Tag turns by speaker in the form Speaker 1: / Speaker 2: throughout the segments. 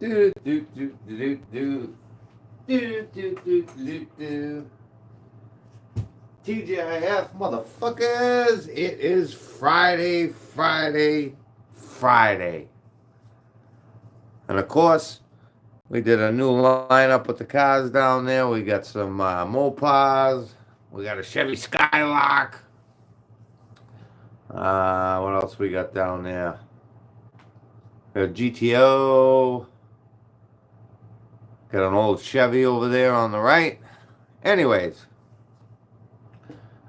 Speaker 1: Do do do do do do do do do do. T.G.I.F. motherfuckers! It is Friday, Friday, Friday. And of course, we did a new lineup with the cars down there. We got some Mopars. We got a Chevy Skylark. What else we got down there? Got a GTO. Got an old Chevy over there on the right. Anyways,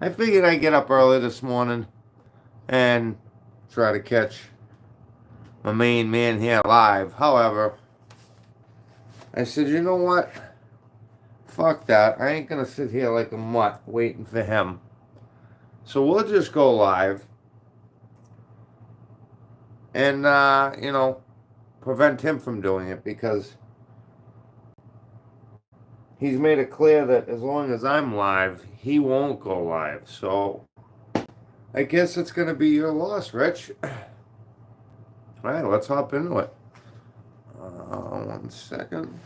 Speaker 1: I figured I'd get up early this morning and try to catch my main man here live. However, I said, you know what? Fuck that. I ain't gonna sit here like a mutt waiting for him. So we'll just go live and, prevent him from doing it because he's made it clear that as long as I'm live, he won't go live. So I guess it's gonna be your loss, Rich. All right, let's hop into it. 1 second.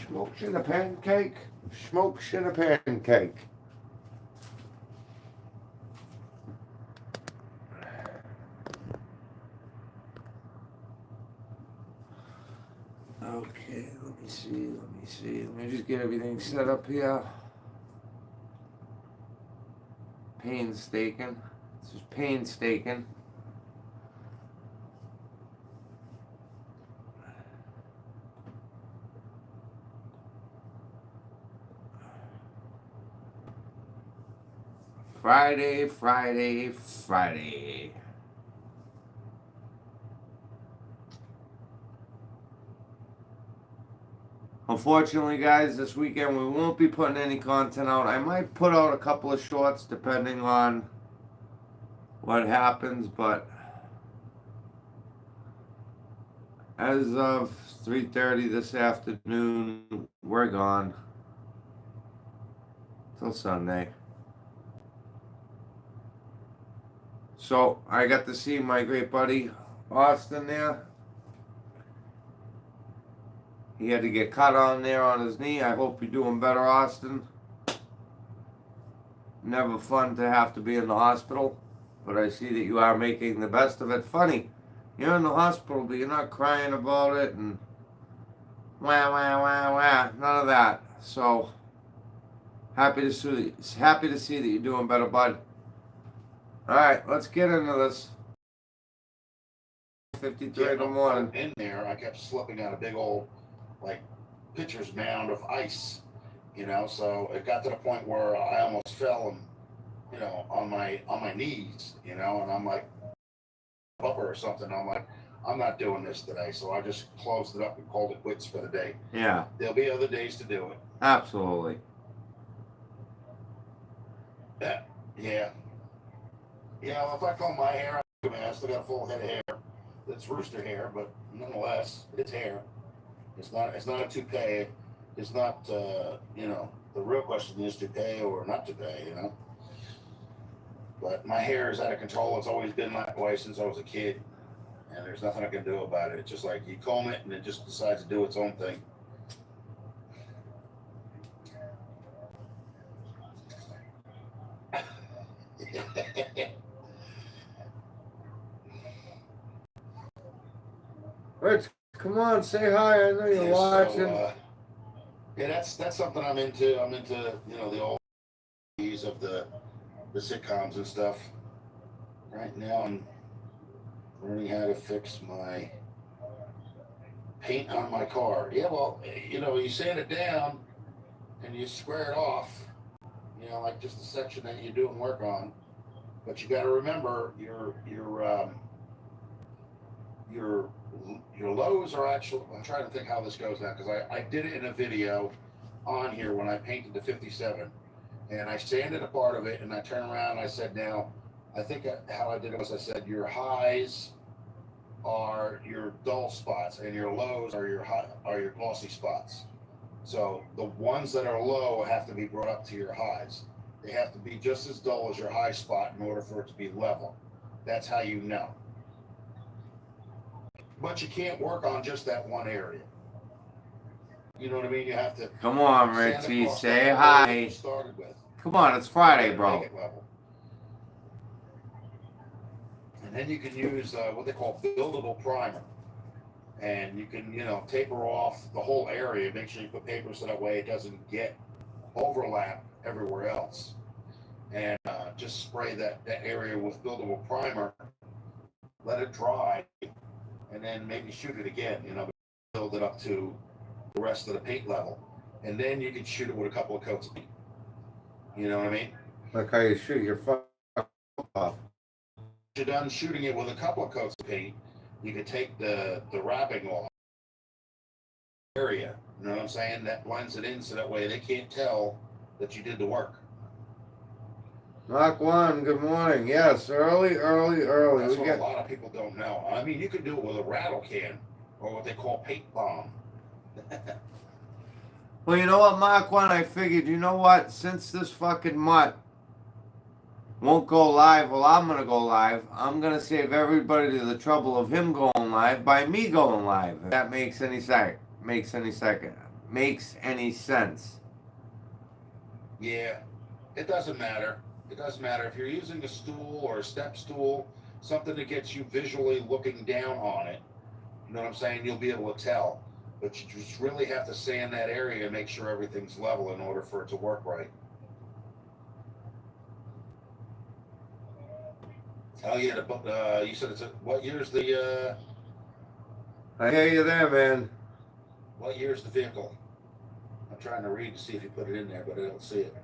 Speaker 1: Smokes in a pancake. Smokes in a pancake. Okay, let me see. Let me just get everything set up here. Painstaking. This is painstaking. Friday, Friday, Friday. Unfortunately, guys, this weekend we won't be putting any content out. I might put out a couple of shorts depending on what happens, but as of 3:30 this afternoon, we're gone till Sunday. So I got to see my great buddy Austin there. He had to get cut on there on his knee. I hope you're doing better, Austin. Never fun to have to be in the hospital, but I see that you are making the best of it. Funny, you're in the hospital, but you're not crying about it and wah wah wah wah. None of that. So happy to see that you're doing better, bud. All right, let's get into this. 53 in the morning.
Speaker 2: In there, I kept slipping on a big old, like, pitcher's mound of ice, so it got to the point where I almost fell and, on my knees, and I'm like, upper or something. I'm like, I'm not doing this today, so I just closed it up and called it quits for the day.
Speaker 1: Yeah.
Speaker 2: There'll be other days to do it.
Speaker 1: Absolutely.
Speaker 2: Yeah. If I comb my hair, I still got a full head of hair. It's rooster hair, but nonetheless, it's hair. It's not a toupee. It's not, the real question is toupee or not toupee, But my hair is out of control. It's always been that way since I was a kid. And there's nothing I can do about it. It's just like you comb it and it just decides to do its own thing.
Speaker 1: Rich, come on, say hi. I know you're watching.
Speaker 2: So, that's something I'm into. I'm into the old days of the sitcoms and stuff. Right now I'm learning how to fix my paint on my car. Yeah, well, you sand it down and you square it off. Like just the section that you're doing work on. But you got to remember your lows are actually. I'm trying to think how this goes now because I did it in a video on here when I painted the 57, and I sanded a part of it, and I turned around and I said, now, I think how I did it was I said your highs are your dull spots, and your lows are your glossy spots. So the ones that are low have to be brought up to your highs. They have to be just as dull as your high spot in order for it to be level. That's how you know. But you can't work on just that one area. You know what I mean? You have to
Speaker 1: Come on,
Speaker 2: sand
Speaker 1: Richie,
Speaker 2: across the
Speaker 1: say
Speaker 2: whole area you
Speaker 1: hi.
Speaker 2: started with.
Speaker 1: Come on, it's Friday,
Speaker 2: Make
Speaker 1: bro.
Speaker 2: it level. And then you can use what they call buildable primer. And you can, taper off the whole area. Make sure you put paper so that way it doesn't get overlap everywhere else. And just spray that area with buildable primer. Let it dry, and then maybe shoot it again. Build it up to the rest of the paint level, and then you can shoot it with a couple of coats of paint. You know what I mean?
Speaker 1: Like how you shoot your fuck off.
Speaker 2: You're done shooting it with a couple of coats of paint, you can take the wrapping off area. You know what I'm saying? That blends it in so that way they can't tell that you did the work.
Speaker 1: Mark 1, good morning. Yes, early.
Speaker 2: That's what a lot of people don't know. I mean, you could do it with a rattle can or what they call paint bomb.
Speaker 1: Well, you know what, Mark 1, I figured, you know what, since this fucking mutt won't go live, well, I'm going to go live. I'm going to save everybody the trouble of him going live by me going live. If that makes any sense. Makes any sense.
Speaker 2: Yeah, it doesn't matter. It doesn't matter if you're using a stool or a step stool, something that gets you visually looking down on it. You know what I'm saying? You'll be able to tell. But you just really have to sand that area and make sure everything's level in order for it to work right. Oh yeah, you said what year's the?
Speaker 1: I hear you there, man.
Speaker 2: What year's the vehicle? I'm trying to read to see if you put it in there, but I don't see it.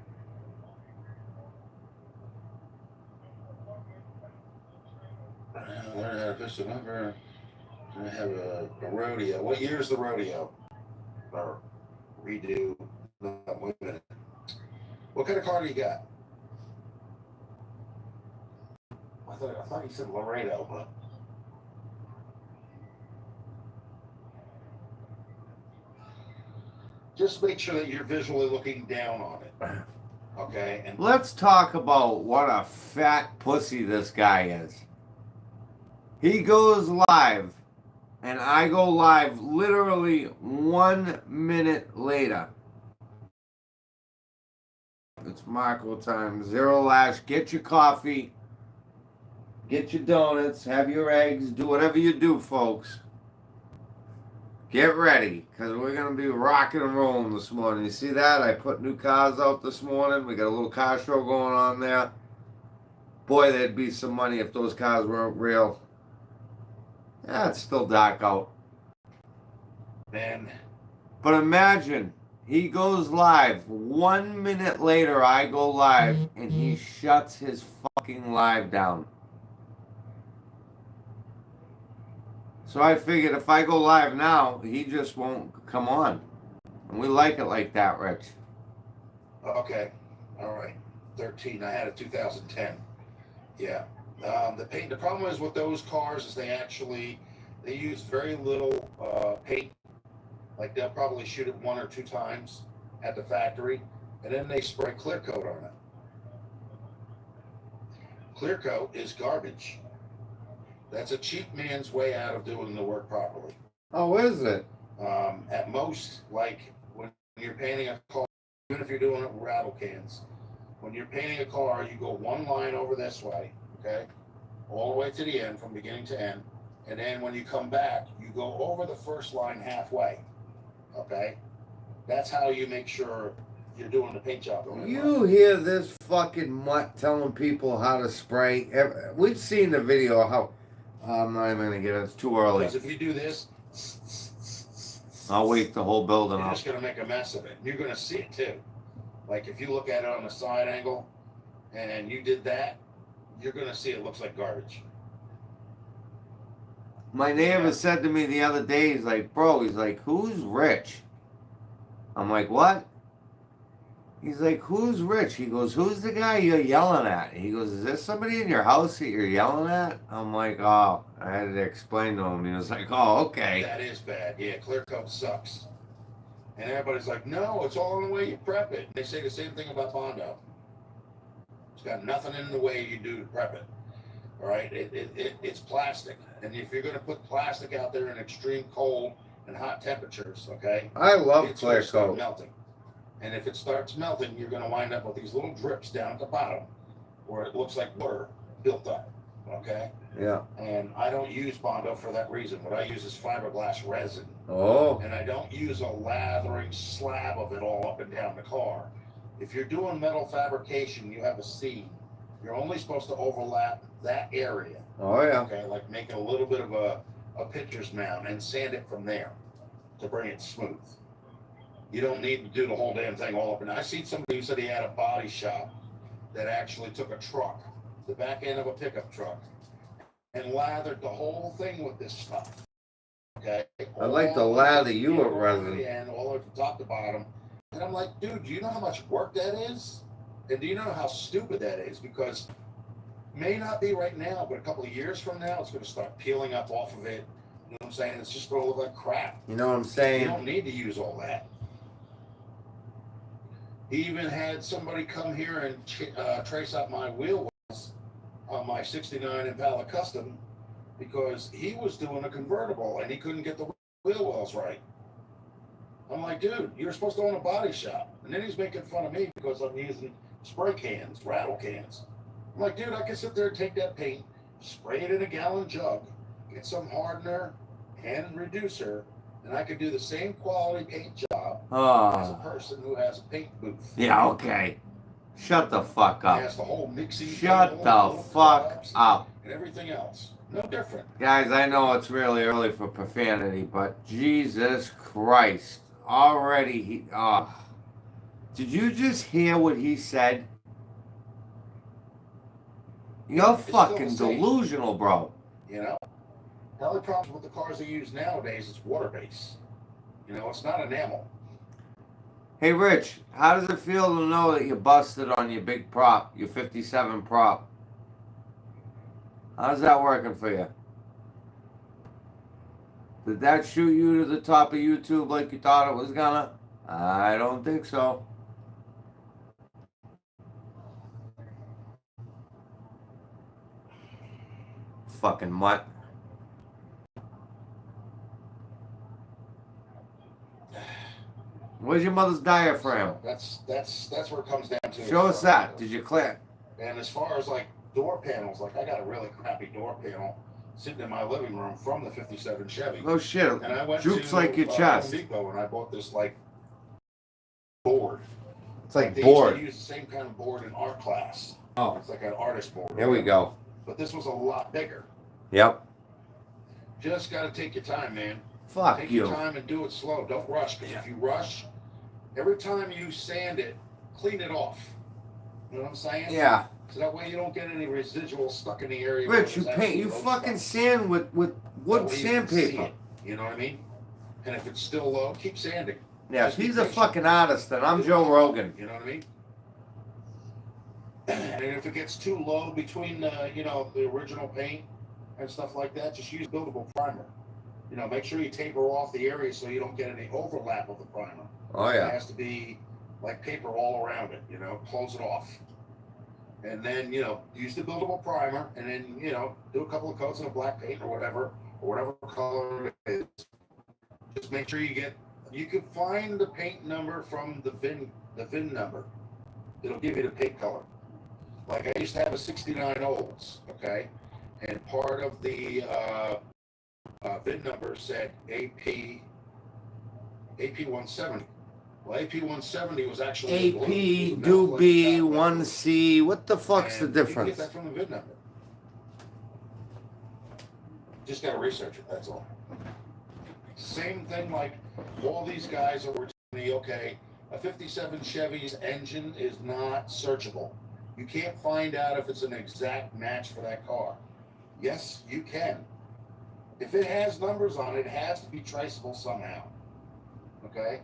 Speaker 2: Learn how to push the number. I have a rodeo. What year's the rodeo? Or redo? No, wait a minute. What kind of car do you got? I thought you said Laredo, but just make sure that you're visually looking down on it. Okay? And
Speaker 1: let's talk about what a fat pussy this guy is. He goes live, and I go live literally 1 minute later. It's Marco time. Zero Lash. Get your coffee. Get your donuts. Have your eggs. Do whatever you do, folks. Get ready, because we're going to be rocking and rolling this morning. You see that? I put new cars out this morning. We got a little car show going on there. Boy, there'd be some money if those cars weren't real. Yeah, it's still dark out.
Speaker 2: man,
Speaker 1: But imagine, he goes live. 1 minute later, I go live, and he shuts his fucking live down. So I figured if I go live now, he just won't come on. And we like it like that, Rich.
Speaker 2: okay, all right. 13. I had a 2010. Yeah. The problem is with those cars is they use very little paint. Like they'll probably shoot it 1 or 2 times at the factory, and then they spray clear coat on it. Clear coat is garbage. That's a cheap man's way out of doing the work properly.
Speaker 1: Oh, is it?
Speaker 2: At most, like when you're painting a car, even if you're doing it with rattle cans, when you're painting a car, you go one line over this way, okay, all the way to the end, from beginning to end, and then when you come back, you go over the first line halfway, okay? That's how you make sure you're doing the paint job.
Speaker 1: You hear this fucking mutt telling people how to spray? We've seen the video how. I'm not even going to get it. It's too early.
Speaker 2: Because if you do this,
Speaker 1: I'll wake the whole building
Speaker 2: you're
Speaker 1: up.
Speaker 2: just going to make a mess of it. You're going to see it too. Like if you look at it on a side angle and you did that, you're going to see it looks like garbage.
Speaker 1: My neighbor said to me the other day, he's like, bro, he's like, who's rich? I'm like, what? He's like, who's rich? He goes, who's the guy you're yelling at? He goes, is there somebody in your house that you're yelling at? I'm like, oh, I had to explain to him. He was like, oh, okay.
Speaker 2: That is bad. Yeah, clear coat sucks. And everybody's like, no, it's all in the way you prep it. They say the same thing about Bondo. It's got nothing in the way you do to prep it. All right, it's plastic, and if you're going to put plastic out there in extreme cold and hot temperatures, okay,
Speaker 1: I love
Speaker 2: it's going
Speaker 1: clear
Speaker 2: to start
Speaker 1: coat.
Speaker 2: melting. And if it starts melting, you're going to wind up with these little drips down at the bottom, where it looks like water built up. Okay.
Speaker 1: Yeah.
Speaker 2: And I don't use Bondo for that reason. What I use is fiberglass resin.
Speaker 1: Oh.
Speaker 2: And I don't use a lathering slab of it all up and down the car. If you're doing metal fabrication, you have a seam. You're only supposed to overlap that area.
Speaker 1: Oh yeah.
Speaker 2: Okay, like making a little bit of a pitcher's mound and sand it from there to bring it smooth. You don't need to do the whole damn thing all up. And I seen somebody who said he had a body shop that actually took a truck, the back end of a pickup truck, and lathered the whole thing with this stuff. Okay.
Speaker 1: I'd like to lather you with resin.
Speaker 2: And all the way from top to bottom. And I'm like, dude, do you know how much work that is? And do you know how stupid that is? Because may not be right now, but a couple of years from now, it's going to start peeling up off of it. You know what I'm saying? It's just going to look like crap.
Speaker 1: You know what I'm saying?
Speaker 2: You don't need to use all that. He even had somebody come here and trace out my wheel wells on my 69 Impala Custom because he was doing a convertible and he couldn't get the wheel wells right. I'm like, dude, you're supposed to own a body shop. And then he's making fun of me because I'm using spray cans, rattle cans. I'm like, dude, I can sit there and take that paint, spray it in a gallon jug, get some hardener and reducer, and I could do the same quality paint job as a person who has a paint booth.
Speaker 1: Yeah, okay. Shut the fuck up.
Speaker 2: Has the whole mixing
Speaker 1: Shut the fuck up.
Speaker 2: And everything else. No different.
Speaker 1: Guys, I know it's really early for profanity, but Jesus Christ. Already he did you just hear what he said? You're fucking delusional, bro.
Speaker 2: You know? The only problem with the cars they use nowadays is water base. You know, it's not enamel.
Speaker 1: Hey Rich, how does it feel to know that you busted on your big prop, your 57 prop? How's that working for you? Did that shoot you to the top of YouTube like you thought it was gonna? I don't think so. Fucking mutt. Where's your mother's diaphragm?
Speaker 2: So that's where it comes down to.
Speaker 1: Show us that. Did you clear?
Speaker 2: And as far as like door panels, like I got a really crappy door panel sitting in my living room from the 57 Chevy.
Speaker 1: No shit.
Speaker 2: And I went
Speaker 1: Droops
Speaker 2: to
Speaker 1: like your chest.
Speaker 2: Home Depot and I bought this like board.
Speaker 1: It's like
Speaker 2: they
Speaker 1: board.
Speaker 2: They use the same kind of board in art class.
Speaker 1: Oh.
Speaker 2: It's like an artist board.
Speaker 1: Here we go.
Speaker 2: But this was a lot bigger.
Speaker 1: Yep.
Speaker 2: Just got to take your time, man.
Speaker 1: Fuck
Speaker 2: take
Speaker 1: you.
Speaker 2: Take your time and do it slow. Don't rush, because if you rush, every time you sand it, clean it off. You know what I'm saying?
Speaker 1: Yeah.
Speaker 2: So that way you don't get any residual stuck in the area.
Speaker 1: Rich, you paint, you fucking sand with wood sandpaper.
Speaker 2: You know what I mean? And if it's still low, keep sanding.
Speaker 1: Yeah, if he's a fucking artist, then I'm Joe Rogan.
Speaker 2: You know what I mean? And if it gets too low between the original paint and stuff like that, just use buildable primer. You know, make sure you taper off the area so you don't get any overlap of the primer.
Speaker 1: Oh yeah.
Speaker 2: It has to be like paper all around it, you know, close it off. And then, use the buildable primer and then, do a couple of coats of black paint or whatever color it is. Just make sure you can find the paint number from the VIN number. It'll give you the paint color. Like I used to have a 69 Olds, okay? And part of the VIN number said AP 170. Well, AP 170 was actually
Speaker 1: AP, Doobie, 1C. What the fuck's the difference?
Speaker 2: You can get that from the VIN number. Just got to research it, that's all. Same thing like all these guys that were telling me, okay, a 57 Chevy's engine is not searchable. You can't find out if it's an exact match for that car. Yes, you can. If it has numbers on it, it has to be traceable somehow. Okay?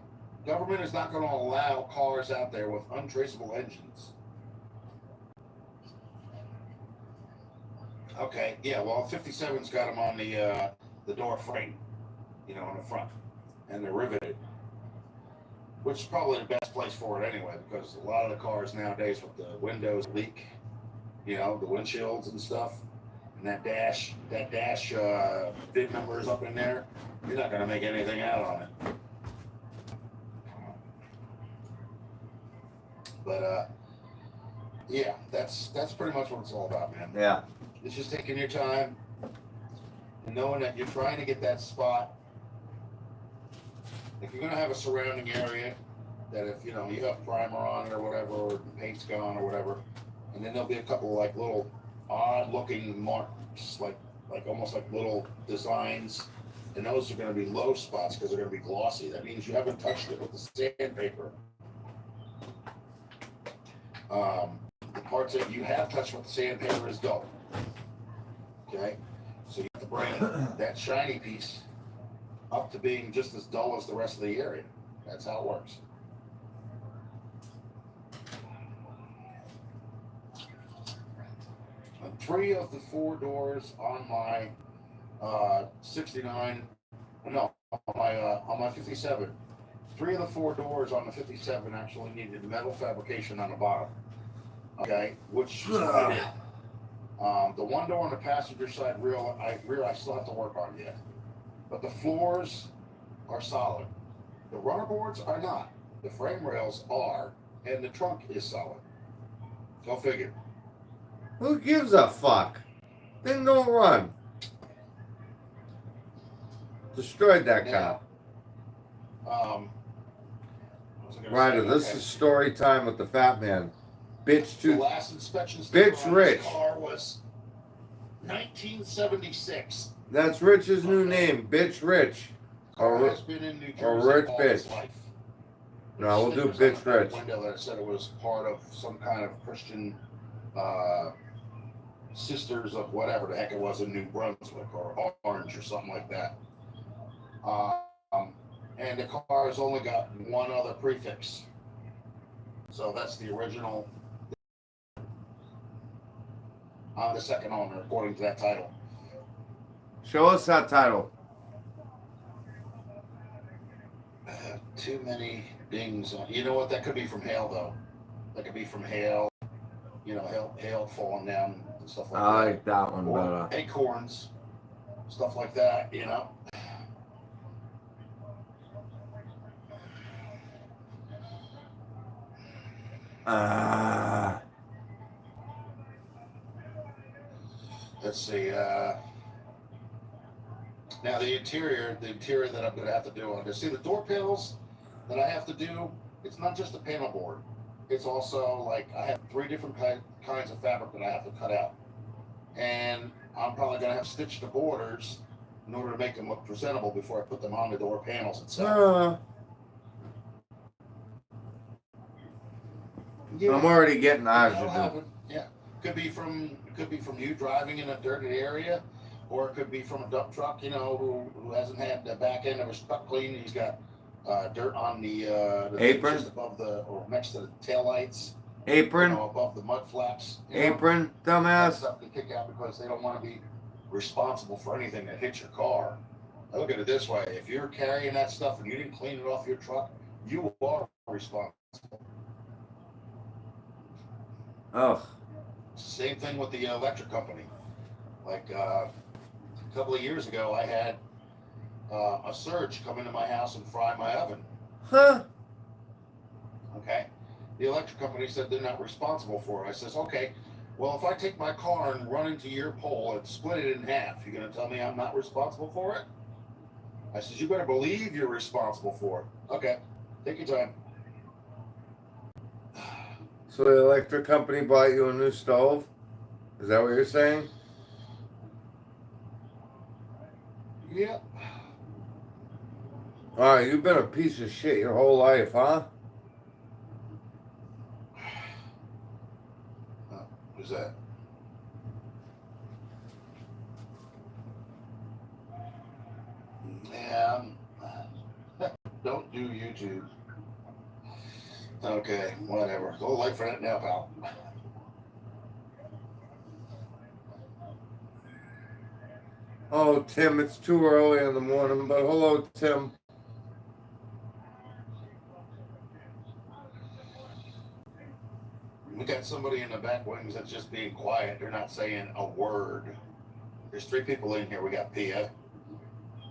Speaker 2: Government is not going to allow cars out there with untraceable engines. Okay, yeah, well, 57's got them on the door frame, on the front, and they're riveted, which is probably the best place for it anyway, because a lot of the cars nowadays with the windows leak, you know, the windshields and stuff, and that dash VIN number is up in there, you're not going to make anything out on it. But yeah, that's pretty much what it's all about, man.
Speaker 1: Yeah.
Speaker 2: It's just taking your time and knowing that you're trying to get that spot. If you're going to have a surrounding area, that if, you know, you have primer on it or whatever, or paint's gone or whatever, and then there'll be a couple like little odd looking marks, like almost like little designs, and those are going to be low spots because they're going to be glossy. That means you haven't touched it with the sandpaper. The parts that you have touched with the sandpaper is dull. Okay, so you have to bring that shiny piece up to being just as dull as the rest of the area. That's how it works. And 3 of the 4 doors on my 69, no, on my 57. 3 of the 4 doors on the 57 actually needed metal fabrication on the bottom. Okay, which is what I did. The one door on the passenger side rear I still have to work on yet. But the floors are solid. The runner boards are not. The frame rails are, and the trunk is solid. Go figure.
Speaker 1: Who gives a fuck? Thing don't run. Destroyed that car. Ryder, this is story time with the fat man. Bitch
Speaker 2: The
Speaker 1: to
Speaker 2: last inspection
Speaker 1: Bitch
Speaker 2: on
Speaker 1: Rich.
Speaker 2: this car was 1976.
Speaker 1: That's Rich's new name. Bitch Rich.
Speaker 2: Car has been in New Jersey
Speaker 1: or rich
Speaker 2: all
Speaker 1: bitch.
Speaker 2: its life.
Speaker 1: No, we'll do
Speaker 2: Stickers
Speaker 1: Bitch
Speaker 2: on the
Speaker 1: Rich.
Speaker 2: window that said it was part of some kind of Christian Sisters of whatever the heck it was in New Brunswick or Orange or something like that. And the car has only got one other prefix. So that's the original. I'm the second owner according to that title.
Speaker 1: Show us that title.
Speaker 2: Too many dings on. You know what? That could be from hail, though. That could be from hail. You know, hail falling down and stuff like that.
Speaker 1: I like that one
Speaker 2: or
Speaker 1: better.
Speaker 2: acorns, stuff like that. You know. Let's see. Now the interior that I'm going to have to do on this. See the door panels that I have to do. It's not just a panel board. It's also like I have 3 different kinds of fabric that I have to cut out, and I'm probably going to have to stitch the borders in order to make them look presentable before I put them on the door panels itself.
Speaker 1: Yeah. I'm already getting agita.
Speaker 2: Yeah, could be from you driving in a dirty area, or it could be from a dump truck, you know, who hasn't had the back end of his truck cleaned. He's got dirt on the
Speaker 1: apron,
Speaker 2: just above or next to the taillights.
Speaker 1: Apron,
Speaker 2: you know, above the mud flaps.
Speaker 1: Apron, dumbass.
Speaker 2: Stuff to kick out because they don't want to be responsible for anything that hits your car. I look at it this way: if you're carrying that stuff and you didn't clean it off your truck, you are responsible.
Speaker 1: Ugh.
Speaker 2: Same thing with the electric company. Like a couple of years ago, I had a surge come into my house and fry my oven.
Speaker 1: Huh?
Speaker 2: Okay. The electric company said they're not responsible for it. I says, okay, well, if I take my car and run into your pole and split it in half, you're going to tell me I'm not responsible for it? I says, you better believe you're responsible for it. Okay, take your time.
Speaker 1: So the electric company bought you a new stove? Is that what you're saying?
Speaker 2: Yeah.
Speaker 1: Alright, you've been a piece of shit your whole life, huh?
Speaker 2: Who's that? Yeah. Don't do YouTube. Okay, whatever. Go late for that now, pal.
Speaker 1: Oh, Tim, it's too early in the morning, but hello, Tim.
Speaker 2: Okay. got somebody in the back wings that's just being quiet. They're not saying a word. There's 3 people in here. We got Pia.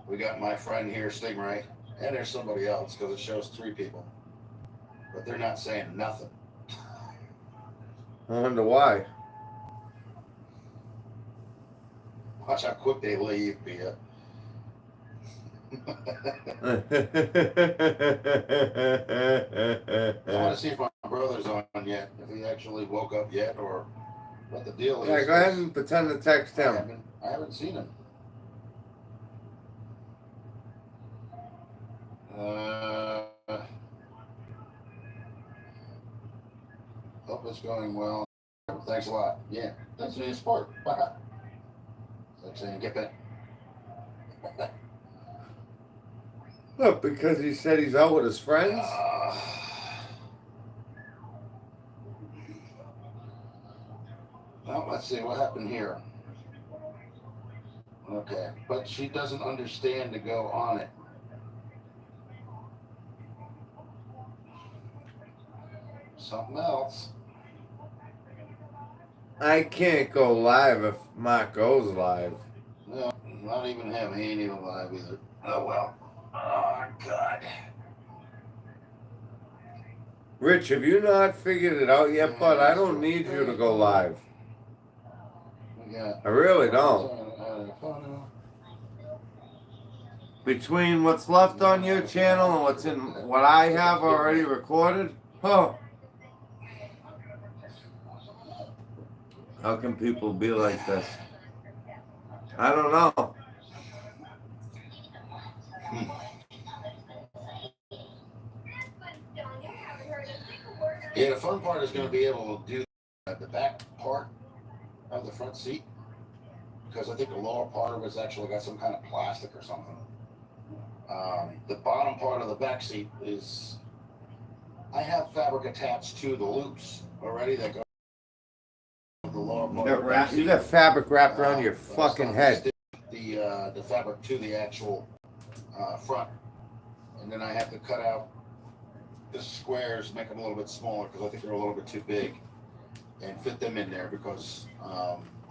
Speaker 2: We got my friend here, Stingray. And there's somebody else because it shows 3 people. But they're not saying nothing.
Speaker 1: I wonder why.
Speaker 2: Watch how quick they leave, Pia. I want to see if my brother's on yet, if he actually woke up yet, or what the deal is.
Speaker 1: Yeah, go ahead and pretend to text him.
Speaker 2: I haven't seen him. Hope it's going well. Thanks a lot. Yeah, thanks for your support. Bye. Thanks, saying get that.
Speaker 1: Look, because he said he's out with his friends?
Speaker 2: Well, let's see what happened here. Okay, but she doesn't understand to go on it. Something else.
Speaker 1: I can't go live if Mark goes live.
Speaker 2: No, not even him. He ain't even live either. Oh, well. Oh, God.
Speaker 1: Rich, have you not figured it out yet, bud? I don't need you to go live. I really don't. Between what's left on your channel and what's in what I have already recorded, huh? How can people be like this? I don't know.
Speaker 2: Yeah, the fun part is going to be able to do the back part of the front seat, because I think the lower part of it's actually got some kind of plastic or something. The bottom part of the back seat is, I have fabric attached to the loops already that go to the lower part.
Speaker 1: You got fabric wrapped around your fucking head.
Speaker 2: The fabric to the actual front, and then I have to cut out the squares, make them a little bit smaller because I think they're a little bit too big, and fit them in there because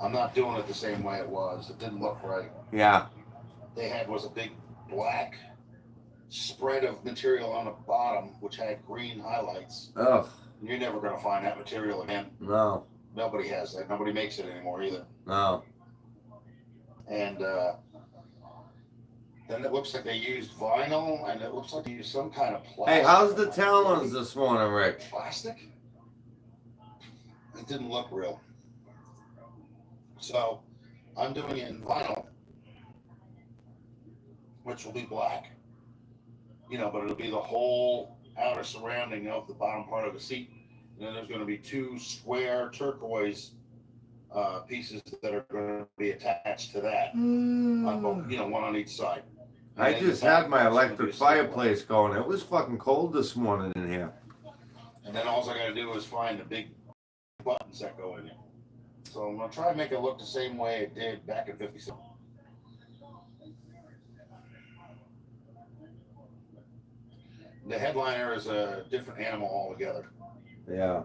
Speaker 2: I'm not doing it the same way it was. It didn't look right.
Speaker 1: Yeah.
Speaker 2: They had was a big black spread of material on the bottom, which had green highlights.
Speaker 1: Ugh.
Speaker 2: You're never going to find that material again.
Speaker 1: No.
Speaker 2: Nobody has that. Nobody makes it anymore either.
Speaker 1: No.
Speaker 2: And then it looks like they used vinyl, and it looks like they used some kind of plastic.
Speaker 1: Hey, how's the talons this morning, Rich?
Speaker 2: Plastic? It didn't look real. So I'm doing it in vinyl, which will be black. You know, but it'll be the whole outer surrounding of the bottom part of the seat. And then there's going to be 2 square turquoise pieces that are going to be attached to that. On both, you know, one on each side. And
Speaker 1: I just had my electric fireplace going. It was fucking cold this morning in here.
Speaker 2: And then all I got to do is find the big buttons that go in it. So I'm going to try to make it look the same way it did back in 57. The headliner is a different animal altogether.
Speaker 1: Yeah.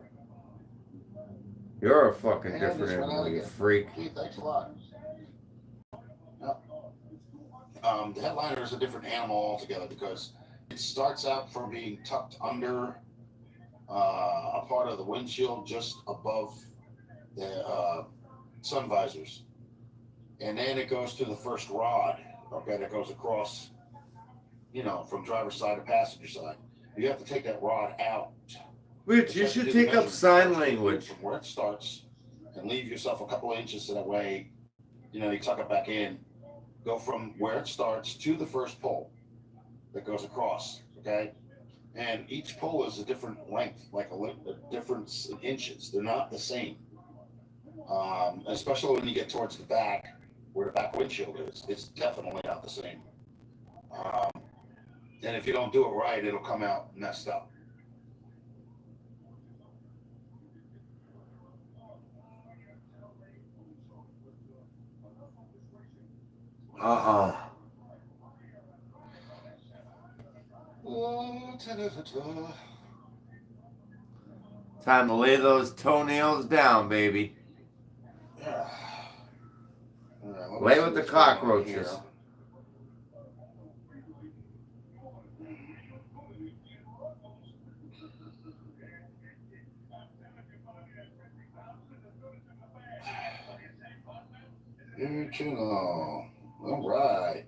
Speaker 1: You're a fucking different animal, you freak.
Speaker 2: Gee, thanks a lot. Yep. The headliner is a different animal altogether because it starts out from being tucked under a part of the windshield just above the sun visors. And then it goes to the first rod, okay, that goes across, you know, from driver's side to passenger side. You have to take that rod out.
Speaker 1: Rich, you should take up sign language.
Speaker 2: From where it starts and leave yourself a couple of inches so that way, you know, you tuck it back in. Go from where it starts to the first pole that goes across, okay? And each pole is a different length, like a difference in inches. They're not the same. Especially when you get towards the back, where the back windshield is. It's definitely not the same. And if you don't do it right, it'll come out messed up.
Speaker 1: Time to lay those toenails down, baby.
Speaker 2: Yeah. Right,
Speaker 1: Lay with the cockroaches.
Speaker 2: You too long. All right.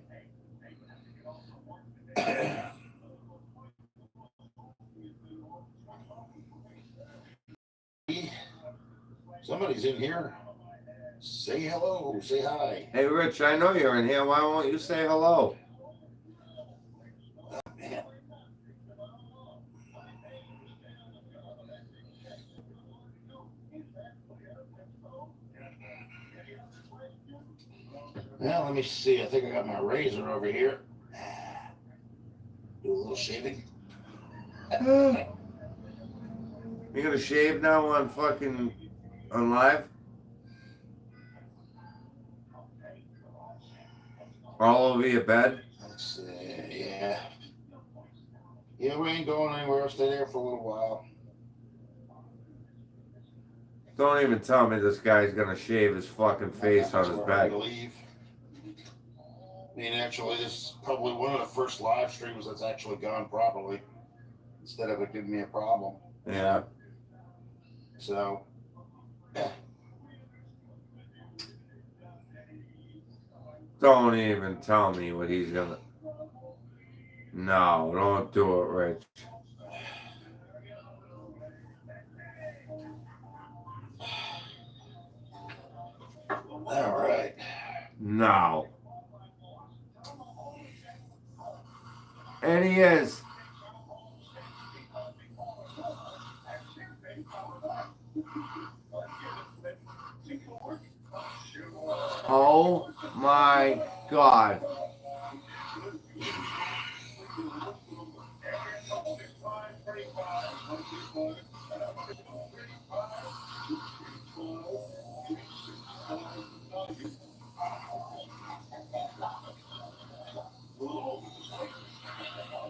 Speaker 2: Somebody's in here. Say hello. Say hi.
Speaker 1: Hey, Rich, I know you're in here. Why won't you say hello?
Speaker 2: Oh, man. Now, let me see. I think I got my razor over here. Do a little shaving.
Speaker 1: You gonna shave now on live? All over your bed?
Speaker 2: Let's see. Yeah. Yeah, we ain't going anywhere. I'll stay there for a little while.
Speaker 1: Don't even tell me this guy's gonna shave his fucking face on his back.
Speaker 2: Leave. I mean, actually, this is probably one of the first live streams that's actually gone properly instead of it giving me a problem.
Speaker 1: Yeah.
Speaker 2: So, yeah.
Speaker 1: Don't even tell me what he's gonna. No, don't do it, Rich.
Speaker 2: All right.
Speaker 1: No. And he is. Oh my God.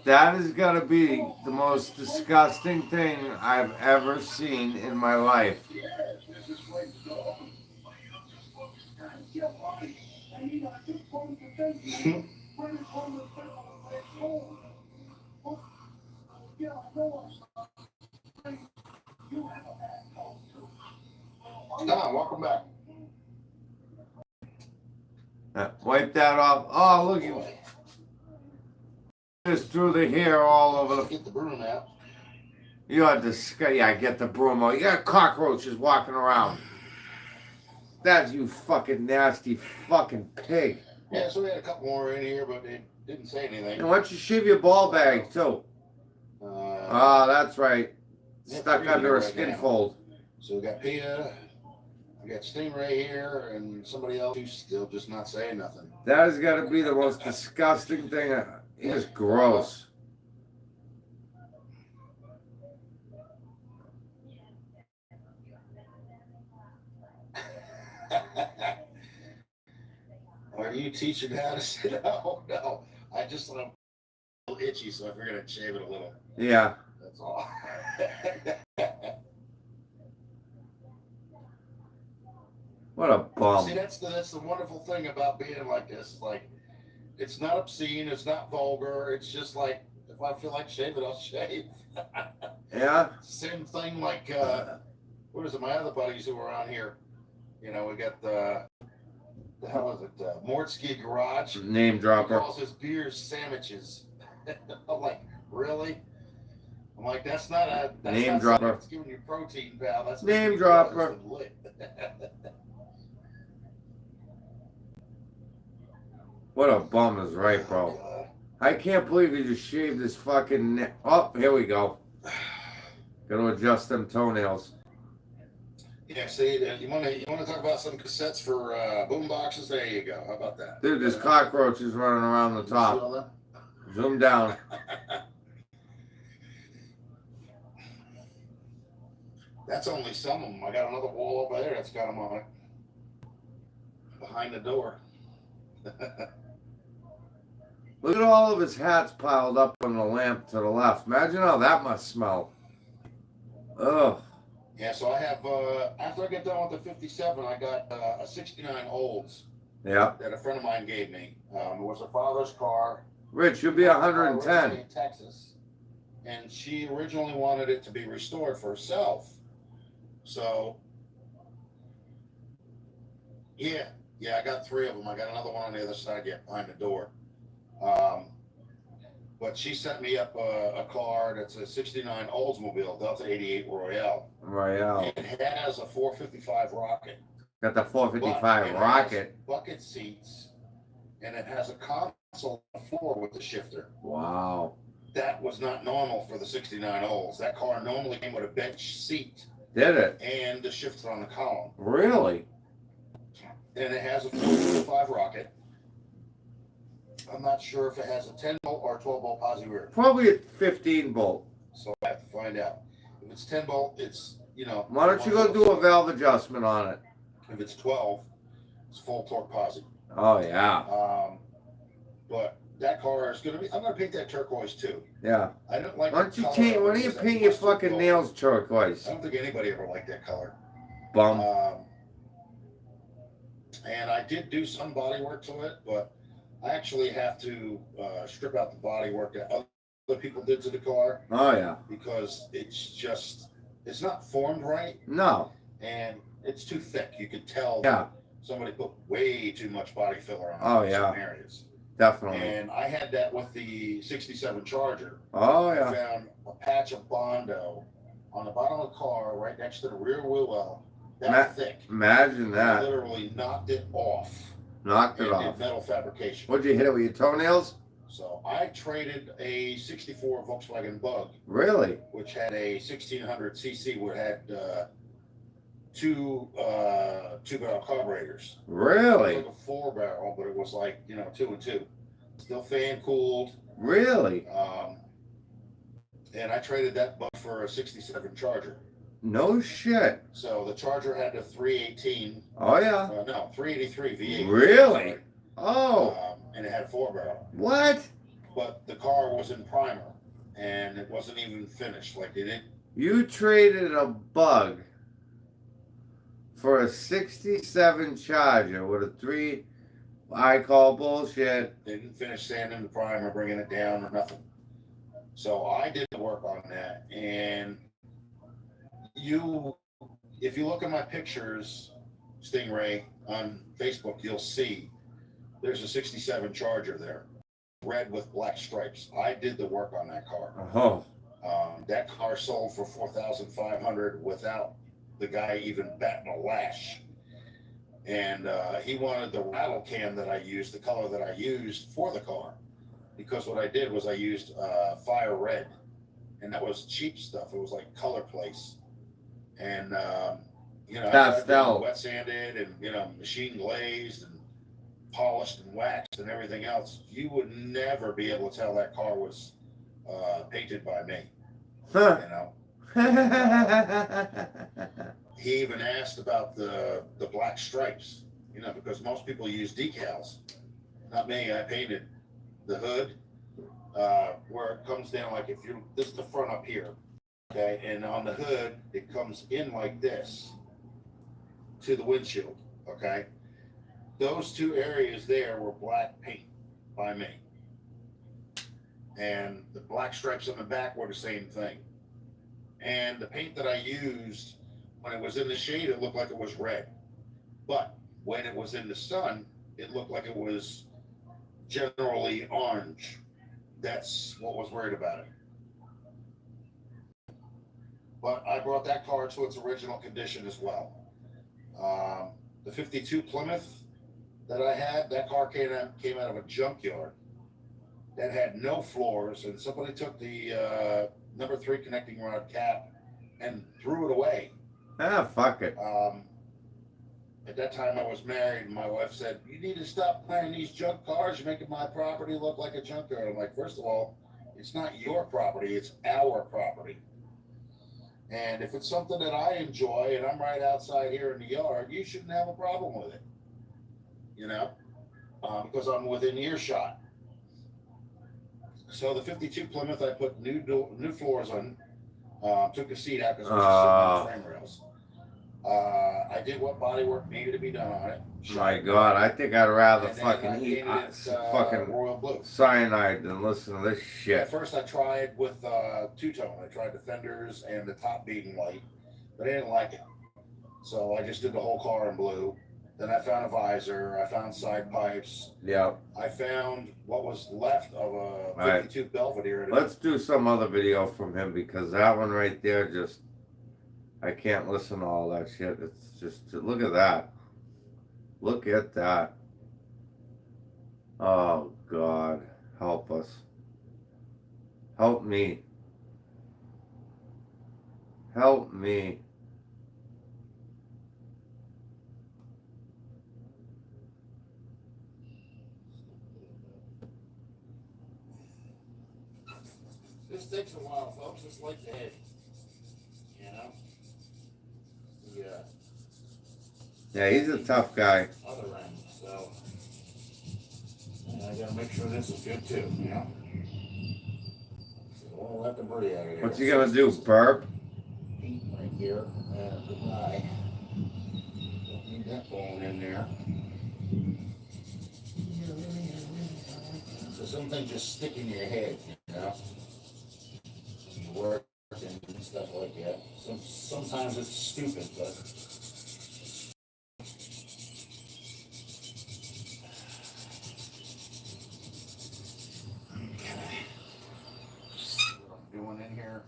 Speaker 1: That is gonna be the most disgusting thing I've ever seen in my life.
Speaker 2: Welcome back.
Speaker 1: Wipe that off. Oh, look, you just threw the hair all over the.
Speaker 2: Get the broom out.
Speaker 1: You are disgusting. Yeah, get the broom out. You got cockroaches walking around. That's you fucking nasty fucking pig.
Speaker 2: Yeah, so we had a couple more in here, but they didn't say anything.
Speaker 1: And why don't you shave your ball bag too? That's right. Stuck under a skin fold.
Speaker 2: So we got Pia, we got Stingray here, and somebody else who's still just not saying nothing.
Speaker 1: That has got to be the most disgusting thing. It's gross.
Speaker 2: Are you teaching how to sit? Oh, no. I just want a little itchy, so I figured I'd shave it a little.
Speaker 1: Yeah.
Speaker 2: That's all.
Speaker 1: What a bum.
Speaker 2: See, that's the wonderful thing about being like this. Like, it's not obscene, it's not vulgar. It's just like, if I feel like shaving, I'll shave.
Speaker 1: Yeah.
Speaker 2: Same thing like, what is it? My other buddies who are on here. You know, we got the hell is it? Mortsky Garage.
Speaker 1: Name dropper.
Speaker 2: He calls his beers sandwiches. I'm like, really? I'm like, that's not a
Speaker 1: name dropper.
Speaker 2: It's giving you protein, pal. That's
Speaker 1: name dropper. What a bum is right, bro. Oh, I can't believe he just shaved his fucking neck. Oh, here we go. Gotta adjust them toenails.
Speaker 2: Yeah, see, you want to talk about some cassettes for boom boxes? There you go. How about that?
Speaker 1: Dude, there's cockroaches running around the top. Zoom down.
Speaker 2: That's only some of them. I got another wall over there that's got them on it. Behind the door.
Speaker 1: Look at all of his hats piled up on the lamp to the left. Imagine how that must smell. Ugh.
Speaker 2: Yeah, so I have, after I get done with the 57, I got a 69 Olds
Speaker 1: Yeah.
Speaker 2: that a friend of mine gave me. It was her father's car.
Speaker 1: Rich, you'll be
Speaker 2: Got the car
Speaker 1: 110.
Speaker 2: originally in Texas, and she originally wanted it to be restored for herself. So, yeah, I got three of them. I got another one on the other side, yeah, behind the door. Um, but she sent me up a car that's a 69 Oldsmobile Delta 88 Royale.
Speaker 1: Royale.
Speaker 2: It has a 455 Rocket.
Speaker 1: Got the
Speaker 2: But
Speaker 1: 455
Speaker 2: it
Speaker 1: Rocket.
Speaker 2: has bucket seats, and it has a console on the floor with the shifter.
Speaker 1: Wow.
Speaker 2: That was not normal for the 69 Olds. That car normally came with a bench seat.
Speaker 1: Did it?
Speaker 2: And the shifter on the column.
Speaker 1: Really?
Speaker 2: And it has a 455 Rocket. I'm not sure if it has a 10 bolt or a 12 bolt posi rear.
Speaker 1: Probably a 15 bolt.
Speaker 2: So I have to find out. If it's 10 bolt, it's, you know.
Speaker 1: Why don't you go do a valve adjustment on it?
Speaker 2: If it's 12, it's full torque posi.
Speaker 1: Oh, yeah.
Speaker 2: But that car is going to be, I'm going to paint that turquoise too.
Speaker 1: Yeah.
Speaker 2: I don't like
Speaker 1: Why don't you paint, why don't you paint your fucking nails turquoise?
Speaker 2: I don't think anybody ever liked that color.
Speaker 1: Bum.
Speaker 2: And I did do some body work to it, but I actually have to strip out the body work that other people did to the car.
Speaker 1: Oh, yeah.
Speaker 2: Because it's not formed right.
Speaker 1: No.
Speaker 2: And it's too thick. You could tell
Speaker 1: Yeah.
Speaker 2: somebody put way too much body filler on some areas.
Speaker 1: Definitely.
Speaker 2: And I had that with the 67 Charger.
Speaker 1: Oh, yeah.
Speaker 2: I found a patch of Bondo on the bottom of the car right next to the rear wheel well. That thick.
Speaker 1: Imagine that.
Speaker 2: I literally knocked it off.
Speaker 1: Knocked it off.
Speaker 2: Did metal fabrication.
Speaker 1: What'd you hit it with your toenails?
Speaker 2: So I traded a 64 Volkswagen Bug.
Speaker 1: Really?
Speaker 2: Which had a 1600 cc, which had two barrel carburetors.
Speaker 1: Really?
Speaker 2: It was like a 4-barrel, but it was like, 2 and 2. Still fan cooled.
Speaker 1: Really?
Speaker 2: And I traded that Bug for a 67 Charger.
Speaker 1: No shit.
Speaker 2: So the Charger had a 318.
Speaker 1: Oh, yeah.
Speaker 2: No, 383 V8.
Speaker 1: Really? Oh.
Speaker 2: And it had a 4-barrel.
Speaker 1: What?
Speaker 2: But the car was in primer, and it wasn't even finished. Like, they didn't.
Speaker 1: You traded a Bug for a 67 Charger with a 3. I call bullshit.
Speaker 2: They didn't finish sanding the primer, bringing it down, or nothing. So I did the work on that, and if you look at my pictures, Stingray, on Facebook, you'll see there's a 67 Charger there, red with black stripes. I did the work on that car.
Speaker 1: Oh.
Speaker 2: That car sold for $4,500 without the guy even batting a lash. And he wanted the rattle can that I used, the color that I used for the car. Because what I did was I used fire red. And that was cheap stuff. It was like Color Place. And,
Speaker 1: pastel.
Speaker 2: Wet sanded and, machine glazed and polished and waxed and everything else. You would never be able to tell that car was painted by me.
Speaker 1: Huh.
Speaker 2: He even asked about the black stripes, because most people use decals. Not me. I painted the hood where it comes down like this is the front up here, okay, and on the hood it comes in like this to the windshield, okay. Those two areas there were black paint by me, and the black stripes on the back were the same thing. And the paint that I used, when it was in the shade, it looked like it was red. But when it was in the sun, it looked like it was generally orange. That's what was weird about it. But I brought that car to its original condition as well. The 52 Plymouth that I had, that car came out of a junkyard that had no floors, and somebody took the number 3 connecting rod cap and threw it away.
Speaker 1: Ah, fuck it.
Speaker 2: At that time I was married, and my wife said, "You need to stop buying these junk cars. You're making my property look like a junkyard." I'm like, first of all, it's not your property, it's our property. And if it's something that I enjoy and I'm right outside here in the yard, you shouldn't have a problem with it. Because I'm within earshot. So the 52 Plymouth, I put new floors on. Took the seat out because it was just sitting on the frame rails. I did what bodywork needed to be done on it.
Speaker 1: My God, I think I'd rather
Speaker 2: And then
Speaker 1: fucking
Speaker 2: I
Speaker 1: eat
Speaker 2: painted it
Speaker 1: fucking
Speaker 2: royal blue.
Speaker 1: cyanide than listen to this shit.
Speaker 2: At first, I tried with two-tone. I tried the fenders and the top being white, but I didn't like it. So I just did the whole car in blue. Then I found a visor. I found side pipes.
Speaker 1: Yep.
Speaker 2: I found what was left of a 52
Speaker 1: right.
Speaker 2: Belvedere.
Speaker 1: Let's do some other video from him because that one right there just, I can't listen to all that shit. It's just, look at that. Look at that. Oh, God. Help us. Help me. Help me.
Speaker 2: This takes a while, folks. It's like the head. You know? Yeah.
Speaker 1: Yeah, he's a tough guy.
Speaker 2: Other end, so. And I gotta make sure this is good too, you know? All that debris out of here.
Speaker 1: What's he gonna do, burp?
Speaker 2: Paint right here. Goodbye. Don't need that bone in there. So some things just stick in your head, you know? You work and stuff like that. Sometimes it's stupid, but. Doing in here.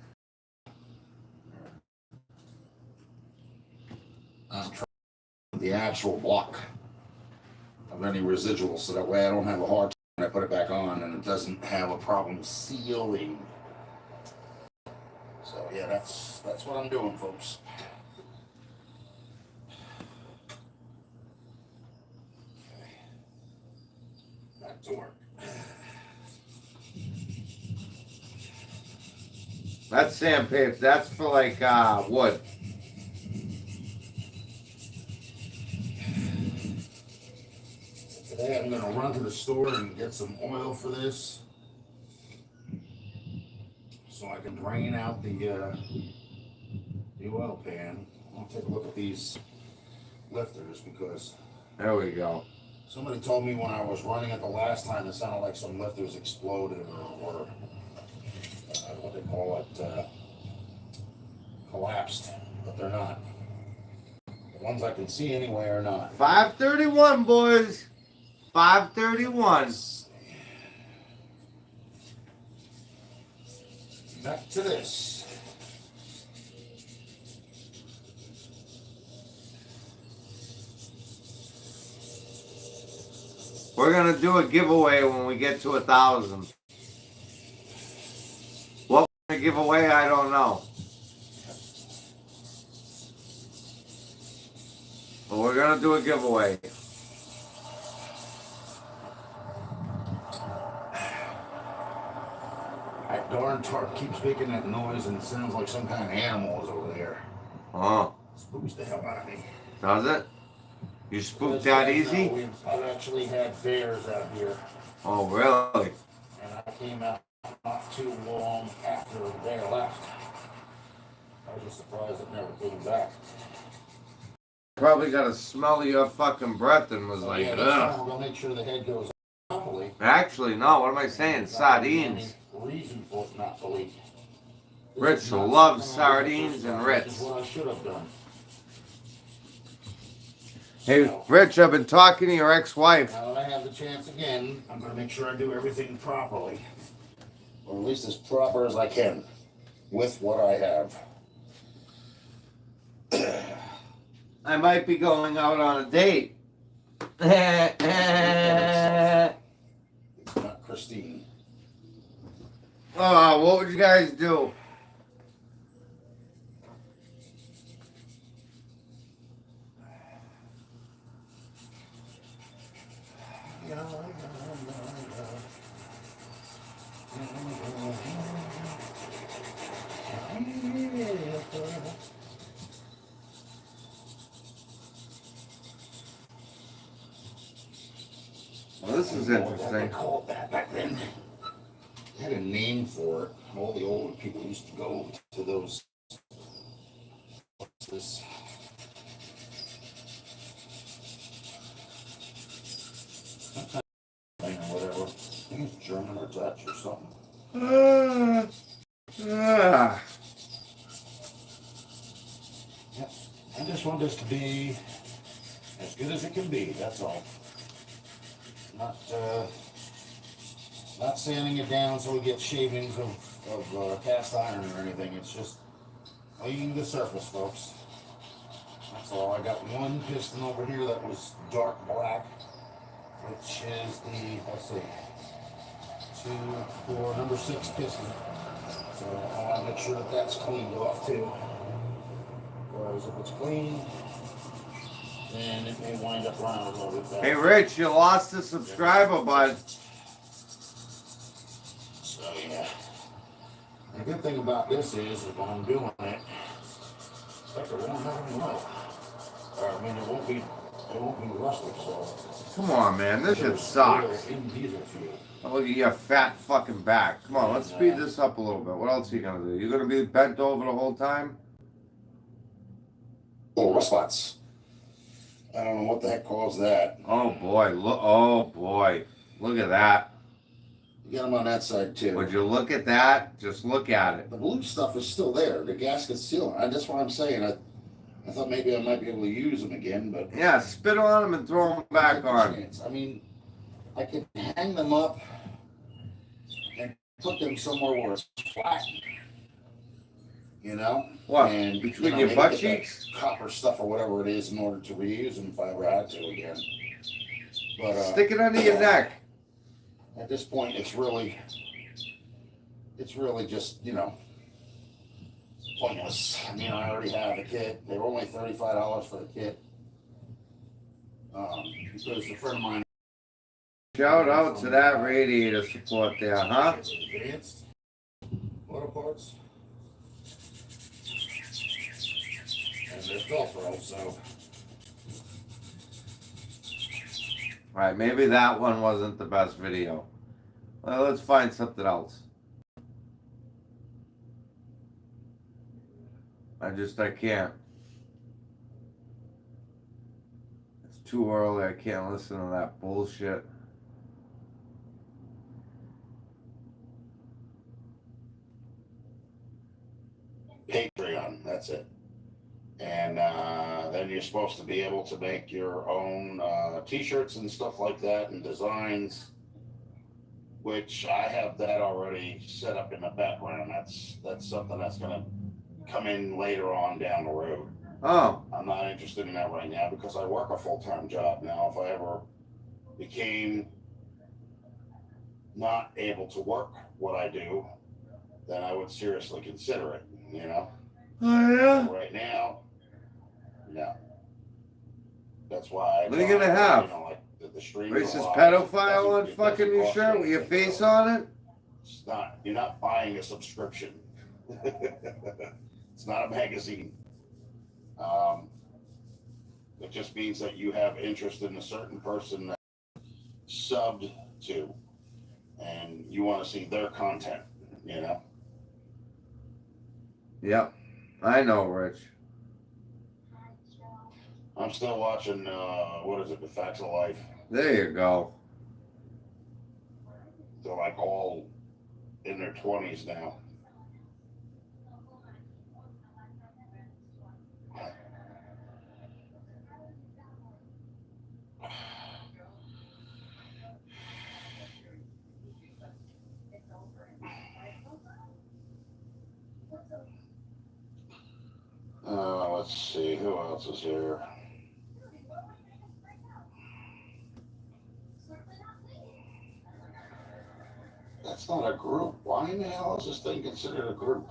Speaker 2: I'm trying the actual block of any residuals so that way I don't have a hard time when I put it back on and it doesn't have a problem sealing. So yeah, that's what I'm doing, folks. Okay. Back to work.
Speaker 1: That's sandpaper. That's for like wood.
Speaker 2: Today I'm gonna run to the store and get some oil for this, so I can drain out the oil pan. I'll take a look at these lifters because
Speaker 1: There we go.
Speaker 2: somebody told me when I was running it the last time it sounded like some lifters exploded or what they call it, collapsed, but they're not. The ones I can see anyway are not.
Speaker 1: 531, boys. 531.
Speaker 2: Back to this.
Speaker 1: We're gonna do a giveaway when we get to 1,000. What we're gonna give away, I don't know. But we're gonna do a giveaway.
Speaker 2: That darn tarp keeps making that noise and it sounds like some kind of animal is over there.
Speaker 1: Oh.
Speaker 2: Spooks the hell out of me.
Speaker 1: Does it? You spooked that easy?
Speaker 2: No, I've actually had bears out here.
Speaker 1: Oh, really?
Speaker 2: And I came out not too long after the bear left. I was just surprised it never came back.
Speaker 1: Probably got a smell of your fucking breath and was like,
Speaker 2: yeah,
Speaker 1: ugh.
Speaker 2: we're gonna make sure the head goes properly.
Speaker 1: Actually, no, what am I saying? Sardines.
Speaker 2: Reason for it not to leak.
Speaker 1: Rich loves sardines and Ritz.
Speaker 2: This is what I should have done.
Speaker 1: Hey, Rich, I've been talking to your ex-wife.
Speaker 2: Now that I have the chance again, I'm going to make sure I do everything properly. Or at least as proper as I can. With what I have.
Speaker 1: I might be going out on a date.
Speaker 2: It's not Christine.
Speaker 1: Oh, what would you guys do? Well, this is interesting.
Speaker 2: They called that back then. They had a name for it. All the older people used to go to to those. This. Thing or whatever. I think it's German or Dutch or something. Yep. I just want this to be as good as it can be, that's all. Not sanding it down so we get shavings of cast iron or anything. It's just cleaning the surface, folks. That's all. I got one piston over here that was dark black, which is the, let's see, 2, 4, number 6 piston. So I want to make sure that that's cleaned off too. Whereas if it's clean, then it may wind up running a little bit better.
Speaker 1: Hey Rich, you lost a subscriber, bud.
Speaker 2: So yeah. The good thing about this is when I'm doing it, it won't have any rust. Or I mean it won't be rusted, so.
Speaker 1: Come on, man, this shit sucks.
Speaker 2: In diesel fuel.
Speaker 1: Oh, look at your fat fucking back. Come on, let's speed this up a little bit. What else are you gonna do? You gonna be bent over the whole time?
Speaker 2: Little rust spots. I don't know what the heck caused that.
Speaker 1: Oh boy, look! Oh boy, look at that.
Speaker 2: You got them on that side too.
Speaker 1: Would you look at that? Just look at it.
Speaker 2: The blue stuff is still there. The gasket's sealing. That's what I'm saying. I thought maybe I might be able to use them again, but
Speaker 1: yeah, spit on them and throw them back on.
Speaker 2: Chance. I mean, I could hang them up and put them somewhere where it's flat. You know?
Speaker 1: What?
Speaker 2: And,
Speaker 1: between your butt cheeks?
Speaker 2: Copper stuff or whatever it is in order to reuse them if I ever had to again. But
Speaker 1: stick it under your neck.
Speaker 2: At this point, it's really just, pointless. I mean, I already have the kit. They were only $35 for the kit. Because a friend of mine.
Speaker 1: Shout out to that radiator support there, huh?
Speaker 2: Advanced auto parts. And there's Velcro, so.
Speaker 1: Alright, maybe that one wasn't the best video. Well, let's find something else. I can't. It's too early, I can't listen to that bullshit.
Speaker 2: Patreon, that's it. And then you're supposed to be able to make your own t-shirts and stuff like that and designs, which I have that already set up in the background. That's something that's going to come in later on down the road.
Speaker 1: Oh.
Speaker 2: I'm not interested in that right now because I work a full-time job now. If I ever became not able to work what I do, then I would seriously consider it,
Speaker 1: Oh, yeah?
Speaker 2: But right now, no. That's why.
Speaker 1: What are you going to have?
Speaker 2: Like the streams
Speaker 1: racist pedophile on fucking your shirt with your face on it?
Speaker 2: It's not. You're not buying a subscription. It's not a magazine. It just means that you have interest in a certain person that subbed to, and you want to see their content,
Speaker 1: Yep. I know, Rich.
Speaker 2: I'm still watching, what is it, The Facts of Life.
Speaker 1: There you go.
Speaker 2: They're like all in their 20s now. Let's see, who else is here? That's not a group. Why in the hell is this thing considered a group?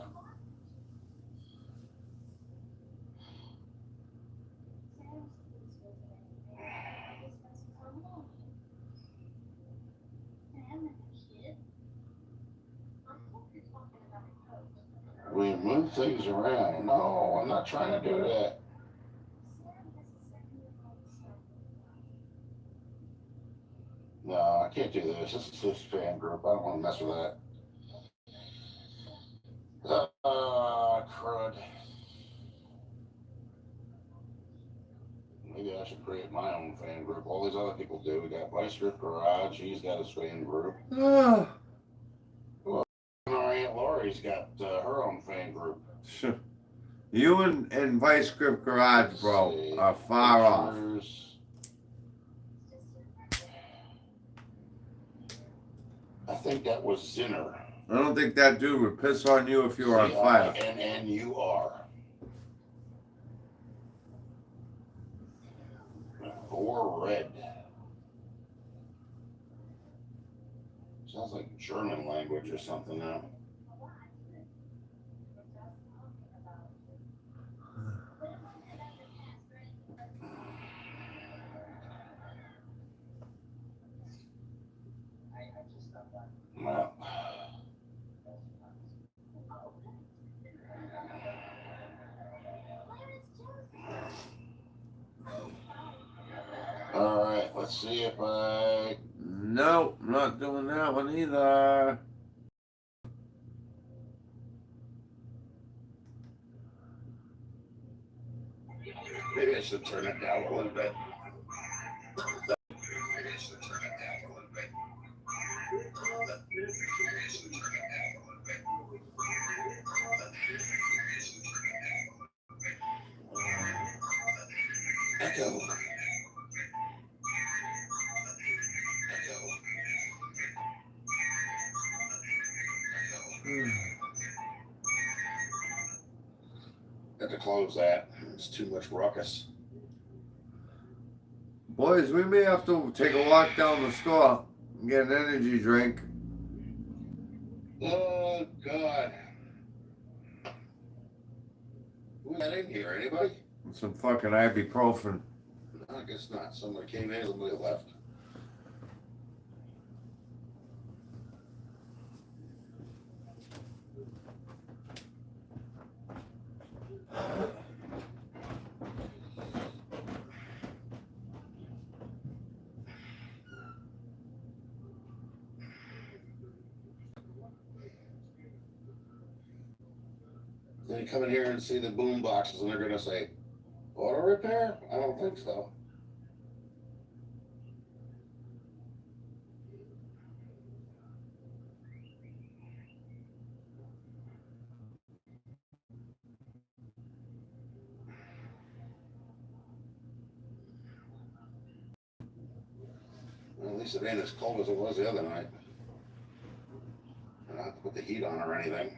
Speaker 2: We move things around. No, I'm not trying to do that. No, I can't do this. This is this fan group. I don't want to mess with that. create my own fan group. All these other people do. We got Vice Grip Garage. He's got his fan group.
Speaker 1: Oh,
Speaker 2: Well, our Aunt Lori's got her own fan group.
Speaker 1: sure. You and Vice Grip Garage,
Speaker 2: Let's
Speaker 1: bro,
Speaker 2: see.
Speaker 1: are far off.
Speaker 2: Pictures. I think that was Zinner.
Speaker 1: I don't think that dude would piss on you if you were on fire.
Speaker 2: And you are. Or red. Sounds like German language or something now. Well. All right, let's see if I.
Speaker 1: Nope, not doing that one either.
Speaker 2: Maybe I should turn it down a little bit. Echo. Got to close that. It's too much ruckus.
Speaker 1: Boys, we may have to take a walk down the store and get an energy drink.
Speaker 2: Oh, God. Who got in here? Anybody?
Speaker 1: Some fucking ibuprofen.
Speaker 2: No, I guess not. Somebody came in, somebody left. They come in here and see the boom boxes and they're going to say, auto repair? I don't think so. Well, at least it ain't as cold as it was the other night. I don't have to put the heat on or anything.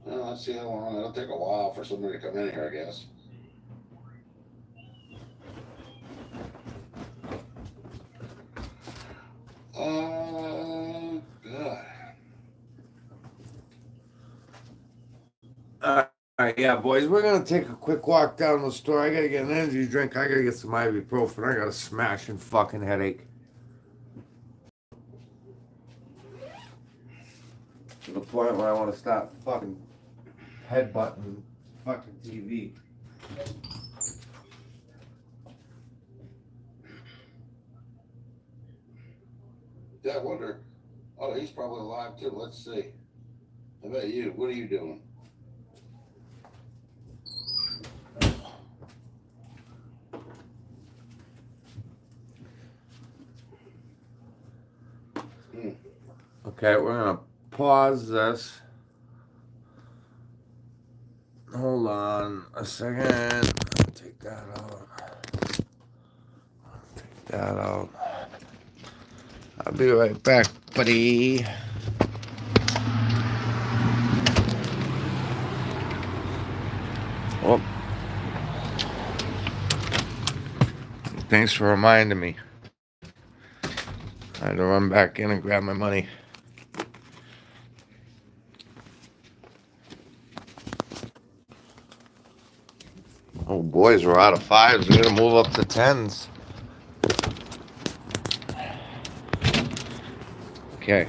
Speaker 2: Well, let's see how long. It'll take a while for somebody to come in here, I guess. Oh, God.
Speaker 1: Alright, yeah, boys, we're gonna take a quick walk down the store. I gotta get an energy drink. I gotta get some ibuprofen. I got a smashing fucking headache. To the point where I want to start fucking headbutting fucking TV.
Speaker 2: Yeah, I wonder. Oh, he's probably alive too. Let's see. How about you? What are you doing?
Speaker 1: Okay, we're gonna pause this. Hold on a second. Take that out. Take that out. I'll be right back, buddy. Oh. Thanks for reminding me. I had to run back in and grab my money. Oh, boys, we're out of fives. We're gonna move up to tens. Okay.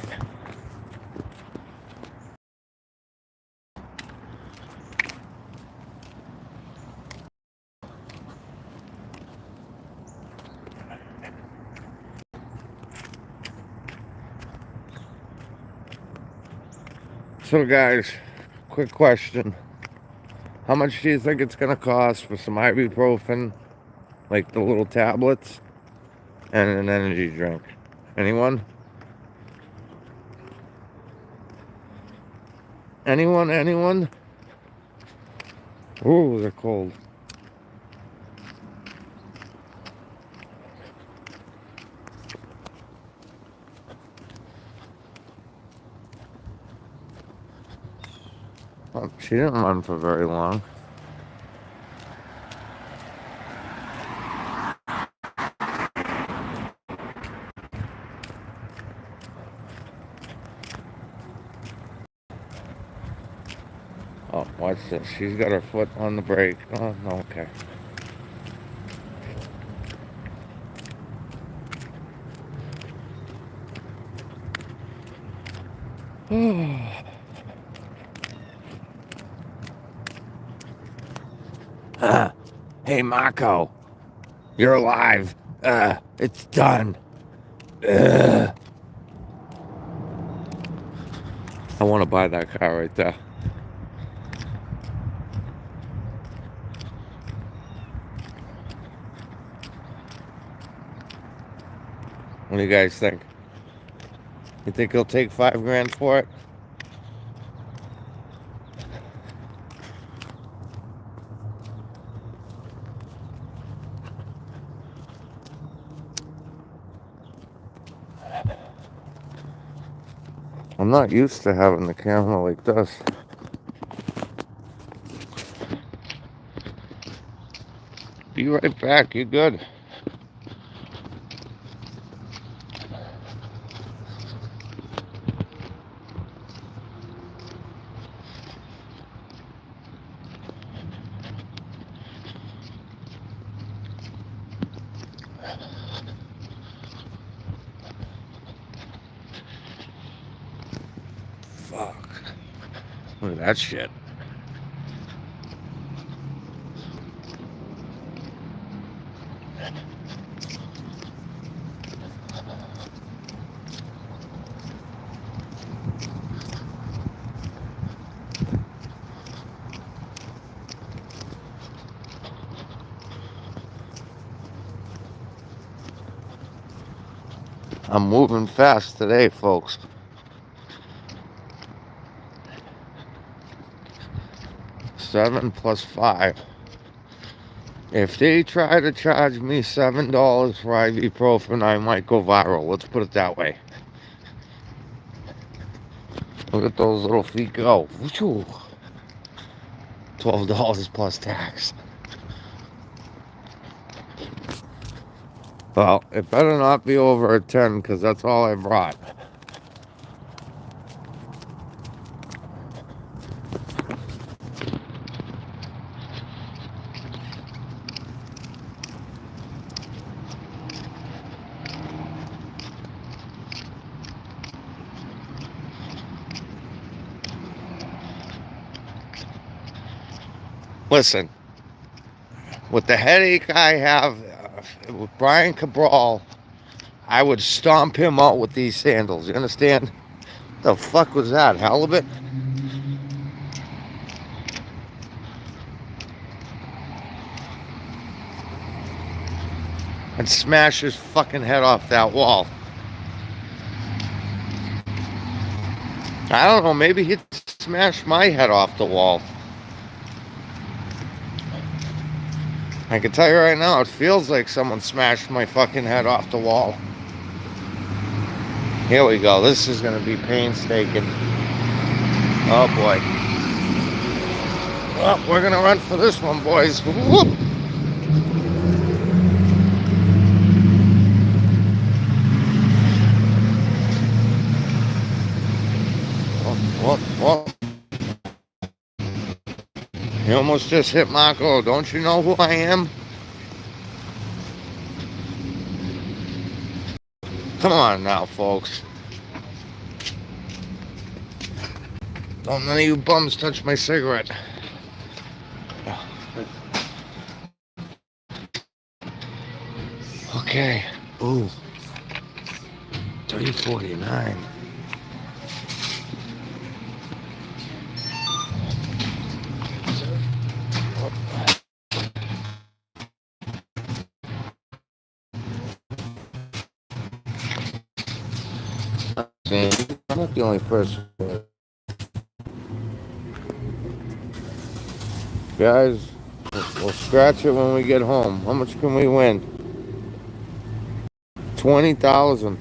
Speaker 1: So guys, quick question. How much do you think it's gonna cost for some ibuprofen, like the little tablets, and an energy drink? Anyone? Anyone? Ooh, they're cold. Oh, she didn't run for very long. Oh, watch this. She's got her foot on the brake. Oh, no, okay. Hey, Marco. You're alive. It's done. I want to buy that car right there. What do you guys think? You think he'll take $5 grand for it? I'm not used to having the camera like this. Be right back. You good? Fuck. Look at that shit. I'm moving fast today, folks. $7 plus $5. If they try to charge me $7 for ibuprofen, I might go viral. Let's put it that way. Look at those little feet go. Woo. $12 plus tax. Well, it better not be over a 10 because that's all I brought. Listen, with the headache I have with Brian Cabral, I would stomp him out with these sandals. You understand? The fuck was that? Halibut? And smash his fucking head off that wall. I don't know, maybe he'd smash my head off the wall. I can tell you right now, it feels like someone smashed my fucking head off the wall. Here we go. This is going to be painstaking. Oh, boy. Well, we're going to run for this one, boys. Whoop. Well. You almost just hit Marco. Don't you know who I am? Come on now, folks. Don't none of you bums touch my cigarette. Okay. Ooh. 349. I'm not the only person. Guys, we'll scratch it when we get home. How much can we win? 20,000.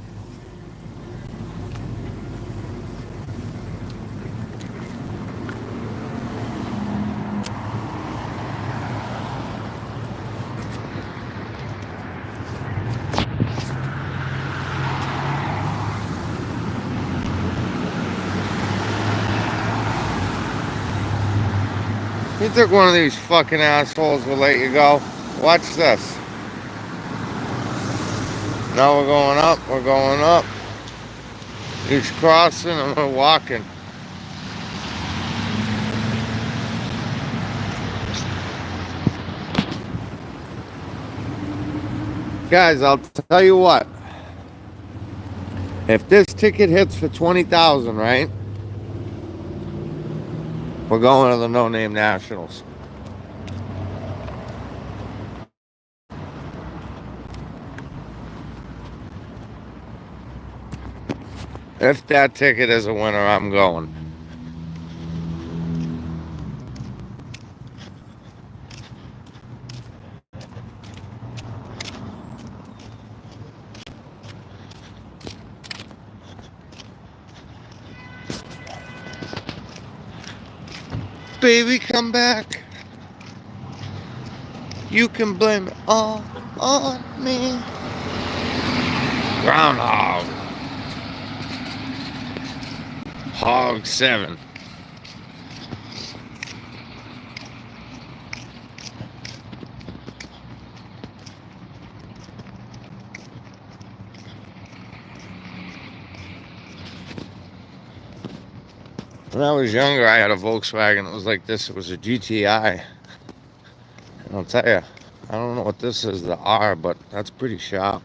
Speaker 1: You think one of these fucking assholes will let you go? Watch this. Now we're going up, we're going up. He's crossing and we're walking. Guys, I'll tell you what. If this ticket hits for 20,000, right? We're going to the No Name Nationals. If that ticket is a winner, I'm going. Baby, come back. You can blame it all on me. Groundhog. Hog 7. When I was younger, I had a Volkswagen. It was like this. It was a GTI. And I'll tell you, I don't know what this is, the R, but that's pretty sharp.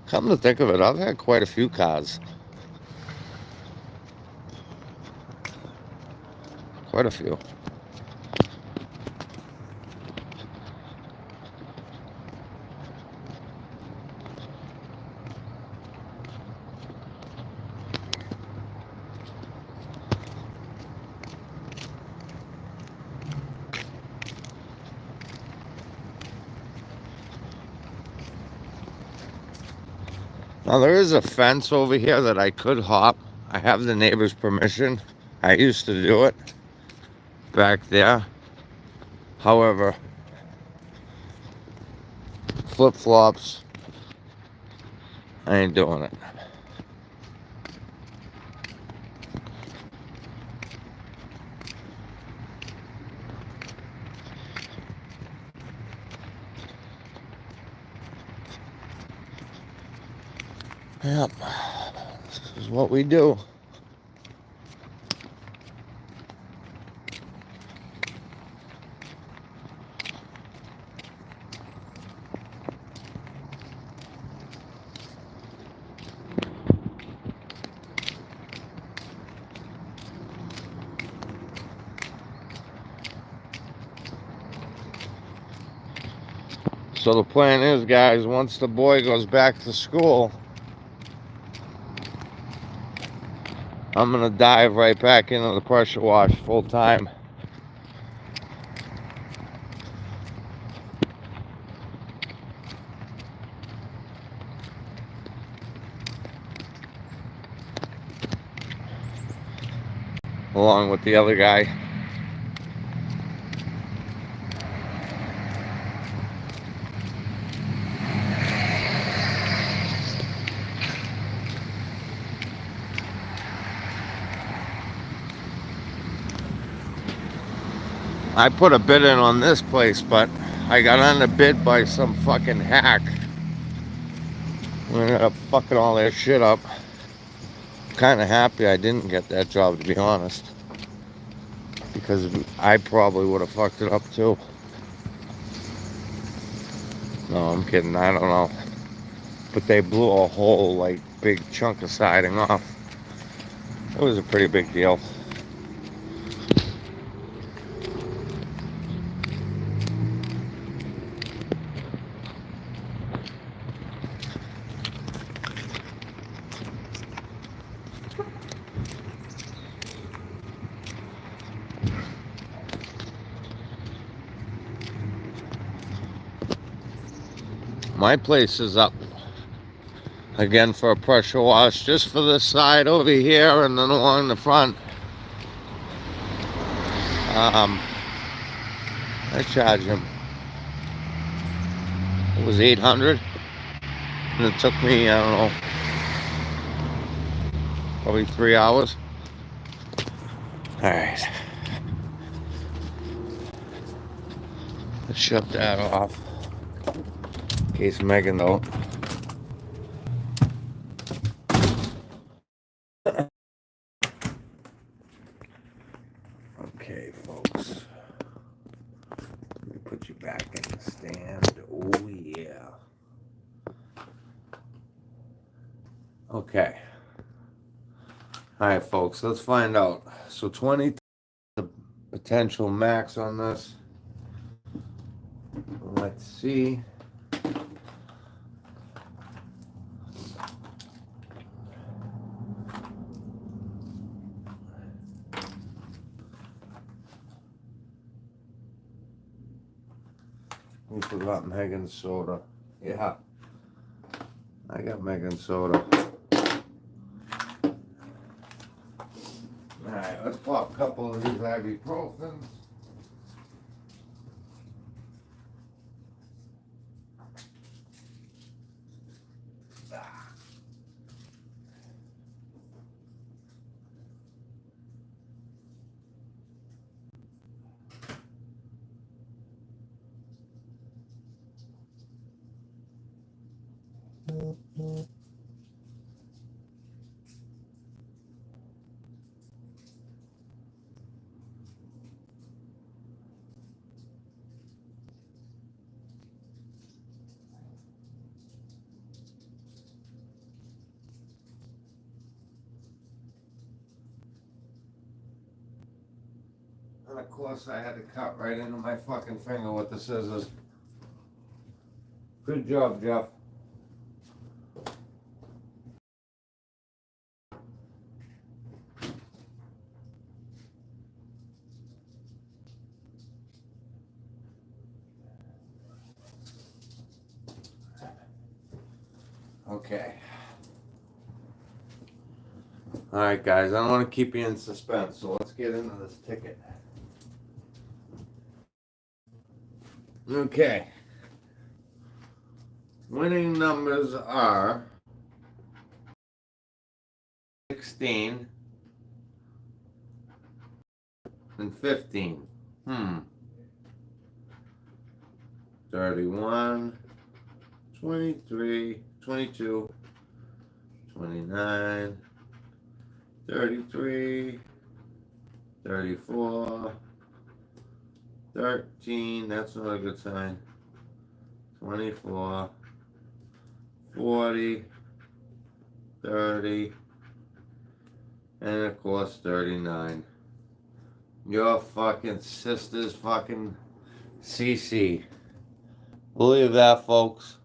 Speaker 1: Come to think of it, I've had quite a few cars. Quite a few. Now there is a fence over here that I could hop. I have the neighbor's permission. I used to do it back there. However, flip-flops, I ain't doing it. Yep, this is what we do. So the plan is, guys, once the boy goes back to school, I'm gonna dive right back into the pressure wash full time. Along with the other guy. I put a bid in on this place, but I got underbid by some fucking hack. We ended up fucking all their shit up. Kind of happy I didn't get that job, to be honest, because I probably would have fucked it up too. No, I'm kidding. I don't know. But they blew a whole, like, big chunk of siding off. It was a pretty big deal. My place is up again for a pressure wash, just for the side over here and then along the front. I charge him. It was $800, and it took me, I don't know, probably 3 hours. All right, let's shut that off in case Megan don't. Okay, folks. Let me put you back in the stand. Oh, yeah. Okay. All right, folks, let's find out. So 20, the potential max on this. Let's see. We forgot Megan's soda. Yeah, I got Megan's soda. Alright, let's pop a couple of these ibuprofens. And of course I had to cut right into my fucking finger with the scissors. Good job, Jeff. Okay. Alright guys, I don't want to keep you in suspense, so let's get into this ticket. Okay. Winning numbers are 16 and 15. 31, 23, 22, 29, 33, 34, 13, that's not a good sign, 24, 40, 30, and of course 39. Your fucking sister's fucking CC. Believe that, folks.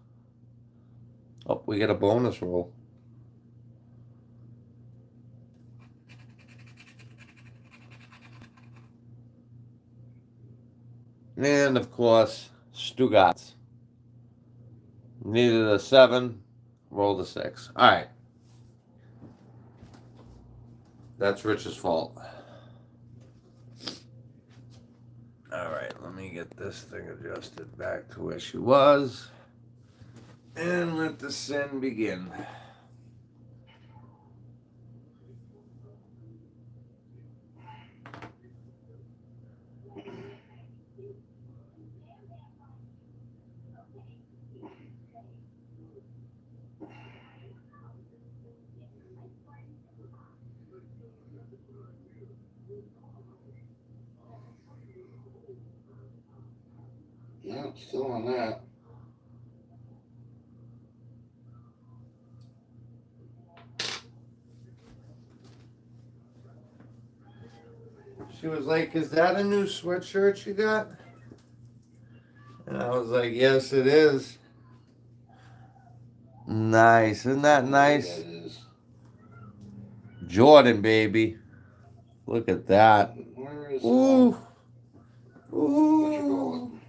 Speaker 1: Oh, we get a bonus roll. And of course, Stugatz. Needed a 7, rolled a 6. Alright. That's Rich's fault. Alright, let me get this thing adjusted back to where she was. And let the sin begin.
Speaker 2: No, still on that.
Speaker 1: She was like, "Is that a new sweatshirt you got?" And I was like, "Yes, it is." Nice. Isn't that nice?
Speaker 2: That is.
Speaker 1: Jordan, baby. Look at that.
Speaker 2: Where is
Speaker 1: Ooh.
Speaker 2: what you call
Speaker 1: Ooh.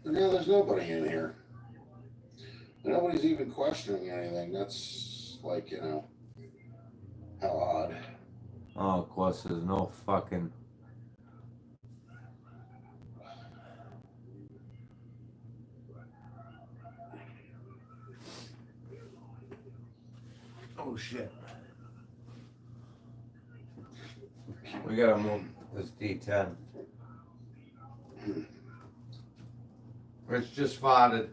Speaker 2: And now there's nobody in here. Nobody's even questioning anything. That's like, how odd.
Speaker 1: Oh, of course, there's no fucking. Oh shit. We gotta move this D10. Rich just farted.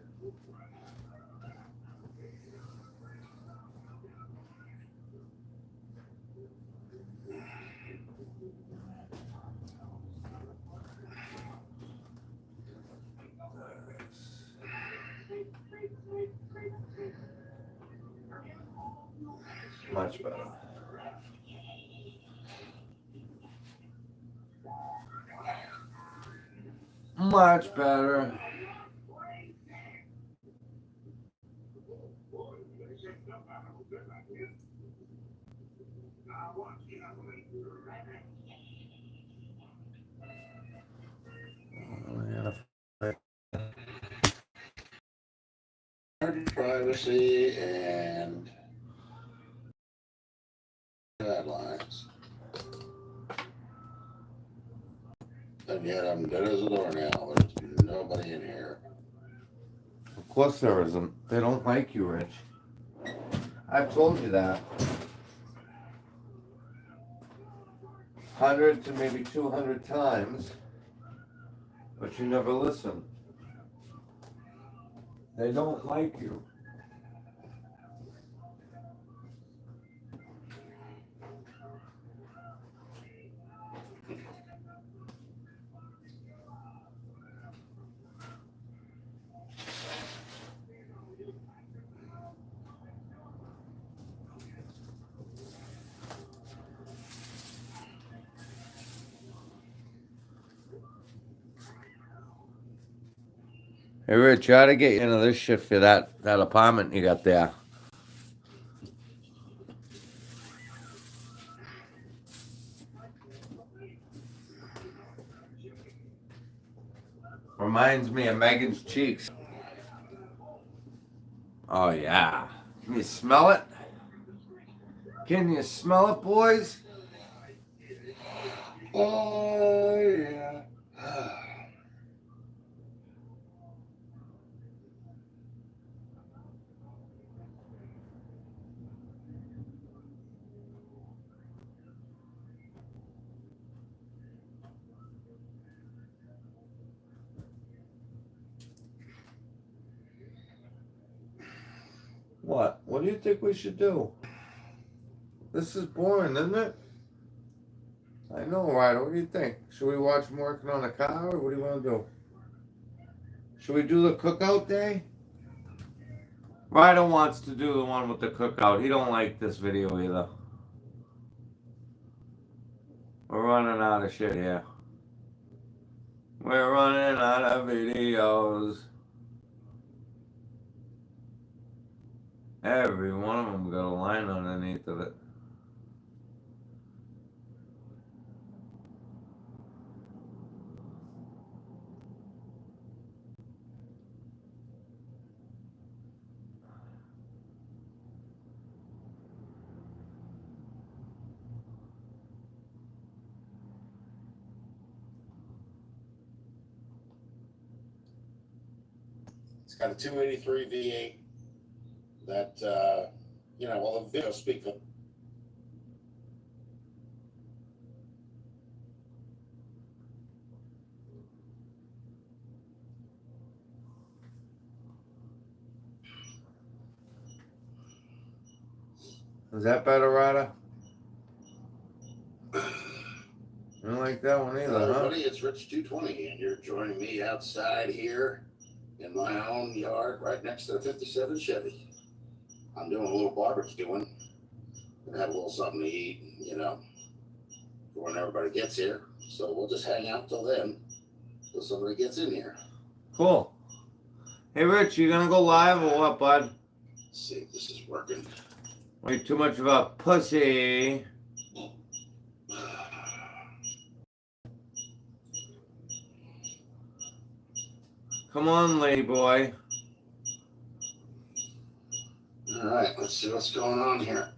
Speaker 1: Much better. Much better.
Speaker 2: Privacy and guidelines. And yet I'm dead as a doornail. There's nobody in here.
Speaker 1: Of course there isn't. They don't like you, Rich. I've told you that. 100 to maybe 200 times, but you never listen. They don't like you. Hey Rich, you ought to get into this shit for that apartment you got there. Reminds me of Megan's cheeks. Oh yeah. Can you smell it? Can you smell it, boys?
Speaker 2: Oh, yeah.
Speaker 1: What? What do you think we should do? This is boring, isn't it? I know, Ryder. What do you think? Should we watch him working on the car, or what do you want to do? Should we do the cookout day? Ryder wants to do the one with the cookout. He don't like this video either. We're running out of shit here. We're running out of videos. Every one of them got a line underneath of it.
Speaker 2: It's got a 283 V8 that, well, the video speak for.
Speaker 1: Is that better, Ryder? I don't like that one either,
Speaker 2: Hello,
Speaker 1: huh?
Speaker 2: everybody. It's Rich 220, and you're joining me outside here in my own yard right next to the 57 Chevy. I'm doing a little barbecuing and have a little something to eat, for when everybody gets here. So we'll just hang out till then, till somebody gets in here.
Speaker 1: Cool. Hey, Rich, you gonna go live or what, bud?
Speaker 2: Let's see if this is working.
Speaker 1: Are you too much of a pussy? Come on, lady boy.
Speaker 2: All right, let's see what's going on here.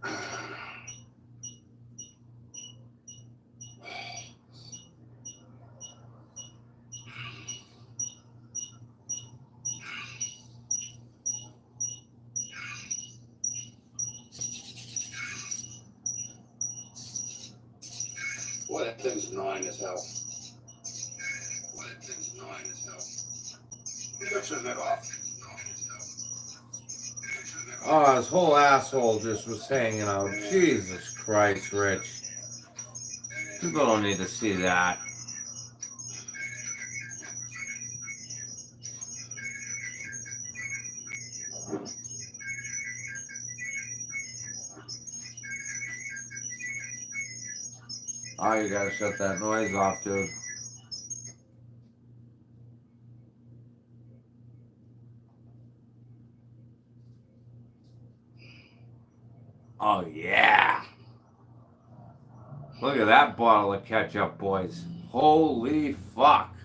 Speaker 2: Boy, that thing's annoying as hell. Boy, that thing's annoying as hell. You gotta turn that off.
Speaker 1: Oh, his whole asshole just was hanging out. Jesus Christ, Rich. People don't need to see that. Oh, you gotta shut that noise off, dude. Oh, yeah. Look at that bottle of ketchup, boys. Holy fuck.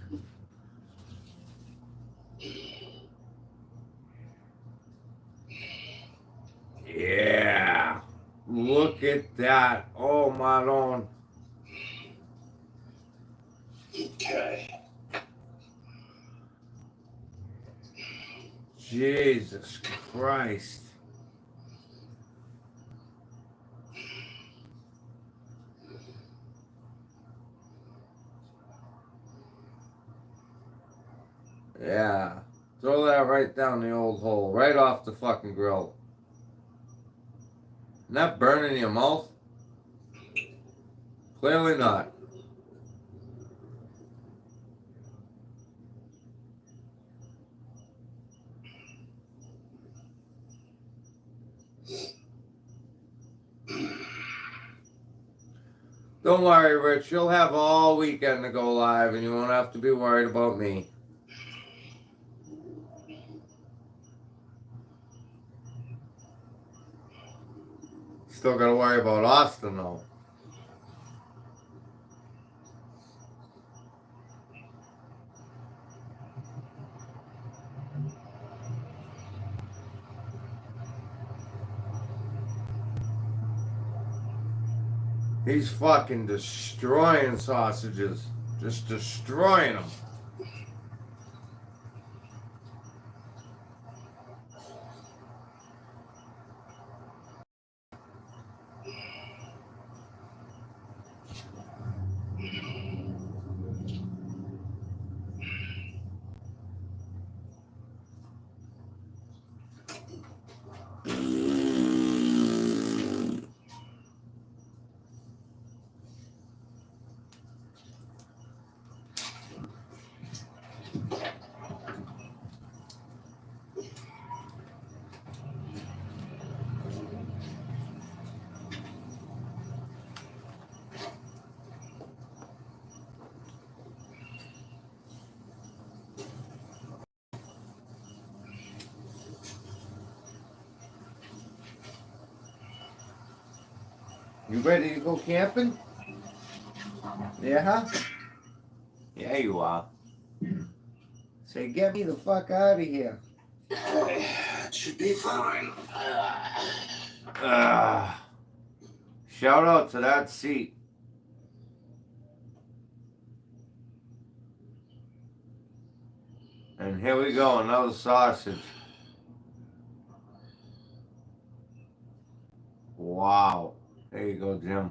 Speaker 1: Yeah. Look at that. Oh, my lord.
Speaker 2: Okay.
Speaker 1: Jesus Christ. Yeah. Throw that right down the old hole. Right off the fucking grill. Isn't that burning your mouth? Clearly not. Don't worry, Rich. You'll have all weekend to go live and you won't have to be worried about me. Still gotta worry about Austin, though. He's fucking destroying sausages. Just destroying them. You ready to go camping? Yeah, huh? Yeah, you are. Say, get me the fuck out of here.
Speaker 2: It should be fine.
Speaker 1: Shout out to that seat. And here we go, another sausage. Wow. There you go, Jim.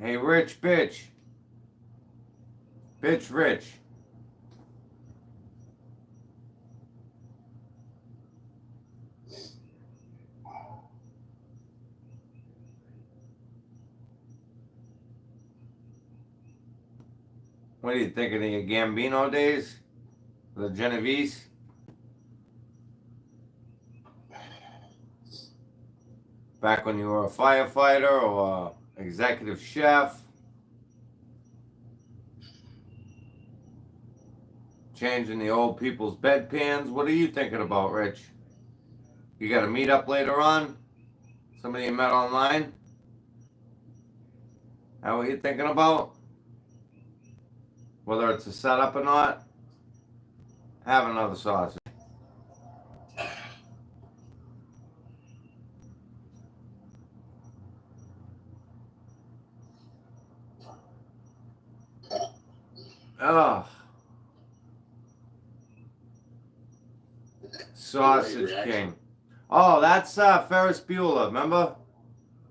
Speaker 1: Hey, Rich, bitch. Bitch, Rich. What are you thinking of your Gambino days? The Genovese? Back when you were a firefighter or executive chef. Changing the old people's bedpans. What are you thinking about, Rich? You got a meetup later on? Somebody you met online? How what you thinking about? Whether it's a setup or not? Have another sausage. Ugh. Sausage King. Oh, that's Ferris Bueller, remember?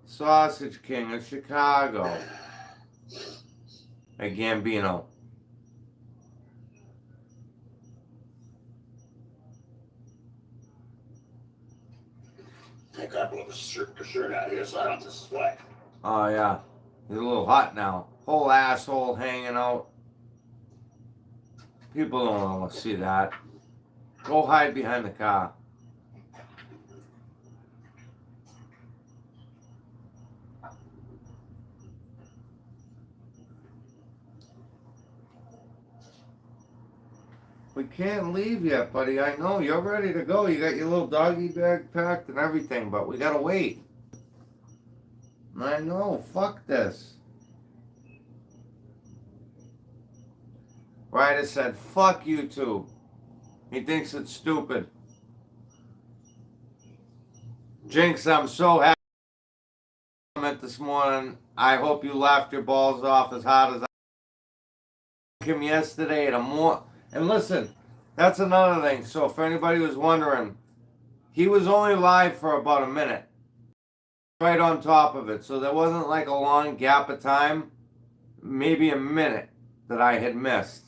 Speaker 1: Sausage King of Chicago. At Gambino.
Speaker 2: I think I blew the shirt out here, so I don't have to sweat.
Speaker 1: Oh, yeah. He's a little hot now. Whole asshole hanging out. People don't want to see that. Go hide behind the car. We can't leave yet, buddy. I know. You're ready to go. You got your little doggy bag packed and everything, but we gotta wait. I know. Fuck this. Ryder said, fuck YouTube. He thinks it's stupid. Jinx, I'm so happy this morning. I hope you laughed your balls off as hard as I him yesterday at a more. And listen, that's another thing. So for anybody who's wondering, he was only live for about a minute. Right on top of it. So there wasn't like a long gap of time. Maybe a minute that I had missed.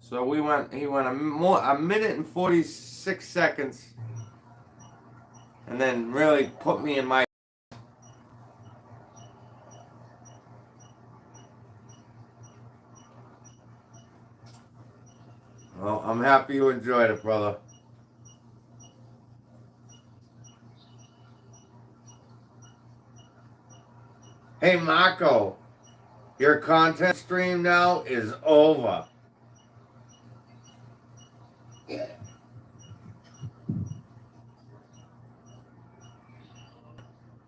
Speaker 1: So he went a minute and 46 seconds. And then really put me in my. Well, I'm happy you enjoyed it, brother. Hey, Marco, your content stream now is over.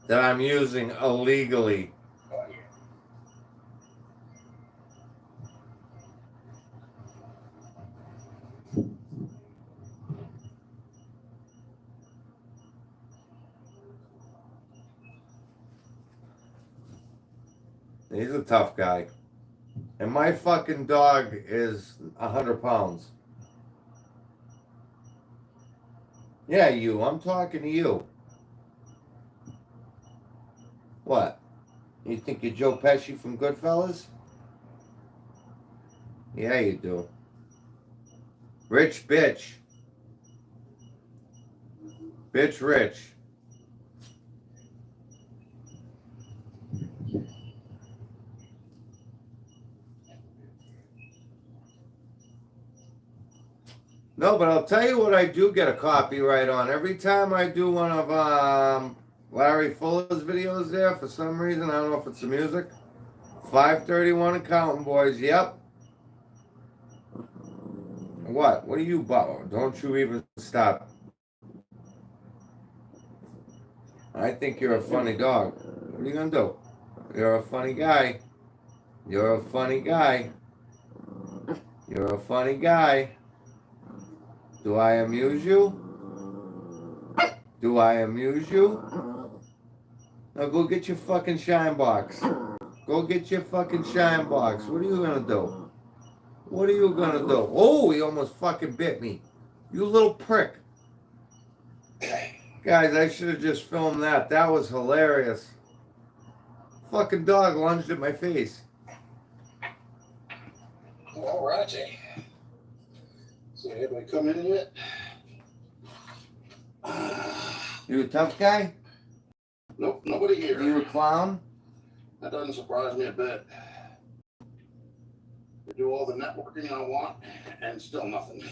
Speaker 1: That I'm using illegally. He's a tough guy. And my fucking dog is 100 pounds. Yeah, you. I'm talking to you. What? You think you're Joe Pesci from Goodfellas? Yeah, you do. Rich bitch. Bitch rich. No, but I'll tell you what I do get a copyright on. Every time I do one of Larry Fuller's videos there, for some reason, I don't know if it's the music. 531 and counting, boys. Yep. What? What are you about? Don't you even stop. I think you're a funny dog. What are you going to do? You're a funny guy. You're a funny guy. You're a funny guy. Do I amuse you? Do I amuse you? Now go get your fucking shine box. Go get your fucking shine box. What are you gonna do? What are you gonna do? Oh, he almost fucking bit me. You little prick. Guys, I should have just filmed that. That was hilarious. Fucking dog lunged at my face.
Speaker 2: All righty. So have we come in yet?
Speaker 1: You a tough guy?
Speaker 2: Nope, nobody here.
Speaker 1: You a clown?
Speaker 2: That doesn't surprise me a bit. We do all the networking I want, and still nothing.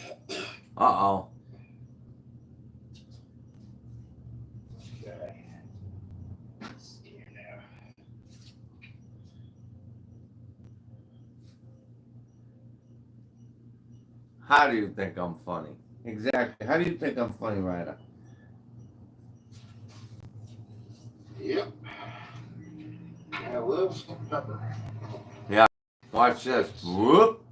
Speaker 1: Uh-oh.
Speaker 2: Okay.
Speaker 1: How do you think I'm funny? Exactly. How do you think I'm funny, Ryder?
Speaker 2: Yep. I love salt and pepper.
Speaker 1: Yeah. Watch this. Whoop.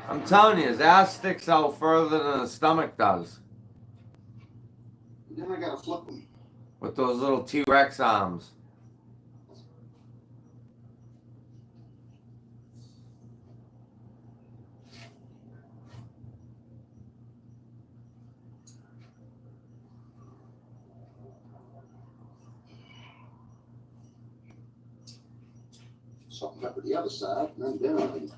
Speaker 1: I'm telling you, his ass sticks out further than his stomach does.
Speaker 2: Then I gotta flip them.
Speaker 1: With those little T-Rex arms.
Speaker 2: Salt and pepper the other side, and then down.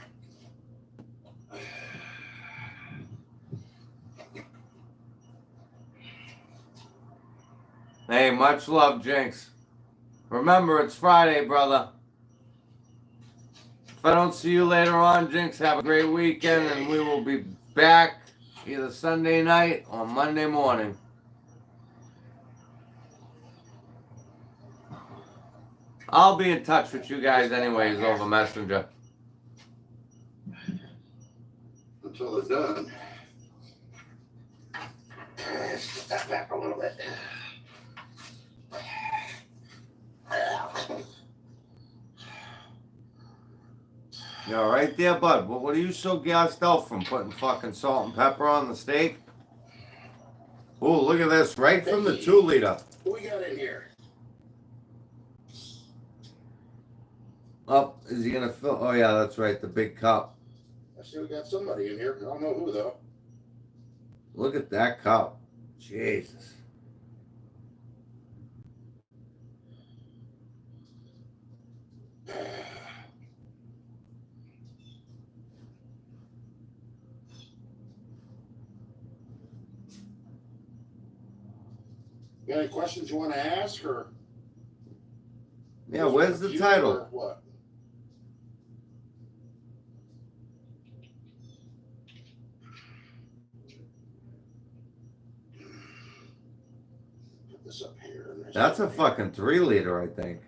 Speaker 1: Hey, much love, Jinx. Remember, it's Friday, brother. If I don't see you later on, Jinx, have a great weekend, and we will be back either Sunday night or Monday morning. I'll be in touch with you guys anyways over Messenger.
Speaker 2: Until they're done. Let's get that back a little bit.
Speaker 1: You all right there, bud? What are you so gassed out from, putting fucking salt and pepper on the steak? Oh, look at this, right from the 2-liter.
Speaker 2: What we got in here?
Speaker 1: Oh, is he gonna fill? Oh yeah, that's right, the big cup.
Speaker 2: I see we got somebody in here. I don't know who though.
Speaker 1: Look at that cup. Jesus.
Speaker 2: You got any questions you want to ask, or?
Speaker 1: Yeah, where's the title?
Speaker 2: Or what? Put this up here.
Speaker 1: That's a fucking 3-liter, I think.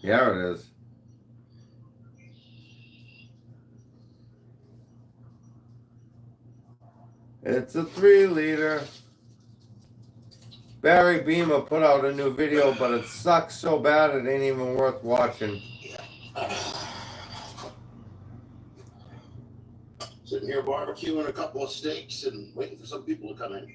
Speaker 1: Yeah, it is. It's a 3-liter. Barry Beamer put out a new video, but it sucks so bad it ain't even worth watching.
Speaker 2: Sitting here barbecuing a couple of steaks and waiting for some people to come in.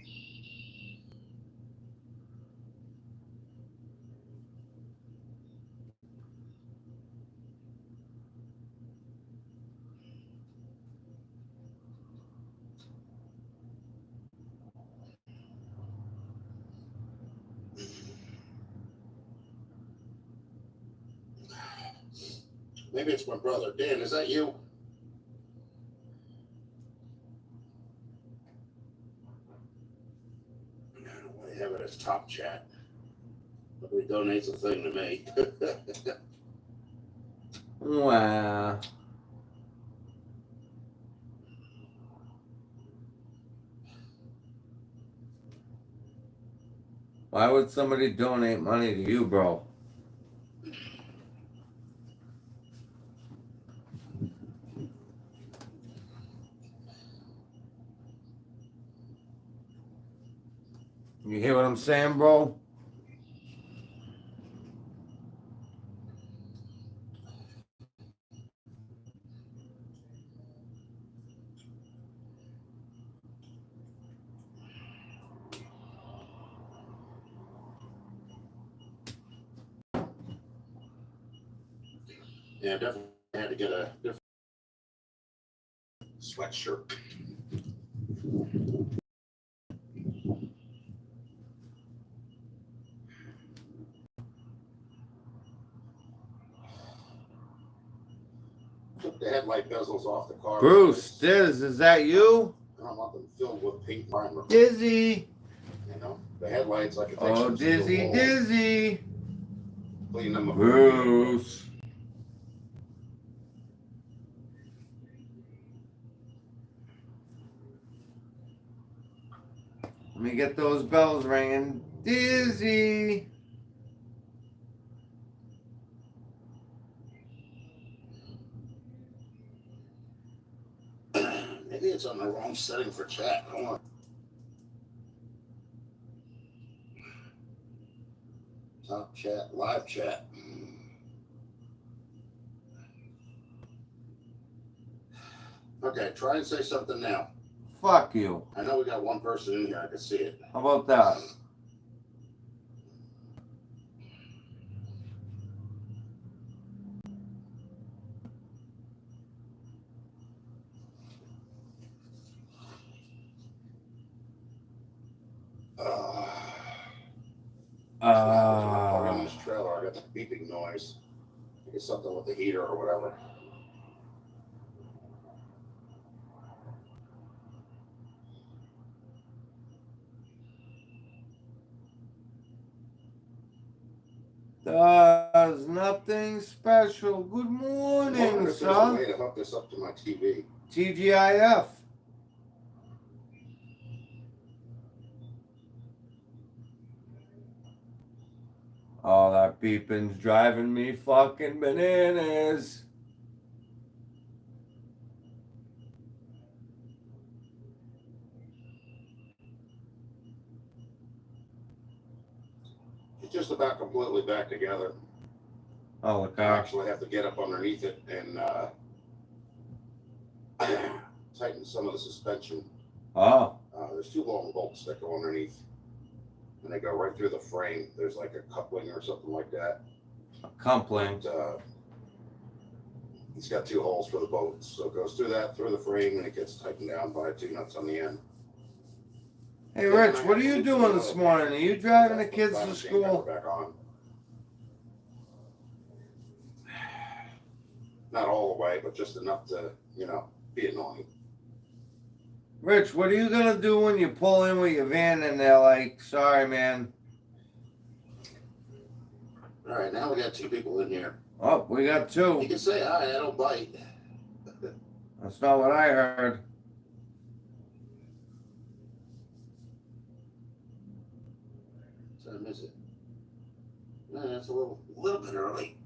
Speaker 2: Maybe it's my brother. Dan, is that you? I don't want to have it as top chat. Nobody donates a thing to me.
Speaker 1: Wow. Why would somebody donate money to you, bro? You hear what I'm saying, bro?
Speaker 2: Yeah, definitely had to get a different sweatshirt. Took the headlight bezels off the car.
Speaker 1: Bruce, Diz, is that you?
Speaker 2: I don't want them filled with paint primer.
Speaker 1: Dizzy.
Speaker 2: You know, the headlights, I could take
Speaker 1: Oh,
Speaker 2: some
Speaker 1: Dizzy,
Speaker 2: steel wool,
Speaker 1: Dizzy.
Speaker 2: clean them up.
Speaker 1: Bruce. Let me get those bells ringing. Dizzy.
Speaker 2: it's on the wrong setting for chat. Hold on. Top chat, live chat. Okay, try and say something now.
Speaker 1: Fuck you.
Speaker 2: I know we got one person in here. I can see it.
Speaker 1: How about that?
Speaker 2: Plug in this trailer. I got the beeping noise. I think it's something with the heater or whatever.
Speaker 1: Does nothing special. Good morning,
Speaker 2: There's a way
Speaker 1: son.
Speaker 2: to hook this up to my TV.
Speaker 1: T.G.I.F. Oh, that beeping's driving me fucking bananas.
Speaker 2: It's just about completely back together.
Speaker 1: Oh, the
Speaker 2: I
Speaker 1: car.
Speaker 2: actually have to get up underneath it and tighten some of the suspension.
Speaker 1: Oh.
Speaker 2: There's two long bolts that go underneath, and they go right through the frame. There's like a coupling or something like that.
Speaker 1: A coupling.
Speaker 2: It's got two holes for the bolts, so it goes through the frame, and it gets tightened down by two nuts on the end.
Speaker 1: Hey, Rich, what are you doing this morning? Are you driving the kids to school?
Speaker 2: Back on. Not all the way, but just enough to, be annoying.
Speaker 1: Rich, what are you gonna do when you pull in with your van and they're like, sorry, man?
Speaker 2: All right, now we got two people in here.
Speaker 1: Oh, we got two.
Speaker 2: You can say hi, I don't bite.
Speaker 1: That's not what I heard.
Speaker 2: Did I miss it? No, that's a little bit early.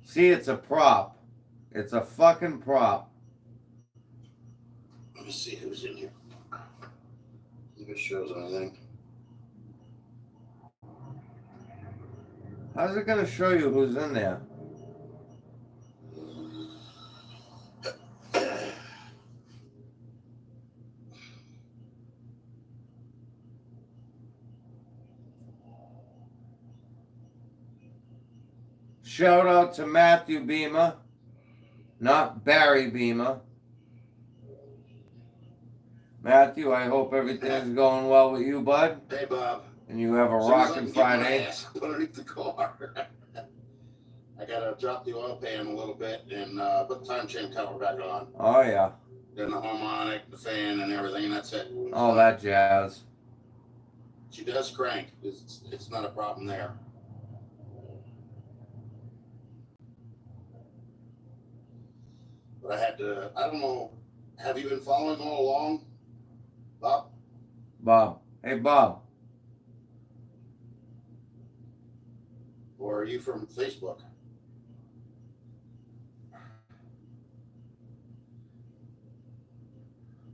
Speaker 1: See, it's a prop. It's a fucking prop.
Speaker 2: Let me see who's in here. If it shows anything.
Speaker 1: How's it gonna show you who's in there? Shout out to Matthew Beamer, not Barry Beamer. Matthew, I hope everything's going well with you, bud.
Speaker 2: Hey, Bob.
Speaker 1: And you have a rockin' Friday.
Speaker 2: Underneath the car. I gotta drop the oil pan a little bit and put the time chain cover back on.
Speaker 1: Oh yeah.
Speaker 2: Then the harmonic, the fan, and everything, and that's it.
Speaker 1: All that jazz.
Speaker 2: She does crank. It's not a problem there. But I don't know, have you been following all along, Bob?
Speaker 1: Bob. Hey, Bob.
Speaker 2: Or are you from Facebook?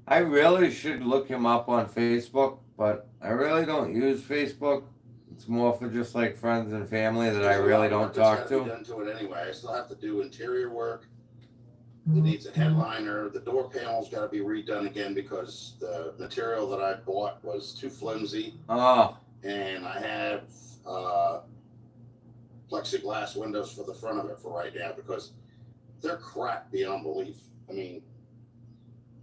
Speaker 1: I really should look him up on Facebook, but I really don't use Facebook. It's more for just like friends and family that I really don't talk to.
Speaker 2: Done to it anyway. I still have to do interior work. It needs a headliner. The door panel's got to be redone again because the material that I bought was too flimsy.
Speaker 1: Oh.
Speaker 2: And I have plexiglass windows for the front of it for right now because they're cracked beyond belief. I mean,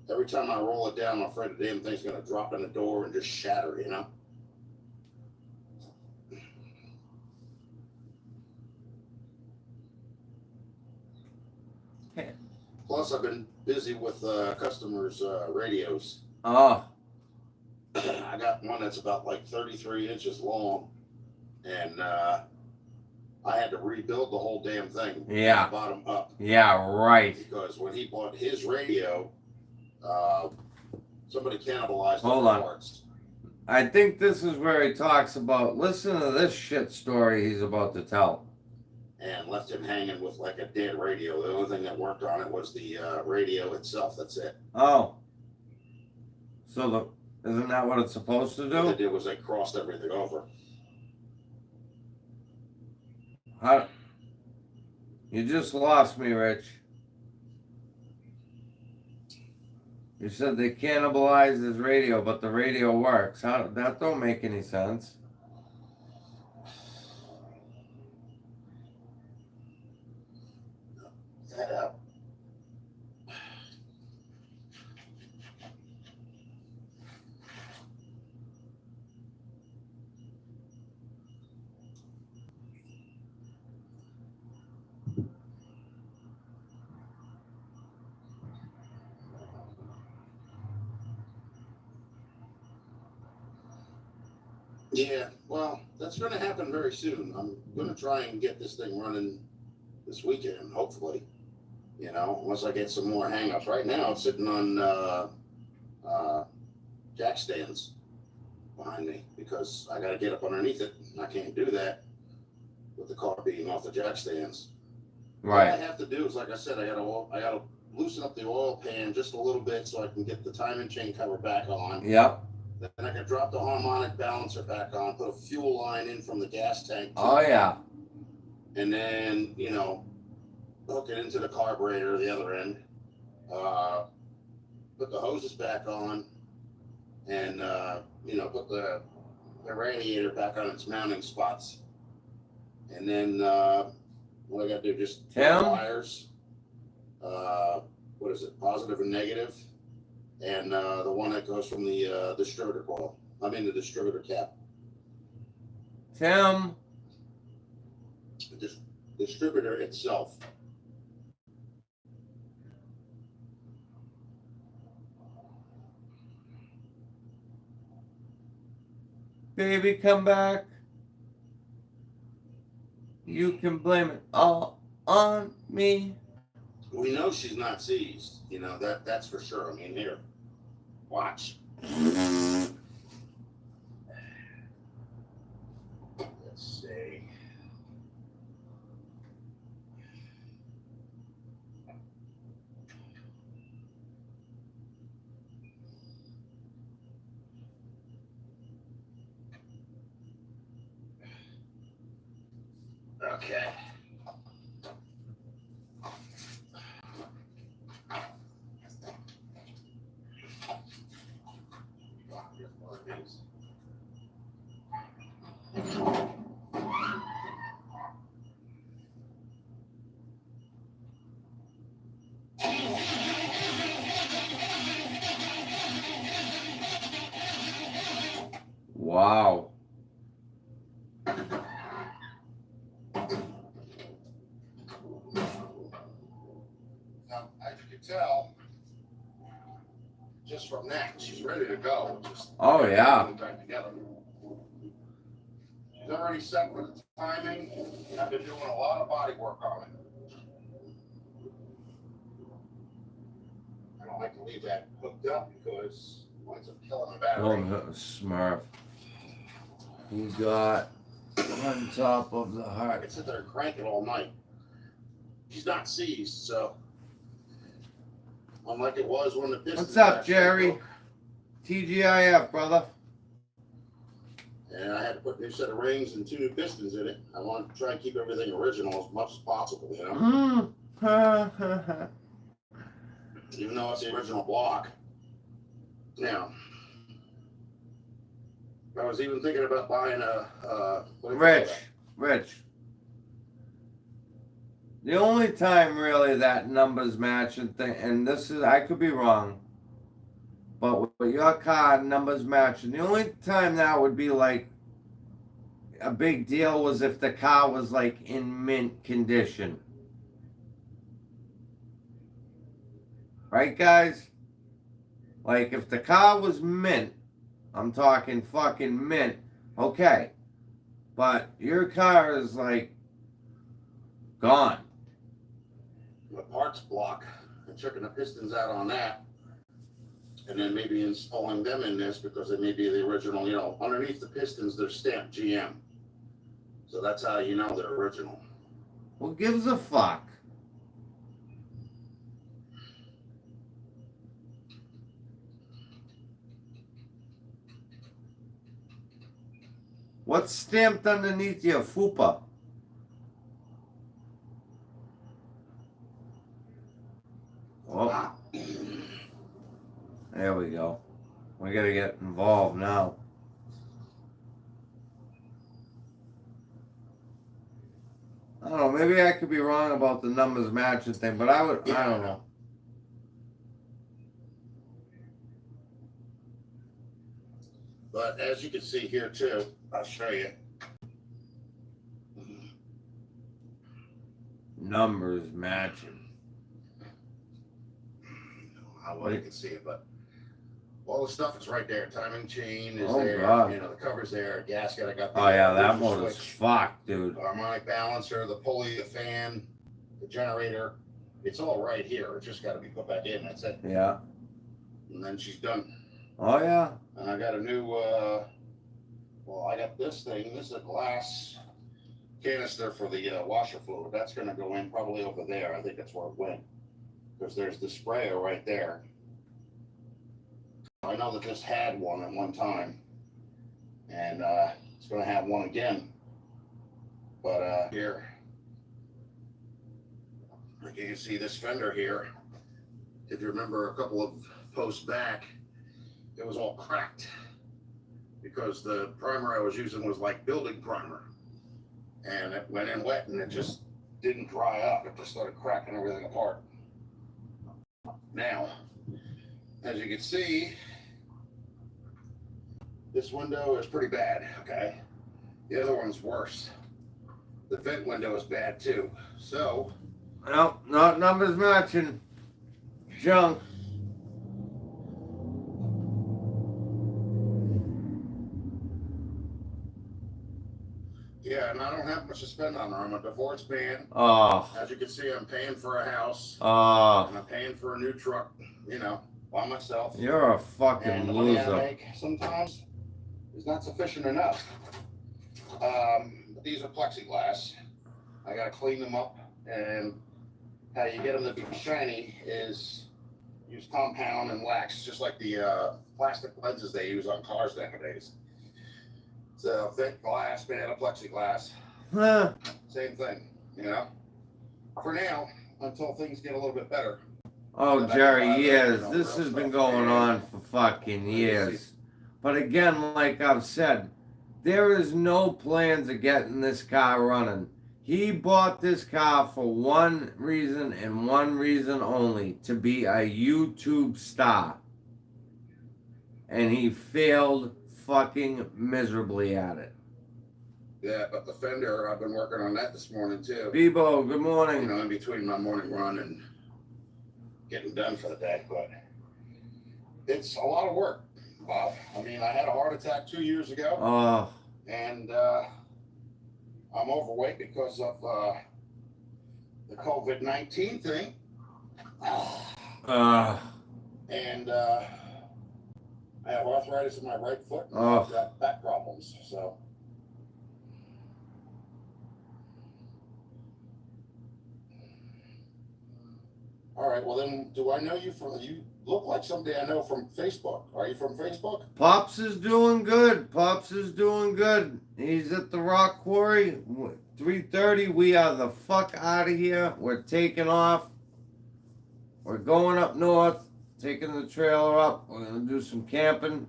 Speaker 2: every time I roll it down, I'm afraid the damn thing's going to drop in the door and just shatter, Plus, I've been busy with customers' radios.
Speaker 1: Oh.
Speaker 2: I got one that's about like 33 inches long, and I had to rebuild the whole damn thing.
Speaker 1: Yeah.
Speaker 2: From the bottom up.
Speaker 1: Yeah, right.
Speaker 2: Because when he bought his radio, somebody cannibalized
Speaker 1: Hold
Speaker 2: on
Speaker 1: parts. I think this is where he talks about, listen to this shit story he's about to tell.
Speaker 2: and left him hanging with like a dead radio. The only thing that worked on it was the radio itself. That's it.
Speaker 1: Oh. So isn't that what it's supposed to
Speaker 2: What they
Speaker 1: do?
Speaker 2: did was they crossed everything over.
Speaker 1: How? You just lost me, Rich. You said they cannibalized his radio, but the radio works. How? That don't make any sense.
Speaker 2: That up. Yeah, well, that's going to happen very soon. I'm going to try and get this thing running this weekend, hopefully. You know, once I get some more hang-ups. Right now, it's sitting on jack stands behind me because I got to get up underneath it. And I can't do that with the car being off the jack stands.
Speaker 1: Right.
Speaker 2: All I have to do is, like I said, I got to loosen up the oil pan just a little bit so I can get the timing chain cover back on.
Speaker 1: Yep.
Speaker 2: Then I can drop the harmonic balancer back on, put a fuel line in from the gas tank.
Speaker 1: Oh yeah.
Speaker 2: And then, you know, hook it into the carburetor, the other end. Put the hoses back on, and you know, put the radiator back on its mounting spots. And then what I got to do, just
Speaker 1: Tim?
Speaker 2: wires. What is it? Positive and negative. And the one that goes from the distributor coil. I mean the distributor cap.
Speaker 1: Tim.
Speaker 2: The distributor itself.
Speaker 1: Baby, come back. You can blame it all on me.
Speaker 2: We know she's not seized. You know, that's for sure. I mean, here, watch. Let's see. Okay.
Speaker 1: Wow.
Speaker 2: Now, as you can tell, just from that, she's ready to go. Just
Speaker 1: Oh yeah.
Speaker 2: put it back together. She's already set for the timing. I've been doing a lot of body work on it. I don't like to leave that hooked up because it winds up killing the battery.
Speaker 1: Oh, Smurf. You got on top of the
Speaker 2: I
Speaker 1: heart.
Speaker 2: could sit there and crank it all night. She's not seized, so unlike it was when the pistons.
Speaker 1: What's up,
Speaker 2: actually
Speaker 1: Jerry?
Speaker 2: broke.
Speaker 1: T.G.I.F, brother.
Speaker 2: And I had to put a new set of rings and 2 new pistons in it. I want to try and keep everything original as much as possible, you know? Even though it's the original block. Now, I was even thinking about buying a
Speaker 1: Rich. The only time really that numbers match and this is, I could be wrong, but with your car numbers match, and the only time that would be like a big deal was if the car was like in mint condition. Right, guys? Like if the car was mint, I'm talking fucking mint, okay. But your car is like gone.
Speaker 2: the parts block and checking the pistons out on that. And then maybe installing them in this because they may be the original, you know, underneath the pistons, they're stamped GM. So that's how you know they're original.
Speaker 1: Who gives a fuck? What's stamped underneath your fupa? Oh, there we go. We gotta get involved now. I don't know, maybe I could be wrong about the numbers matching thing, but I don't know.
Speaker 2: But as you can see here too, I'll show you.
Speaker 1: Numbers matching.
Speaker 2: How well you can see it, but all the stuff is right there. Timing chain is
Speaker 1: Oh,
Speaker 2: there.
Speaker 1: God.
Speaker 2: You know, the cover's there. Gasket, I got the
Speaker 1: Oh yeah, that
Speaker 2: neutral
Speaker 1: motor's
Speaker 2: switch,
Speaker 1: fucked, dude.
Speaker 2: harmonic balancer, the pulley, the fan, the generator. It's all right here. It's just got to be put back in. That's it.
Speaker 1: Yeah.
Speaker 2: And then she's done.
Speaker 1: Oh yeah.
Speaker 2: And I got a new, well, I got this thing. This is a glass canister for the washer fluid. That's going to go in probably over there. I think that's where it went. Because there's the sprayer right there. I know that this had one at one time. And it's going to have one again. But here, like you can see this fender here. If you remember a couple of posts back, it was all cracked because the primer I was using was like building primer, and it went in wet and it just didn't dry up. It just started cracking everything apart. Now, as you can see, this window is pretty bad, okay? The other one's worse. The vent window is bad too. So,
Speaker 1: Nope, not numbers matching. Junk.
Speaker 2: yeah, and I don't have much to spend on her. I'm a divorced man.
Speaker 1: Oh.
Speaker 2: As you can see, I'm paying for a house.
Speaker 1: Oh.
Speaker 2: And I'm paying for a new truck, you know, by myself.
Speaker 1: You're a fucking
Speaker 2: And the money I
Speaker 1: loser.
Speaker 2: make sometimes is not sufficient enough. But these are plexiglass. I gotta clean them up, and how you get them to be shiny is use compound and wax, just like the plastic lenses they use on cars nowadays. So thick glass made out of plexiglass.
Speaker 1: Huh.
Speaker 2: Same thing, you know. For now, until things get a little bit better.
Speaker 1: Oh,
Speaker 2: Then I can
Speaker 1: Jerry,
Speaker 2: buy the,
Speaker 1: years.
Speaker 2: you know,
Speaker 1: This
Speaker 2: real
Speaker 1: has been
Speaker 2: stuff.
Speaker 1: going on for fucking years. But again, like I've said, there is no plans of getting this car running. He bought this car for one reason and one reason only, to be a YouTube star. And he failed fucking miserably at it.
Speaker 2: Yeah, but the fender, I've been working on that this morning too.
Speaker 1: Bebo, good morning.
Speaker 2: You know, in between my morning run and getting done for the day, but it's a lot of work, Bob. I mean, I had a heart attack 2 years ago,
Speaker 1: Oh,
Speaker 2: and I'm overweight because of the COVID-19 thing. And I have arthritis in my right foot, and I've got back problems. So, all right. Well, then, do I know you from? You look like somebody I know from Facebook. Are you from Facebook?
Speaker 1: Pops is doing good. Pops is doing good. He's at the Rock Quarry. 3:30. We are the fuck out of here. We're taking off. We're going up north. Taking the trailer up. We're gonna do some camping.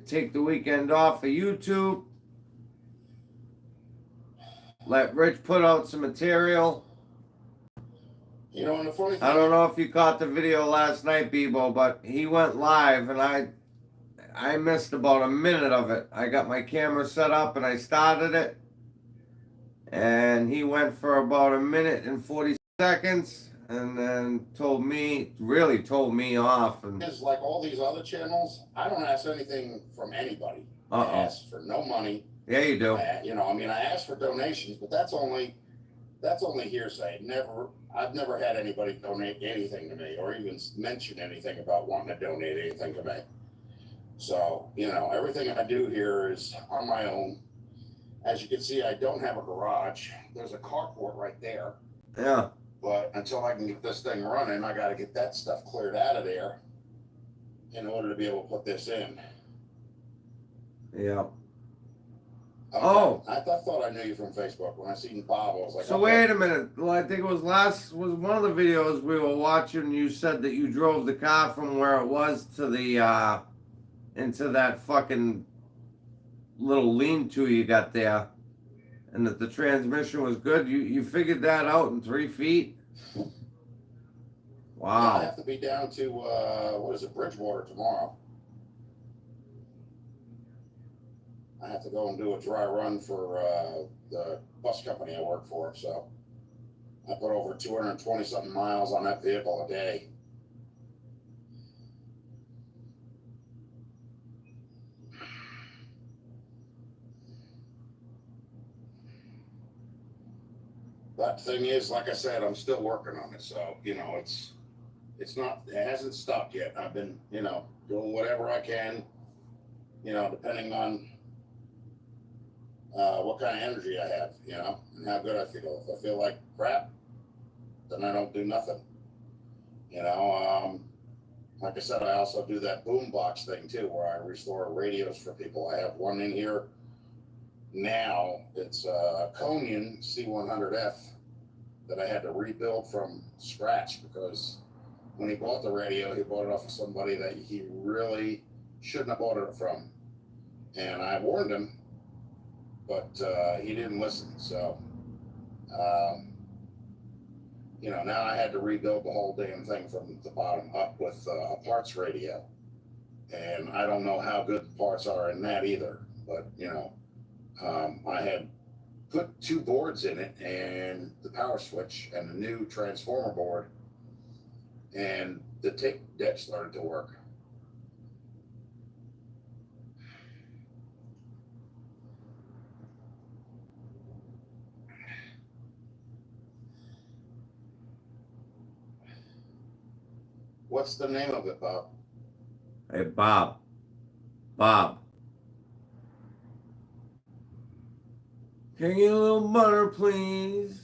Speaker 1: Take the weekend off for YouTube. Let Rich put out some material.
Speaker 2: You know, and the funny thing,
Speaker 1: I don't know if you caught the video last night, Bebo, but he went live and I missed about a minute of it. I got my camera set up and I started it. And he went for about a minute and 40 seconds and then really told me off. And
Speaker 2: is like all these other channels, I don't ask anything from anybody. I ask for no money.
Speaker 1: Yeah, you do.
Speaker 2: You know, I mean, I ask for donations, but that's only hearsay. I've never had anybody donate anything to me or even mention anything about wanting to donate anything to me. So, you know, everything I do here is on my own. As you can see, I don't have a garage. There's a carport right there.
Speaker 1: Yeah.
Speaker 2: But until I can get this thing running, I got to get that stuff cleared out of there in order to be able to put this in.
Speaker 1: Yeah.
Speaker 2: Okay.
Speaker 1: Oh.
Speaker 2: I thought I knew you from Facebook. When I seen Bob, I was like,
Speaker 1: So
Speaker 2: okay.
Speaker 1: wait a minute. Well, I think it was one of the videos we were watching. You said that you drove the car from where it was to the into that fucking little lean-to you got there, and that the transmission was good. You figured that out in 3 feet. Wow.
Speaker 2: Yeah, I have to be down to what is it, Bridgewater tomorrow. I have to go and do a dry run for the bus company I work for. So I put over 220 something miles on that vehicle a day. But the thing is, like I said, I'm still working on it. So, you know, it hasn't stopped yet. I've been, you know, doing whatever I can, you know, depending on what kind of energy I have, you know, and how good I feel. If I feel like crap, then I don't do nothing. You know, like I said, I also do that boom box thing too, where I restore radios for people. I have one in here now. It's a Conian C100F that I had to rebuild from scratch because when he bought the radio, he bought it off of somebody that he really shouldn't have bought it from. And I warned him, but he didn't listen. So, you know, now I had to rebuild the whole damn thing from the bottom up with a parts radio. And I don't know how good the parts are in that either. But, you know, I had put 2 boards in it and the power switch and the new transformer board, and the tape deck started to work. What's the name of it, Bob?
Speaker 1: Hey, Bob. Bob. Can you get a little butter, please?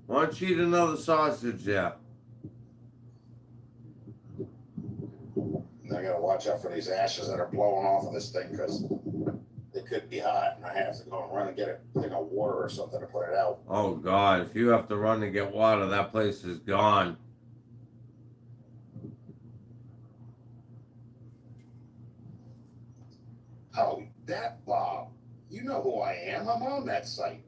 Speaker 1: Why don't you eat another sausage there?
Speaker 2: I gotta watch out for these ashes that are blowing off of this thing because it could be hot, and I have to go and run and get a thing of water or something to put it out.
Speaker 1: Oh God, if you have to run to get water, that place is gone.
Speaker 2: Oh, that Bob. You know who I am. I'm on that site.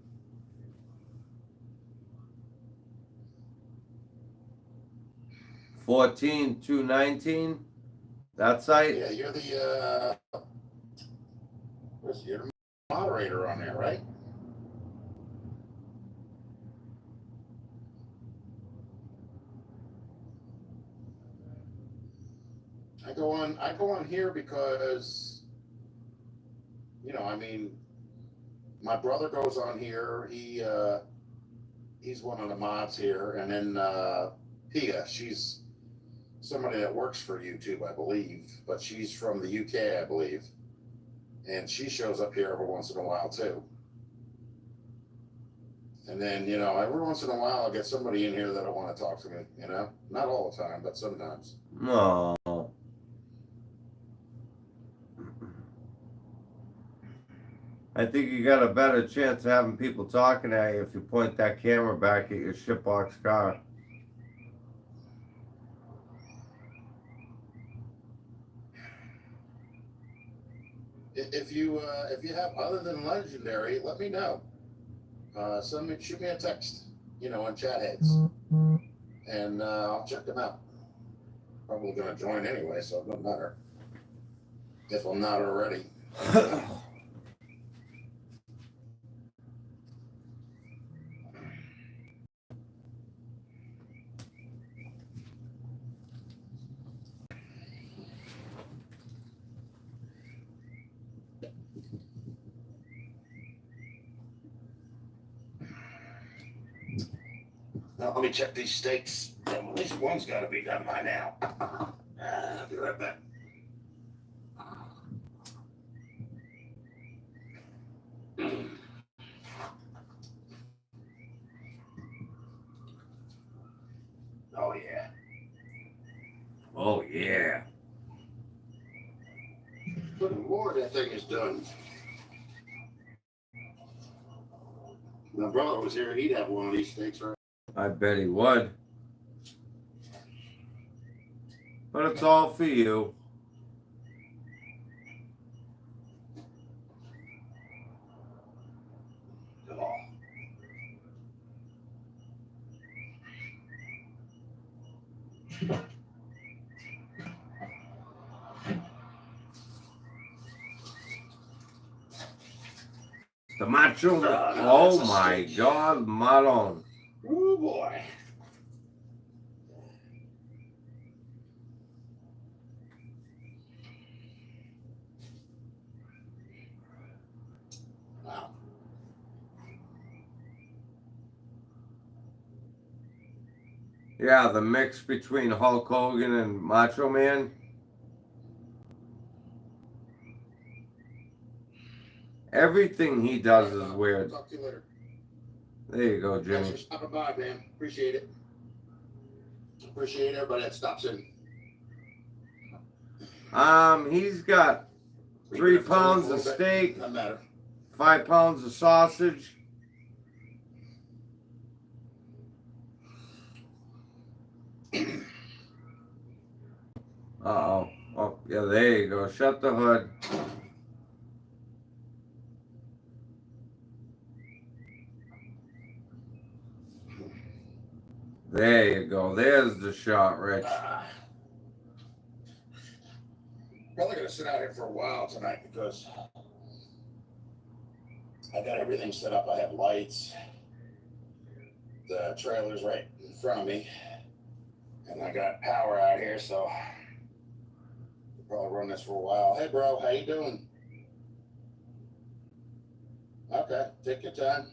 Speaker 1: $14,219. That site?
Speaker 2: Yeah, you're the you're the moderator on there, right? I go on here because, you know, I mean, my brother goes on here. He's one of the mods here, and then Pia, she's somebody that works for YouTube, I believe, but she's from the UK, I believe, and she shows up here every once in a while too. And then, you know, every once in a while, I'll get somebody in here that'll want to talk to me. You know, not all the time, but sometimes.
Speaker 1: No. I think you got a better chance of having people talking at you if you point that camera back at your shitbox car.
Speaker 2: If you have other than legendary, let me know. Shoot me a text. You know, on chat heads, and I'll check them out. Probably gonna join anyway, so it doesn't matter if I'm not already. Now, let me check these steaks. At least one's got to be done by now. I'll be right back. Oh, yeah.
Speaker 1: Oh, yeah.
Speaker 2: Good Lord, that thing is done. My brother was here, he'd have one of these steaks, right?
Speaker 1: I bet he would. But it's all for you.
Speaker 2: Oh.
Speaker 1: The macho.
Speaker 2: No,
Speaker 1: Oh
Speaker 2: that's a
Speaker 1: my
Speaker 2: steak.
Speaker 1: God, Malone.
Speaker 2: Oh, boy. Wow.
Speaker 1: Yeah, the mix between Hulk Hogan and Macho Man. Everything he does is weird.
Speaker 2: Talk to you later.
Speaker 1: There you go,
Speaker 2: Thanks
Speaker 1: Jimmy.
Speaker 2: for stopping by, man. Appreciate it. Appreciate everybody that stops in.
Speaker 1: He's got 3 pounds of steak,
Speaker 2: Doesn't matter.
Speaker 1: 5 pounds of sausage. Uh-oh. Oh, yeah, there you go. Shut the hood. There you go. There's the shot, Rich.
Speaker 2: Probably gonna sit out here for a while tonight because I got everything set up. I have lights. The trailer's right in front of me, and I got power out here, so I'll probably run this for a while. Hey, bro, how you doing? Okay, take your time.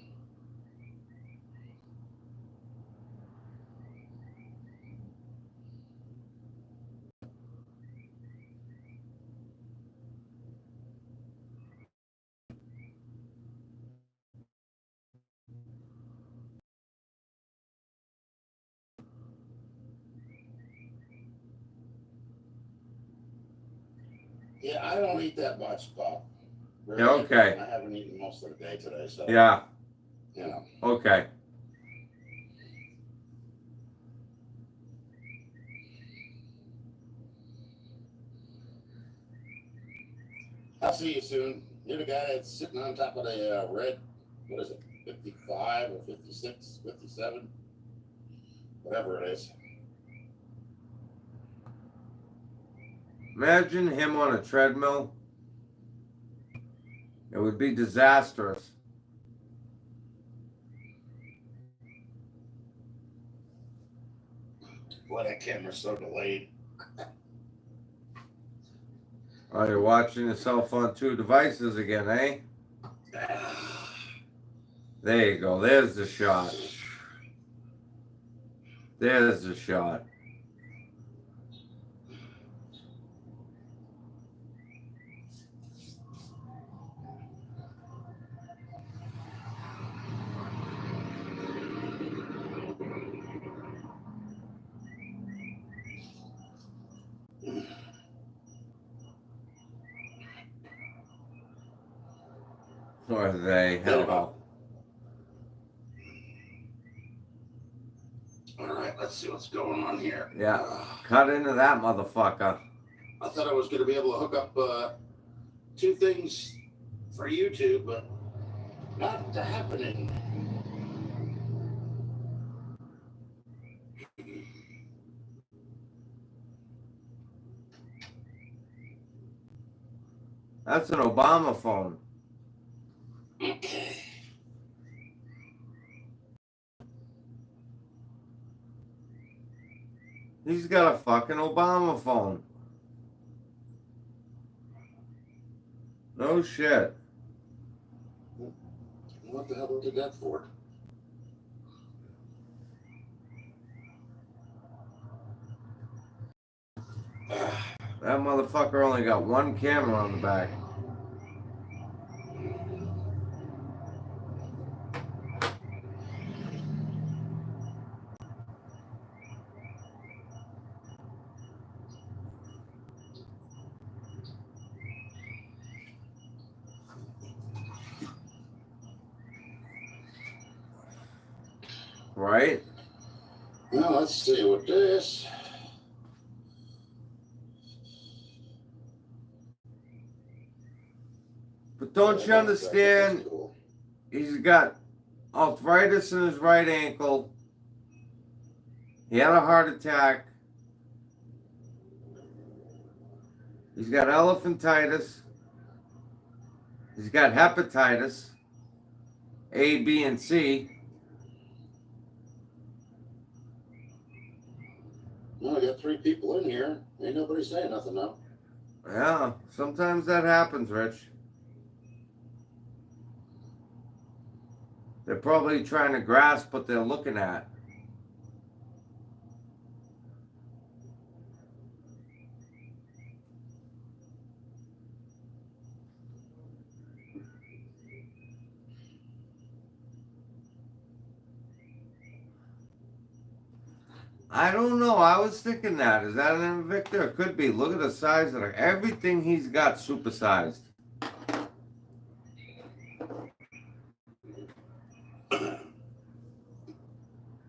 Speaker 2: Yeah, I don't eat that much, Bob. Really,
Speaker 1: Yeah, okay.
Speaker 2: I haven't eaten most of the day today, so
Speaker 1: Yeah.
Speaker 2: you know.
Speaker 1: Okay.
Speaker 2: I'll see you soon. You're the guy that's sitting on top of the red, what is it, 55 or 56, 57? Whatever it is.
Speaker 1: Imagine him on a treadmill. It would be disastrous.
Speaker 2: Boy, that camera's so delayed.
Speaker 1: Oh, you're watching yourself on 2 devices again, eh? There you go. There's the shot. There's the shot. Or they. Hello.
Speaker 2: All right, let's see what's going on here.
Speaker 1: Yeah. Cut into that motherfucker.
Speaker 2: I thought I was going to be able to hook up 2 things for YouTube, but not happening.
Speaker 1: That's an Obama phone.
Speaker 2: Okay.
Speaker 1: He's got a fucking Obama phone. No shit.
Speaker 2: What the hell did that for?
Speaker 1: That motherfucker only got one camera on the back. Right?
Speaker 2: Well, let's see what this.
Speaker 1: But don't you understand?
Speaker 2: That's cool.
Speaker 1: He's got arthritis in his right ankle. He had a heart attack. He's got elephantitis. He's got hepatitis A, B, and C.
Speaker 2: Well, I got 3 people in here. Ain't nobody saying nothing now.
Speaker 1: Yeah, sometimes that happens, Rich. They're probably trying to grasp what they're looking at. I don't know. I was thinking that. Is that an Invicta? It could be. Look at the size of it. Everything he's got supersized.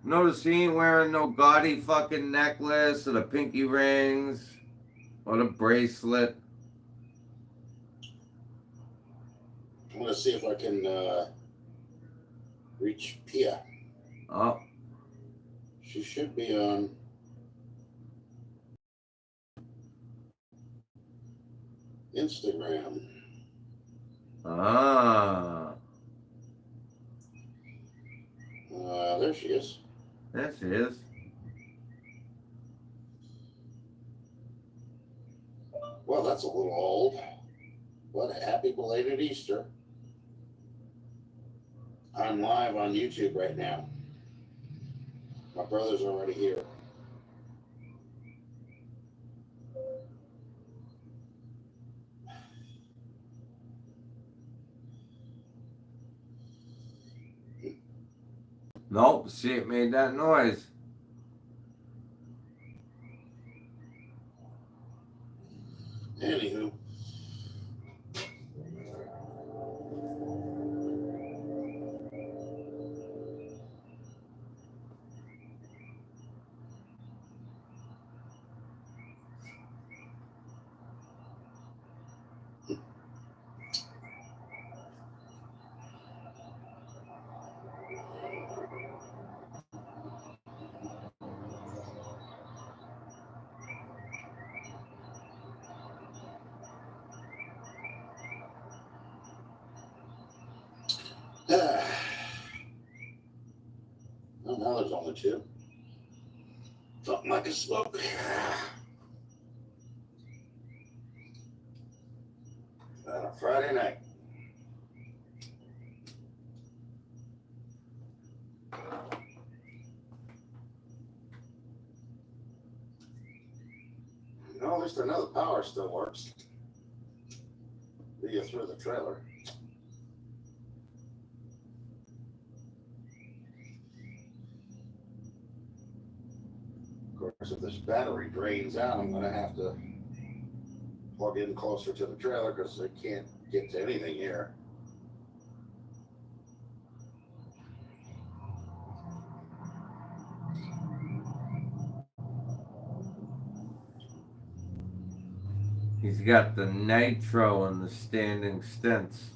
Speaker 1: Notice he ain't wearing no gaudy fucking necklace or the pinky rings or the bracelet.
Speaker 2: I'm going to see if I can reach Pia.
Speaker 1: Oh,
Speaker 2: She should be on Instagram.
Speaker 1: ah.
Speaker 2: There she is.
Speaker 1: There she is.
Speaker 2: Well, that's a little old. What a happy belated Easter. I'm live on YouTube right now. My brother's already here.
Speaker 1: Nope, see, it made that noise.
Speaker 2: Anywho. Well, now there's only 2. Something like a smoke. On a Friday night. No, at least I know the power still works. Via through the trailer. Of course, if this battery drains out, I'm going to have to plug in closer to the trailer because I can't get to anything here.
Speaker 1: He's got the nitro and the standing stents.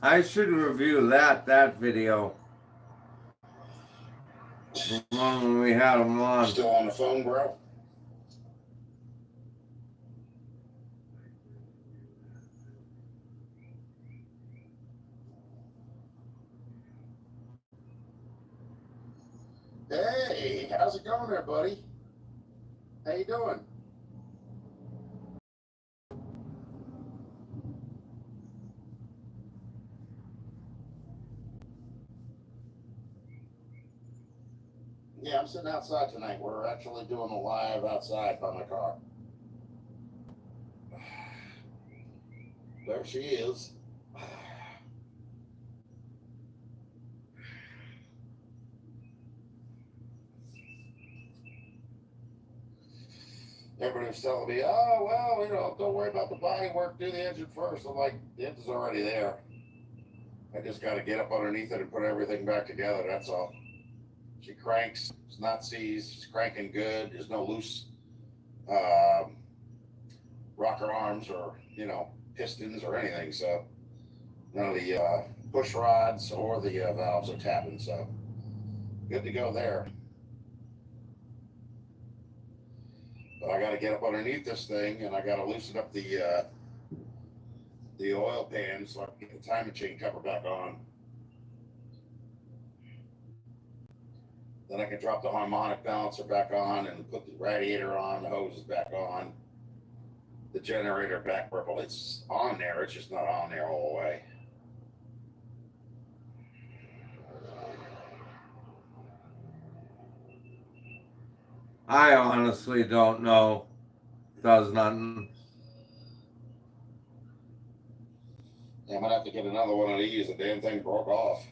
Speaker 1: I should review that video. The one when we had him on.
Speaker 2: Still on the phone, bro? Hey, how's it going there, buddy? How you doing? Yeah, I'm sitting outside tonight. We're actually doing a live outside by my car. There she is. Everybody was telling me, oh, well, don't worry about the body work, do the engine first. I'm like, the engine's already there. I just got to get up underneath it and put everything back together, that's all. She cranks, it's not seized, she's cranking good. There's no loose rocker arms or, pistons or anything. So none of the push rods or the valves are tapping. So good to go there. But I got to get up underneath this thing, and I got to loosen up the oil pan so I can get the timing chain cover back on. Then I can drop the harmonic balancer back on and put the radiator on, the hoses back on, the generator back purple. It's on there, it's just not on there all the way.
Speaker 1: I honestly don't know. Does nothing.
Speaker 2: Yeah, I'm gonna have to get another one of these. The damn thing broke off.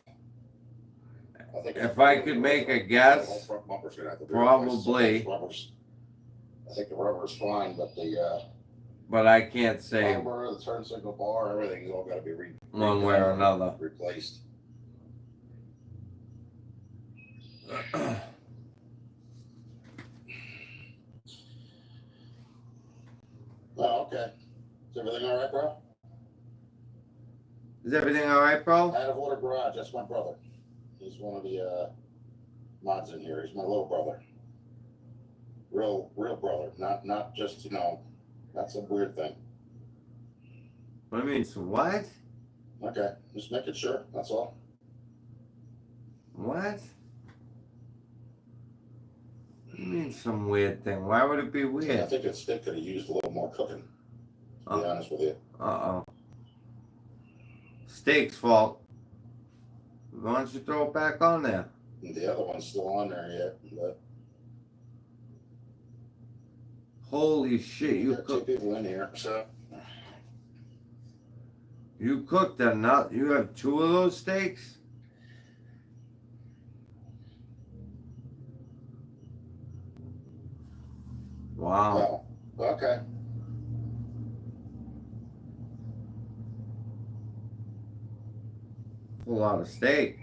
Speaker 2: I think
Speaker 1: if I could make a guess, probably.
Speaker 2: I think the rubber's fine, but the
Speaker 1: but I can't say
Speaker 2: rubber, the turn signal bar, everything's all got to be
Speaker 1: one way or another.
Speaker 2: Replaced. Oh, okay. Is everything all right, bro?
Speaker 1: Is everything all right, bro?
Speaker 2: Out of order garage. That's my brother. He's one of the mods in here. He's my little brother. Real brother. Not just not some weird thing.
Speaker 1: What do you mean? So what?
Speaker 2: Okay, just making sure. That's all.
Speaker 1: What? What do you mean some weird thing? Why would it be weird?
Speaker 2: Yeah, I think that stick could have used a little more cooking. To be honest with you.
Speaker 1: Steak's fault. Why don't you throw it back on there?
Speaker 2: And the other one's still on there yet, but.
Speaker 1: Holy shit! You
Speaker 2: got
Speaker 1: cooked.
Speaker 2: two people in here, so.
Speaker 1: You cooked them. Not you have two of those steaks. Wow.
Speaker 2: Oh, okay.
Speaker 1: A lot of steak.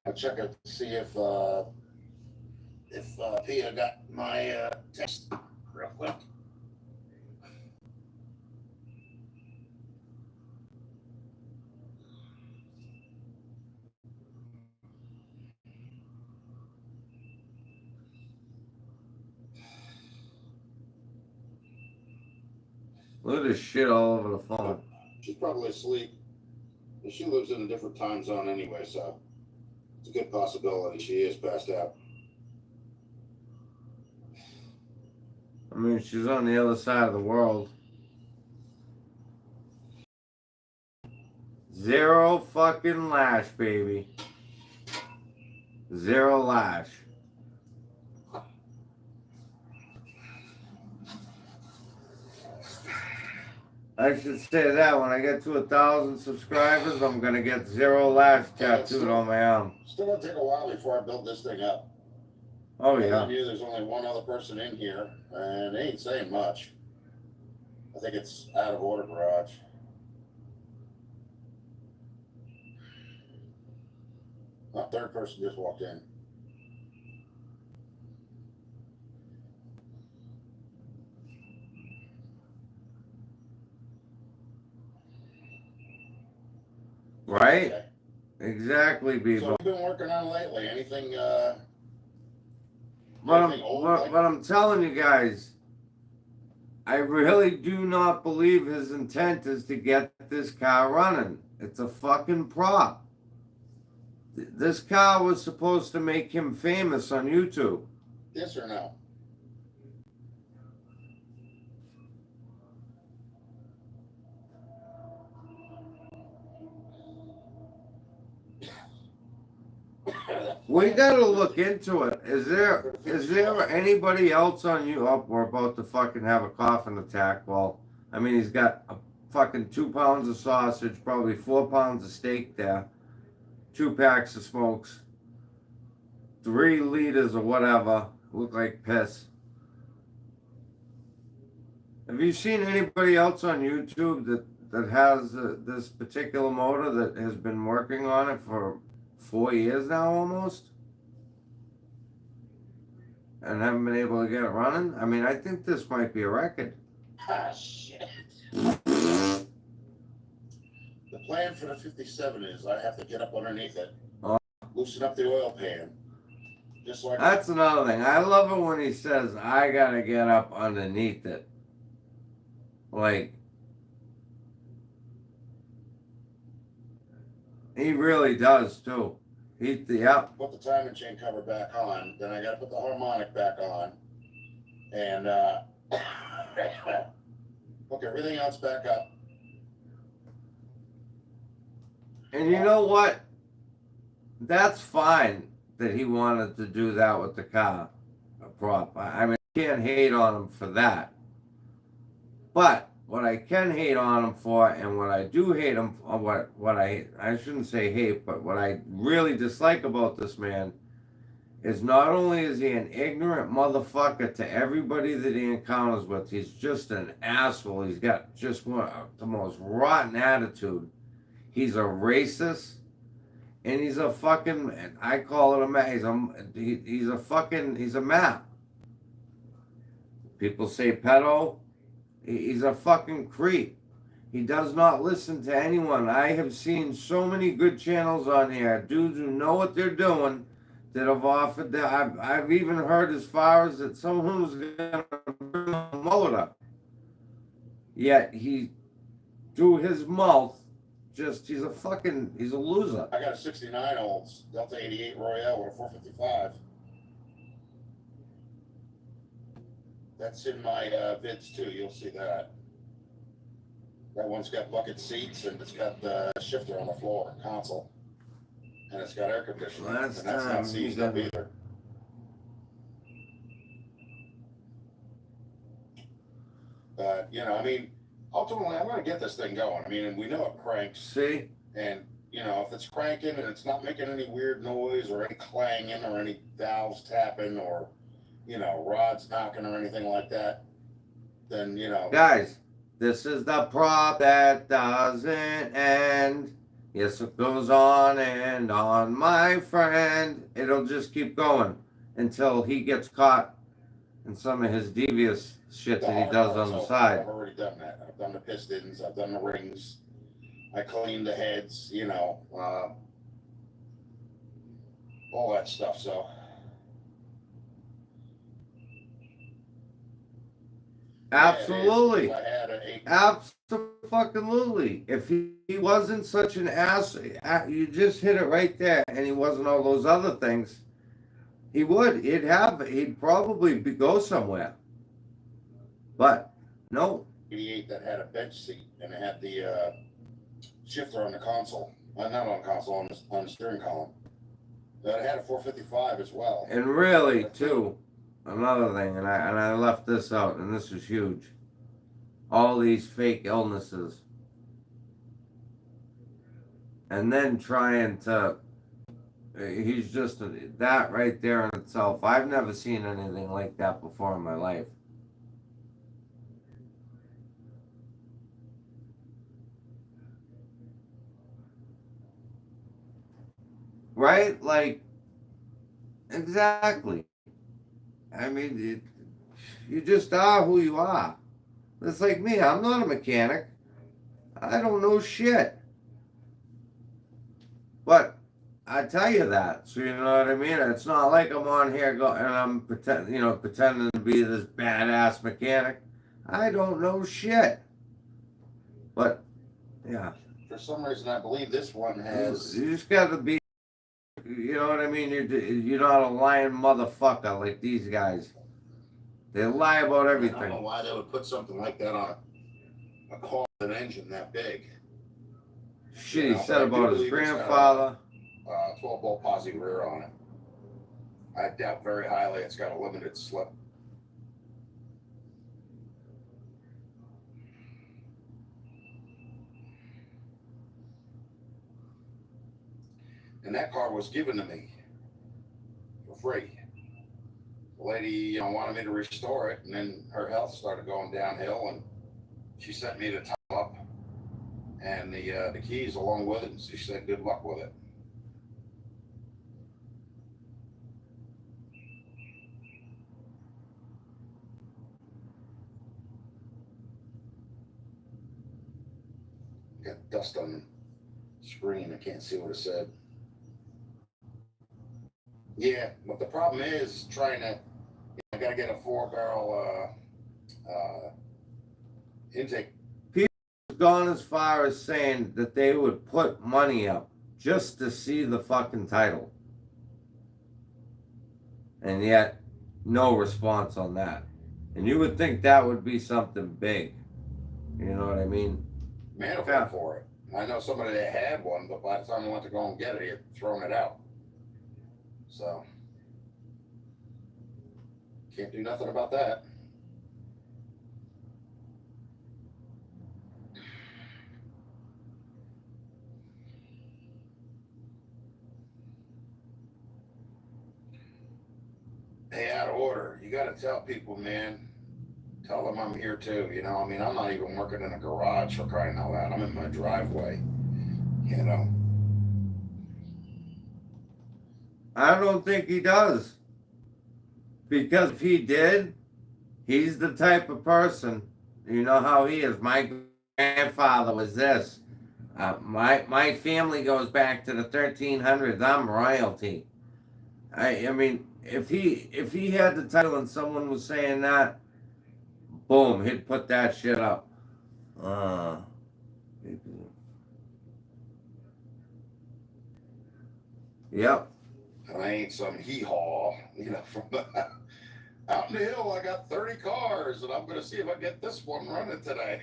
Speaker 2: I'll check it to see if Pia got my text real quick.
Speaker 1: Look at this shit all over the phone.
Speaker 2: She's probably asleep. She lives in a different time zone anyway, so it's a good possibility she is passed out.
Speaker 1: I mean, she's on the other side of the world. Zero fucking lash, baby. Zero lash. I should say that when I get to 1,000 subscribers, I'm gonna get zero lash tattooed on my arm.
Speaker 2: Still gonna take a while before I build this thing up.
Speaker 1: Oh yeah.
Speaker 2: There's only one other person in here, and they ain't saying much. I think it's out of order garage. That third person just walked in.
Speaker 1: Right?
Speaker 2: Okay.
Speaker 1: Exactly, people.
Speaker 2: So what have you been working on lately? Anything
Speaker 1: But I'm telling you guys, I really do not believe his intent is to get this car running. It's a fucking prop. This car was supposed to make him famous on YouTube.
Speaker 2: Yes or no?
Speaker 1: We gotta look into it. Is there anybody else on you? Oh, we're about to fucking have a coughing attack. Well, I mean, he's got a fucking 2 pounds of sausage, probably 4 pounds of steak there, 2 packs of smokes, 3 liters of whatever. Look like piss. Have you seen anybody else on YouTube that has this particular motor that has been working on it for 4 years now almost? And haven't been able to get it running? I mean, I think this might be a record.
Speaker 2: Ah, shit. The plan for the 57 is I have to get up underneath it, loosen up the oil pan, just like.
Speaker 1: That's another thing. I love it when he says, I gotta get up underneath it. Like, he really does too. Yep.
Speaker 2: Put the timing chain cover back on, then I gotta put the harmonic back on, and hook everything else back up.
Speaker 1: And you know what? That's fine that he wanted to do that with the car prop. I mean, I can't hate on him for that. But what I can hate on him for, and what I do hate him for, what I shouldn't say hate, but what I really dislike about this man is not only is he an ignorant motherfucker to everybody that he encounters with, he's just an asshole. He's got just the most rotten attitude. He's a racist, and he's a fucking, I call it a map. He's a map. People say pedo. He's a fucking creep. He does not listen to anyone. I have seen so many good channels on here, dudes who know what they're doing, that have offered that. I've even heard as far as that someone was going to bring a motor. Yet he, through his mouth, he's a loser.
Speaker 2: I got a 69 Olds Delta 88 Royale with a 455. That's in my vids too. You'll see that. That one's got bucket seats and it's got the shifter on the floor, console, and it's got air conditioning. And that's not seized up either. But you know, I mean, ultimately, I'm going to get this thing going. I mean, and we know it cranks.
Speaker 1: See?
Speaker 2: And you know, if it's cranking and it's not making any weird noise or any clanging or any valves tapping or, you know, rods knocking or anything like that, then, you know.
Speaker 1: Guys, this is the prop that doesn't end. Yes, it goes on and on, my friend. It'll just keep going until he gets caught in some of his devious shit that he does on the side.
Speaker 2: I've already done that. I've done the pistons, I've done the rings, I cleaned the heads, you know, all that stuff, so.
Speaker 1: Absolutely.
Speaker 2: Yeah,
Speaker 1: Absolutely. If he wasn't such an ass, you just hit it right there, and he wasn't all those other things, he would. He'd probably go somewhere. But, no.
Speaker 2: 88 that had a bench seat, and it had the shifter on the console. Not on the console, on the steering column. It had a 455 as well.
Speaker 1: And really, too, another thing, and I left this out, and this is huge. All these fake illnesses. And then trying to, he's just, that right there in itself. I've never seen anything like that before in my life. Right? Like, exactly. I mean, you just are who you are. It's like me. I'm not a mechanic. I don't know shit. But I tell you that, so you know what I mean. It's not like I'm on here and I'm pretending to be this badass mechanic. I don't know shit. But yeah.
Speaker 2: For some reason, I believe this one has.
Speaker 1: You just got to be. You know what I mean? You're not a lying motherfucker like these guys. They lie about everything.
Speaker 2: I don't know why they would put something like that on a car with an engine that big.
Speaker 1: Shit, he said about his grandfather.
Speaker 2: 12-bolt posi rear on it. I doubt very highly it's got a limited slip. And that car was given to me for free. The lady, wanted me to restore it, and then her health started going downhill, and she sent me the top up and the keys along with it, and she said, "Good luck with it." Got dust on the screen. I can't see what it said. Yeah, but the problem is trying to. I gotta get a 4-barrel intake.
Speaker 1: People have gone as far as saying that they would put money up just to see the fucking title. And yet, no response on that. And you would think that would be something big. You know what I mean?
Speaker 2: Manifold for it. I know somebody that had one, but by the time I went to go and get it, he had thrown it out. So, can't do nothing about that. Hey, out of order. You got to tell people, man. Tell them I'm here too. I'm not even working in a garage, for crying out loud. I'm in my driveway. You know.
Speaker 1: I don't think he does. Because if he did, he's the type of person, you know how he is. My grandfather was this. My family goes back to the 1300s. I'm royalty. I mean, if he had the title and someone was saying that, boom, he'd put that shit up. Yep.
Speaker 2: And I ain't some hee-haw, from out in the hill. I got 30 cars, and I'm going to see if I get this one running today.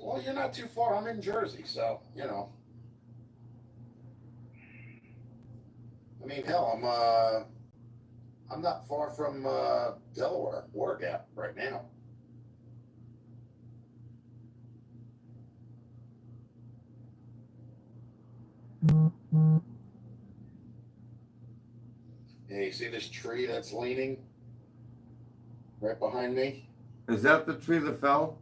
Speaker 2: Well, you're not too far. I'm in Jersey, so, I mean, hell, I'm not far from Delaware, Water Gap, right now. Yeah, you see this tree that's leaning right behind me?
Speaker 1: Is that the tree that fell?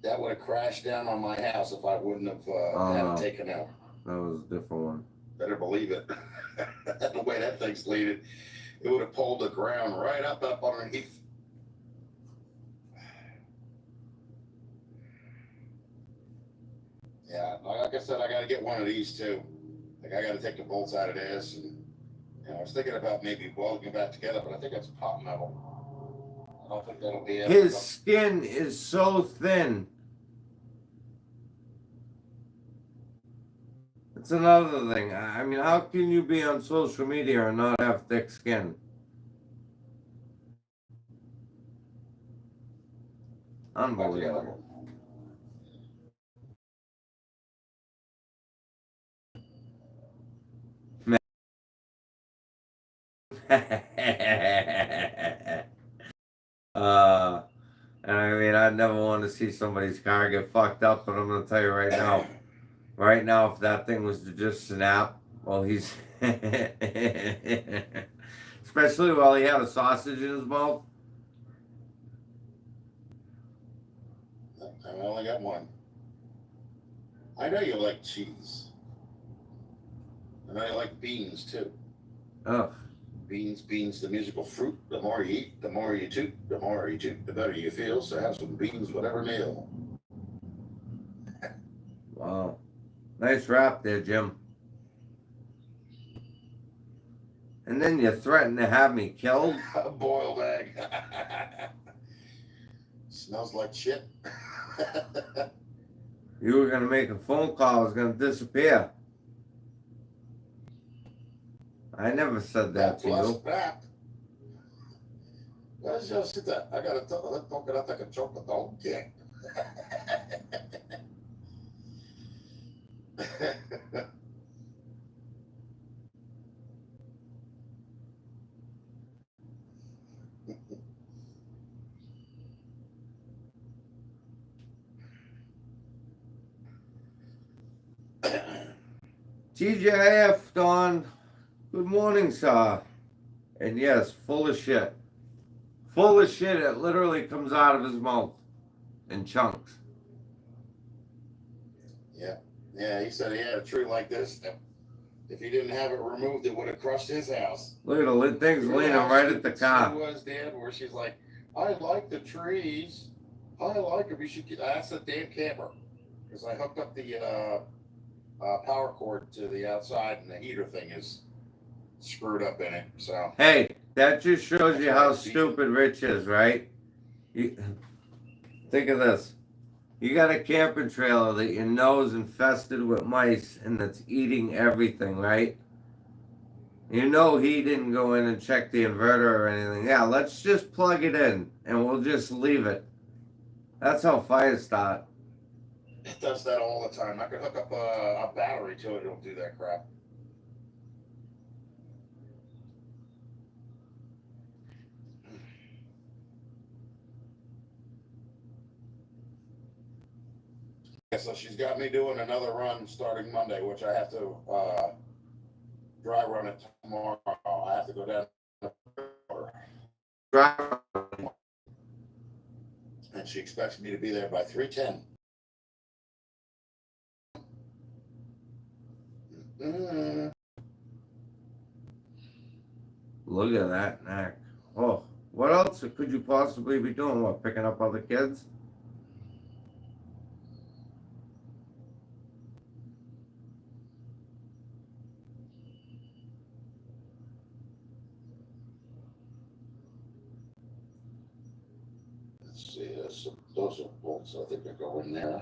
Speaker 2: That would have crashed down on my house if I wouldn't have had it taken out.
Speaker 1: That was a different one.
Speaker 2: Better believe it. The way that thing's leaning, it would have pulled the ground right up underneath. Yeah, like I said, I got to get one of these too. Like, I got to take the bolts out of this, and I was thinking about maybe welding it back together, but I think that's pot metal. I don't think that'll be it.
Speaker 1: His skin is so thin. It's another thing. I mean, how can you be on social media and not have thick skin? Unbelievable. And I mean, I never want to see somebody's car get fucked up, but I'm gonna tell you right now, if that thing was to just snap, well, he's, especially while he had a sausage in his mouth.
Speaker 2: I only got one. I know you like cheese. And I like beans too.
Speaker 1: Ugh.
Speaker 2: Beans, the musical fruit. The more you eat, the more you toot. The more you toot, the better you feel. So have some beans with every meal.
Speaker 1: Wow. Nice rap there, Jim. And then you threaten to have me killed?
Speaker 2: A boiled egg. Smells like shit.
Speaker 1: You were going to make a phone call. I was going to disappear. I never said that to
Speaker 2: Plus
Speaker 1: you.
Speaker 2: that. Let's just sit there. I gotta talk it out like a choke a dog kick.
Speaker 1: T.G.I.F, Don. Good morning, sir. And yes, full of shit. Full of shit. It literally comes out of his mouth in chunks.
Speaker 2: Yeah. Yeah, he said he had a tree like this. If he didn't have it removed, it would have crushed his house.
Speaker 1: Look at the thing's
Speaker 2: Remember
Speaker 1: leaning
Speaker 2: how
Speaker 1: right at the
Speaker 2: stupid
Speaker 1: car.
Speaker 2: Sue was, Dad, where she's like, I like the trees. I like them. You should get. That's a damn camper. Because I hooked up the power cord to the outside, and the heater thing is screwed up in it. So
Speaker 1: Hey, that just shows you
Speaker 2: That's
Speaker 1: how
Speaker 2: right,
Speaker 1: stupid Rich is, right? You, think of this. You got a camping trailer that you know is infested with mice and that's eating everything, right? You know he didn't go in and check the inverter or anything. Yeah, let's just plug it in and we'll just leave it. That's how fires start.
Speaker 2: it does that all the time. I could hook up a battery to it. It'll do that crap. Yeah, so she's got me doing another run starting Monday, which I have to dry run it tomorrow. I have to go down and she expects me to be there by 3:10. Mm-hmm.
Speaker 1: Look at that neck. Oh, what else could you possibly be doing? What, picking up other kids?
Speaker 2: Let's see, those are bolts. I think they go in there.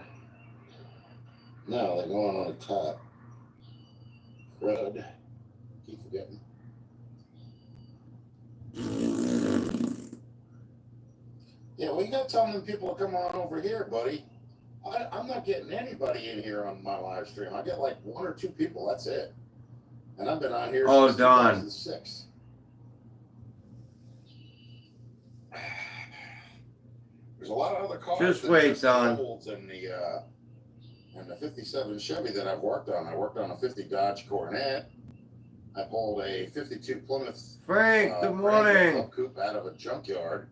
Speaker 2: No, they're going on the top. Crud. Keep forgetting. Yeah, well, you got to tell them people to come on over here, buddy. I'm not getting anybody in here on my live stream. I get like one or two people. That's it. And I've been on here since
Speaker 1: Don.
Speaker 2: 2006. There's a lot of other cars.
Speaker 1: Just wait, Don.
Speaker 2: The olds and the 57 Chevy that I've worked on. I worked on a 50 Dodge Coronet. I pulled a 52 Plymouth
Speaker 1: Frank, good morning.
Speaker 2: Coupe out of a junkyard,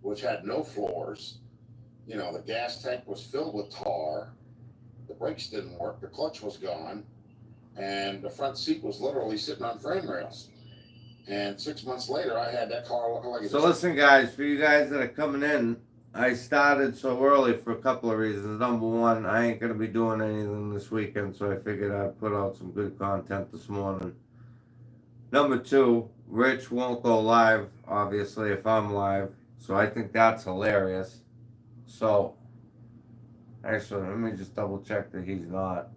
Speaker 2: which had no floors. You know, the gas tank was filled with tar. The brakes didn't work. The clutch was gone. And the front seat was literally sitting on frame rails. And 6 months later, I had that car looking like a...
Speaker 1: So listen, guys, for you guys that are coming in, I started so early for a couple of reasons. Number one, I ain't going to be doing anything this weekend, so I figured I'd put out some good content this morning. Number two, Rich won't go live, obviously, if I'm live. So I think that's hilarious. So, actually, let me just double check that he's not.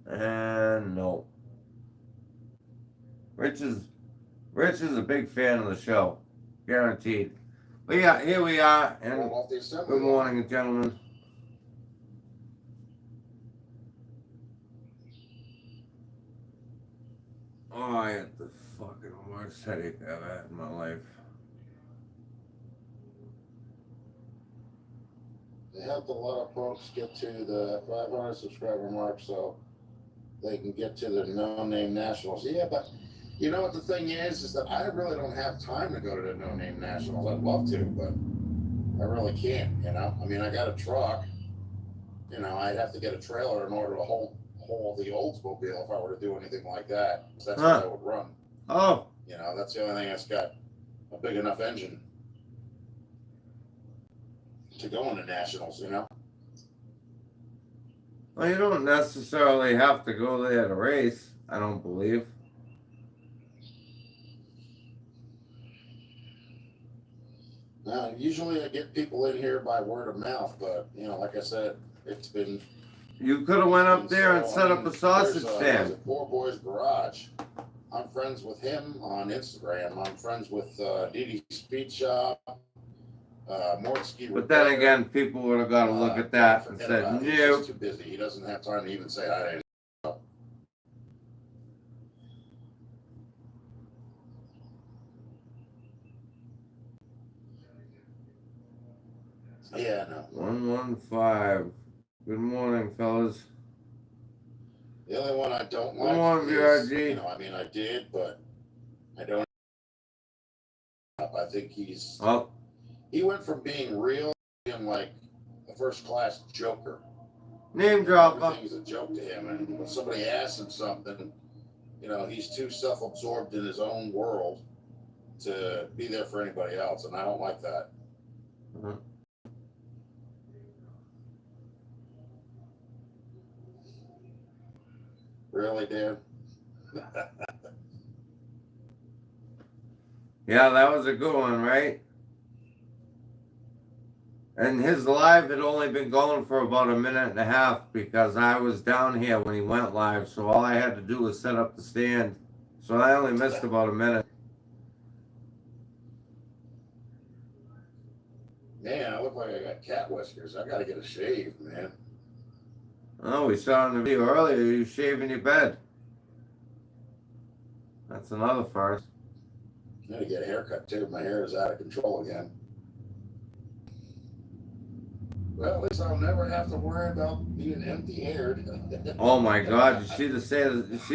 Speaker 1: And no. Rich is a big fan of the show. Guaranteed. But yeah, here we are. And good morning, gentlemen. Oh, I had the fucking worst headache I've had in my life.
Speaker 2: They helped a lot of folks get to the 500 subscriber mark so they can get to the no-name nationals. Yeah, but you know what the thing is that I really don't have time to go to the no-name nationals. I'd love to, but I really can't, you know? I mean, I got a truck. You know, I'd have to get a trailer in order to hold the Oldsmobile if I were to do anything like that. That's what I would run.
Speaker 1: Oh.
Speaker 2: You know, that's the only thing that's got a big enough engine to go into nationals, you know?
Speaker 1: Well, you don't necessarily have to go there to race, I don't believe.
Speaker 2: Now, usually I get people in here by word of mouth, but you know, like I said, it's been.
Speaker 1: You could have went up there and set up a sausage
Speaker 2: there's,
Speaker 1: stand.
Speaker 2: Poor Boy's Garage. I'm friends with him on Instagram. I'm friends with Dee Dee Speed Shop, Mortsky.
Speaker 1: But then again, people would have got to look at that and said,
Speaker 2: He's just
Speaker 1: "No."
Speaker 2: too busy. He doesn't have time to even say hi to anyone. Yeah, no.
Speaker 1: 115. Good morning, fellas.
Speaker 2: The only one I don't like
Speaker 1: Good morning,
Speaker 2: is,
Speaker 1: VRG.
Speaker 2: you know, I mean, I did, but I don't. I think he's.
Speaker 1: Oh,
Speaker 2: He went from being real to being like a first class joker.
Speaker 1: name dropper.
Speaker 2: Everything's a joke to him, and when somebody asks him something, you know, he's too self absorbed in his own world to be there for anybody else, and I don't like that.
Speaker 1: Uh-huh.
Speaker 2: Really, Dan?
Speaker 1: Yeah, that was a good one, right? And his live had only been going for about a minute and a half because I was down here when he went live, so all I had to do was set up the stand. So I only missed about a minute.
Speaker 2: Man, I look like I got cat whiskers. I gotta get a shave, man.
Speaker 1: Oh, we saw in the video earlier you shaving your bed. That's another first.
Speaker 2: I gotta get a haircut too. My hair is out of control again. Well, at least I'll never have to worry about being empty-haired.
Speaker 1: Oh my God! You see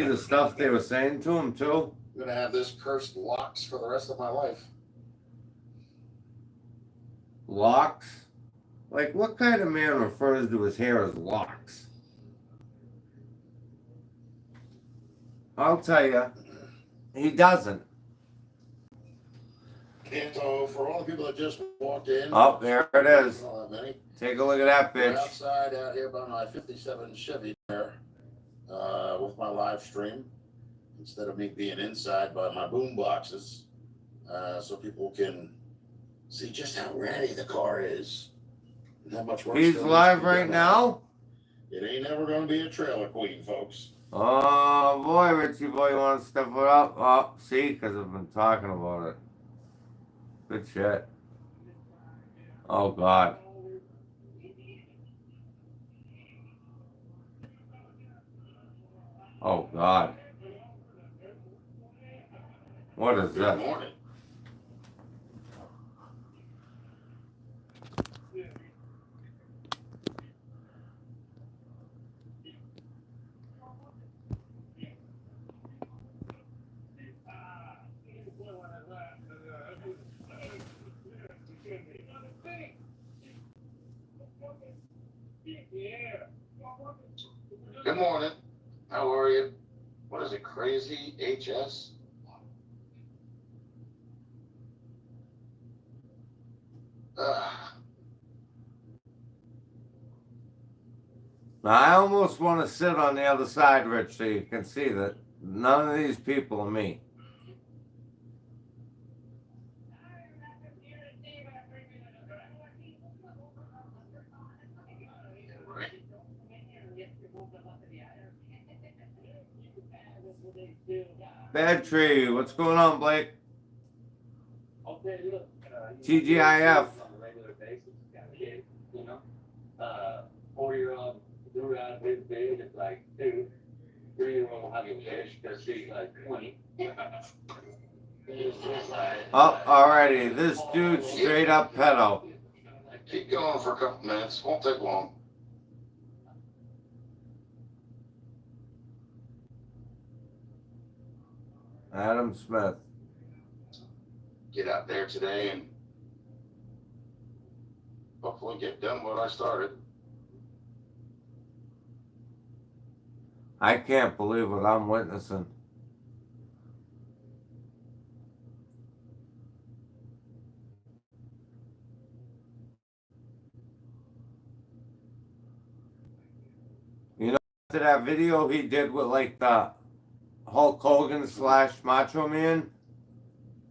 Speaker 1: the stuff they were saying to him too?
Speaker 2: I'm gonna have this cursed locks for the rest of my life.
Speaker 1: Locks? Like what kind of man refers to his hair as locks? I'll tell you, he doesn't.
Speaker 2: And so, for all the people that just walked in,
Speaker 1: Oh, there it is.
Speaker 2: not that many.
Speaker 1: Take a look at that
Speaker 2: We're
Speaker 1: bitch.
Speaker 2: outside out here by my '57 Chevy there, with my live stream, instead of me being inside by my boom boxes, so people can see just how ratty the car is and how much work.
Speaker 1: He's live right now?
Speaker 2: It ain't ever gonna be a trailer queen, folks.
Speaker 1: Oh boy, Richie boy, you want to step it up? Oh, see, because I've been talking about it. Good shit. Oh God. Oh God. What is
Speaker 2: Good
Speaker 1: that?
Speaker 2: morning. Good morning. How are you? What is it, Crazy HS?
Speaker 1: Now, I almost want to sit on the other side, Rich, so you can see that none of these people are me. Bad Tree, what's going on, Blake? T.G.I.F.
Speaker 3: 4-year-old grew out his big is like 2. 3-year-old having fish because she's like 20.
Speaker 1: Oh, alrighty, this dude's straight up pedo.
Speaker 2: Keep going for a couple minutes. Won't take long.
Speaker 1: Adam Smith.
Speaker 2: Get out there today and hopefully get done what I started.
Speaker 1: I can't believe what I'm witnessing. You know, after that video he did with like the Hulk Hogan / Macho Man,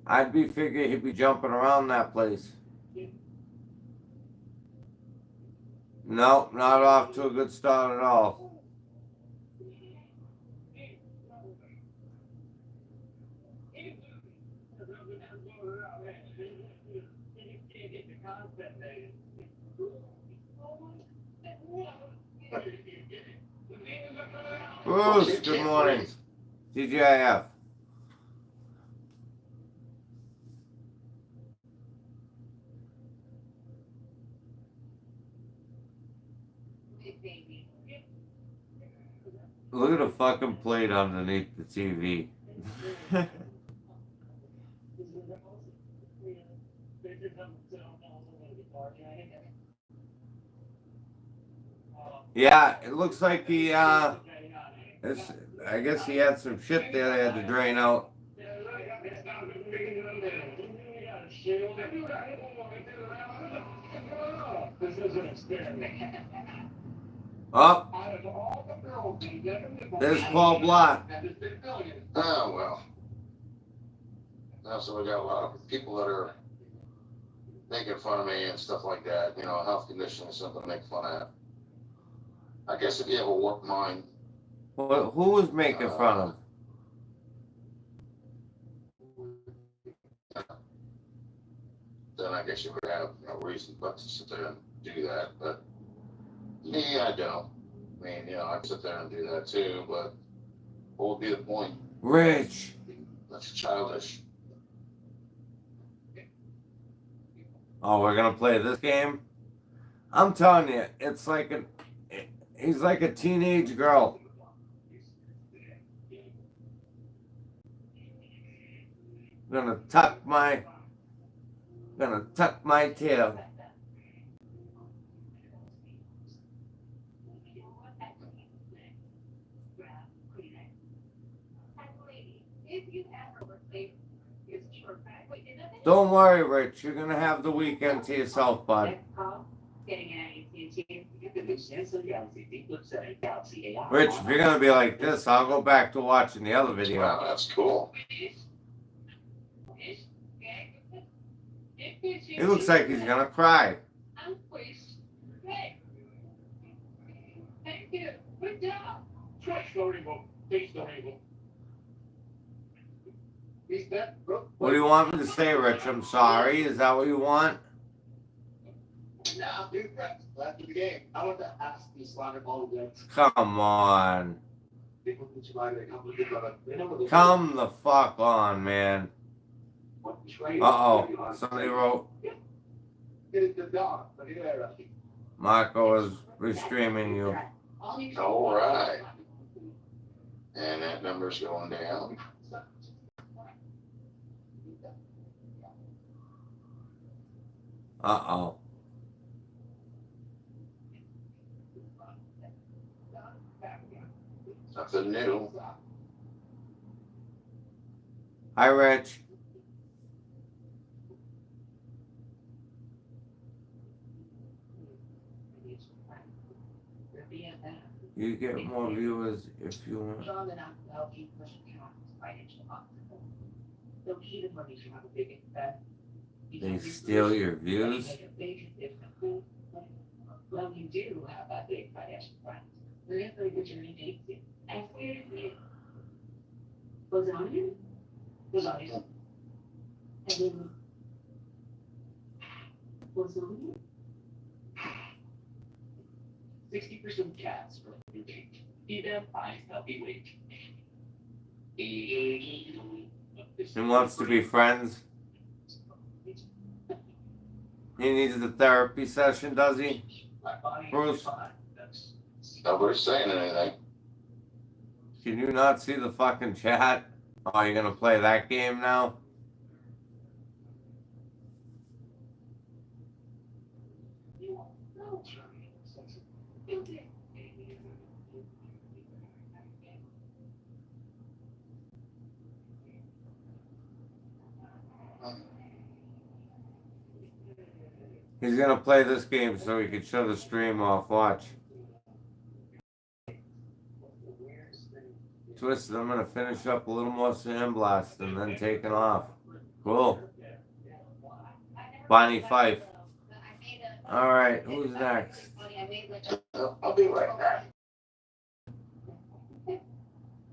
Speaker 1: I'd be figuring he'd be jumping around that place. No, not off to a good start at all. Bruce, good morning. T.G.I.F. Look at the fucking plate underneath the TV. Yeah, it looks like he, I guess he had some shit there they had to drain out. Oh, there's Paul Blart.
Speaker 2: Oh, well. Now, so we got a lot of people that are making fun of me and stuff like that. You know, health condition is something to make fun of. I guess if you have a warped mind,
Speaker 1: Well, who was making fun of?
Speaker 2: then I guess you would have no reason but to sit there and do that. But me, I don't. I mean, you know, I'd sit there and do that too, but what would be the point?
Speaker 1: Rich.
Speaker 2: That's childish.
Speaker 1: Oh, we're gonna play this game? I'm telling you, it's like he's like a teenage girl. Gonna tuck my tail. Don't worry, Rich. You're gonna have the weekend to yourself, bud. Rich, if you're gonna be like this, I'll go back to watching the other video.
Speaker 2: Wow, that's cool.
Speaker 1: He looks like he's gonna cry. What do you want me to say, Rich? I'm sorry. Is that what you want? Come on. Come the fuck on, man. Uh-oh. Somebody wrote. Marco is restreaming you.
Speaker 2: All right. And that number's going down.
Speaker 1: Uh-oh.
Speaker 2: Nothing new.
Speaker 1: Hi, Rich. You get more viewers if you want. They steal your views?
Speaker 4: Well, you do have that big financial friend. We're going to journey dates you. Lasagna? Lasagna. And then lasagna? 60% cats for feed them eyes healthy weight.
Speaker 1: He wants to be friends. He needs a therapy session, does he? Bruce?
Speaker 2: Nobody's saying anything.
Speaker 1: Can you not see the fucking chat? Oh, you're gonna play that game now? He's gonna play this game so he can shut the stream off. Watch. Twisted, I'm gonna finish up a little more sandblast and then taking off. Cool. Bonnie Fife. All right, who's next?
Speaker 2: I'll be right back.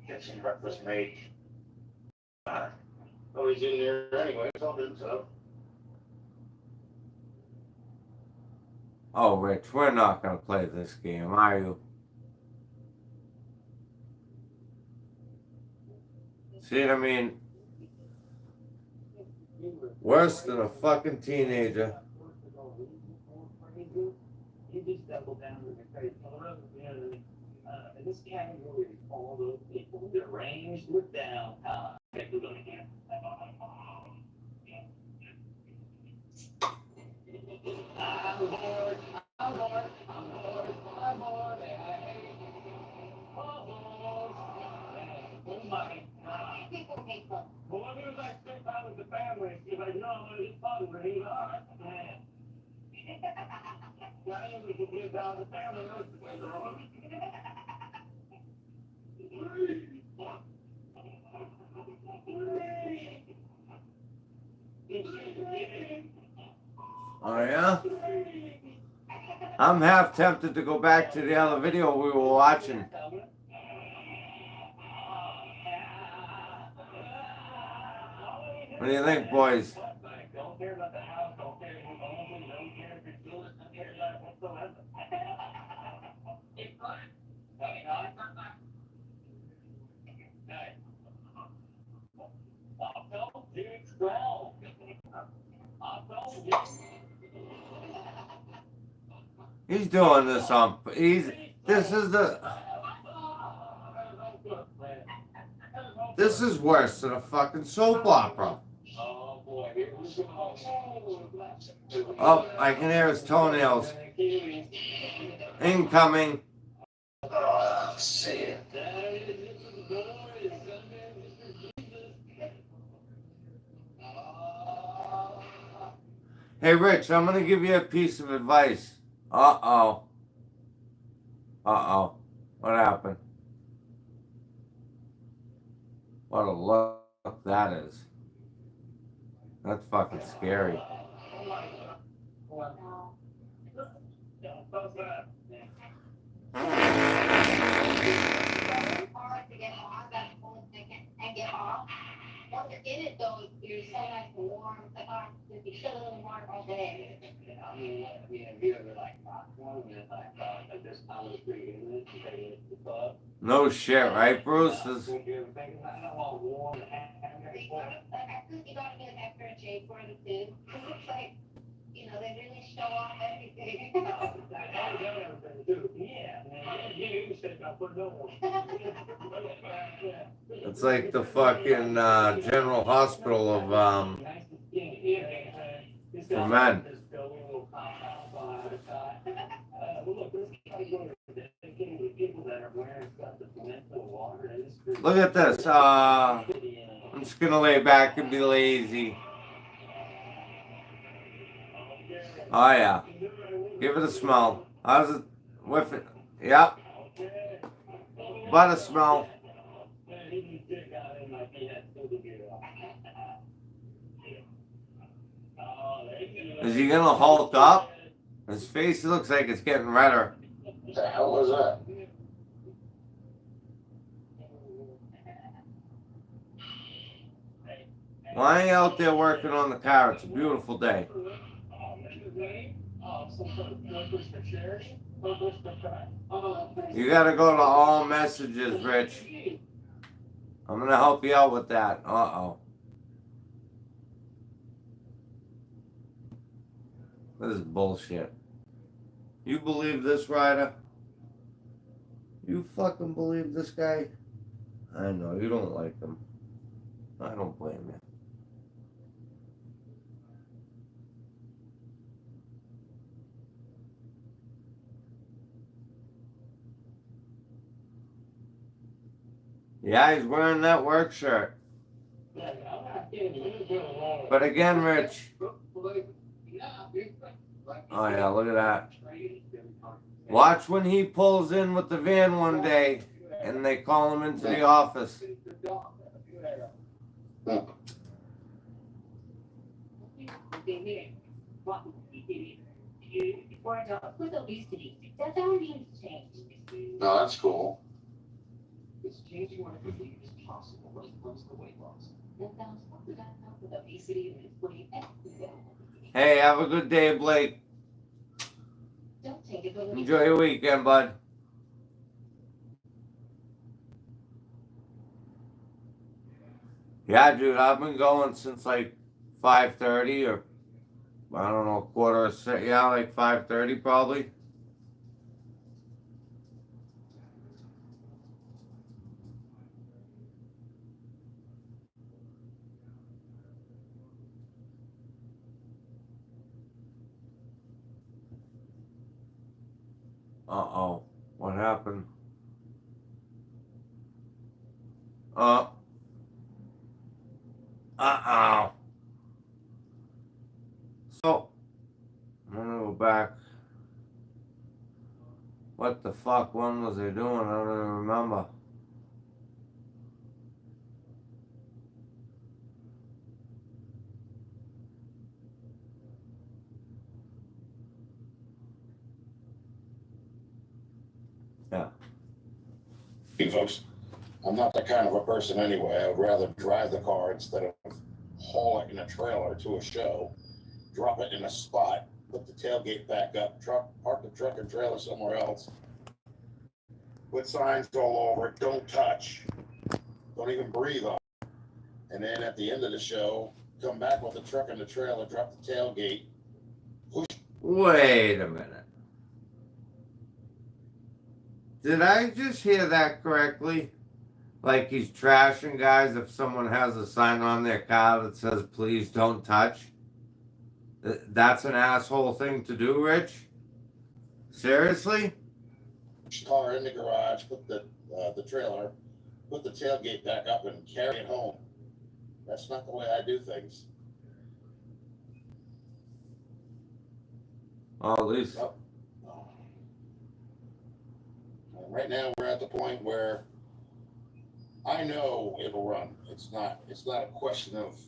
Speaker 2: Get some breakfast made. Oh, he's in there anyway. I'll do so.
Speaker 1: Oh, Rich, we're not gonna play this game, are you? See what I mean? Worse than a fucking teenager.
Speaker 4: You just double down with the credit card. In this category, all those people deranged with downtime. I'm bored. I'm bored. I'm bored. I'm bored. Well, what if I spend time with the family? If I know it's fun when he's on it. I ain't gonna get down the family knows what's wrong.
Speaker 1: Oh yeah? I'm half tempted to go back to the other video we were watching. What do you think, boys?
Speaker 4: Don't care about the house, don't care who owns it, don't care if it's yours, don't care about it whatsoever. It's fun.
Speaker 1: He's doing this on. This is the. This is worse than a fucking soap opera. Oh, I can hear his toenails. Incoming.
Speaker 2: See it.
Speaker 1: Hey, Rich, I'm gonna give you a piece of advice. Uh-oh. Uh-oh. What happened? What a look that is. That's fucking scary.
Speaker 5: Once you're in it though, you're so nice and warm. It's like, oh, if you should have warm all day.
Speaker 4: I mean, we were like, this time was pretty good. The club.
Speaker 1: No shit, right, Bruce?
Speaker 5: Like, I think you gotta get an extra shade for the too. Cause it's like, you know, they really show off everything.
Speaker 1: It's like the fucking General Hospital of for men. Look at this. I'm just gonna lay back and be lazy. Oh yeah. Give it a smell. How's it? Whiff it. Yep. Butter smell. Is he gonna Hulk up? His face looks like it's getting redder.
Speaker 2: What the hell was that?
Speaker 1: Why are you out there working on the car? It's a beautiful day. You gotta go to all messages, Rich. I'm gonna help you out with that. Uh-oh. This is bullshit. You believe this, Ryder? You fucking believe this guy? I know, you don't like him. I don't blame you. Yeah, he's wearing that work shirt. But again, Rich. Oh yeah, look at that. Watch when he pulls in with the van one day and they call him into the office.
Speaker 5: For adults with obesity, that's our needs change.
Speaker 2: No, that's cool.
Speaker 4: It's changing what I believe is possible when it comes to weight loss.
Speaker 5: That sounds fun. We got help with obesity and weight.
Speaker 1: Hey, have a good day, Blake.
Speaker 5: Don't take it, but
Speaker 1: Enjoy your weekend, bud. Yeah, dude, I've been going since like 5:30 or I don't know, quarter of six. Yeah, like 5:30 probably. Uh-oh. What happened? Uh-oh. So, I'm gonna go back. What the fuck? When was I doing? I don't even remember. Yeah.
Speaker 2: Hey, folks, I'm not that kind of a person anyway. I would rather drive the car instead of haul it in a trailer to a show, drop it in a spot, put the tailgate back up, park the truck and trailer somewhere else, put signs all over it, don't touch, don't even breathe on it. And then at the end of the show, come back with the truck and the trailer, drop the tailgate, push.
Speaker 1: Wait a minute. Did I just hear that correctly? Like he's trashing guys if someone has a sign on their car that says, please don't touch? That's an asshole thing to do, Rich? Seriously?
Speaker 2: Car in the garage, put the trailer, put the tailgate back up and carry it home. That's not the way I do things.
Speaker 1: Oh, at least.
Speaker 2: Oh. Right now we're at the point where I know it'll run. It's not a question of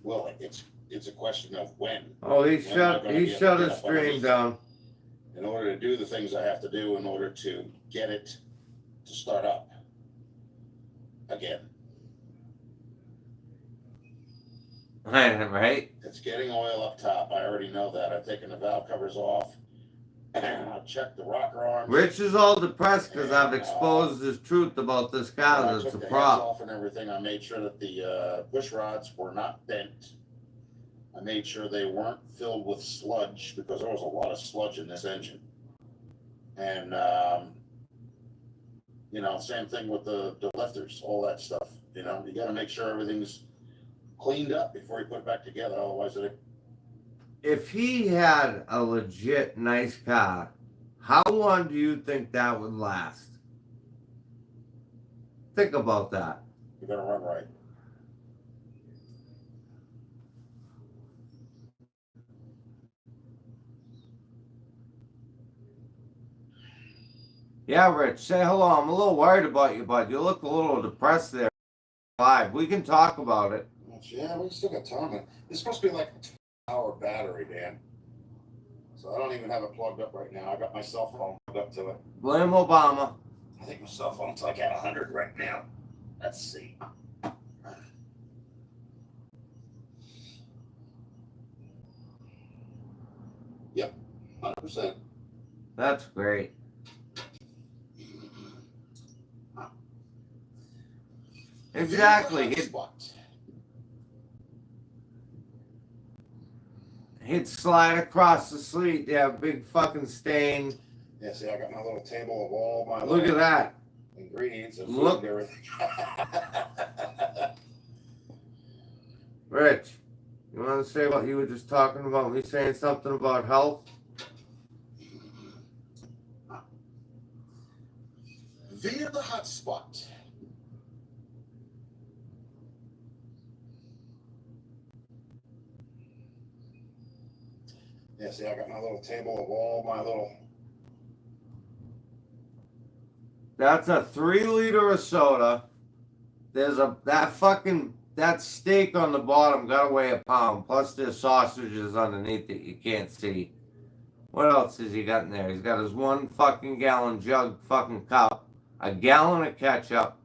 Speaker 2: will it. It's a question of when.
Speaker 1: Oh, he shut his stream down.
Speaker 2: In order to do the things I have to do in order to get it to start up again.
Speaker 1: Right?
Speaker 2: It's getting oil up top. I already know that. I've taken the valve covers off. I've checked the rocker arms.
Speaker 1: Rich is all depressed because I've exposed his truth about this car. That's a
Speaker 2: prop. Off and everything. I made sure that the push rods were not bent. I made sure they weren't filled with sludge because there was a lot of sludge in this engine. And, same thing with the lifters, all that stuff. You got to make sure everything's cleaned up before you put it back together. Otherwise,
Speaker 1: if he had a legit nice car, how long do you think that would last? Think about that.
Speaker 2: you're going to run right.
Speaker 1: Yeah, Rich, say hello. I'm a little worried about you, bud. You look a little depressed there. Live. We can talk about it.
Speaker 2: Yeah, we still got time. It's supposed to be like a 2-hour battery, Dan. So I don't even have it plugged up right now. I got my cell phone plugged up to it.
Speaker 1: Blame Obama.
Speaker 2: I think my cell phone's like at 100 right now. Let's see. Yep, 100%.
Speaker 1: That's great. Exactly. He'd slide across the street. Yeah, big fucking stain.
Speaker 2: Yeah, see, I got my little table of all my
Speaker 1: Look at that.
Speaker 2: Ingredients and
Speaker 1: Look.
Speaker 2: food and everything.
Speaker 1: Rich, you want to say what you were just talking about? Me saying something about health?
Speaker 2: Via the hotspot. Yeah, see, I got my little table of all my little.
Speaker 1: That's a 3 liter of soda. There's that fucking that steak on the bottom gotta weigh a pound. Plus there's sausages underneath that you can't see. What else has he got in there? He's got his 1 fucking gallon jug fucking cup, a gallon of ketchup,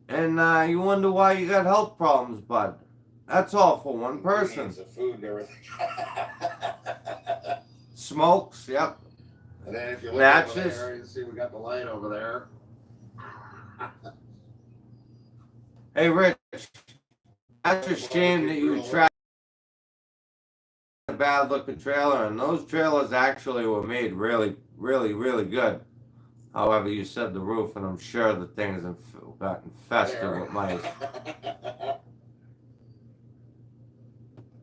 Speaker 1: and you wonder why you got health problems, bud. That's all for one person.
Speaker 2: Ingredients of food and everything.
Speaker 1: Smokes, yep.
Speaker 2: And then if you look
Speaker 1: Matches.
Speaker 2: over there, you see we got the light over there.
Speaker 1: Hey, Rich, that's a shame that you tried a bad looking trailer, and those trailers actually were made really, really, really good. However, you said the roof, and I'm sure the things got infested with mice.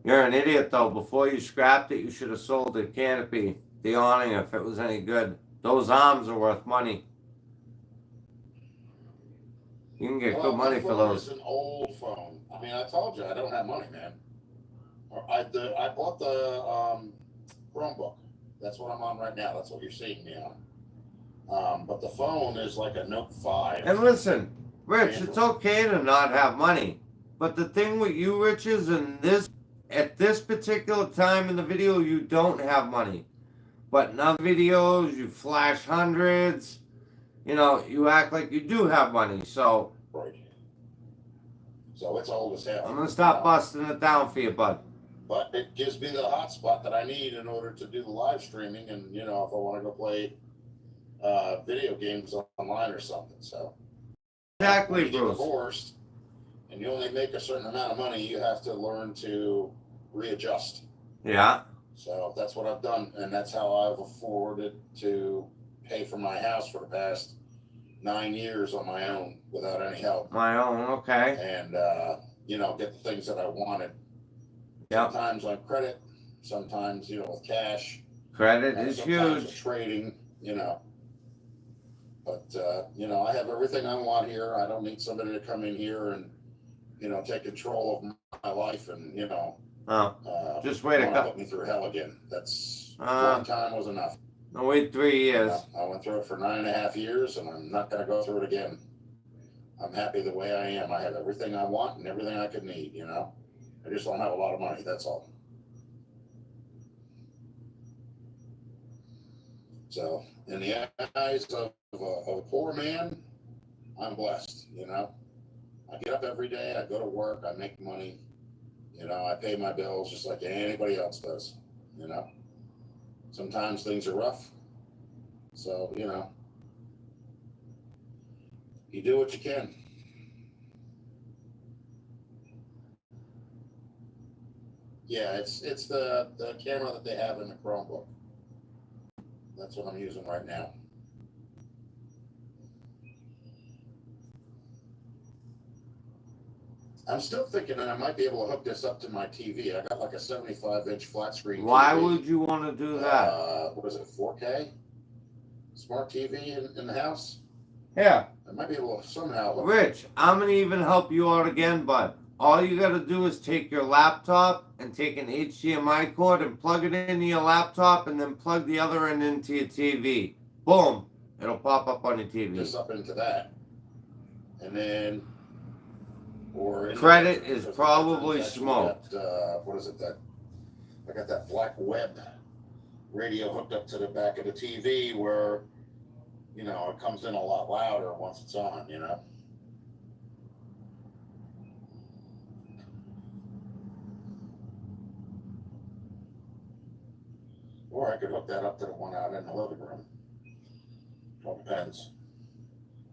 Speaker 1: You're an idiot, though. Before you scrapped it, you should have sold the canopy, the awning, if it was any good. Those arms are worth money. You can get good money for those.
Speaker 2: It's an old phone. I mean, I told you I don't have money, man. I bought the Chromebook. That's what I'm on right now. That's what you're seeing me on. But the phone is like a Note 5.
Speaker 1: And listen, Rich,
Speaker 2: Android.
Speaker 1: it's okay to not have money. But the thing with you, Rich, is at this particular time in the video, you don't have money. But in other videos, you flash hundreds. You know, you act like you do have money. So,
Speaker 2: Right. So it's old as hell.
Speaker 1: I'm going to stop busting it down for you, bud.
Speaker 2: But it gives me the hotspot that I need in order to do the live streaming, and if I want to go play video games online or something. So
Speaker 1: Exactly,
Speaker 2: when you get
Speaker 1: Bruce.
Speaker 2: divorced and you only make a certain amount of money, you have to learn to readjust.
Speaker 1: Yeah.
Speaker 2: So that's what I've done, and that's how I've afforded to pay for my house for the past 9 years on my own without any help.
Speaker 1: My own, okay.
Speaker 2: And get the things that I wanted.
Speaker 1: Yep.
Speaker 2: Sometimes on credit, sometimes with cash.
Speaker 1: Credit is
Speaker 2: sometimes
Speaker 1: huge.
Speaker 2: with trading, But I have everything I want here. I don't need somebody to come in here and take control of my life and
Speaker 1: just wait a couple.
Speaker 2: put me through hell again. That's
Speaker 1: Uh,
Speaker 2: one time was enough.
Speaker 1: No, wait 3 years.
Speaker 2: I went through it for 9.5 years, and I'm not going to go through it again. I'm happy the way I am. I have everything I want and everything I could need. I just don't have a lot of money. That's all. So, in the eyes of a poor man, I'm blessed. I get up every day. I go to work. I make money. I pay my bills just like anybody else does. Sometimes things are rough. So, you do what you can. Yeah, it's the camera that they have in the Chromebook. That's what I'm using right now. I'm still thinking that I might be able to hook this up to my TV. I got like a 75-inch flat screen
Speaker 1: Why
Speaker 2: TV.
Speaker 1: would you want to do that?
Speaker 2: What is it, 4K? Smart TV in the house?
Speaker 1: Yeah.
Speaker 2: I might be able to somehow...
Speaker 1: Rich, I'm going to even help you out again, bud. All you got to do is take your laptop and take an HDMI cord and plug it into your laptop and then plug the other end into your TV. Boom. It'll pop up on your TV.
Speaker 2: Just up into that. And then...
Speaker 1: Credit is probably smoked.
Speaker 2: What is it that I got that black web radio hooked up to the back of the TV where it comes in a lot louder once it's on. Or I could hook that up to the one out in the living room. All depends.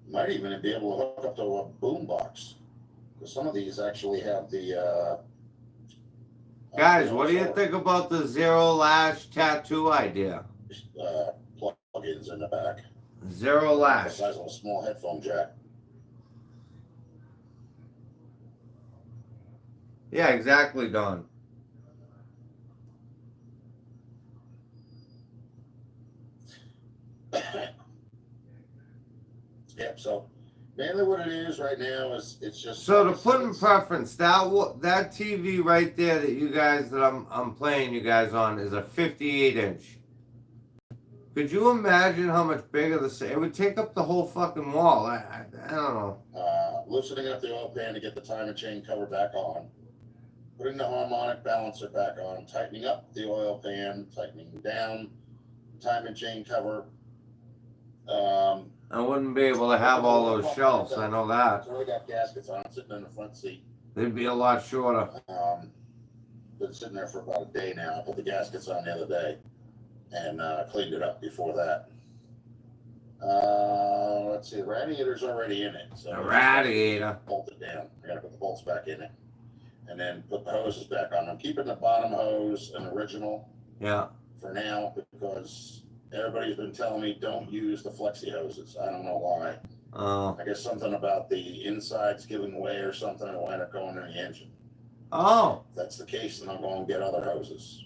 Speaker 2: Might even be able to hook up to a boom box. Some of these actually have the
Speaker 1: guys, what do you think about the zero lash tattoo idea?
Speaker 2: Plug-ins in the back.
Speaker 1: Zero lash.
Speaker 2: The size of a small headphone jack.
Speaker 1: Yeah, exactly, Don.
Speaker 2: Yep. So mainly what it is right now is it's just.
Speaker 1: So to put in preference, that TV right there that I'm playing you guys on is a 58-inch. Could you imagine how much bigger it would take up the whole fucking wall? I don't know.
Speaker 2: loosening up the oil pan to get the timing chain cover back on, putting the harmonic balancer back on, tightening up the oil pan, tightening down the timing chain cover.
Speaker 1: I wouldn't be able to have all those shelves. I know that.
Speaker 2: It's already got gaskets on, sitting in the front seat.
Speaker 1: They'd be a lot shorter.
Speaker 2: Been sitting there for about a day now. I put the gaskets on the other day and cleaned it up before that. Let's see, the radiator's already in it. So
Speaker 1: The radiator.
Speaker 2: Bolt it down. I gotta put the bolts back in it. And then put the hoses back on. I'm keeping the bottom hose an original.
Speaker 1: Yeah.
Speaker 2: For now, because everybody's been telling me don't use the flexi hoses. I don't know why. I guess something about the insides giving way or something, and will end up going in the engine.
Speaker 1: Oh.
Speaker 2: If that's the case, then I'll go and get other hoses.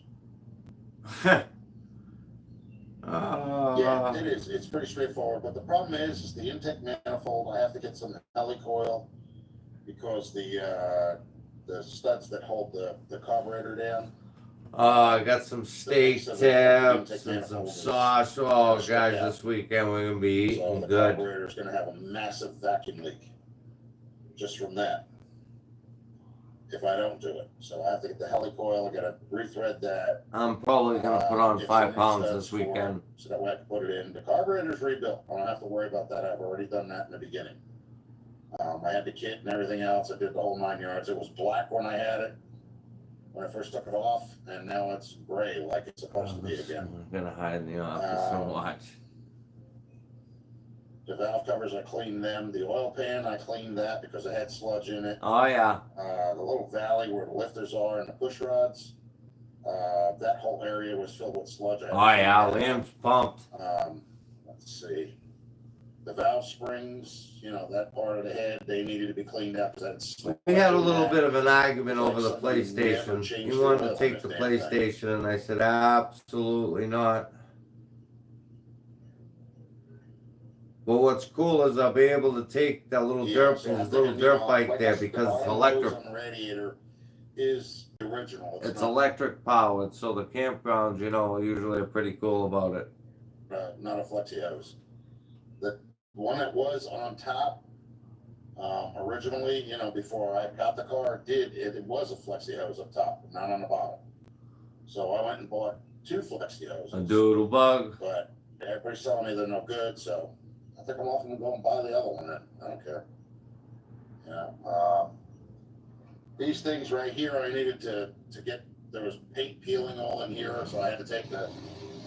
Speaker 2: Yeah, it is. It's pretty straightforward. But the problem is the intake manifold. I have to get some helicoil because the studs that hold the carburetor down.
Speaker 1: I got some steak tips and some sauce. Oh, guys, this weekend we're gonna be eating
Speaker 2: the
Speaker 1: good.
Speaker 2: carburetor is gonna have a massive vacuum leak just from that. If I don't do it, so I have to get the helicoil. I gotta rethread that.
Speaker 1: I'm probably gonna put on 5 pounds this weekend.
Speaker 2: So that way I can put it in. The carburetor's rebuilt. I don't have to worry about that. I've already done that in the beginning. I had the kit and everything else. I did the whole 9 yards. It was black when I had it, when I first took it off, and now it's gray like it's supposed to be again.
Speaker 1: I'm gonna hide in the office and watch.
Speaker 2: The valve covers, I cleaned them. The oil pan, I cleaned that because I had sludge in it.
Speaker 1: Oh yeah.
Speaker 2: The little valley where the lifters are and the push rods, that whole area was filled with sludge.
Speaker 1: Oh yeah, Liam's pumped.
Speaker 2: Let's see. The valve springs, that part of the head, they needed to be cleaned up.
Speaker 1: We had a little bit of an argument over the PlayStation. He wanted to take the PlayStation, and I said, absolutely not. Well, what's cool is I'll be able to take that little dirt bike there because it's electric.
Speaker 2: The radiator is the original.
Speaker 1: It's electric powered, so the campgrounds, usually are pretty cool about it.
Speaker 2: Not a flexi hose. The one that was on top, originally, before I got the car, it was a flexi hose up top, not on the bottom. So I went and bought 2 flexi hoses.
Speaker 1: A doodle bug.
Speaker 2: But everybody's telling me they're no good, so I think I'm off and go and buy the other one then. I don't care. These things right here, I needed to get, there was paint peeling all in here, so I had to take the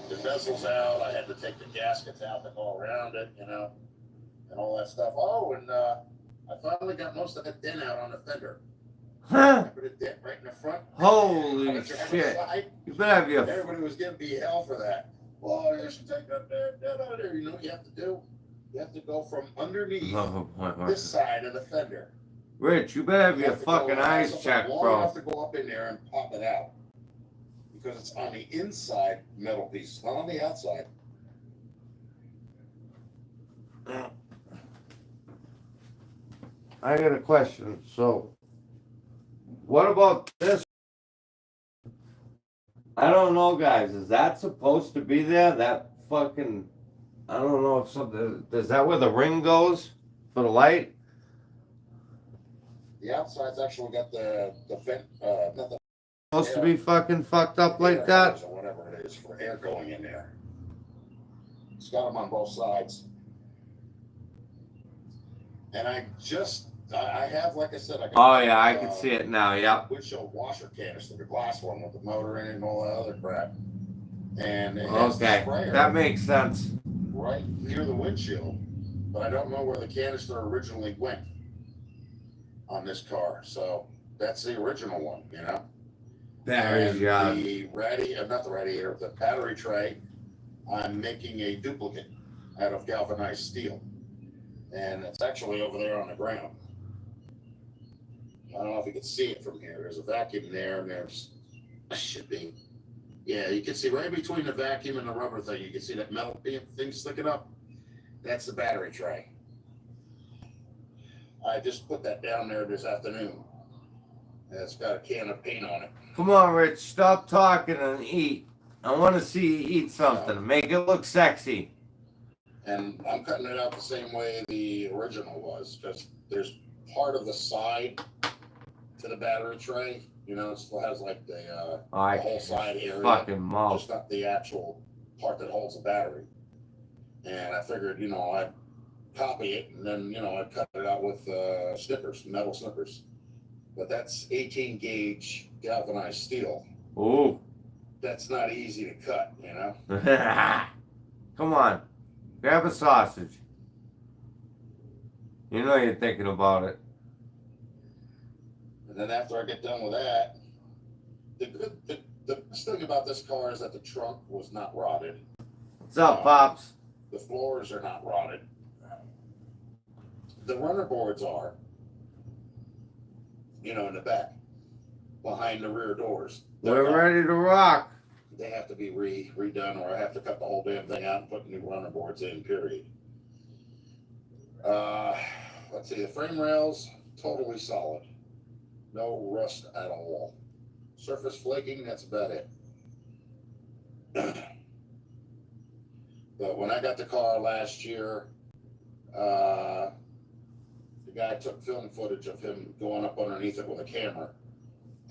Speaker 2: bezels out. I had to take the gaskets out that go around it, and all that stuff. Oh, and I finally got most of the dent out on the fender.
Speaker 1: Huh?
Speaker 2: I put a dent right in the front.
Speaker 1: Holy shit. You better have your...
Speaker 2: Everybody was giving me hell for that. Well, you should take that dent out of there. You know what you have to do? You have to go from underneath this side of the fender.
Speaker 1: Rich, you better have your fucking eyes checked,
Speaker 2: long
Speaker 1: bro.
Speaker 2: enough to go up in there and pop it out. Because it's on the inside metal piece, not on the outside.
Speaker 1: I got a question. So, what about this? I don't know, guys. Is that supposed to be there? That fucking... I don't know if something... Is that where the ring goes for the light?
Speaker 2: The outside's actually got the vent, not the
Speaker 1: Supposed to be fucking fucked up like that?
Speaker 2: or whatever it is for air going in there. It's got them on both sides. And I have, like I said,
Speaker 1: Oh yeah, I can see it now, yeah.
Speaker 2: Windshield washer canister, the glass one with the motor in it and all that other crap. And it has the sprayer
Speaker 1: that makes sense.
Speaker 2: right near the windshield, but I don't know where the canister originally went on this car. So that's the original one,
Speaker 1: Battery job.
Speaker 2: Not the radiator, the battery tray, I'm making a duplicate out of galvanized steel. And it's actually over there on the ground. I don't know if you can see it from here. There's a vacuum there, and should be. Yeah, you can see right between the vacuum and the rubber thing, you can see that metal thing sticking up. That's the battery tray. I just put that down there this afternoon. And it's got a can of paint on it.
Speaker 1: Come on, Rich, stop talking and eat. I want to see you eat something. Make it look sexy.
Speaker 2: And I'm cutting it out the same way the original was, because there's part of the side to the battery tray. You know, it still has like the whole side area,
Speaker 1: fucking mouth.
Speaker 2: just not the actual part that holds the battery. And I figured, you know, I'd copy it and then, you know, I'd cut it out with snippers, metal snippers. But that's 18 gauge galvanized steel.
Speaker 1: Ooh.
Speaker 2: That's not easy to cut, you know.
Speaker 1: Come on, grab a sausage. You know you're thinking about it.
Speaker 2: And then after I get done with that, the best thing about this car is that the trunk was not rotted.
Speaker 1: What's up, Pops?
Speaker 2: The floors are not rotted. The runner boards are, you know, in the back, behind the rear doors.
Speaker 1: We're ready to rock.
Speaker 2: They have to be redone, or I have to cut the whole damn thing out and put new runner boards in, period. Let's see, the frame rails, totally solid. No rust at all. Surface flaking, that's about it. But when I got the car last year, the guy took film footage of him going up underneath it with a camera,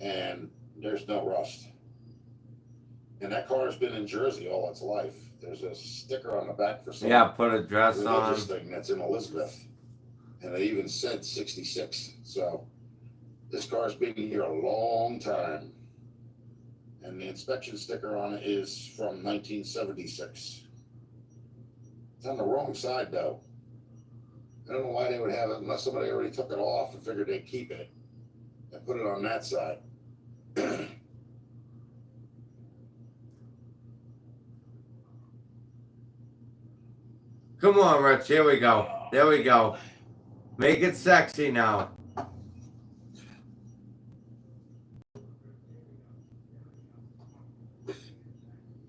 Speaker 2: and there's no rust. And that car's been in Jersey all its life. There's a sticker on the back for some
Speaker 1: Put a dress
Speaker 2: religious
Speaker 1: on.
Speaker 2: thing that's in Elizabeth, and they even said 66. So this car's been here a long time, and the inspection sticker on it is from 1976. It's on the wrong side though. I don't know why they would have it unless somebody already took it off and figured they'd keep it and put it on that side.
Speaker 1: Come on, Rich. Here we go. There we go. Make it sexy now.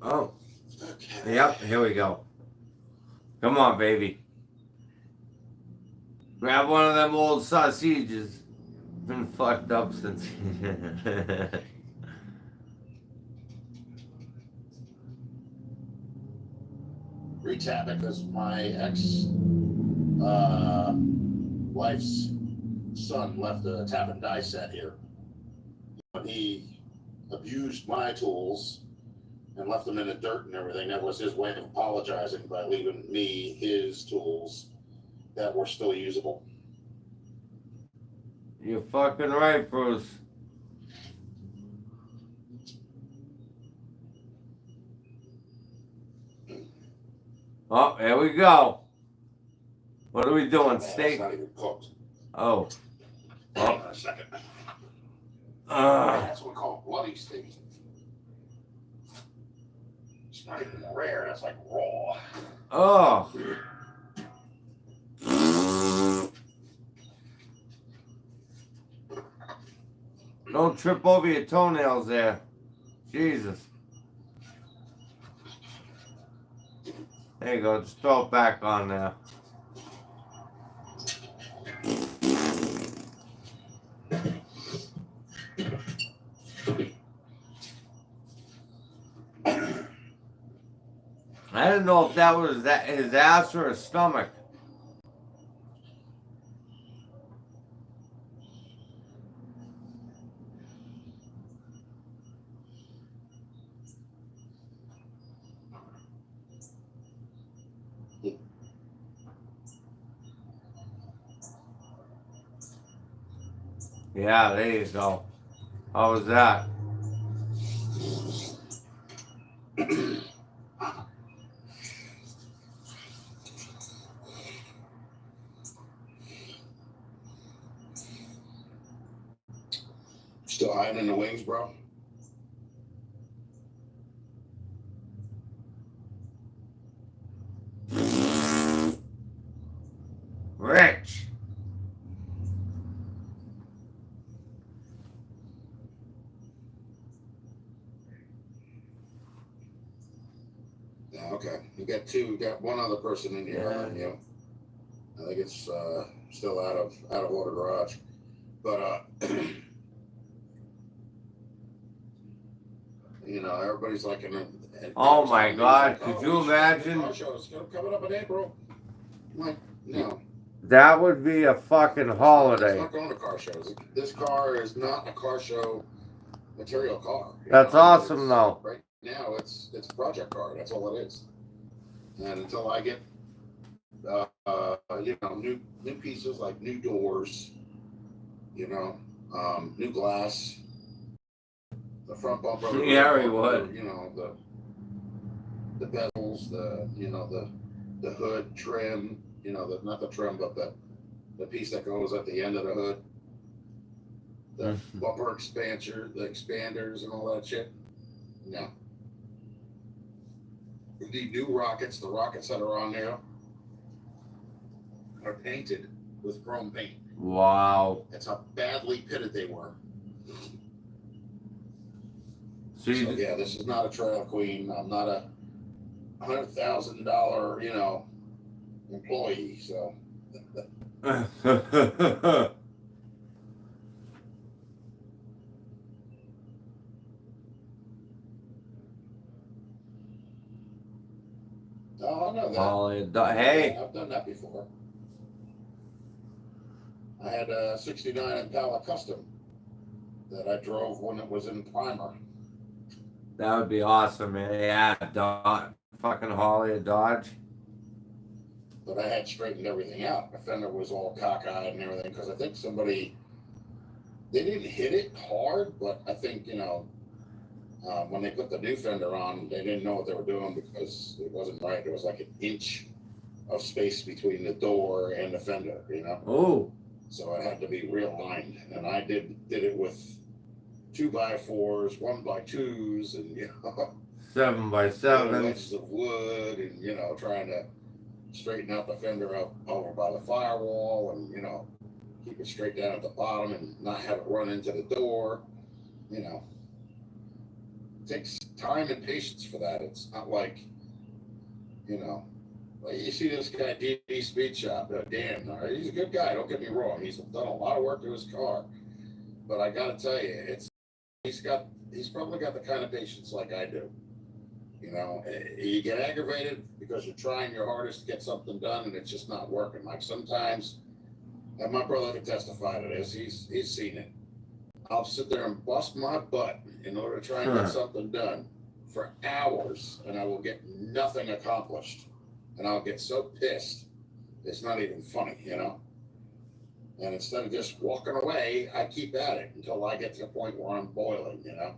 Speaker 1: Oh. Yep, here we go. Come on, baby. Grab one of them old sausages. Been fucked up since.
Speaker 2: Retap it because my ex wife's son left a tap and die set here. He abused my tools and left them in the dirt and everything. That was his way of apologizing by leaving me his tools that were still usable.
Speaker 1: You're fucking right, Bruce. Oh, here we go. What are we doing?
Speaker 2: It's
Speaker 1: Steak?
Speaker 2: not even cooked.
Speaker 1: Oh.
Speaker 2: Hang on a second.
Speaker 1: Uh,
Speaker 2: That's what we call bloody steak. It's not even rare. That's like raw.
Speaker 1: oh. Don't trip over your toenails there. Jesus. There you go. Just throw it back on there. I didn't know if that was his ass or his stomach. Yeah, there you go. How was that?
Speaker 2: Still hiding in the wings, bro?
Speaker 1: Rich.
Speaker 2: Yeah, okay. You got two. You got one other person in here,
Speaker 1: Yeah.
Speaker 2: aren't you? I think it's still out of order garage, but you know, everybody's like
Speaker 1: Oh my God! Could you imagine?
Speaker 2: Car show is coming up in April. I'm like, no.
Speaker 1: That would be a fucking
Speaker 2: It's
Speaker 1: holiday.
Speaker 2: not going to car shows. This car is not a car show material car.
Speaker 1: That's awesome, though.
Speaker 2: Right now, it's a project car. That's all it is. And until I get, new pieces like new doors, new glass, the front bumper, the
Speaker 1: Yeah,
Speaker 2: rear
Speaker 1: he
Speaker 2: bumper,
Speaker 1: would.
Speaker 2: the bezels, the hood trim, not the trim, but the piece that goes at the end of the hood, the bumper expander, the expanders, and all that shit. No. We need new rockets. The rockets that are on there are painted with chrome paint.
Speaker 1: Wow.
Speaker 2: That's how badly pitted they were.
Speaker 1: So
Speaker 2: yeah, this is not a trail queen. I'm not a $100,000, employee. So. Oh, I know that.
Speaker 1: Hey.
Speaker 2: I've done that before. I had a '69 Impala Custom that I drove when it was in primer.
Speaker 1: That would be awesome, man. Yeah, fucking Harley a Dodge.
Speaker 2: But I had straightened everything out. The fender was all cockeyed and everything because I think they didn't hit it hard, but I think, when they put the new fender on, they didn't know what they were doing because it wasn't right. There was like an inch of space between the door and the fender,
Speaker 1: Oh.
Speaker 2: So it had to be realigned. And I did it with 2x4s, 1x2s, and
Speaker 1: 7x7.
Speaker 2: wedges of wood, and trying to straighten out the fender up over by the firewall, and keep it straight down at the bottom, and not have it run into the door. It takes time and patience for that. It's not like like you see this guy D Speed Shop, Dan. He's a good guy. Don't get me wrong. He's done a lot of work to his car, but I got to tell you, he's probably got the kind of patience like I do. You get aggravated because you're trying your hardest to get something done and it's just not working. Like sometimes, and my brother can testify to this. He's seen it. I'll sit there and bust my butt in order to try and get something done for hours, and I will get nothing accomplished. And I'll get so pissed, it's not even funny, And instead of just walking away, I keep at it until I get to the point where I'm boiling,
Speaker 1: Yeah.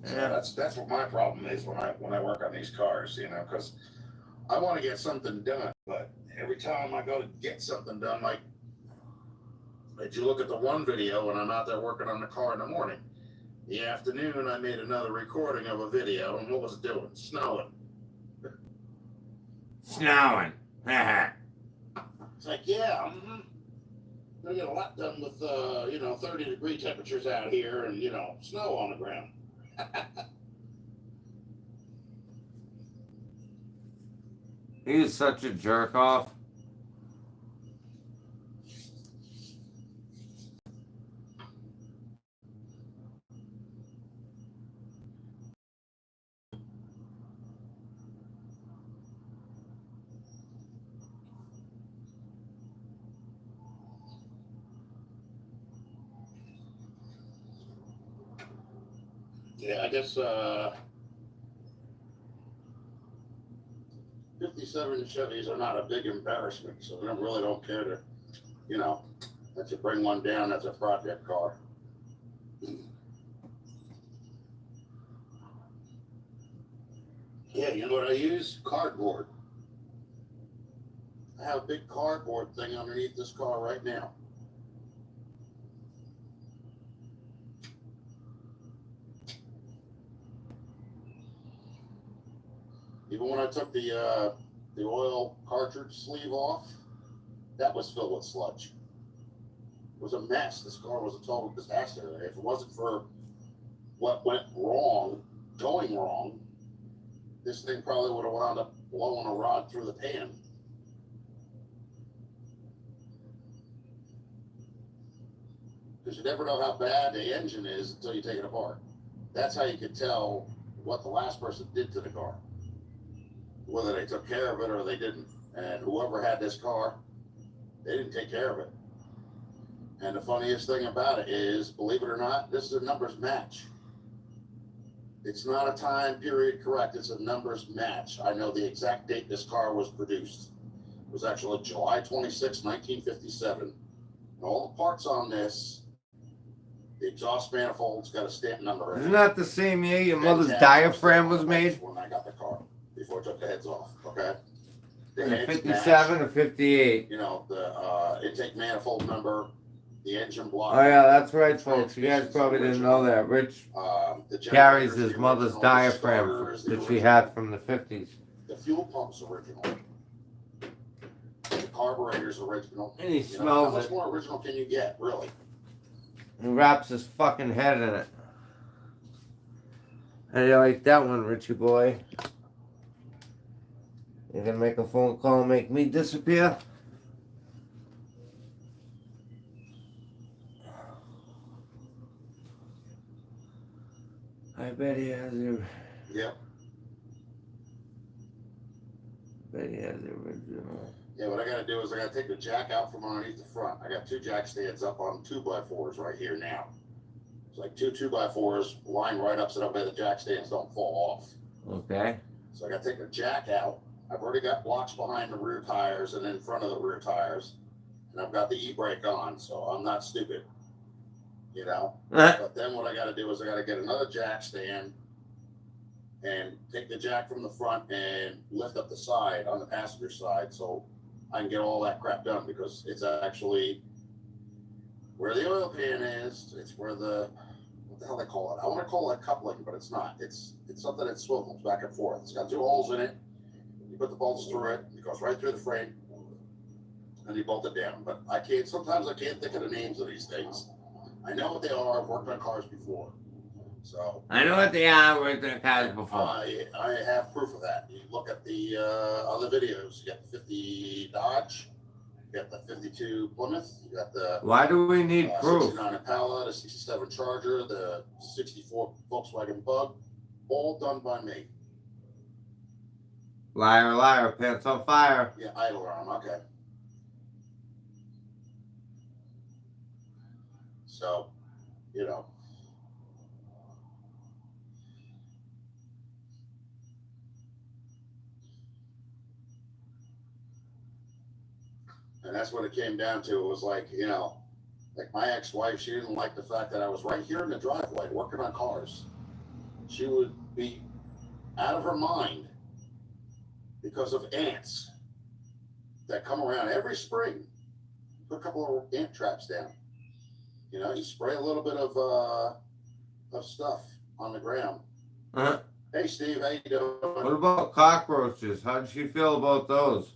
Speaker 2: So that's what my problem is when I work on these cars, because I want to get something done, but every time I go to get something done, like if you look at the one video when I'm out there working on the car in the morning, the afternoon I made another recording of a video, and what was it doing? Snowing.
Speaker 1: Snowing.
Speaker 2: It's like, yeah, gonna get a lot done with 30-degree temperatures out here and snow on the ground.
Speaker 1: He's such a jerk off.
Speaker 2: Yeah, I guess 57 Chevys are not a big embarrassment, so I really don't care to, let you bring one down. That's a project car. Yeah, you know what I use? Cardboard. I have a big cardboard thing underneath this car right now. Even when I took the oil cartridge sleeve off, that was filled with sludge. It was a mess. This car was a total disaster. If it wasn't for what went wrong, going wrong, this thing probably would have wound up blowing a rod through the pan. Because you never know how bad the engine is until you take it apart. That's how you could tell what the last person did to the car, whether they took care of it or they didn't. And whoever had this car, they didn't take care of it. And the funniest thing about it is, believe it or not, this is a numbers match. It's not a time period correct. It's a numbers match. I know the exact date this car was produced. It was actually July 26, 1957. And all the parts on this, the exhaust manifold's got a stamp number in it.
Speaker 1: Isn't that the same year your
Speaker 2: And
Speaker 1: mother's
Speaker 2: tabs
Speaker 1: diaphragm
Speaker 2: were
Speaker 1: was
Speaker 2: still on the
Speaker 1: made?
Speaker 2: bikes when I got the car, before I took the heads off, okay? The
Speaker 1: In
Speaker 2: heads
Speaker 1: 57
Speaker 2: match,
Speaker 1: or 58?
Speaker 2: you know, the intake manifold number, the engine block.
Speaker 1: Oh yeah, that's right, folks. You guys probably didn't know that. Rich
Speaker 2: The
Speaker 1: carries
Speaker 2: generators,
Speaker 1: his
Speaker 2: the
Speaker 1: mother's
Speaker 2: original, the
Speaker 1: diaphragm
Speaker 2: starters, the
Speaker 1: that she
Speaker 2: original.
Speaker 1: had from the 50s.
Speaker 2: The fuel pump's original. The carburetor's original.
Speaker 1: And he
Speaker 2: You know, how
Speaker 1: smells
Speaker 2: much
Speaker 1: it.
Speaker 2: more original can you get, really?
Speaker 1: He wraps his fucking head in it. How do you like that one, Richie boy? You gonna make a phone call and make me disappear? I bet he has the.
Speaker 2: Yep.
Speaker 1: Bet he has the original.
Speaker 2: Yeah, what I gotta do is I gotta take the jack out from underneath the front. I got 2 jack stands up on 2x4s right here now. It's like 2 2x4s lined right up so that way the jack stands don't fall off.
Speaker 1: Okay.
Speaker 2: So I gotta take the jack out. I've already got blocks behind the rear tires and in front of the rear tires. And I've got the e-brake on, so I'm not stupid. You know? But then what I gotta do is I gotta get another jack stand and take the jack from the front and lift up the side on the passenger side so I can get all that crap done, because it's actually where the oil pan is. It's where the, what the hell they call it? I want to call it coupling, but it's not. It's something that swivels back and forth. It's got 2 holes in it. You put the bolts through it. It goes right through the frame, and you bolt it down. But I can't. Sometimes I can't think of the names of these things. I know what they are. I've worked on cars before, so
Speaker 1: I know what they are. Worked in cars before.
Speaker 2: I have proof of that. You look at the other videos. You got the 50 Dodge, you got the 52 Plymouth, you got the
Speaker 1: Why do we need proof?
Speaker 2: 69 Impala, the 67 Charger, the 64 Volkswagen Bug, all done by me.
Speaker 1: Liar, liar, pants on fire.
Speaker 2: Yeah, idle arm. Okay. So, you know. And that's what it came down to. It was like, you know, like my ex-wife, she didn't like the fact that I was right here in the driveway working on cars. She would be out of her mind because of ants that come around every spring. Put a couple of ant traps down. You know, you spray a little bit of stuff on the ground.
Speaker 1: Uh-huh.
Speaker 2: Hey, Steve, how you doing?
Speaker 1: What about cockroaches? How did she feel about those?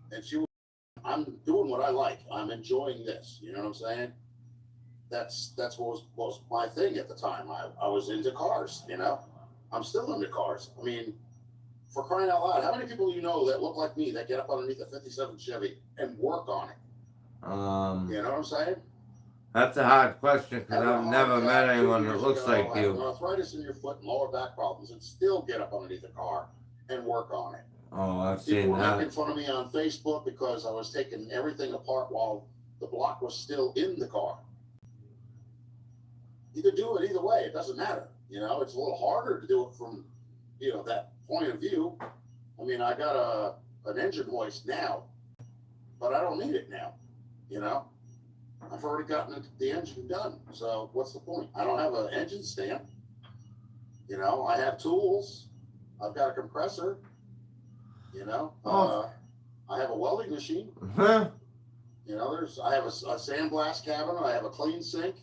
Speaker 2: And she, I'm doing what I like. I'm enjoying this. You know what I'm saying? That's what was my thing at the time. I was into cars. You know, I'm still into cars. I mean, for crying out loud, how many people you know that look like me that get up underneath a 57 Chevy and work on it? You know what I'm saying?
Speaker 1: That's a hard question because
Speaker 2: Having a
Speaker 1: I've
Speaker 2: heart
Speaker 1: never
Speaker 2: attack
Speaker 1: met
Speaker 2: 2
Speaker 1: anyone that
Speaker 2: years
Speaker 1: looks
Speaker 2: ago,
Speaker 1: like
Speaker 2: having
Speaker 1: you.
Speaker 2: arthritis in your foot and lower back problems, and still get up underneath the car and work on it.
Speaker 1: Oh, I've
Speaker 2: People
Speaker 1: seen
Speaker 2: were making
Speaker 1: that.
Speaker 2: fun of me on Facebook because I was taking everything apart while the block was still in the car. You could do it either way. It doesn't matter. You know, it's a little harder to do it from, you know, that point of view. I mean, I got an engine hoist now, but I don't need it now. You know, I've already gotten the engine done. So what's the point? I don't have an engine stand. You know, I have tools. I've got a compressor. You know, I have a welding machine.
Speaker 1: Huh?
Speaker 2: You know, I have a sandblast cabinet. I have a clean sink.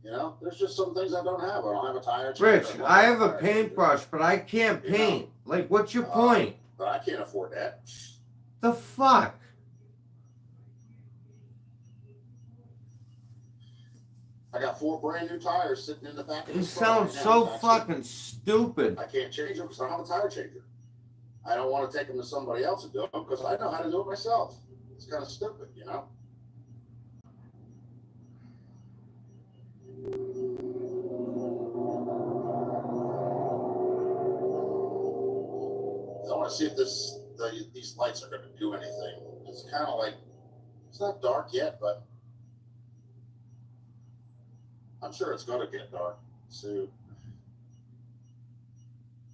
Speaker 2: You know, there's just some things I don't have. I don't have a tire changer.
Speaker 1: Rich, I have a
Speaker 2: tire changer.
Speaker 1: paintbrush, but I can't
Speaker 2: You know,
Speaker 1: paint. Like, what's your point?
Speaker 2: But I can't afford that.
Speaker 1: The fuck?
Speaker 2: I got 4 brand new tires sitting in the back of
Speaker 1: You
Speaker 2: the car
Speaker 1: sound
Speaker 2: right now.
Speaker 1: so
Speaker 2: Actually,
Speaker 1: fucking stupid.
Speaker 2: I can't change them because I don't have a tire changer. I don't want to take them to somebody else to do them because I know how to do it myself. It's kind of stupid, you know. see if these lights are going to do anything. It's kind of like, it's not dark yet, but I'm sure it's going to get dark soon.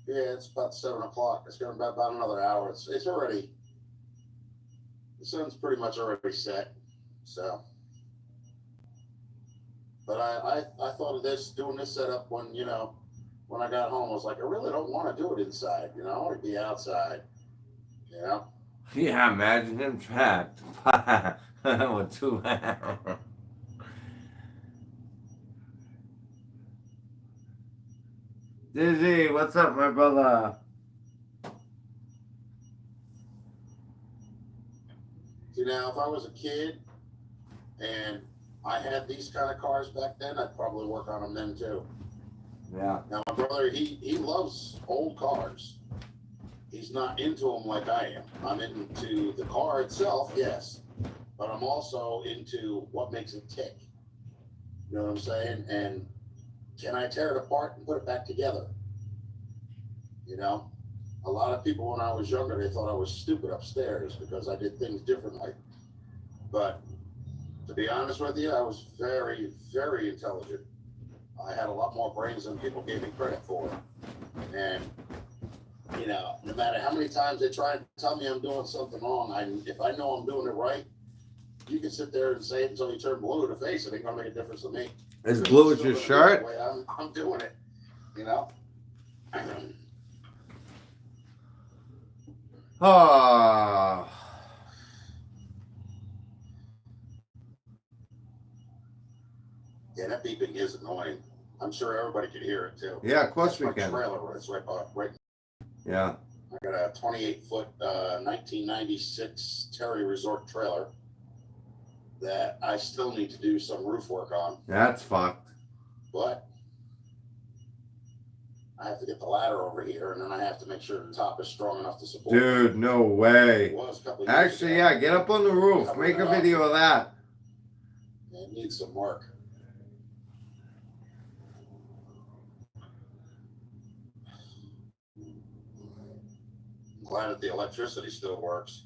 Speaker 2: Yeah, it's about 7 o'clock. It's going to be about another hour. It's already, the sun's pretty much already set. So, but I thought of doing this setup when, when I got home. I was like, I really don't want to do it inside. I want to be outside.
Speaker 1: Yeah, imagine him trapped with 2 Dizzy, what's up, my brother?
Speaker 2: See, now, if I was a kid and I had these kind of cars back then, I'd probably work on them then too.
Speaker 1: Yeah.
Speaker 2: Now, my brother, he loves old cars. He's not into them like I am. I'm into the car itself, yes, but I'm also into what makes it tick. You know what I'm saying? And can I tear it apart and put it back together? A lot of people when I was younger, they thought I was stupid upstairs because I did things differently. But to be honest with you, I was very, very intelligent. I had a lot more brains than people gave me credit for. And, no matter how many times they try and tell me I'm doing something wrong, if I know I'm doing it right, you can sit there and say it until you turn blue in the face. It ain't going to make a difference to me.
Speaker 1: As blue as your shirt?
Speaker 2: The way I'm doing it,
Speaker 1: Oh.
Speaker 2: Yeah, that beeping is annoying. I'm sure everybody can hear it too.
Speaker 1: Yeah, of course we
Speaker 2: my
Speaker 1: can.
Speaker 2: Trailer, it's right.
Speaker 1: Yeah.
Speaker 2: I got a 28-foot 1996 Terry Resort trailer that I still need to do some roof work on.
Speaker 1: That's fucked.
Speaker 2: But I have to get the ladder over here, and then I have to make sure the top is strong enough to support.
Speaker 1: Dude, no way.
Speaker 2: It was a couple of
Speaker 1: Actually,
Speaker 2: years ago.
Speaker 1: yeah, get up on the roof. Make a video of that.
Speaker 2: It needs some work. I'm glad that the electricity still works.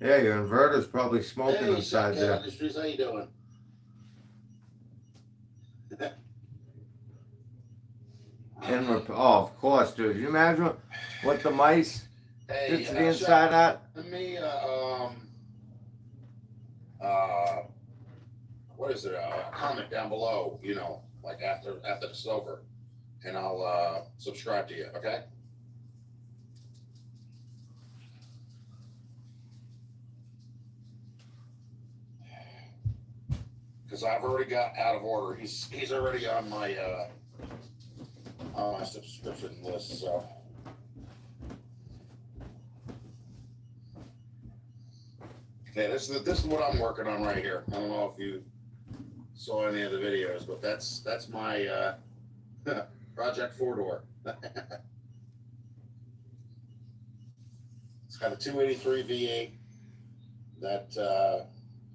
Speaker 1: Yeah, your inverter's probably smoking inside there.
Speaker 2: Industries, how you doing?
Speaker 1: Oh, of course, dude. Can you imagine what the mice did to the inside of that?
Speaker 2: Let me, what is it? Comment down below, like after this is over, and I'll subscribe to you, okay? Because I've already got out of order. He's already on my subscription list, so. Okay, this is what I'm working on right here. I don't know if you saw any of the videos, but that's my Project 4-door. It's got a 283 V8 that,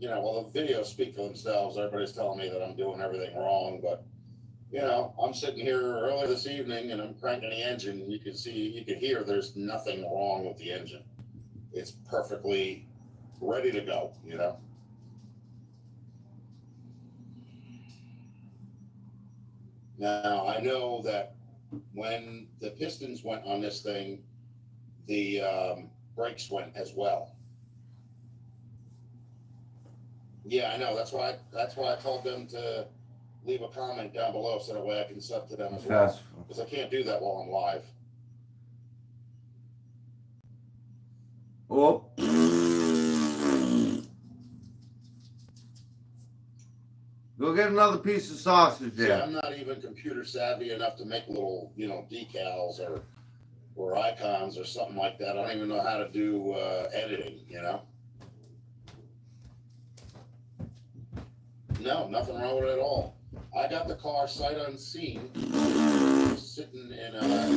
Speaker 2: well, the videos speak for themselves. Everybody's telling me that I'm doing everything wrong, but, I'm sitting here early this evening and I'm cranking the engine. And you can hear there's nothing wrong with the engine. It's perfectly ready to go, Now, I know that when the pistons went on this thing, the brakes went as well. Yeah, I know. That's why I told them to leave a comment down below so that way I can sub to them as well. Because I can't do that while I'm live.
Speaker 1: Oh. Go get another piece of sausage there.
Speaker 2: See, I'm not even computer savvy enough to make little, decals or icons or something like that. I don't even know how to do editing, No, nothing wrong with it at all. I got the car sight unseen, sitting in a hangar.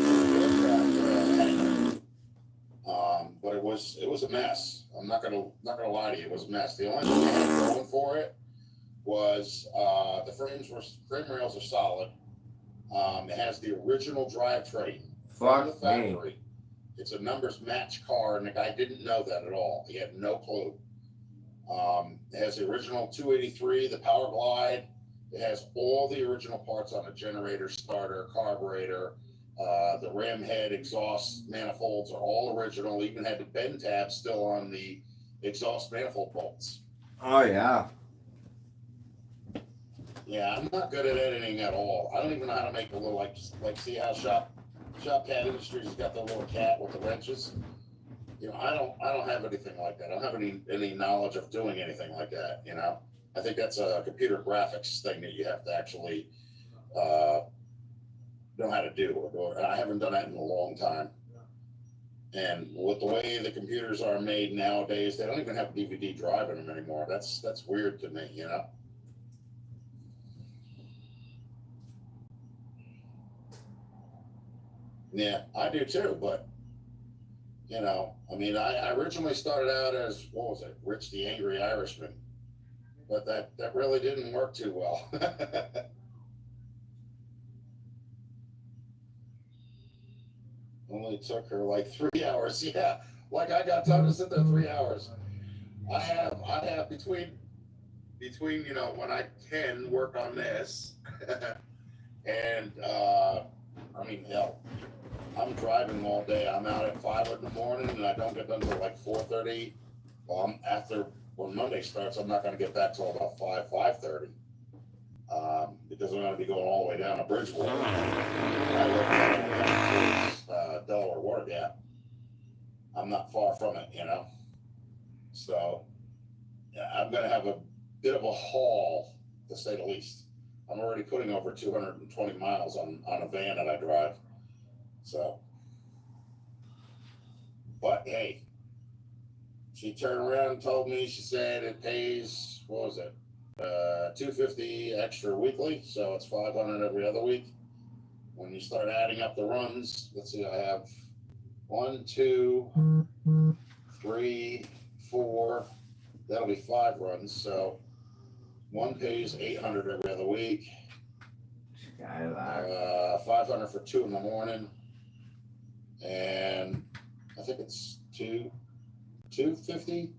Speaker 2: But it was a mess. I'm not gonna lie to you, it was a mess. The only thing I had going for it was the frame rails are solid. It has the original drivetrain from the
Speaker 1: Fuck me.
Speaker 2: factory. It's a numbers match car, and the guy didn't know that at all. He had no clue. It has the original 283, the Power Glide. It has all the original parts on a generator, starter, carburetor. The ram head, exhaust manifolds are all original. Even had the bend tabs still on the exhaust manifold bolts.
Speaker 1: Oh yeah.
Speaker 2: Yeah, I'm not good at editing at all. I don't even know how to make the little like see how Shop Cat Industries has got the little cat with the wrenches. You know, I don't have anything like that. I don't have any knowledge of doing anything like that. You know, I think that's a computer graphics thing that you have to actually know how to do. Or I haven't done that in a long time. And with the way the computers are made nowadays, they don't even have DVD drive in them anymore. That's weird to me. You know. Yeah, I do too, but you know, I mean, I originally started out as, what was it, Rich the Angry Irishman, but that really didn't work too well. Only took her like 3 hours. Yeah, like I got time to sit there 3 hours. I have between you know when I can work on this, and I mean hell. I'm driving all day. I'm out at 5 in the morning, and I don't get done till like 4:30. Well, after when Monday starts, I'm not going to get back till about 5:30, because I'm going to be going all the way down to Bridgewater. I live towards Delaware Water Gap. I'm not far from it, you know. So yeah, I'm going to have a bit of a haul, to say the least. I'm already putting over 220 miles on a van that I drive. So, but hey, she turned around and told me, she said it pays, what was it, $250 extra weekly, so it's $500 every other week. When you start adding up the runs, let's see, I have 1, 2, 3, 4. That'll be 5 runs. So one pays $800 every other week. $500 for 2 in the morning, and I think it's $250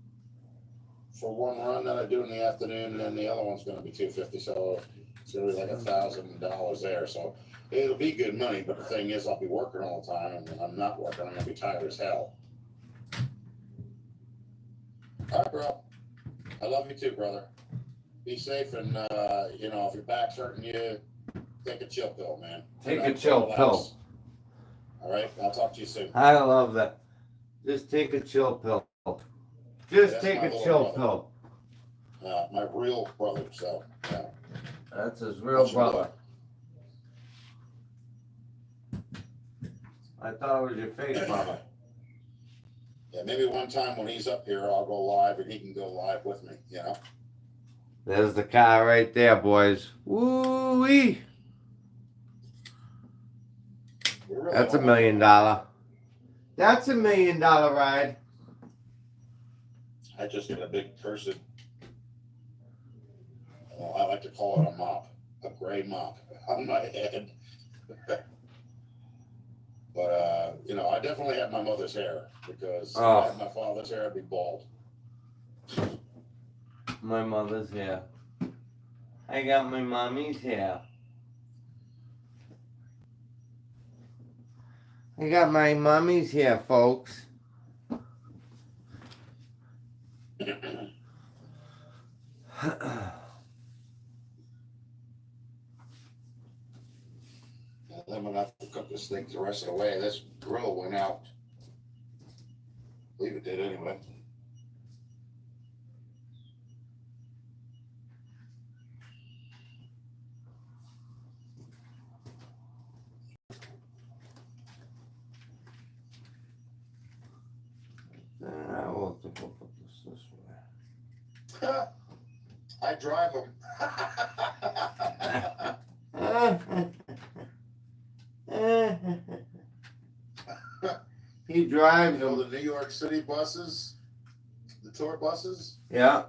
Speaker 2: for one run that I do in the afternoon, and then the other one's going to be $250. So it's going to be like $1,000 there. So it'll be good money. But the thing is, I'll be working all the time, and when I'm not working, I'm going to be tired as hell. All right, bro. I love you too, brother. Be safe, and you know, if your back's hurting you, take a chill pill, man.
Speaker 1: Take a chill pill.
Speaker 2: All right, I'll talk to you soon.
Speaker 1: I love that. Just take a chill pill. Just take a chill pill.
Speaker 2: My real brother, so yeah.
Speaker 1: That's his real brother. I thought it was your fake brother.
Speaker 2: Yeah, maybe one time when he's up here, I'll go live and he can go live with me, you know?
Speaker 1: There's the car right there, boys. Woo-wee. That's $1 million. That's $1 million ride.
Speaker 2: I just got a big cursed, well, I like to call it a mop, a gray mop on my head. But, you know, I definitely have my mother's hair, because if I had my father's hair, I'd be bald.
Speaker 1: My mother's hair. I got my mommy's hair. I got my mommy's hair, folks.
Speaker 2: I'm gonna have to cook this thing the rest of the way. This grill went out. I believe it did anyway.
Speaker 1: We'll have to go put this way.
Speaker 2: I drive them.
Speaker 1: He drives
Speaker 2: You know
Speaker 1: them.
Speaker 2: the New York City buses, the tour buses?
Speaker 1: Yeah.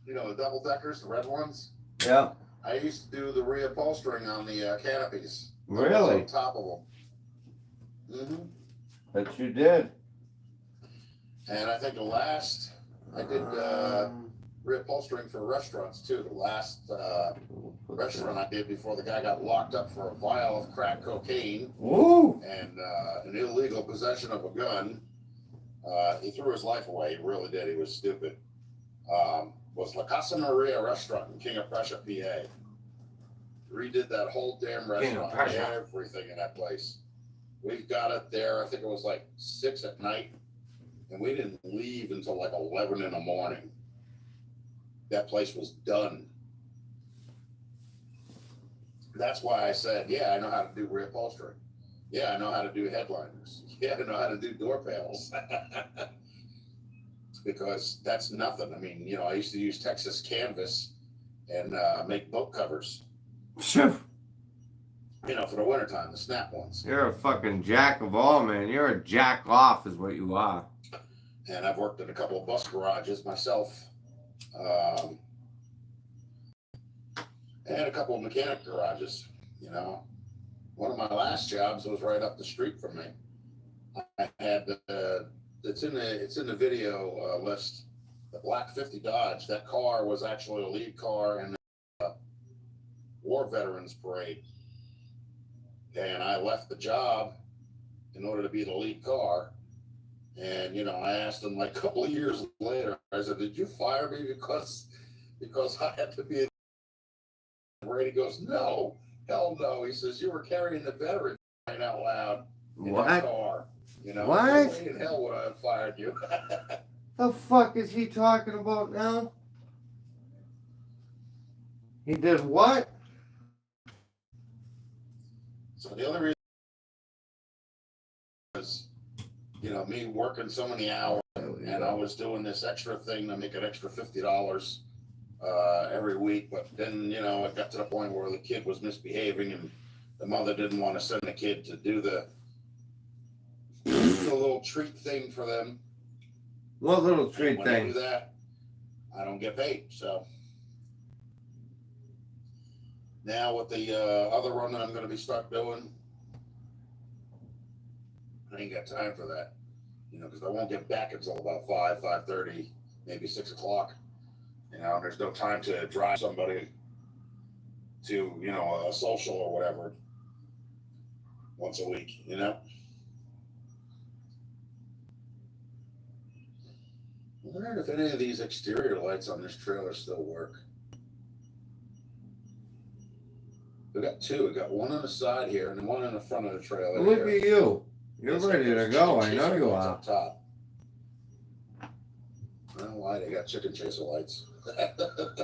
Speaker 2: You know, the double deckers, the red ones?
Speaker 1: Yeah.
Speaker 2: I used to do the reupholstering on the canopies.
Speaker 1: Really?
Speaker 2: On top of them. Mm-hmm.
Speaker 1: Bet you did.
Speaker 2: And I think the last I did reupholstering for restaurants too. The last restaurant I did before the guy got locked up for a vial of crack cocaine
Speaker 1: Woo!
Speaker 2: and an illegal possession of a gun. He threw his life away. He really did. He was stupid. Was La Casa Maria restaurant in King of Prussia, PA. Redid that whole damn restaurant. Everything in that place. We got it there. I think it was like 6 at night. And we didn't leave until like 11 in the morning. That place was done. That's why I said, yeah, I know how to do reupholstery. Yeah, I know how to do headliners. Yeah, I know how to do door panels. Because that's nothing. I mean, I used to use Texas canvas and make boat covers.
Speaker 1: Phew.
Speaker 2: For the wintertime, the snap ones.
Speaker 1: You're a fucking jack of all, man. You're a jack off is what you are.
Speaker 2: And I've worked in a couple of bus garages myself. And a couple of mechanic garages, One of my last jobs was right up the street from me. I had it's in the video list. The Black 50 Dodge. That car was actually a lead car in the War Veterans Parade. And I left the job in order to be the lead car. And I asked him like a couple of years later. I said, "Did you fire me because I had to be?" And he goes, "No, hell no." He says, "You were carrying the veteran crying out loud in that car.
Speaker 1: What?
Speaker 2: No way in hell would I have fired you."
Speaker 1: The fuck is he talking about now? He did what?
Speaker 2: So the only reason was, me working so many hours, and I was doing this extra thing to make an extra $50 every week. But then, it got to the point where the kid was misbehaving, and the mother didn't want to send the kid to do the little treat thing for them.
Speaker 1: What little treat
Speaker 2: when
Speaker 1: thing?
Speaker 2: I do that, I don't get paid. So now with the other run that I'm going to be start doing, I ain't got time for that, because I won't get back until about 5:30, maybe 6 o'clock. There's no time to drive somebody to, a social or whatever once a week, I wonder if any of these exterior lights on this trailer still work. We got two. We got one on the side here and one in the front of the trailer.
Speaker 1: Look at you. You're
Speaker 2: It's
Speaker 1: ready to go. I know you are.
Speaker 2: Up top. I don't know why they got chicken chaser lights.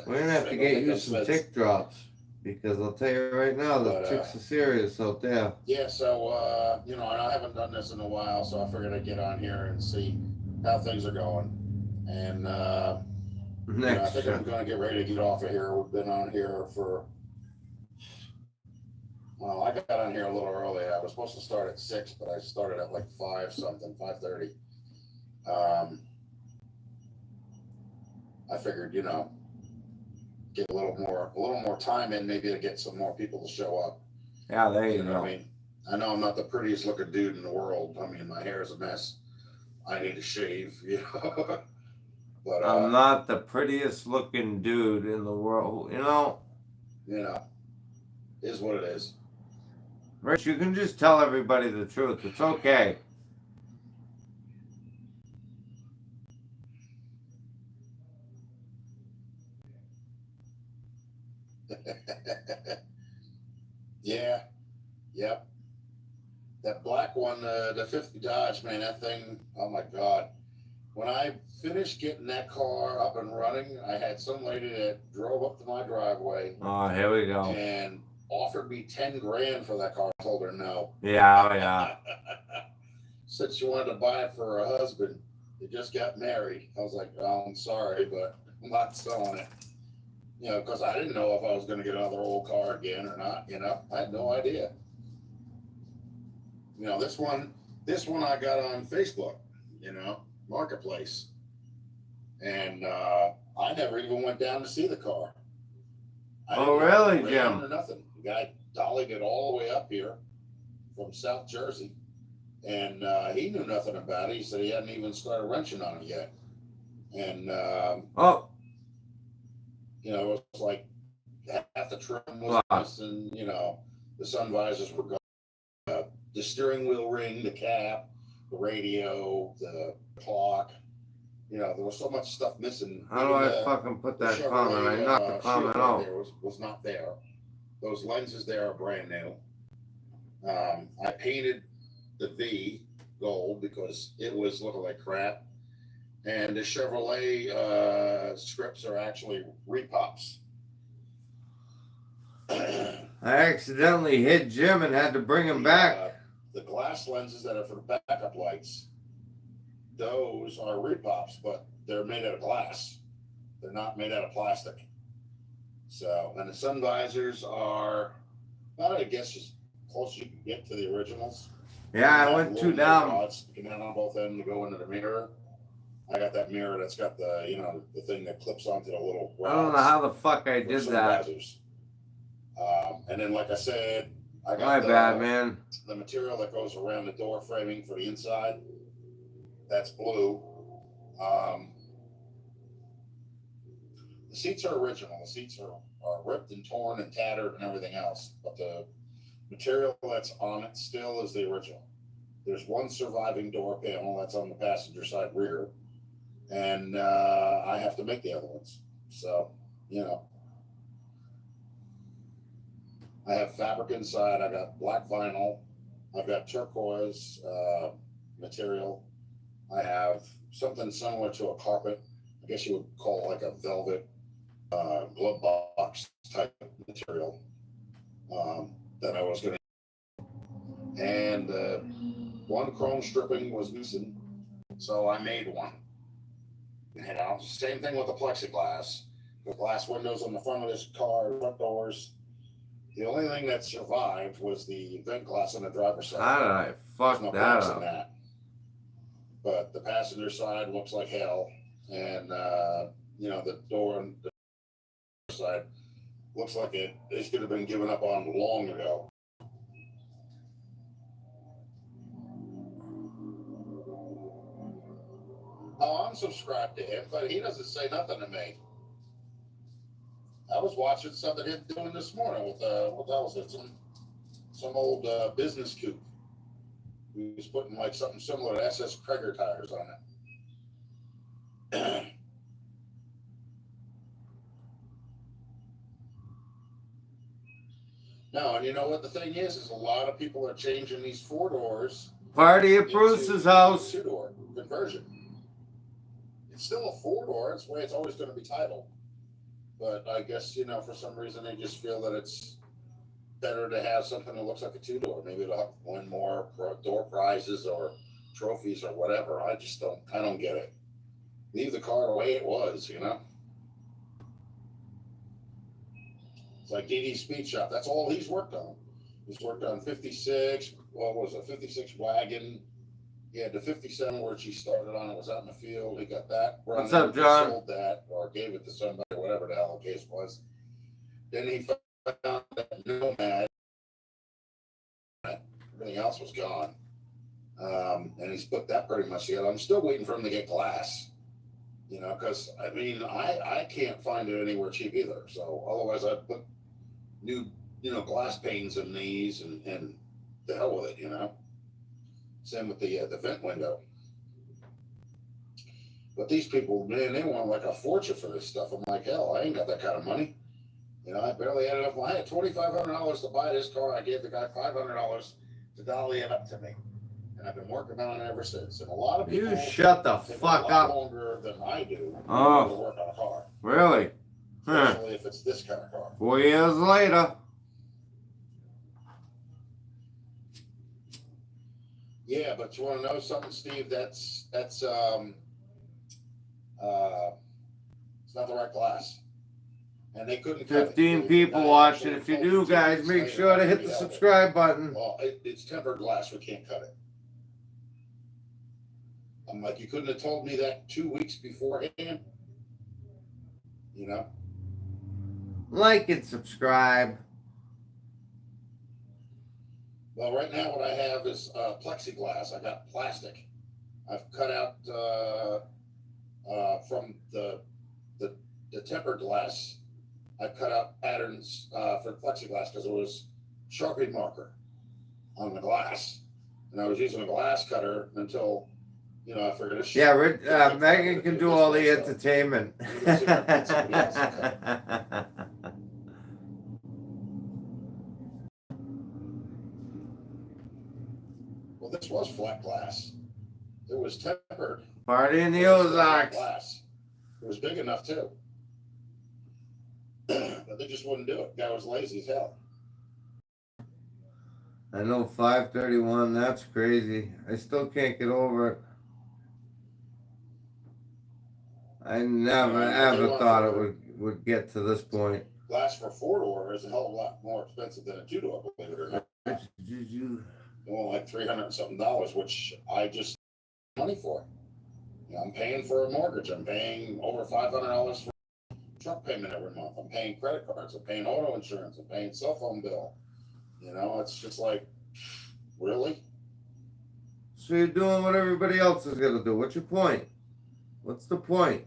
Speaker 1: We're gonna have to get you some tick drops, because I'll tell you right now, the chicks are serious out there.
Speaker 2: Yeah, so and I haven't done this in a while, so I figured I'd get on here and see how things are going. And I think I'm gonna get ready to get off of here. We've been on here for, well, I got on here a little early. I was supposed to start at 6, but I started at like 5:30. I figured, get a little more time in, maybe to get some more people to show up.
Speaker 1: Yeah, there you
Speaker 2: know
Speaker 1: go.
Speaker 2: what I mean? I know I'm not the prettiest looking dude in the world. I mean, my hair is a mess. I need to shave, But
Speaker 1: I'm not the prettiest looking dude in the world,
Speaker 2: is what it is.
Speaker 1: Rich, you can just tell everybody the truth. It's okay.
Speaker 2: Yeah. Yep. That black one, the 50 Dodge, man, that thing, oh my God. When I finished getting that car up and running, I had some lady that drove up to my driveway.
Speaker 1: Oh, here we go.
Speaker 2: And offered me 10 grand for that car. I told her no.
Speaker 1: Yeah, yeah.
Speaker 2: Said she wanted to buy it for her husband. They just got married. I was like, oh, I'm sorry, but I'm not selling it. Because I didn't know if I was going to get another old car again or not. I had no idea. This one I got on Facebook, Marketplace. And I never even went down to see the car.
Speaker 1: Oh, really, Jim?
Speaker 2: Or nothing. The guy dollied it all the way up here from South Jersey And he knew nothing about it. He said he hadn't even started wrenching on it yet. And,
Speaker 1: Oh,
Speaker 2: you know, it was like half the trim was missing, you know, the sun visors were gone. The steering wheel ring, the cap, the radio, the clock. You know, there was so much stuff missing.
Speaker 1: how do I fucking put that comment? I knocked the comment out.
Speaker 2: There was not there. Those lenses there are brand new. I painted the V gold because it was looking like crap. And the Chevrolet scripts are actually repops.
Speaker 1: I accidentally hit Jim and had to bring him back.
Speaker 2: The glass lenses that are for the backup lights, those are repops, but they're made out of glass. They're not made out of plastic. So, and the sun visors are, I guess, as close as you can get to the originals.
Speaker 1: Yeah, I went 2 down.
Speaker 2: Rods sticking out on both ends to go into the mirror. I got that mirror that's got the, you know, the thing that clips onto the little rods.
Speaker 1: I don't know how the fuck I did that.
Speaker 2: And then, like I said, I got
Speaker 1: My bad, man.
Speaker 2: The material that goes around the door framing for the inside. That's blue. The seats are original. The seats are ripped and torn and tattered and everything else. But the material that's on it still is the original. There's one surviving door panel that's on the passenger side rear. And I have to make the other ones. So, you know. I have fabric inside. I got black vinyl. I've got turquoise material. I have something similar to a carpet. I guess you would call it like a velvet glove box type material that I was going to. And one chrome stripping was missing, so I made one. You know, same thing with the plexiglass. The glass windows on the front of this car, front doors. The only thing that survived was the vent glass on the driver's side.
Speaker 1: How did I fuck
Speaker 2: There's no
Speaker 1: that
Speaker 2: cracks in
Speaker 1: up?
Speaker 2: that. But the passenger side looks like hell, and you know, the door on the side looks like it should have been given up on long ago. Oh, I'm subscribed to him, but he doesn't say nothing to me. I was watching something him doing this morning with what was it? Some old business coupe. He was putting like something similar to SS Kreger tires on it. No, and you know what the thing is a lot of people are changing these 4 doors.
Speaker 1: Party at Bruce's house.
Speaker 2: 2-door conversion. It's still a 4-door. It's the way it's always going to be titled. But I guess, you know, for some reason they just feel that it's better to have something that looks like a 2-door. Maybe it'll help win more door prizes or trophies or whatever. I don't get it. Leave the car the way it was, you know? It's like DD Speed Shop. That's all he's worked on. He's worked on 56, what was it, 56 wagon. He had the 57, which he started on. It was out in the field. He got that.
Speaker 1: What's up, John?
Speaker 2: Sold that or gave it to somebody, whatever the hell the case was. Then he found that Nomad. Everything else was gone. And he's put that pretty much together. I'm still waiting for him to get glass. You know, because, I mean, I can't find it anywhere cheap either. So otherwise I'd put new, you know, glass panes in these and the hell with it, you know. Same with the vent window. But these people, man, they want like a fortune for this stuff. I'm like, hell, I ain't got that kind of money. You know, I barely had enough. I had $2,500 to buy this car. I gave the guy $500 to dolly it up to me. And I've been working on it ever since. And a lot of people
Speaker 1: You shut the fuck up.
Speaker 2: Longer than I do to work on a car.
Speaker 1: Really?
Speaker 2: Especially if it's this kind of car.
Speaker 1: 4 years later.
Speaker 2: Yeah, but you want to know something, Steve? That's it's not the right glass. And they couldn't.
Speaker 1: 15 people watching. If you do, guys, make sure to hit the subscribe button.
Speaker 2: Well, it's tempered glass. We can't cut it. I'm like, you couldn't have told me that 2 weeks beforehand. You know.
Speaker 1: Like and subscribe.
Speaker 2: Well, right now what I have is plexiglass. I got plastic. I've cut out from the tempered glass. I cut out patterns for plexiglass because it was Sharpie marker on the glass, and I was using a glass cutter until I figured this.
Speaker 1: Yeah, Megan can do all the entertainment.
Speaker 2: Well, this was flat glass. It was tempered.
Speaker 1: Party in the
Speaker 2: It was flat
Speaker 1: Ozarks.
Speaker 2: glass. It was big enough too, but they just wouldn't do it. Guy was lazy as hell.
Speaker 1: I know 531. That's crazy. I still can't get over it. I never ever thought it would get to this point.
Speaker 2: Glass for a 4-door is a hell of a lot more expensive than a 2-door, believe it or not.
Speaker 1: Did you?
Speaker 2: Well, like $300 and something, which I just money for. I'm paying for a mortgage. I'm paying over $500 for truck payment every month. I'm paying credit cards. I'm paying auto insurance. I'm paying cell phone bill. It's just like, really?
Speaker 1: So you're doing what everybody else is gonna do. What's your point? What's the point?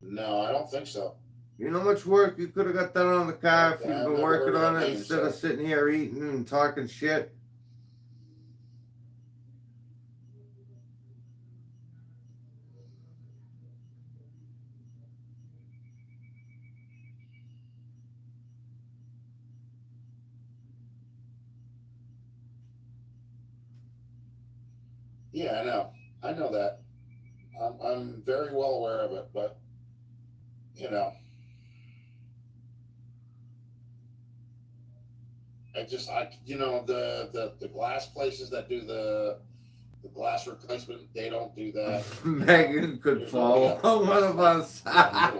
Speaker 2: No, I don't think so.
Speaker 1: You know how much work you could have got done on the car if you'd been working on it instead of sitting here eating and talking shit?
Speaker 2: Yeah, I know. I know that. I'm very well aware of it, but the glass places that do the glass replacement, they don't do that.
Speaker 1: Megan could fall on one of us.
Speaker 2: I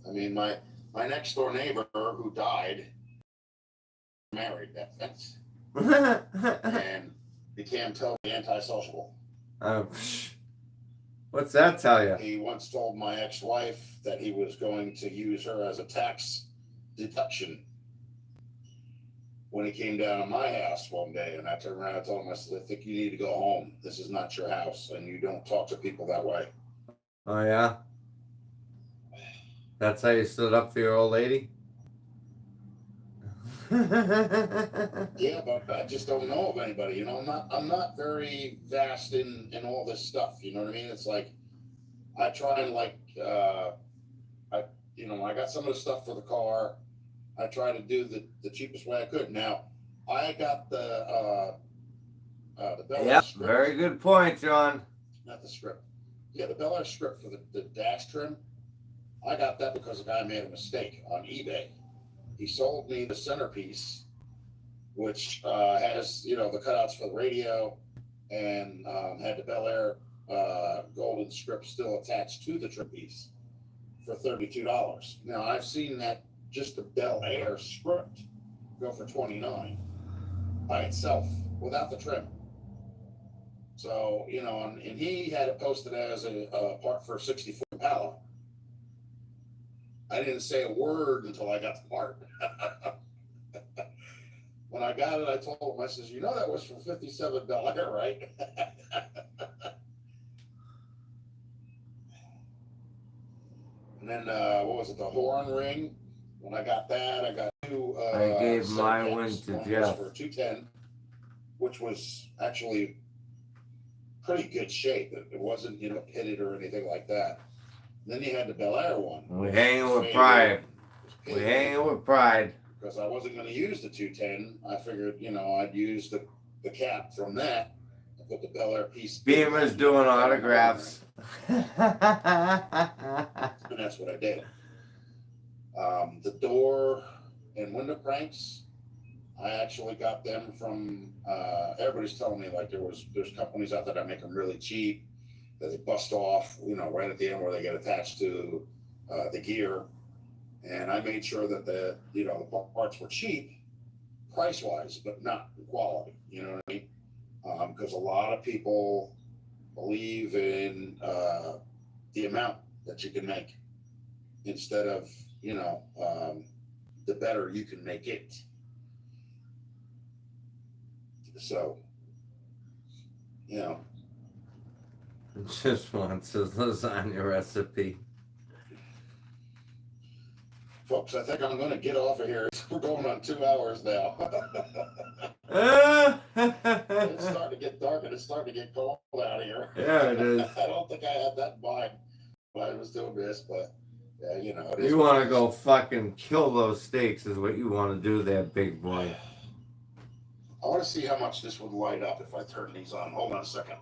Speaker 2: mean, my next door neighbor who died married, that's and became totally antisocial.
Speaker 1: What's that tell you?
Speaker 2: He once told my ex-wife that he was going to use her as a tax deduction when he came down to my house one day. And I turned around and told him, I said, I think you need to go home. This is not your house, and you don't talk to people that way.
Speaker 1: Oh, yeah? That's how you stood up for your old lady?
Speaker 2: Yeah, but I just don't know of anybody. I'm not very vast in all this stuff. You know what I mean? It's like I try and I got some of the stuff for the car. I try to do the cheapest way I could. Now, I got the Bel Air
Speaker 1: Yep,
Speaker 2: script.
Speaker 1: very good point, John.
Speaker 2: Not the script. Yeah, the Bel Air script for the dash trim. I got that because a guy made a mistake on eBay. He sold me the centerpiece, which has the cutouts for the radio and had the Bel Air golden script still attached to the trim piece for $32. Now I've seen that just the Bel Air script go for $29 by itself without the trim. So and he had it posted as a part for 64 Impala. I didn't say a word until I got the part. When I got it, I told him, I says, that was for 57 Bel Air, right? And then, what was it, the horn ring? When I got that, I got two.
Speaker 1: I gave my one to Jeff
Speaker 2: for $210, which was actually pretty good shape. It wasn't, pitted or anything like that. And then you had the Bel Air one.
Speaker 1: We hanging with pride. We hanging with pride.
Speaker 2: Because I wasn't going to use the 210. I figured, I'd use the cap from that and put the Bel Air piece.
Speaker 1: Beamer's doing autographs.
Speaker 2: And that's what I did. The door and window cranks, I actually got them from, everybody's telling me like there's companies out there that make them really cheap, that they bust off, right at the end where they get attached to the gear. And I made sure that the parts were cheap, price-wise, but not quality. You know what I mean? Because a lot of people believe in the amount that you can make instead of, the better you can make it. So, you know,
Speaker 1: Just wants his lasagna recipe.
Speaker 2: folks, I think I'm going to get off of here. We're going on 2 hours now. It's starting to get dark and it's starting to get cold out here.
Speaker 1: Yeah, it is.
Speaker 2: I don't think I had that in mind when I was doing this, but yeah, it is
Speaker 1: You
Speaker 2: what
Speaker 1: want
Speaker 2: it
Speaker 1: to
Speaker 2: is.
Speaker 1: go fucking kill those steaks is what you want to do there, big boy.
Speaker 2: I want to see how much this would light up if I turn these on. Hold on a second.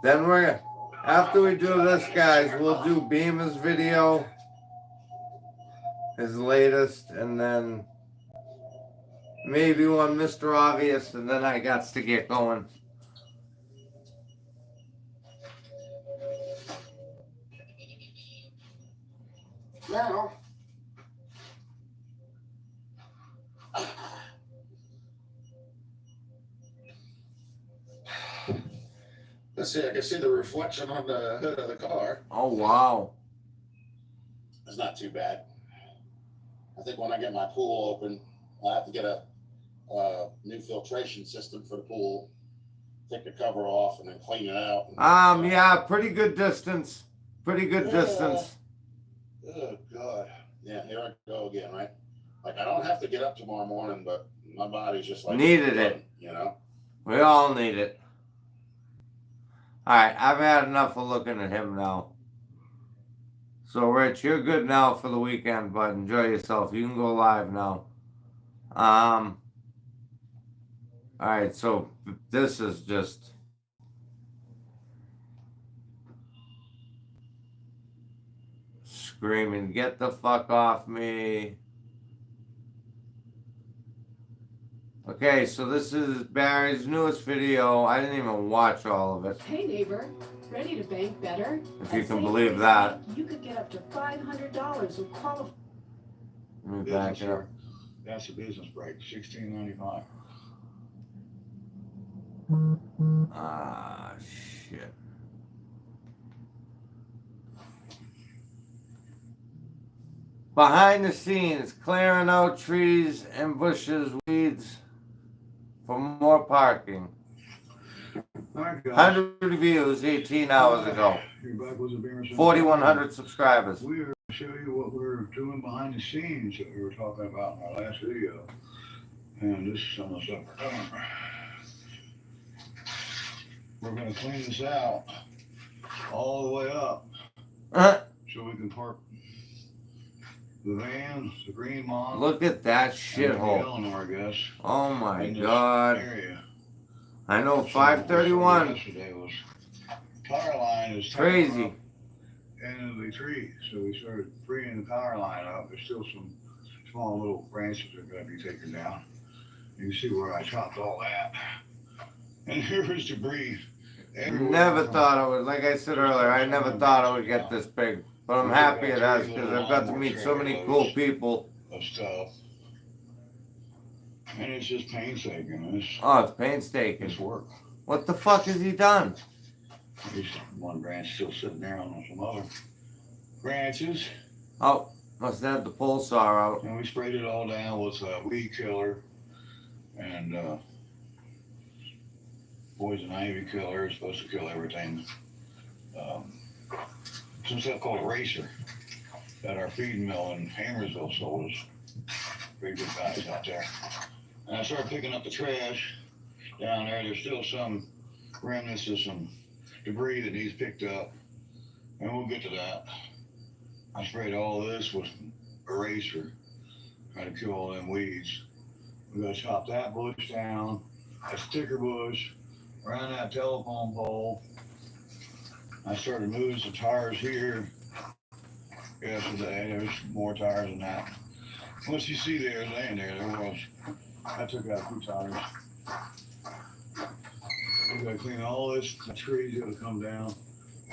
Speaker 1: Then after we do this, guys, we'll do Beamer's video, his latest, and then maybe one Mr. Obvious, and then I got to get going.
Speaker 2: Now, let's see. I can see the reflection on the hood of the car.
Speaker 1: Oh, wow.
Speaker 2: It's not too bad. I think when I get my pool open, I have to get a new filtration system for the pool. Take the cover off and then clean it out.
Speaker 1: Yeah, pretty good distance. Pretty good distance.
Speaker 2: Oh God. Yeah, here I go again, right? Like I don't have to get up tomorrow morning, but my body's just like
Speaker 1: Needed it. We all need it. Alright, I've had enough of looking at him now. So Rich, you're good now for the weekend, bud. Enjoy yourself. You can go live now. Alright, so this is just screaming, get the fuck off me. Okay, so this is Barry's newest video. I didn't even watch all of it.
Speaker 6: Hey neighbor, ready to bank better?
Speaker 1: If you can believe that.
Speaker 6: You could get up to $500 with qualify.
Speaker 1: Let me back it up.
Speaker 7: That's a business break, $16.95.
Speaker 1: Ah, shit. Behind the scenes, clearing out trees and bushes, weeds for more parking.
Speaker 7: All right, guys.
Speaker 1: 100 views 18 hours ago.
Speaker 7: You're back with the Beamer Center.
Speaker 1: 4,100 subscribers.
Speaker 7: We are going to show you what we're doing behind the scenes that we were talking about in our last video. And this is some of the stuff we're doing. We're going to clean this out all the way up so we can park the van, the green mod.
Speaker 1: Look at that
Speaker 7: and
Speaker 1: shithole.
Speaker 7: Eleanor, I guess.
Speaker 1: Oh my
Speaker 7: in this
Speaker 1: god.
Speaker 7: Area.
Speaker 1: I know,
Speaker 7: So
Speaker 1: 531.
Speaker 7: yesterday was power line is
Speaker 1: Crazy.
Speaker 7: into the tree, so we started freeing the power line up. There's still some small little branches that are going to be taken down. You can see where I chopped all that. And here is debris everywhere.
Speaker 1: Never thought it would, like I said earlier, I never thought it would get this big. But I'm happy it has because I've got to meet so many cool people.
Speaker 7: Of stuff. And it's just painstaking.
Speaker 1: Oh, it's painstaking.
Speaker 7: It's work.
Speaker 1: What the fuck has he done?
Speaker 7: There's one branch still sitting there on some other branches.
Speaker 1: Oh, must have had the pole saw out.
Speaker 7: And we sprayed it all down with weed killer and poison ivy killer. It's supposed to kill everything. Some stuff called eraser that our feed mill in Hammersville sold us. Pretty good guys out there. And I started picking up the trash down there. There's still some remnants of some debris that needs picked up, and we'll get to that. I sprayed all this with eraser, try to kill all them weeds. We're gonna chop that bush down, a sticker bush, around that telephone pole. I started moving some tires here yesterday. There's more tires than that. What you see there laying there was, I took out 2 tires. We gotta clean all this, the trees gotta come down,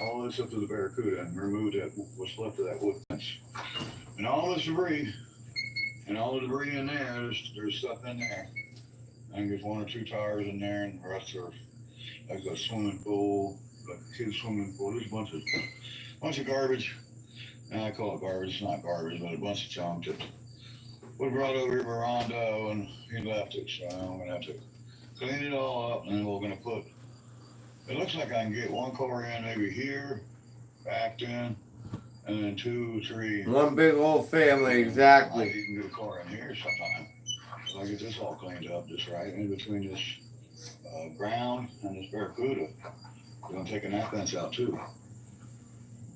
Speaker 7: all this up to the Barracuda and remove that, what's left of that wood fence. And all this debris, and all the debris in there, there's stuff in there. I can get 1 or 2 tires in there, and the rest are like a swimming pool, like a kid's swimming pool. There's a bunch of garbage. And I call it garbage. It's not garbage, but a bunch of junk that we brought over here to Rondo, and he left it. So I'm gonna have to clean it all up, and then we're gonna put. It looks like I can get 1 car in maybe here, backed in, and then 2, 3.
Speaker 1: One big old family,
Speaker 7: I
Speaker 1: exactly.
Speaker 7: can get a car in here sometime. So I get this all cleaned up just right in between this ground and this barracuda. I'm taking that fence out too.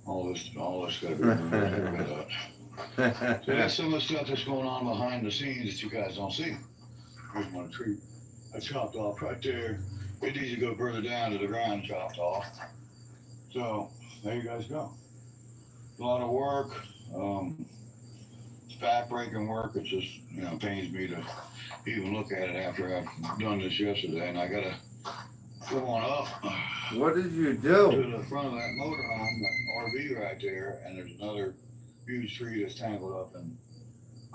Speaker 7: All this gotta be removed. So that's some of the stuff that's going on behind the scenes that you guys don't see. Here's one tree I chopped off right there. It needs to go further down to the ground chopped off. So there you guys go. A lot of work. It's back-breaking work. It just pains me to even look at it after I've done this yesterday, and I gotta go on up.
Speaker 1: What did you
Speaker 7: To
Speaker 1: do?
Speaker 7: the front of that motorhome, that RV right there, and there's another huge tree that's tangled up in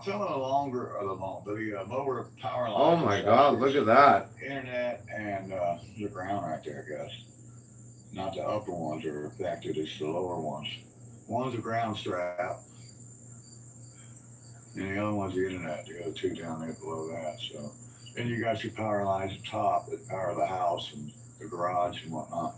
Speaker 7: some of the lower power lines.
Speaker 1: Oh my God, look at that.
Speaker 7: Internet and the ground right there, I guess. Not the upper ones are affected, it's the lower ones. One's a ground strap, and the other one's the internet, the other 2 down there below that. So then you got your power lines at the top that power the house and the garage and whatnot.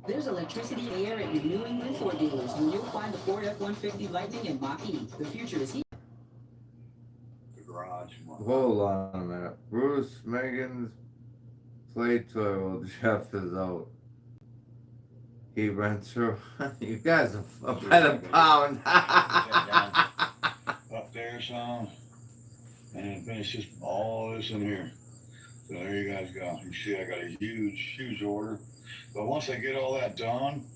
Speaker 8: There's electricity in the air at your New England Ford dealers, where you'll find the Ford F-150 Lightning and Mach-E. The future is here.
Speaker 7: The garage and whatnot.
Speaker 1: Hold on a minute. Bruce, Megan's play toy while Jeff is out. He rents her. You guys are by the pound.
Speaker 7: Up there some, and then finish just all this in here. So there you guys go. You see I got a huge order. But once I get all that done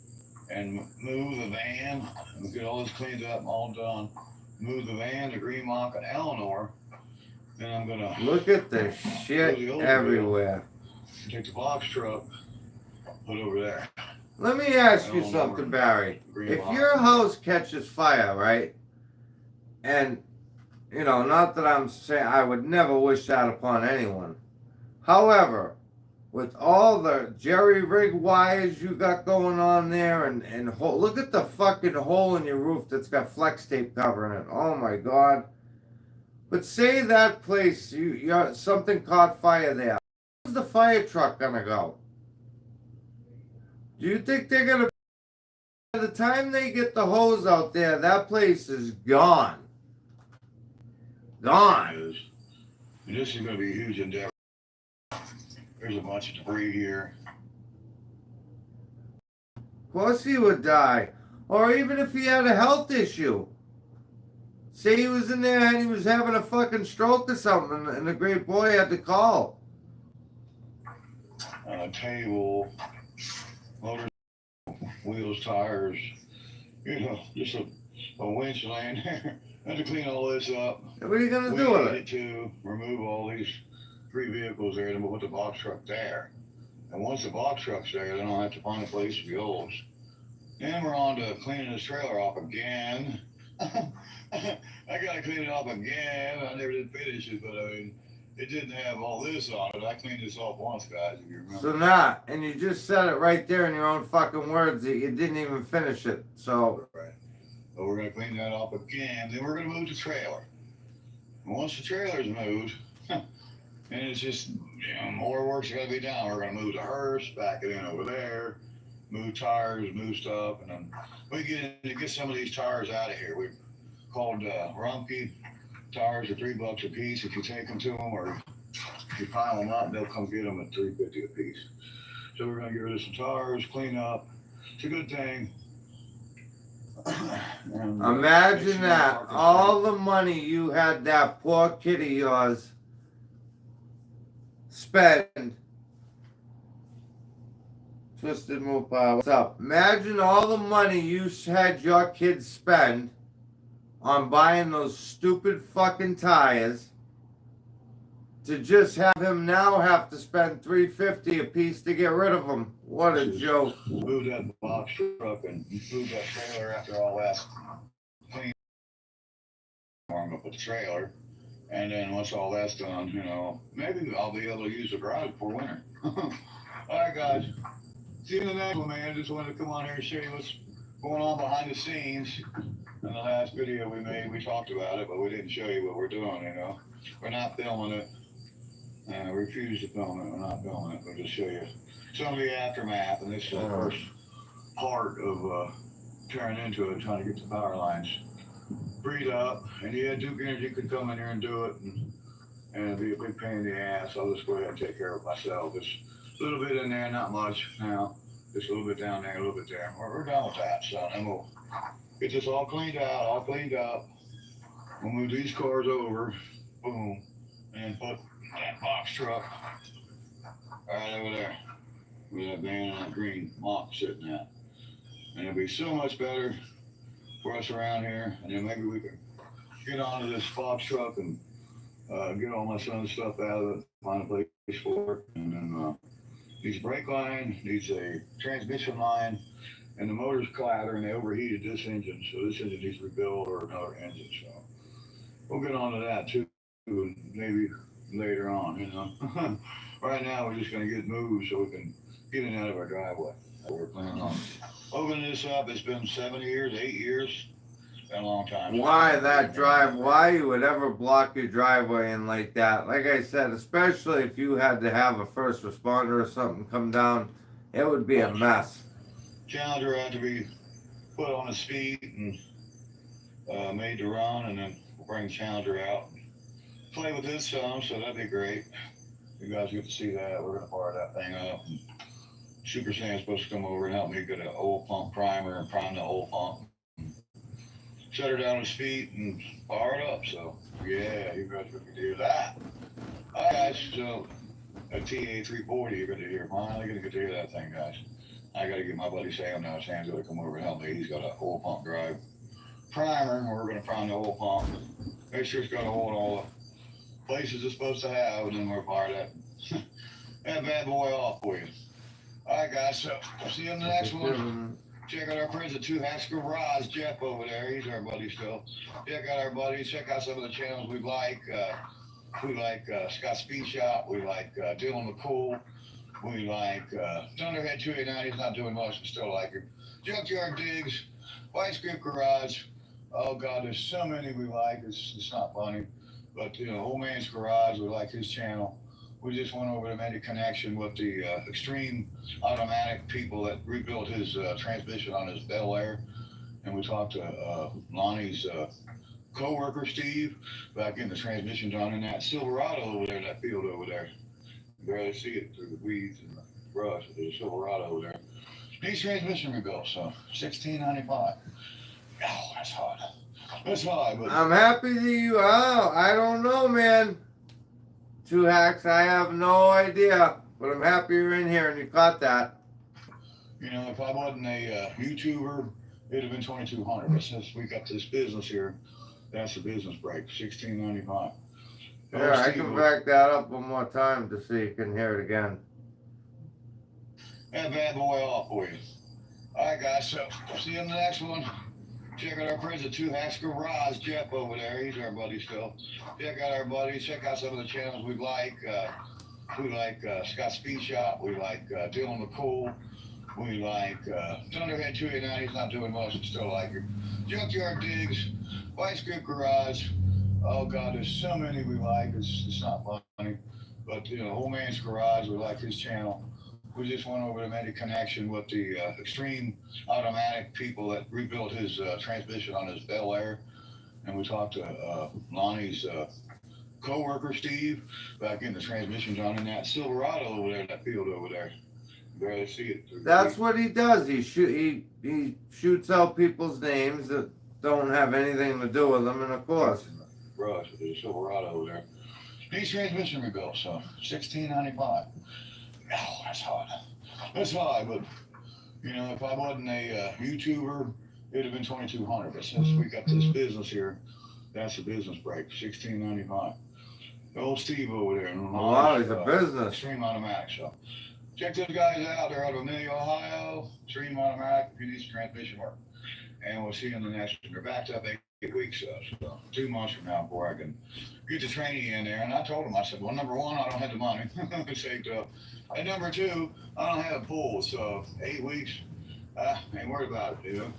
Speaker 7: and move the van, and get all this cleaned up and all done, move the van to Green Mock and Eleanor, then I'm gonna
Speaker 1: Look at the shit everywhere.
Speaker 7: take the box truck, put over there.
Speaker 1: Let me ask you something, Barry. If your house catches fire, right? And, not that I'm saying I would never wish that upon anyone. However, with all the jerry rig wires you got going on there and look at the fucking hole in your roof that's got flex tape covering it. Oh my God. But say that place, something caught fire there. Where's the fire truck gonna go? Do you think they're gonna... By the time they get the hose out there, that place is gone. Gone.
Speaker 7: This is going to be a huge endeavor. There's a bunch of debris here.
Speaker 1: Of course he would die. Or even if he had a health issue. Say he was in there and he was having a fucking stroke or something and the great boy had to call.
Speaker 7: Table, motor, wheels, tires, just a winch laying there. I had to clean all this up.
Speaker 1: What are you going to
Speaker 7: We
Speaker 1: do with
Speaker 7: needed
Speaker 1: it?
Speaker 7: to remove all these 3 vehicles there, and we'll put the box truck there. And once the box truck's there, then I'll have to find a place for the oils. Then we're on to cleaning this trailer off again. I gotta clean it off again. I never did finish it, but I mean, it didn't have all this on it. I cleaned this off once, guys, if you remember.
Speaker 1: So not, and you just said it right there in your own fucking words that you didn't even finish it. So.
Speaker 7: Right. But we're gonna clean that off again. Then we're gonna move the trailer. And once the trailer's moved, and it's just more work's gotta be done. We're gonna move the hearse, back it in over there, move tires, move stuff, and then we get some of these tires out of here. We've called Rumpke. Tires are $3 a piece if you take them to them, or if you pile them up, they'll come get them at $3.50 a piece. So we're gonna get rid of some tires, clean up. It's a good thing. And,
Speaker 1: Imagine that. All the money you had that poor kid of yours spend. Twisted Mopar, what's up? Imagine all the money you had your kids spend on buying those stupid fucking tires to just have him now have to spend $350 a piece to get rid of them. What a joke.
Speaker 7: Move that box truck and move that trailer after all that clean warm up with the trailer. And then once all that's done, you know, maybe I'll be able to use the garage for winter. All right, guys. See you in the next one, man. Just wanted to come on here and show you what's going on behind the scenes. In the last video we made, we talked about it, but we didn't show you what we're doing, you know. We're not filming it. We refuse to film it. We're not filming it. We'll just show you some of the aftermath. And this is the first part of tearing into it, trying to get the power lines freed up. And yeah, Duke Energy could come in here and do it, and it'd be a big pain in the ass. I'll just go ahead and take care of it myself. Just a little bit in there, not much now. Just a little bit down there, a little bit there. We're done with that, so then we'll get this all cleaned out, all cleaned up. We'll move these cars over, boom, and put that box truck right over there where that van and that green mock sitting at. And it'll be so much better for us around here. And then maybe we can get onto this box truck and get all my son's stuff out of it, find a place for it. And then needs a brake line, needs a transmission line, and the motor's clatter and they overheated this engine. So this engine needs rebuilt or another engine. So we'll get onto that too, maybe later on, you know. Right now we're just gonna get moved so we can get in and out of our driveway that we're planning on opening this up. It's been 7 years, 8 years, been a long time.
Speaker 1: Why you would ever block your driveway in like that? Like I said, especially if you had to have a first responder or something come down, it would be a mess.
Speaker 7: Challenger had to be put on its feet and made to run, and then we'll bring Challenger out and play with this some, so that'd be great. You guys get to see that. We're gonna fire that thing up. And Super Sam's supposed to come over and help me get an oil pump primer and prime the oil pump. Set her down on his feet and fire it up. So yeah, you guys get to hear that. All right, guys. So a TA 340, you're gonna hear. Finally gonna get to hear that thing, guys. I gotta get my buddy Sam now. Sam's gonna come over and help me. He's got an oil pump drive primer, and we're gonna prime the oil pump. Make sure it's got oil in all the places it's supposed to have, and then we'll fire that bad boy off for you. All right, guys. So see you in the next one. Check out our friends at Two Hacks Garage. Jeff over there, he's our buddy still. Check out our buddies. Check out some of the channels we like. We like Scott Speed Shop. We like Dylan McCool. We like Thunderhead 289. He's not doing much, but still like him. Junkyard Digs. White Script Garage. Oh God, there's so many we like. It's not funny. But, you know, Old Man's Garage, we like his channel. We just went over to made a connection with the Extreme Automatic people that rebuilt his transmission on his Bel Air. And we talked to Lonnie's co-worker, Steve, about getting the transmission done in that Silverado over there, that field over there. You barely see it through the weeds and the brush. There's a Silverado over there. Needs transmission rebuilt, so $16.95. Oh, that's hot. That's hot, but
Speaker 1: I'm happy that you. Oh, I don't know, man. Two Hacks, I have no idea, but I'm happy you're in here and you caught that.
Speaker 7: you know, if I wasn't a YouTuber, it'd have been $2,200. But since we got this business here, that's the business break, $16.95.
Speaker 1: Here, I can back that up one more time to see you can hear it again.
Speaker 7: That bad boy off for you. All right, guys. So see you in the next one. Check out our friends at Two Hacks Garage. Jeff over there, he's our buddy still. Check out our buddies. Check out some of the channels we like. We like Scott Speed Shop. We like Dylan McCool. We like Thunderhead 289. He's not doing much, but still like him. Junkyard Digs. White Script Garage. Oh God, there's so many we like. It's not funny. But, you know, Old Man's Garage, we like his channel. We just went over to made a connection with the Extreme Automatic people that rebuilt his transmission on his Bel Air. And we talked to Lonnie's co-worker, Steve, about getting the transmission done in that Silverado over there, that field over there. You barely see it.
Speaker 1: That's what he does. He shoots out people's names that don't have anything to do with them, and of course.
Speaker 7: Brush, there's a Silverado over there. Needs transmission rebuilt, so $16.95. Oh, that's hot. That's hot, but, you know, if I wasn't a YouTuber, it'd have been $2,200. But since we got this business here, that's the business break, $16.95. Old Steve over there.
Speaker 1: Wow, he's a business.
Speaker 7: Extreme Automatic. So check those guys out. They're out of Amelia, Ohio. Extreme Automatic. If you need some transmission work. And we'll see you in the next one. They're backed up 8 weeks, so 2 months from now before I can get the training in there. And I told him, I said, well, number one, I don't have the money saved up. And number two, I don't have a pool. So 8 weeks, ain't worried about it, you know.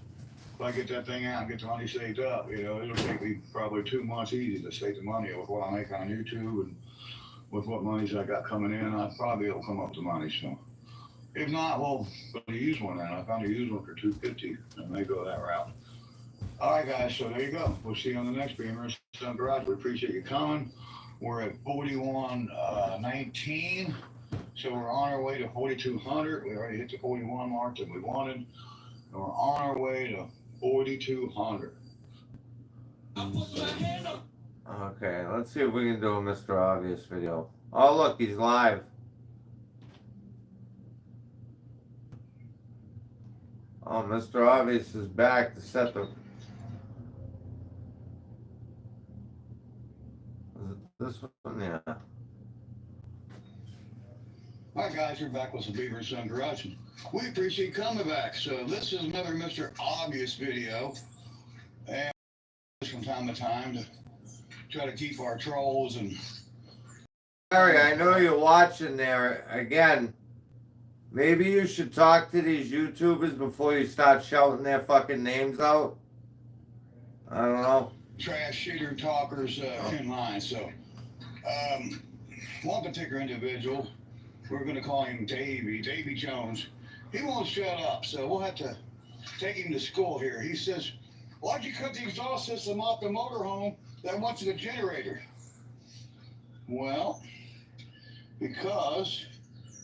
Speaker 7: If I get that thing out and get the money saved up, you know, it'll take me probably 2 months easy to save the money with what I make on YouTube and with what monies I got coming in. I'll probably be able to come up to money. So if not, well, a used one then. I found a used one for $250 and they go that route. All right, guys, so there you go. We'll see you on the next Beamer Sun Garage. We appreciate you coming. We're at 4119, so we're on our way to 4200. We already hit the 41 mark that we wanted, and we're on our way to 4200.
Speaker 1: Okay, let's see if we can do a Mr. Obvious video. Oh, look, he's live. Oh, Mr. Obvious is back to set the... Is it this one? Yeah.
Speaker 7: All right, guys, we're back with some Beaver Sun Garage. We appreciate you coming back. So this is another Mr. Obvious video. And from time to time to try to keep our trolls and...
Speaker 1: Harry, I know you're watching there. Again, maybe you should talk to these YouTubers before you start shouting their fucking names out. I don't know.
Speaker 7: Trash shitter talkers in line. So, one particular individual, we're going to call him Davy Jones. He won't shut up, so we'll have to take him to school here. He says, why'd you cut the exhaust system off the motorhome that went to the generator? Well, because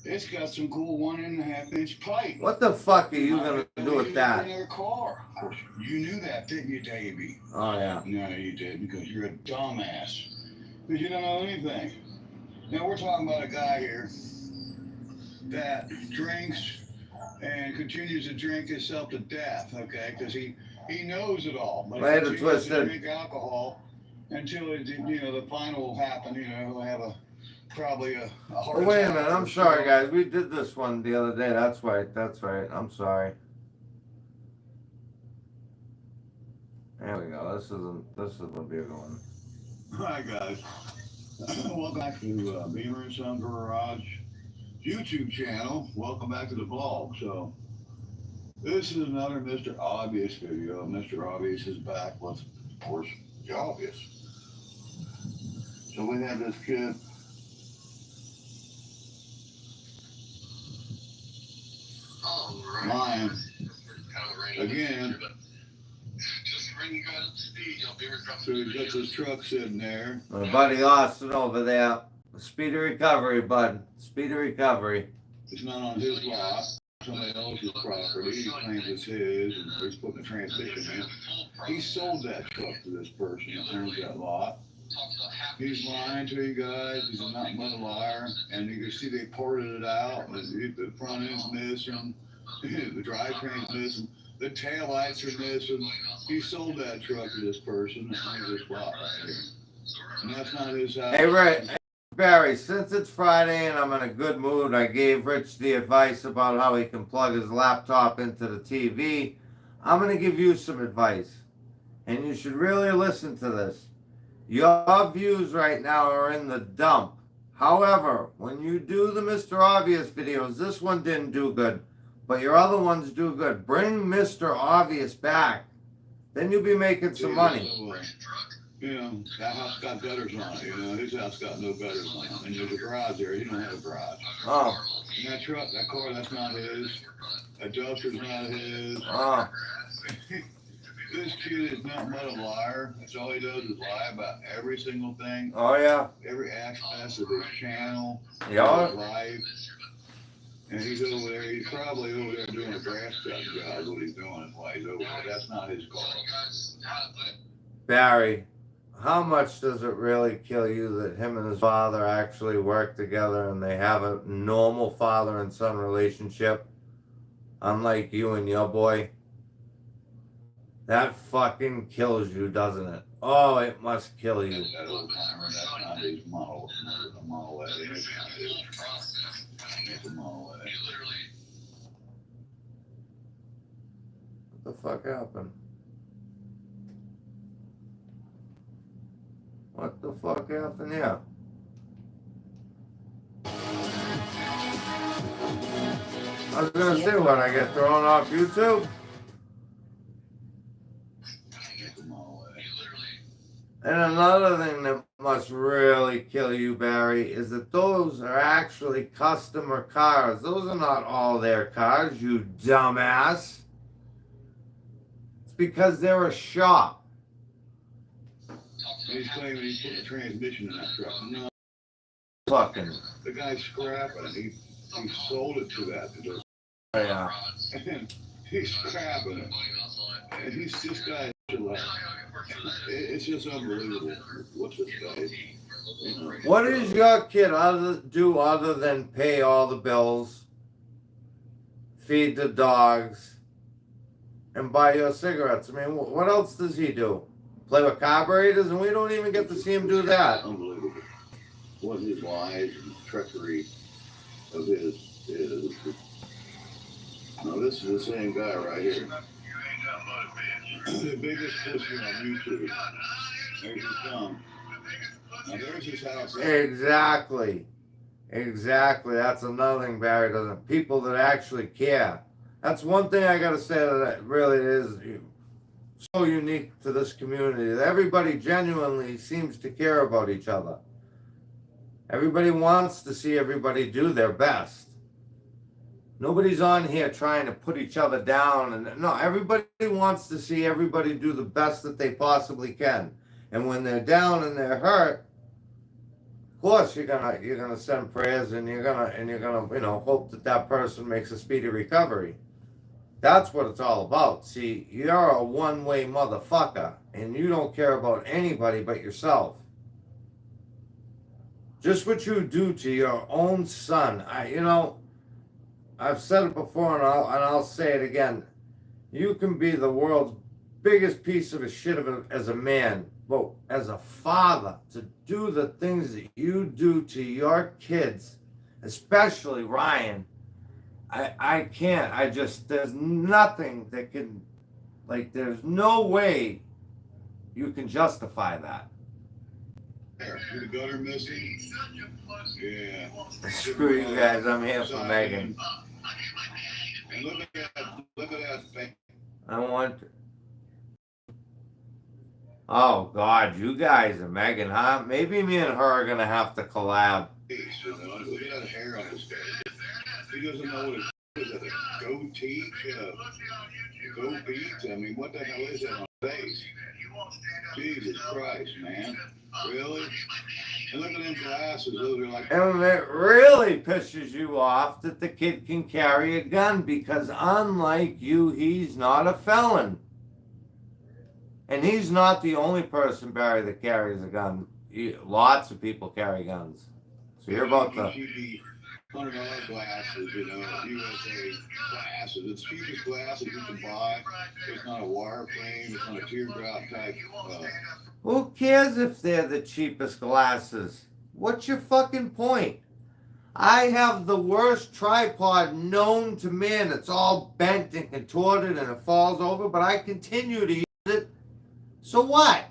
Speaker 7: it's got some cool 1.5-inch pipe.
Speaker 1: What the fuck are you going to do with that?
Speaker 7: In their car. Of course, you knew that, didn't you, Davey?
Speaker 1: Oh, yeah.
Speaker 7: No, you did, because you're a dumbass. Because you don't know anything. Now, we're talking about a guy here that drinks and continues to drink himself to death, okay? Because he knows it all. But
Speaker 1: Later,
Speaker 7: he doesn't
Speaker 1: Twisted.
Speaker 7: drink alcohol until it, you know, the final will happen. You know, he'll have probably a heart
Speaker 1: Oh, wait a
Speaker 7: attack
Speaker 1: minute.
Speaker 7: or
Speaker 1: I'm sorry,
Speaker 7: so.
Speaker 1: guys. We did this one the other day. That's right. That's right. I'm sorry. There we go. This is a big one.
Speaker 7: Hi, guys. Welcome back to Beamer and Son Garage YouTube channel. Welcome back to the vlog. So, this is another Mr. Obvious video. Mr. Obvious is back with, of course, the obvious. So, we have this kid. Lying. Again. So he's got this truck sitting there.
Speaker 1: My buddy Austin over there. Speedy recovery, bud. Speedy recovery.
Speaker 7: It's not on his lot. Somebody else's property. He claims it's his, and he's putting a transmission in. He sold that truck to this person that owns that lot. He's lying to you guys. He's a not much liar. And you can see they ported it out. The front end's missing. The drivetrain's missing. The taillights are missing. He sold that truck to this person that owns this lot right here. And that's not his house.
Speaker 1: Hey, Rick. Hey, Barry, since it's Friday and I'm in a good mood, I gave Rich the advice about how he can plug his laptop into the TV. I'm going to give you some advice. And you should really listen to this. Your views right now are in the dump. However, when you do the Mr. Obvious videos, this one didn't do good, but your other ones do good. Bring Mr. Obvious back. Then you'll be making some money.
Speaker 7: You know, that house got gutters on it. You know, his house got no gutters on it. And there's a garage there. He don't have a garage.
Speaker 1: Oh.
Speaker 7: And that truck, that car, that's not his. That dumpster's not his.
Speaker 1: Oh.
Speaker 7: This kid is not but a liar. That's all he does is lie about every single thing.
Speaker 1: Oh, yeah.
Speaker 7: Every aspect of his channel.
Speaker 1: Yeah.
Speaker 7: His life. And he's over there. He's probably over there doing a grass cutting job. What he's doing is why he's over there. That's not his car.
Speaker 1: Barry, how much does it really kill you that him and his father actually work together and they have a normal father and son relationship, unlike you and your boy? That fucking kills you, doesn't it? Oh, it must kill you.
Speaker 7: That old timer, that's not his model. A Model A. It's a Model A.
Speaker 1: What the fuck happened? What the fuck happened here? I was gonna say when I get thrown off YouTube.
Speaker 7: It's a Model A.
Speaker 1: And another thing that must really kill you, Barry, is that those are actually customer cars. Those are not all their cars, you dumbass. It's because they're a shop.
Speaker 7: He's claiming he put a transmission in that truck. No,
Speaker 1: Fucking.
Speaker 7: the guy's scrapping it. He sold it to that.
Speaker 1: Yeah.
Speaker 7: And he's scrapping it. And this guy, it's just unbelievable what this guy is. You know.
Speaker 1: What does your kid do other than pay all the bills, feed the dogs, and buy your cigarettes? I mean, what else does he do? Play with carburetors, and we don't even get to see him do that.
Speaker 7: Unbelievable. What his lies and treachery of his is. Now this is the same guy right here. The biggest pussy on YouTube. There's his thumb. Now there's his house.
Speaker 1: Exactly. Exactly. That's another thing Barry doesn't. People that actually care. That's one thing I gotta say that really is so unique to this community. That everybody genuinely seems to care about each other. Everybody wants to see everybody do their best. Nobody's on here trying to put each other down, and no, everybody wants to see everybody do the best that they possibly can. And when they're down and they're hurt, of course you're gonna send prayers, and you're gonna hope that that person makes a speedy recovery. That's what it's all about. See, you're a one-way motherfucker, and you don't care about anybody but yourself. Just what you do to your own son. I've said it before, and I'll say it again. You can be the world's biggest piece of a shit as a man, but as a father, to do the things that you do to your kids, especially Ryan, I can't. There's nothing that can, there's no way you can justify that.
Speaker 7: The gutter missing. Yeah.
Speaker 1: Screw you guys, I'm here for Megan.
Speaker 7: And look at that thing.
Speaker 1: I want. Oh God, you guys and Megan, huh? Maybe me and her are gonna have to collab.
Speaker 7: Look at that hair on his face. He doesn't know what it is. A goatee? Goat beat? I mean, what the hell is that on his face? Jesus Christ, man. Really? And look at them glasses. Those are like.
Speaker 1: And it really pisses you off that the kid can carry a gun because, unlike you, he's not a felon. And he's not the only person, Barry, that carries a gun. Lots of people carry guns. So you're about to.
Speaker 7: $100 glasses, USA glasses. It's the cheapest glasses you can buy. It's not a wireframe. It's not a teardrop type.
Speaker 1: Who cares if they're the cheapest glasses? What's your fucking point? I have the worst tripod known to man. It's all bent and contorted and it falls over, but I continue to use it. So what?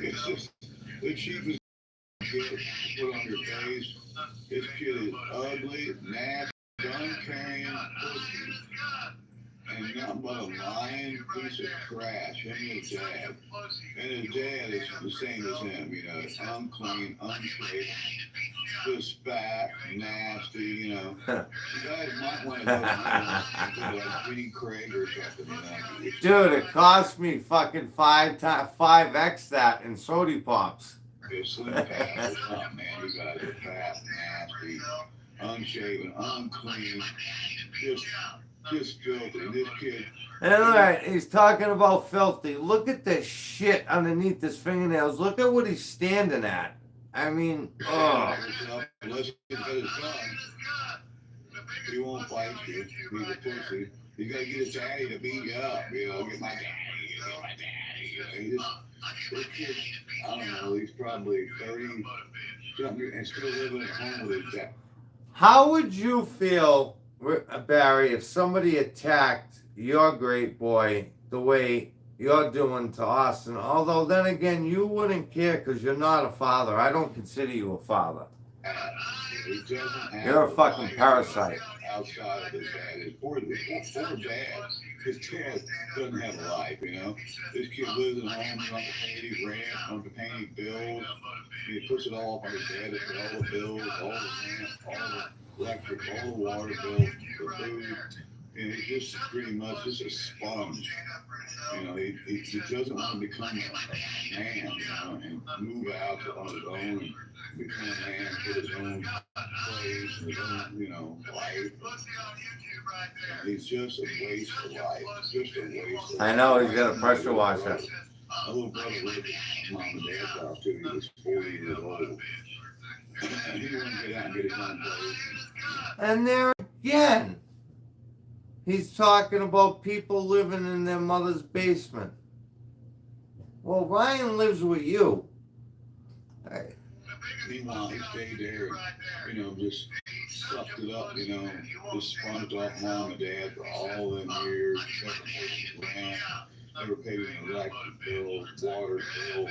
Speaker 7: It's just the cheapest shit to put on your face. This kid is ugly, nasty, gun-carrying pussy, and nothing but a lying piece of trash. Him and his dad. And his dad is the same as him, unclean, unshaven, just fat, nasty, You guys might want to go to like Vinnie Craig or something,
Speaker 1: Dude, it cost me fucking 5x that in Sody Pops.
Speaker 7: It's slim fat. It's not, man. You guys are fat, nasty, unshaven, unclean, just filthy. This kid.
Speaker 1: And all right, he's talking about filthy. Look at the shit underneath his fingernails. Look at what he's standing at. I mean,
Speaker 7: Unless he's got his gun. He won't fight you. He's a pussy. You gotta get his daddy to beat you up. Get my daddy. Get my daddy. This kid, I don't know. He's probably 30 something and still living at home with his dad.
Speaker 1: How would you feel, Barry, if somebody attacked your great boy the way you're doing to Austin? Although then again, you wouldn't care because you're not a father. I don't consider you a father. You're a fucking parasite.
Speaker 7: Outside of his dad, his poor dad. His dad doesn't have a life, This kid lives at home, he don't have to pay any rent, don't have to pay any bills. He puts it all up on his dad, all the bills, all the rent, all the electric, all the water bills, the food. And he's just pretty much just a sponge. He doesn't want to become a man, and move out on his own and become a man, get his own place, his own, life. He's just a waste of life. Just a waste of
Speaker 1: I know, he's got a pressure washer.
Speaker 7: My little brother lived at his mom and dad's house too. He was 40 years old. He wouldn't get out and get his own place.
Speaker 1: And there again, he's talking about people living in their mother's basement. Well, Ryan lives with you. Hey.
Speaker 7: Meanwhile, he stayed there and, just sucked it up, just sponged off mom and dad for all them years. Never paid rent, never paid any electric bills, water bills,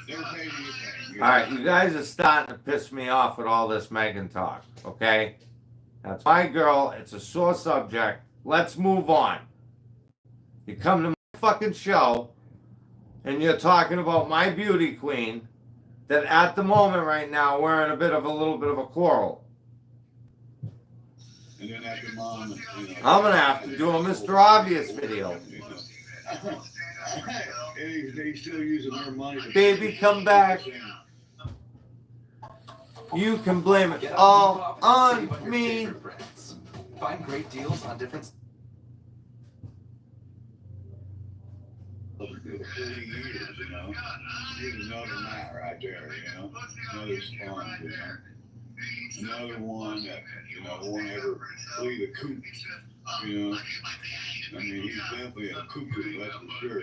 Speaker 7: never paid anything.
Speaker 1: All right, you guys are starting to piss me off with all this Megan talk, okay? That's my girl. It's a sore subject. Let's move on. You come to my fucking show and you're talking about my beauty queen that at the moment right now we're in a little bit of a quarrel.
Speaker 7: And then after mom,
Speaker 1: I'm gonna have to do a Mr. Obvious video.
Speaker 7: And they still using their money.
Speaker 1: Baby, come back. You can blame it all on me.
Speaker 9: Find great deals on different.
Speaker 7: 40 years, Here's another night right there, Another sponge, Another one that, won't ever leave a coop, I mean, he's definitely a cuckoo, that's for sure.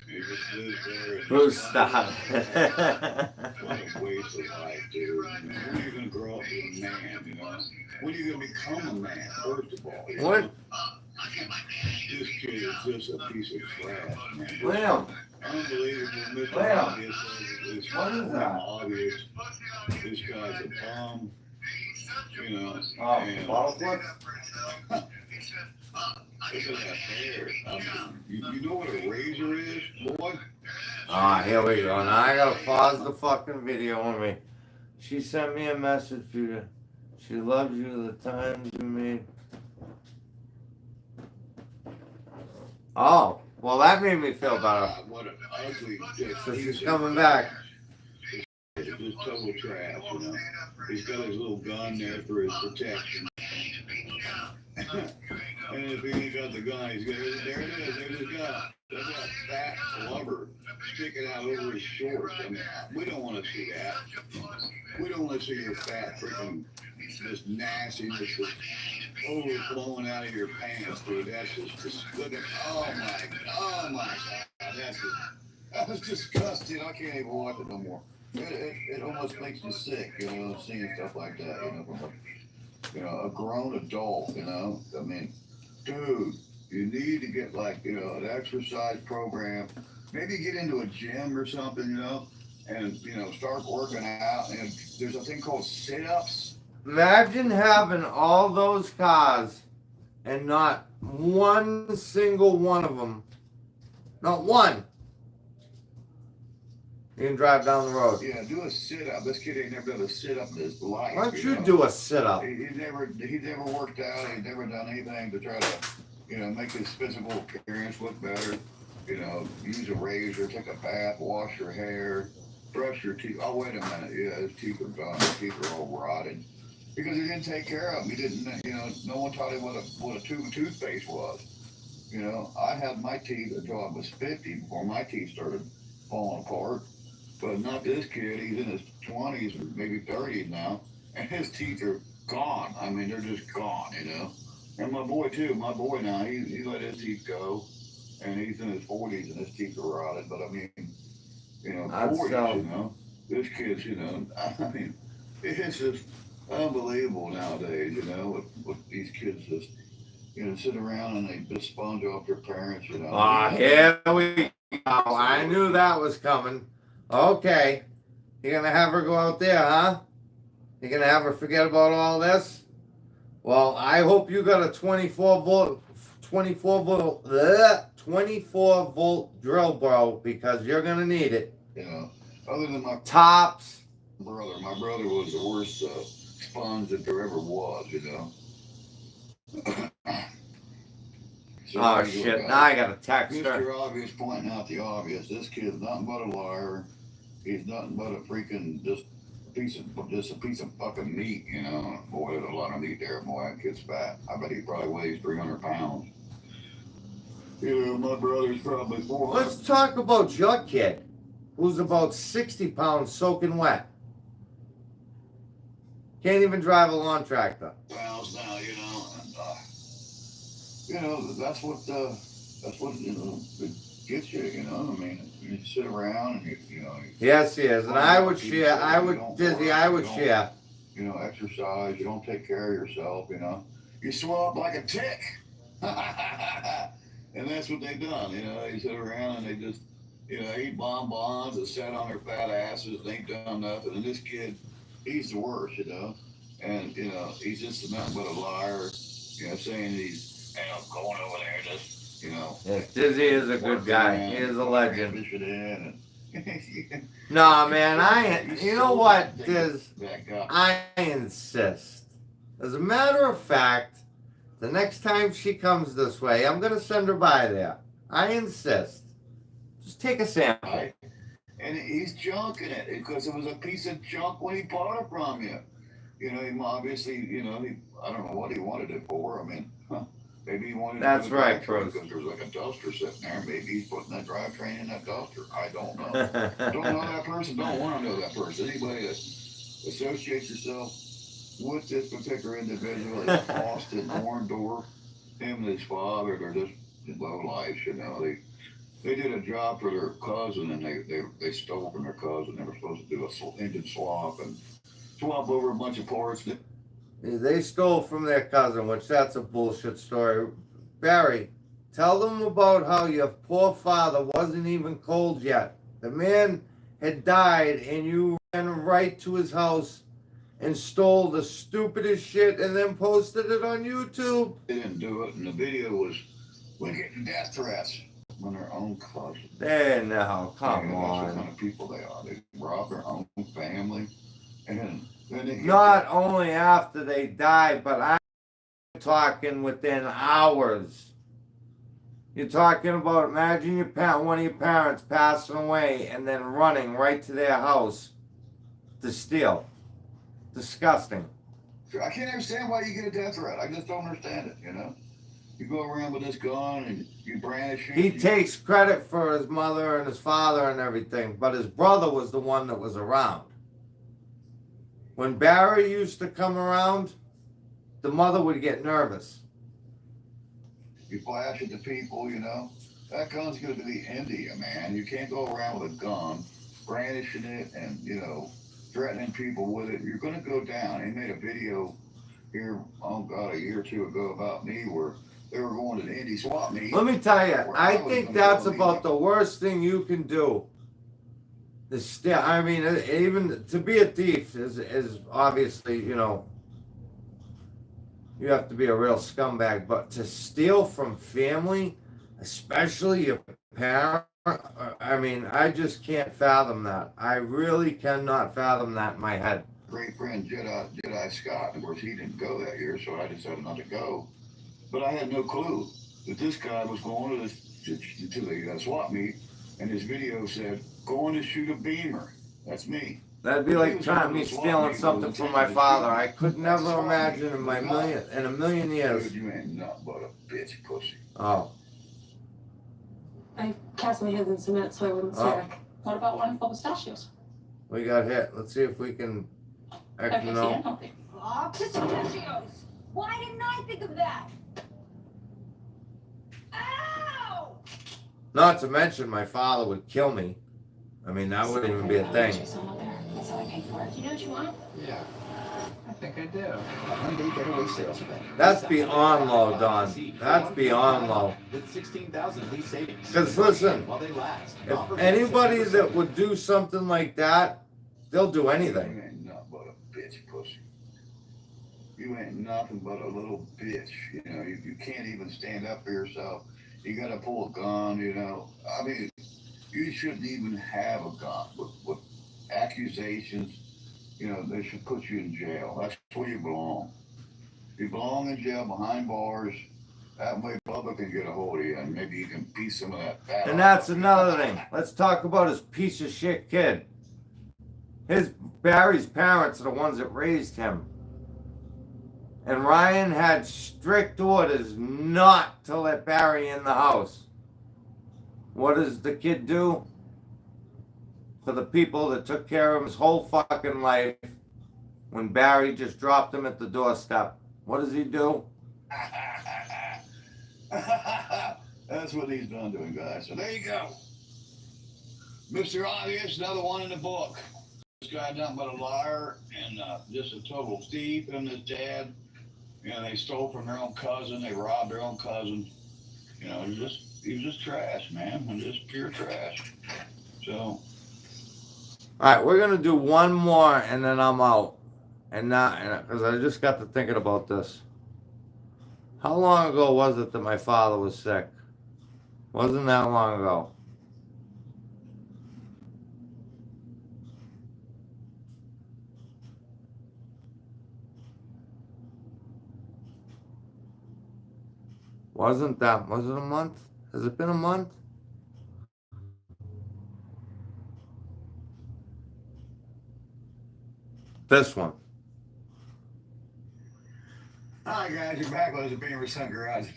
Speaker 7: He just lives there.
Speaker 1: Bruce, stop.
Speaker 7: What a waste of life, dude. When are you going to grow up to be a man, When are you going to become a man, first of all?
Speaker 1: What?
Speaker 7: This kid is just a piece of trash, man.
Speaker 1: Liam.
Speaker 7: Unbelievable. Mr.
Speaker 1: Liam.
Speaker 7: Obvious is
Speaker 1: What is that?
Speaker 7: obvious. This guy's a bum.
Speaker 1: Oh,
Speaker 7: and
Speaker 1: bottle flips?
Speaker 7: look at that hair. You know what a razor is, boy?
Speaker 1: Here we go. Now I gotta pause the fucking video on me. She sent me a message for you. She loves you, the times you made. Oh, well, that made me feel better.
Speaker 7: What an ugly
Speaker 1: So she's coming back.
Speaker 7: It's just total trash, He's got his little gun there for his protection. And if he ain't got the gun, he's got it. There it is. There's his gun. There's that fat blubber sticking out over his shorts. We don't want to see that. We don't want to see your fat freaking, this nastiness just overflowing out of your pants, dude. That's just looking. Oh my God. That's disgusting. I can't even watch it no more. It almost makes you sick, seeing stuff like that, from a grown adult, I mean, dude, you need to get an exercise program, maybe get into a gym or something, and, start working out. And there's a thing called sit-ups.
Speaker 1: Imagine having all those cars and not one single one of them, not one, you can drive down the road.
Speaker 7: Yeah, do a sit-up. This kid ain't never done a sit-up in his life.
Speaker 1: Why don't you do a sit-up?
Speaker 7: He's never worked out. He's never done anything to try to, make his physical appearance look better. Use a razor, take a bath, wash your hair, brush your teeth. Oh, wait a minute. Yeah, his teeth are gone. His teeth are all rotted. Because he didn't take care of them. He didn't, no one taught him what a tube of toothpaste was. I had my teeth until I was 50 before my teeth started falling apart. But not this kid. He's in his 20s or maybe 30s now. And his teeth are gone. I mean, they're just gone, you know. And my boy too. My boy now, he let his teeth go, and he's in his 40s, and his teeth are rotted. But I mean, you know,
Speaker 1: I'd
Speaker 7: 40s,
Speaker 1: sell.
Speaker 7: you know, this kid's, you know, I mean, it's just unbelievable nowadays, you know, what these kids just, you know, sit around and they just sponge off their parents, you know.
Speaker 1: Ah, here we go. I knew that was coming. Okay. You're gonna have her go out there, huh? You're gonna have her forget about all this? Well, I hope you got a 24 volt drill, bro, because you're gonna need it.
Speaker 7: You know, other than my
Speaker 1: Tops.
Speaker 7: my brother was the worst sponge that there ever was, you know. So
Speaker 1: Oh
Speaker 7: there you go,
Speaker 1: shit!
Speaker 7: guys.
Speaker 1: Now I got a text her.
Speaker 7: Mr. Obvious pointing out the obvious. This kid's nothing but a liar. He's nothing but a freaking just a piece of fucking meat, you know. Boy, there's a lot of meat there. Boy, that kid's fat. I bet he probably weighs 300 pounds. You know, my brother's probably 400.
Speaker 1: Let's talk about your kid, who's about 60 pounds soaking wet. Can't even drive a lawn tractor.
Speaker 7: Pounds now, you know, and you know that's what you know it gets you. You know, I mean, you sit around and you know.
Speaker 1: Yes, he is, and I would share. I would, Dizzy. I would share.
Speaker 7: You know, exercise. You don't take care of yourself. You know, you swell up like a tick. And that's what they done. You know, they sit around and they just, you know, eat bonbons and sat on their fat asses. They ain't done nothing. And this kid, he's the worst. You know, and you know he's just nothing but a liar. You know, saying he's, you know, going over there just, you know.
Speaker 1: Yes, Dizzy is a good guy. He is a legend. No, man, you know what, Diz? I insist. As a matter of fact, the next time she comes this way, I'm going to send her by there. I insist. Just take a sample.
Speaker 7: Right. And he's junking it because it was a piece of junk when he bought it from you. You know, he obviously, you know, I don't know what he wanted it for. I mean, maybe he wanted
Speaker 1: That's
Speaker 7: it for
Speaker 1: right,
Speaker 7: because
Speaker 1: Bruce.
Speaker 7: there was like a duster sitting there. Maybe he's putting that drivetrain in that duster. I don't know. Don't know that person. Don't want to know that person. Anybody that associates yourself with this particular individual is Austin Orndorff. Him and his father, they're just low life, you know. They did a job for their cousin, and they stole from their cousin. They were supposed to do a engine swap and swap over a bunch of parts.
Speaker 1: They stole from their cousin, which that's a bullshit story. Barry, tell them about how your poor father wasn't even cold yet. The man had died, and you ran right to his house and stole the stupidest shit and then posted it on YouTube.
Speaker 7: They didn't do it, and the video was we're getting death threats on their own cousin.
Speaker 1: There now, come
Speaker 7: That's
Speaker 1: on.
Speaker 7: what kind of people they are. They rob their own family, and then they
Speaker 1: Not only after they died, but I'm talking within hours. You're talking about, imagine one of your parents passing away and then running right to their house to steal. Disgusting.
Speaker 7: I can't understand why you get a death threat. I just don't understand it, you know? You go around with this gun and you brandish it.
Speaker 1: He takes credit for his mother and his father and everything, but his brother was the one that was around. When Barry used to come around, the mother would get nervous.
Speaker 7: You flash it to people, you know? That gun's going to be the end of you, man. You can't go around with a gun, brandishing it and, you know, threatening people with it. You're going to go down. He made a video here, oh God, a year or two ago about me where they were going to the Indy swap meet.
Speaker 1: Let me tell you, I think that's about the worst thing you can do. I mean, even to be a thief is obviously, you know, you have to be a real scumbag. But to steal from family, especially your parent, I mean, I just can't fathom that. I really cannot fathom that in my head.
Speaker 7: Great friend Jedi Scott, of course, he didn't go that year, so I decided not to go. But I had no clue that this guy was going to the swap meet, and his video said, going to shoot a Beamer. That's me.
Speaker 1: That'd be like me stealing something from my father. I could never imagine in a million years.
Speaker 7: Dude, you ain't nothing but a bitch pussy.
Speaker 1: Oh.
Speaker 6: I cast my hands in cement so I wouldn't stack.
Speaker 10: What about wonderful pistachios?
Speaker 1: We got hit. Let's see if we can.
Speaker 10: Okay, see, I don't think.
Speaker 8: Pistachios! Why didn't I think of that? Ow!
Speaker 1: Not to mention my father would kill me. I mean, that wouldn't even be a thing.
Speaker 8: That's all I paid for it. You know what you want?
Speaker 9: Yeah, I think I do. Monday getaway sales event.
Speaker 1: That's beyond low, Don. That's beyond low.
Speaker 9: With 16,000 lease savings.
Speaker 1: Because listen,
Speaker 9: While they last.
Speaker 1: if anybody that would do something like that, they'll do anything.
Speaker 7: You ain't nothing but a bitch, pussy. You ain't nothing but a little bitch. You know, you can't even stand up for yourself. You gotta pull a gun, you know. I mean, you shouldn't even have a gun. With accusations, you know, they should put you in jail. That's where you belong. You belong in jail behind bars. That way Bubba can get a hold of you and maybe you can beat some of that fat.
Speaker 1: And that's another thing. Let's talk about his piece of shit kid. Barry's parents are the ones that raised him. And Ryan had strict orders not to let Barry in the house. What does the kid do? For the people that took care of his whole fucking life, when Barry just dropped him at the doorstep, what does he do?
Speaker 7: That's what he's done to him, guys. So there you go. Mr. Obvious, another one in the book. This guy nothing but a liar and just a total thief. And his dad, you know, they stole from their own cousin. They robbed their own cousin. You know, he was just trash, man. And just pure trash. So.
Speaker 1: All right, we're gonna do one more, and then I'm out. And not because I just got to thinking about this. How long ago was it that my father was sick? Wasn't that long ago. Was it a month? Has it been a month? This one.
Speaker 7: Hi guys, you're back with us at Beaver Sun Garage.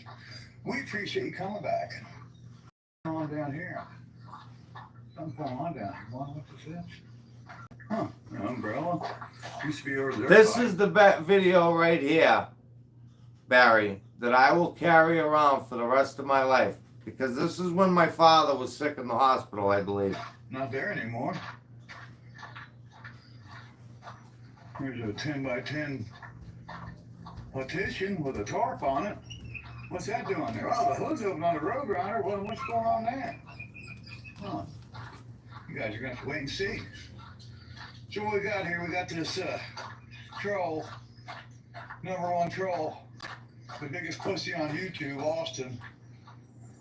Speaker 7: We appreciate you coming back. What's going on down here? Something's going on down here. What's this? Huh? An umbrella? Used to be over there.
Speaker 1: This is the video right here, Barry, that I will carry around for the rest of my life. Because this is when my father was sick in the hospital, I believe.
Speaker 7: Not there anymore. Here's a 10 by 10 partition with a tarp on it. What's that doing there? Oh, the hood's open on the Roadrunner. What's going on there? Huh. You guys are going to have to wait and see. So what we got here, we got this troll, #1 troll, the biggest pussy on YouTube, Austin,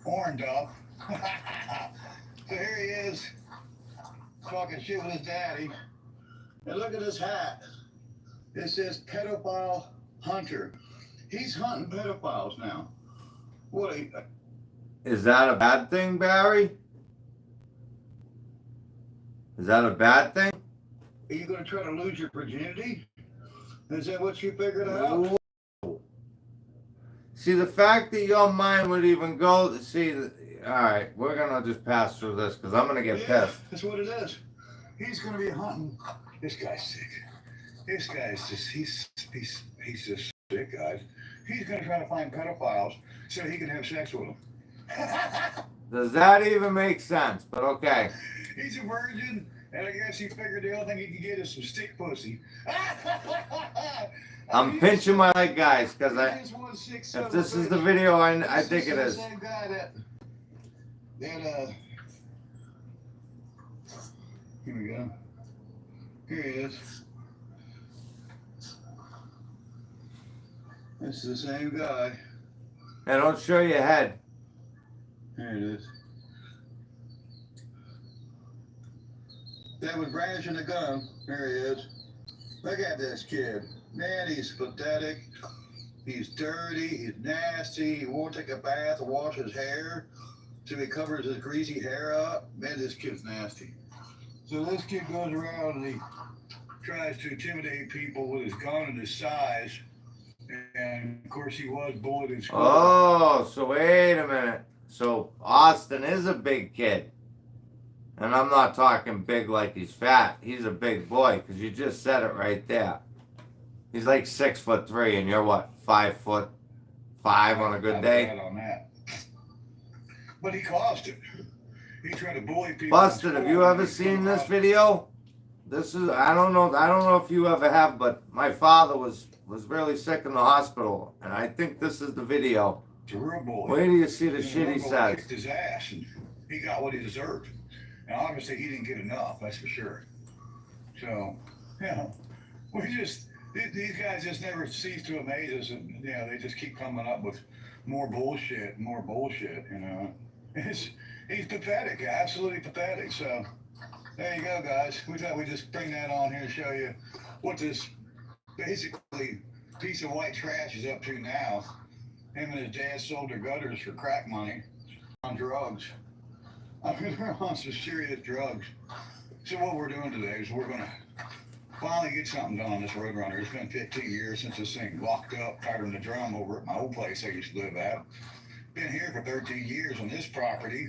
Speaker 7: horned up. So here he is, talking shit with his daddy. And look at this hat. It says pedophile hunter. He's hunting pedophiles now. What?
Speaker 1: Is that a bad thing, Barry? Is that a bad thing?
Speaker 7: Are you going to try to lose your virginity? Is that what you figured out?
Speaker 1: Whoa. See, the fact that your mind would even go to see, all right, we're going to just pass through this because I'm going to get pissed.
Speaker 7: That's what it is. He's going to be hunting. This guy's sick. This guy's just, he's just sick, guys. He's going to try to find pedophiles so he can have sex with them.
Speaker 1: Does that even make sense? But okay.
Speaker 7: He's a virgin, and I guess he figured the only thing he could get is some stick pussy.
Speaker 1: I'm pinching my leg, guys, because if this is the video, I think it is.
Speaker 7: The same guy that here we go. Here he is. This is the same guy.
Speaker 1: Hey, don't show your head.
Speaker 7: Here it is. That was brandishing a gun. There he is. Look at this kid. Man, he's pathetic. He's dirty. He's nasty. He won't take a bath or wash his hair. So he covers his greasy hair up. Man, this kid's nasty. So this kid goes around and he tries to intimidate people with his gun and his size. And of course he was bullied in school.
Speaker 1: Oh, so wait a minute. So Austin is a big kid. And I'm not talking big like he's fat. He's a big boy because you just said it right there. He's like 6'3", and you're what, 5'5" on a good day?
Speaker 7: On that. But he caused it. He tried to bully people.
Speaker 1: Busted, have you ever seen this video? This is, I don't know if you ever have, but my father was really sick in the hospital, and I think this is the video.
Speaker 7: It's a real bully.
Speaker 1: Wait till you see the shit he
Speaker 7: He
Speaker 1: says.
Speaker 7: kicked his ass, and he got what he deserved. And obviously he didn't get enough, that's for sure. So, these guys just never cease to amaze us, and they just keep coming up with more bullshit, He's pathetic, absolutely pathetic. So there you go, guys. We thought we'd just bring that on here and show you what this basically piece of white trash is up to now. Him and his dad sold their gutters for crack money on drugs. I mean, they're on some serious drugs. So what we're doing today is we're gonna finally get something done on this Roadrunner. It's been 15 years since this thing locked up, tied in the drum over at my old place I used to live at. Been here for 13 years on this property,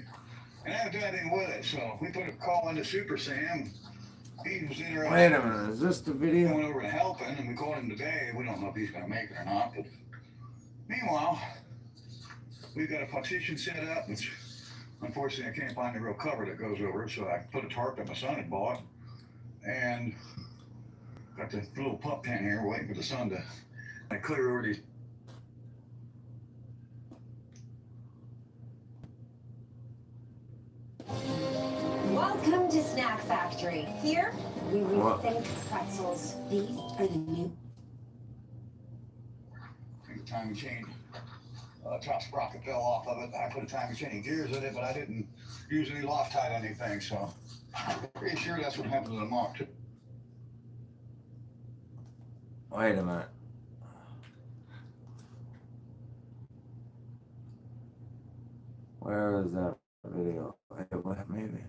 Speaker 7: and I haven't done anything with it. So we put a call into Super Sam. He was interested.
Speaker 1: Wait a minute, is this the video?
Speaker 7: Went over to helping, and we called him today. We don't know if he's gonna make it or not, but meanwhile, we've got a partition set up, which unfortunately I can't find the real cover that goes over it, so I put a tarp that my son had bought, and got the little pup tent here waiting for the sun to clear over these.
Speaker 10: Welcome to Snack Factory. Here, we rethink pretzels. These are the new.
Speaker 7: The timing chain, top sprocket fell off of it. I put a timing chain gears in it, but I didn't use any Loctite on anything, so I'm pretty sure that's what happened to the Mark.
Speaker 1: Wait a minute. Where is that video? Maybe.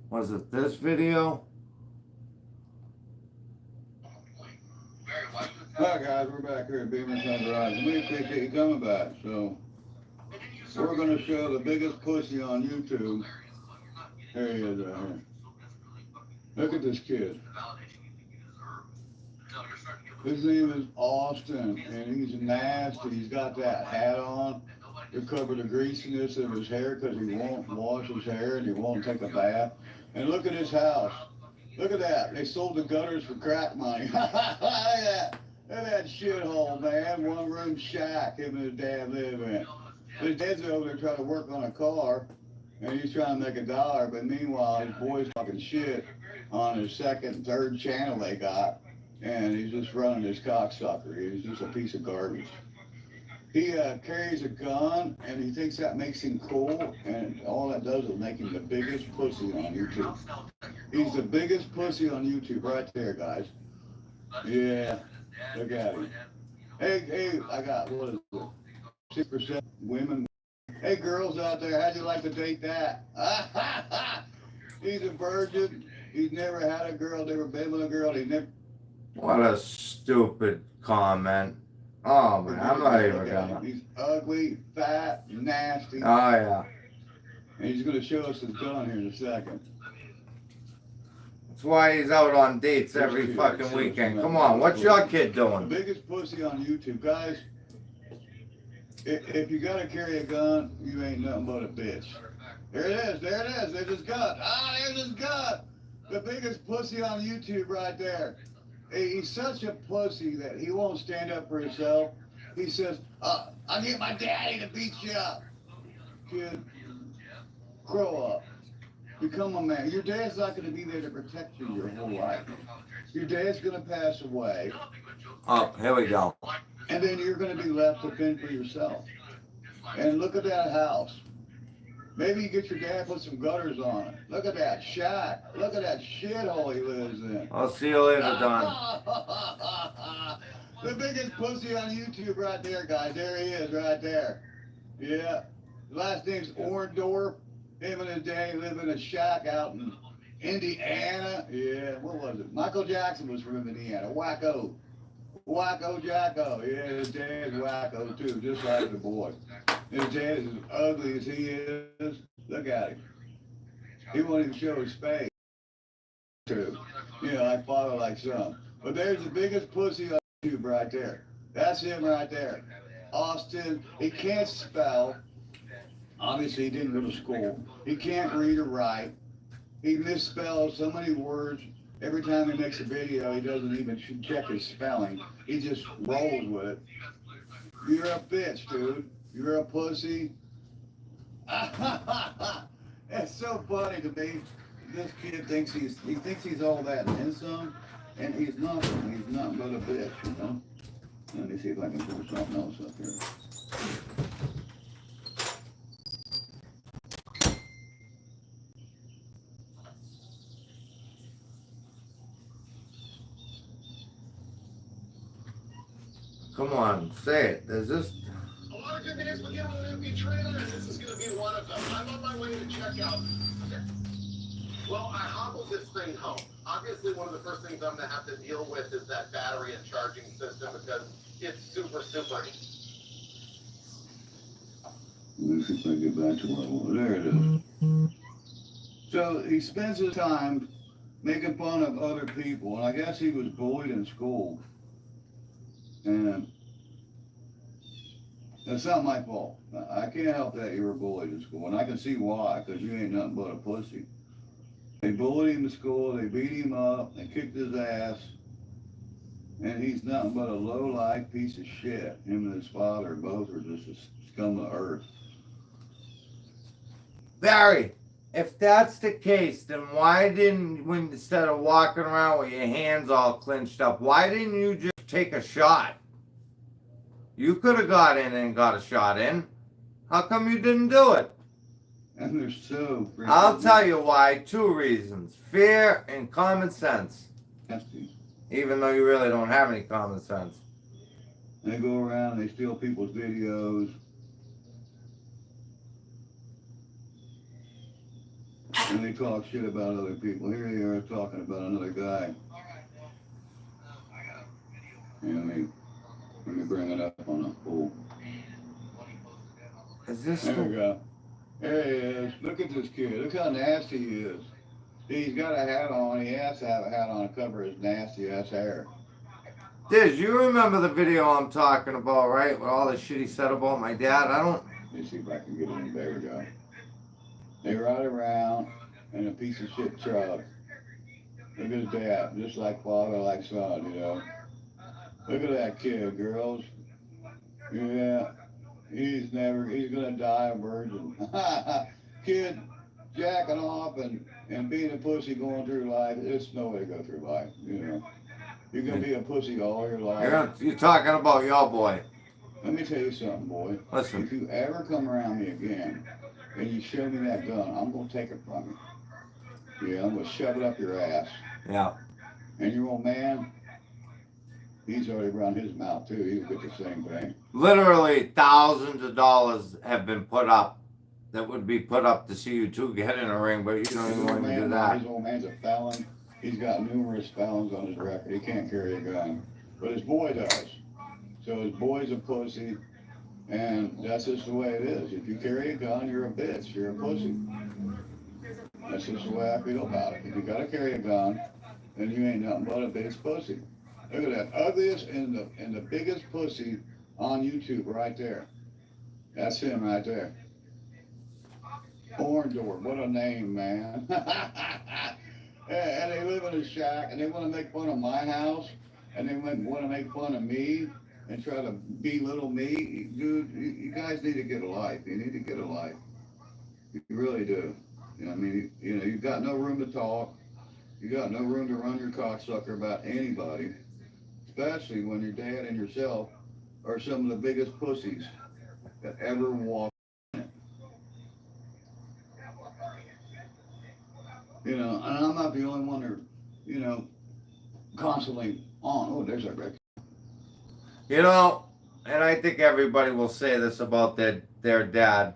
Speaker 1: Was it this video?
Speaker 7: Hi guys, we're back here at Beamer Sunrise. We appreciate you coming back. So we're going to show the biggest pussy on YouTube. Here he is right here. Look at this kid. His name is Austin, and he's nasty. He's got that hat on to cover the greasiness of his hair because he won't wash his hair and he won't take a bath. And look at his house. Look at that. They sold the gutters for crack money. Look at that shithole, man. One room shack him and his dad live in. His dad's over there trying to work on a car, and he's trying to make $1. But meanwhile, his boy's talking shit on his second, third channel they got, and he's just running his cocksucker. He's just a piece of garbage. He carries a gun, and he thinks that makes him cool, and all that does is make him the biggest pussy on YouTube. He's the biggest pussy on YouTube right there, guys. Yeah, look at him. Hey, I got, what is it, 6% women. Hey, girls out there, how'd you like to date that? He's a virgin. He's never had a girl, never been with a girl. He never.
Speaker 1: What a stupid comment. Oh man, I'm not even gonna.
Speaker 7: He's ugly, fat, nasty.
Speaker 1: Oh yeah.
Speaker 7: And he's gonna show us his gun here in a second.
Speaker 1: That's why he's out on dates every fucking weekend. Come on, what's your kid
Speaker 7: The
Speaker 1: doing?
Speaker 7: biggest pussy on YouTube, guys. If you gotta carry a gun, you ain't nothing but a bitch. There it is. There it is. There's his gun. There's his gun. The biggest pussy on YouTube right there. He's such a pussy that he won't stand up for himself. He says, I'll get my daddy to beat you up. Kid, grow up. Become a man. Your dad's not going to be there to protect you your whole life. Your dad's going to pass away.
Speaker 1: Oh, here we go.
Speaker 7: And then you're going to be left to fend for yourself. And look at that house. Maybe you get your dad, put some gutters on it. Look at that shack. Look at that shithole he lives in.
Speaker 1: I'll see you later, Don.
Speaker 7: The biggest pussy on YouTube right there, guys. There he is right there. Yeah. Last name's Orndorff. Him and his daddy live in a shack out in Indiana. Yeah, what was it? Michael Jackson was from Indiana. Wacko. Wacko Jacko. Yeah, his dad's wacko too, just like the boy. His dad is as ugly as he is. Look at him. He won't even show his face. Too. You know, like father, like son. But there's the biggest pussy on YouTube right there. That's him right there. Austin, he can't spell. Obviously, he didn't go to school. He can't read or write. He misspells so many words. Every time he makes a video, he doesn't even check his spelling. He just rolls with it. You're a bitch, dude. You're a pussy. It's so funny to me. This kid thinks he's all that and then some, and he's nothing. He's nothing but a bitch, you know. Let me see if I can pull something else up here.
Speaker 1: Come on, say it. There's this.
Speaker 2: A lot of good days with him with an empty trailer, and this is going to be one of them. I'm on my way to check out. Well, I hobbled this thing home. Obviously, one of the first things I'm going to have to deal with is that battery and charging system because it's super.
Speaker 7: Let me see if I can get back to where I was. There it is. So he spends his time making fun of other people, and I guess he was bullied in school. And that's not my fault. I can't help that you were bullied in school, and I can see why, because you ain't nothing but a pussy. They bullied him in school, they beat him up, they kicked his ass, and he's nothing but a low-life piece of shit. Him and his father both are just a scum of the earth.
Speaker 1: Barry, if that's the case, then why didn't, when instead of walking around with your hands all clenched up, why didn't you just take a shot? You could have got in and got a shot in. How come you didn't do it?
Speaker 7: And they're so...
Speaker 1: I'll tell you why. 2 reasons. Fear and common sense.
Speaker 7: nasty.
Speaker 1: Even though you really don't have any common sense.
Speaker 7: They go around, they steal people's videos. And they talk shit about other people. Here they are talking about another guy. And let me bring it up on a pool.
Speaker 1: Is this
Speaker 7: There we go. There he is. Look at this kid. Look how nasty he is. He's got a hat on. He has to have a hat on to cover his nasty ass hair.
Speaker 1: Diz, you remember the video I'm talking about, right? With all the shit he said about my dad? I don't...
Speaker 7: Let me see if I can get it in. There we go. They ride around in a piece of shit truck. Look at his dad. Just like father, like son, you know. Look at that kid, girls. Yeah. He's gonna die a virgin. Kid jacking off and being a pussy going through life, it's no way to go through life, you know. You're gonna be a pussy all your life.
Speaker 1: You're talking about your boy.
Speaker 7: Let me tell you something, boy.
Speaker 1: Listen.
Speaker 7: If you ever come around me again and you show me that gun, I'm gonna take it from you. Yeah, I'm gonna shove it up your ass.
Speaker 1: Yeah.
Speaker 7: And your old man, he's already run his mouth too. He'll get the same thing.
Speaker 1: Literally thousands of dollars have been put up that would be put up to see you two get in a ring, but you don't even want to do that.
Speaker 7: His old man's a felon. He's got numerous felons on his record. He can't carry a gun. But his boy does. So his boy's a pussy. And that's just the way it is. If you carry a gun, you're a bitch. You're a pussy. That's just the way I feel about it. If you gotta carry a gun, then you ain't nothing but a bitch pussy. Look at that. Ugliest and the biggest pussy on YouTube right there. That's him right there. Orndorff, what a name, man. And they live in a shack, and they want to make fun of my house, and they want to make fun of me, and try to belittle me. Dude, you guys need to get a life. You need to get a life. You really do. You know, I mean, you know, you've got no room to talk. You got no room to run your cocksucker about anybody, especially when your dad and yourself are some of the biggest pussies that ever walked. You know, and I'm not the only one that, you know, constantly on. Oh, there's that record.
Speaker 1: You know, and I think everybody will say this about their their dad,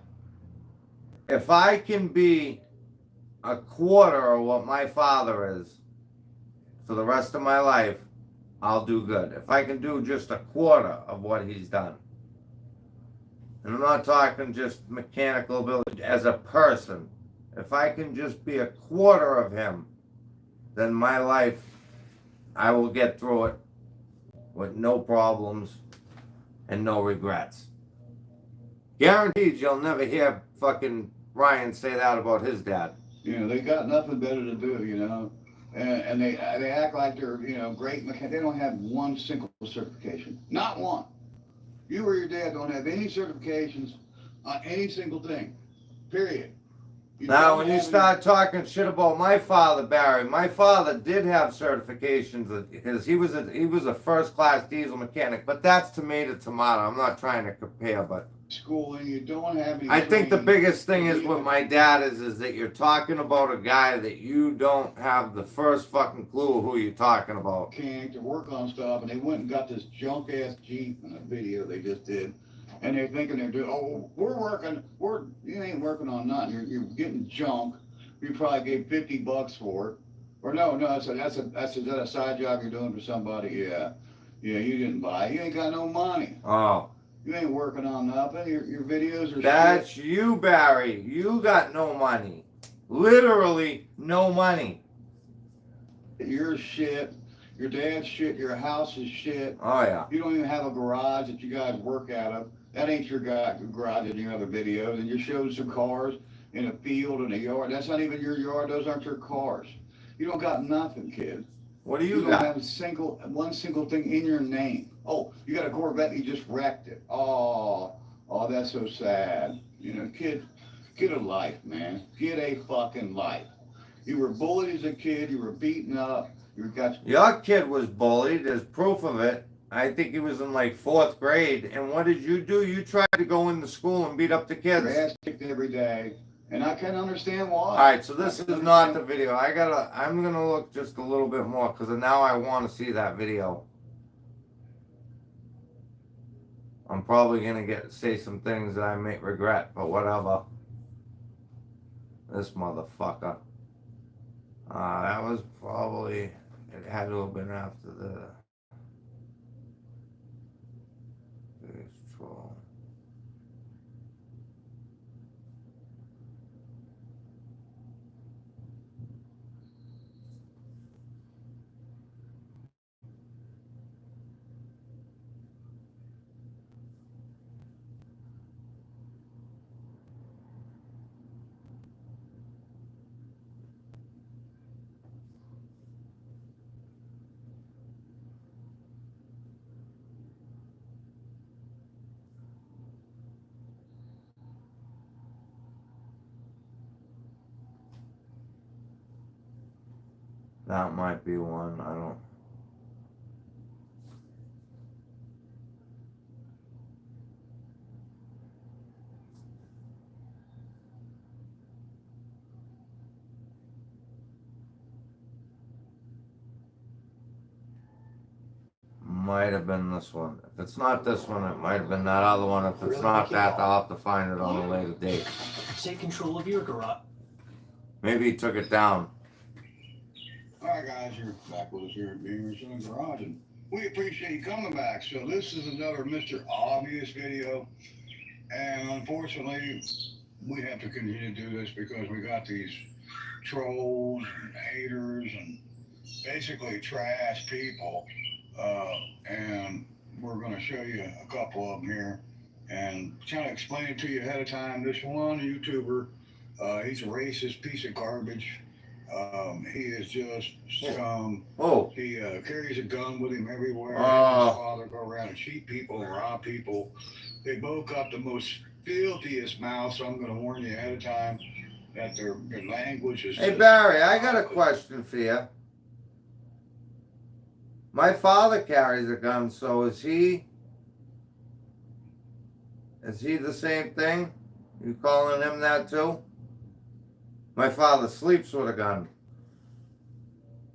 Speaker 1: if I can be a quarter of what my father is for the rest of my life, I'll do good. If I can do just a quarter of what he's done, and I'm not talking just mechanical ability, as a person, if I can just be a quarter of him, then my life, I will get through it with no problems and no regrets. Guaranteed you'll never hear fucking Ryan say that about his dad.
Speaker 7: You know, they got nothing better to do, you know. And they act like they're, you know, great mechanics. They don't have one single certification. Not one. You or your dad don't have any certifications on any single thing. Period.
Speaker 1: Now, when you start talking shit about my father, Barry, my father did have certifications because he was a first-class diesel mechanic. But that's tomato tomato. I'm not trying to compare, but
Speaker 7: schooling, you don't have any.
Speaker 1: I think the biggest thing is with my dad is that you're talking about a guy that you don't have the first fucking clue who you're talking about.
Speaker 7: Mechanic to work on stuff, and they went and got this junk ass Jeep in a video they just did. And they're thinking they're doing, oh, you ain't working on nothing. You're getting junk. You probably gave $50 for it. Or no, that's a side job you're doing for somebody. Yeah, you didn't buy it. You ain't got no money.
Speaker 1: Oh.
Speaker 7: You ain't working on nothing. Your videos are
Speaker 1: That's
Speaker 7: shit.
Speaker 1: you, Barry. You got no money. Literally no money.
Speaker 7: Your shit. Your dad's shit. Your house is shit.
Speaker 1: Oh, yeah.
Speaker 7: You don't even have a garage that you guys work out of. That ain't your garage in your other videos. And you showed some cars in a field in a yard. That's not even your yard. Those aren't your cars. You don't got nothing, kid.
Speaker 1: What do you
Speaker 7: don't
Speaker 1: got?
Speaker 7: have one single thing in your name. Oh, you got a Corvette and you just wrecked it. Oh, that's so sad. You know, kid, get a life, man. Get a fucking life. You were bullied as a kid. You were beaten up.
Speaker 1: Your kid was bullied. There's proof of it. I think he was in like 4th grade. And what did you do? You tried to go into school and beat up the kids.
Speaker 7: Your ass kicked every day. And I can't understand why.
Speaker 1: All right, so this is not the video. I'm gonna look just a little bit more because now I want to see that video. I'm probably gonna say some things that I may regret, but whatever. This motherfucker. That was probably, it had to have been after the troll. That might be one. I don't. Might have been this one. If it's not this one, it might have been that other one. If it's not that, I'll have to find it on a later date.
Speaker 11: Take control of your garage.
Speaker 1: Maybe he took it down.
Speaker 7: Alright guys, you're back with us here at Beamer's in the Garage, and we appreciate you coming back. So this is another Mr. Obvious video, and unfortunately we have to continue to do this because we got these trolls and haters and basically trash people, and we're going to show you a couple of them here and try to explain it to you ahead of time. This one YouTuber, he's a racist piece of garbage. He is just scum.
Speaker 1: Oh.
Speaker 7: He carries a gun with him everywhere. His father go around and cheat people and rob people. They both got the most filthiest mouths, so I'm going to warn you ahead of time that their language is...
Speaker 1: Hey, Barry, I got a question for you. My father carries a gun, so is he the same thing? You calling him that too? My father sleeps with a gun.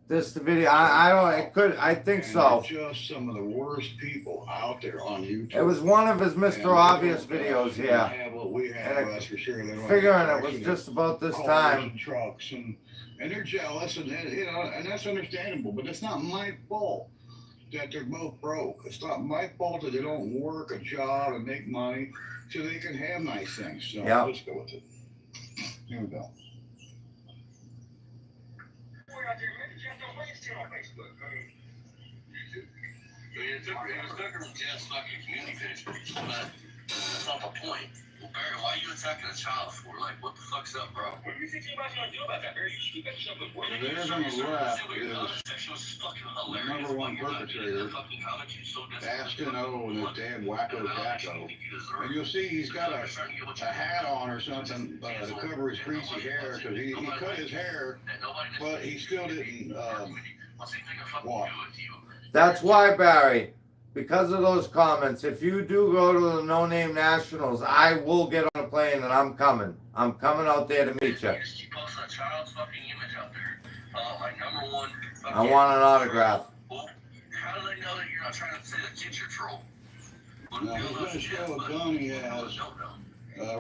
Speaker 1: This the video. I think so.
Speaker 7: Just some of the worst people out there on YouTube.
Speaker 1: It was one of his Mr. Obvious videos here.
Speaker 7: Have a what we have,
Speaker 1: And
Speaker 7: that's for sure. They don't
Speaker 1: figuring
Speaker 7: have
Speaker 1: it was
Speaker 7: access
Speaker 1: just about this
Speaker 7: to cars
Speaker 1: time.
Speaker 7: and trucks, and they're jealous, and you know, and that's understandable. But it's not my fault that they're both broke. It's not my fault that they don't work a job and make money so they can have nice things. So let's go with it. Here we go.
Speaker 3: It was different from Jeff's fucking community page, but that's not the point. Well, Barry, why are you attacking a child for? Like, what the fuck's up, bro? What do you think anybody's gonna do about that, Barry? You got yourself a boy.
Speaker 7: There's on the left is the number one perpetrator, Bastin O and his dad Wacko Jacko. And you'll see he's got a hat on or something to cover his greasy hair, because he cut his hair, but he still didn't walk.
Speaker 1: That's why, Barry, because of those comments, if you do go to the No Name Nationals, I will get on a plane and I'm coming. I'm coming out there to meet you. I want an autograph.
Speaker 3: How do they know that you're not trying to say a kid's your troll?
Speaker 7: Now, he's going to show a gun he has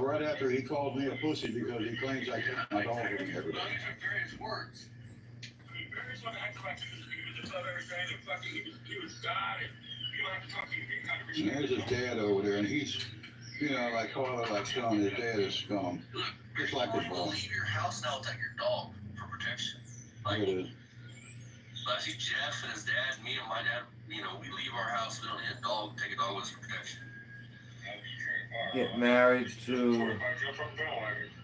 Speaker 7: right after he called me a pussy because he claims I take my dog with me every day. And there's his dad over there, and he's, you know, like father, like son. His dad is scum, just like his boy.
Speaker 3: Leave your house now with your dog for protection.
Speaker 7: Like, there it is.
Speaker 3: I see Jeff and his dad, me and my dad, you know, we leave our house, we don't need a dog, take a dog with us for protection.
Speaker 1: Get married to...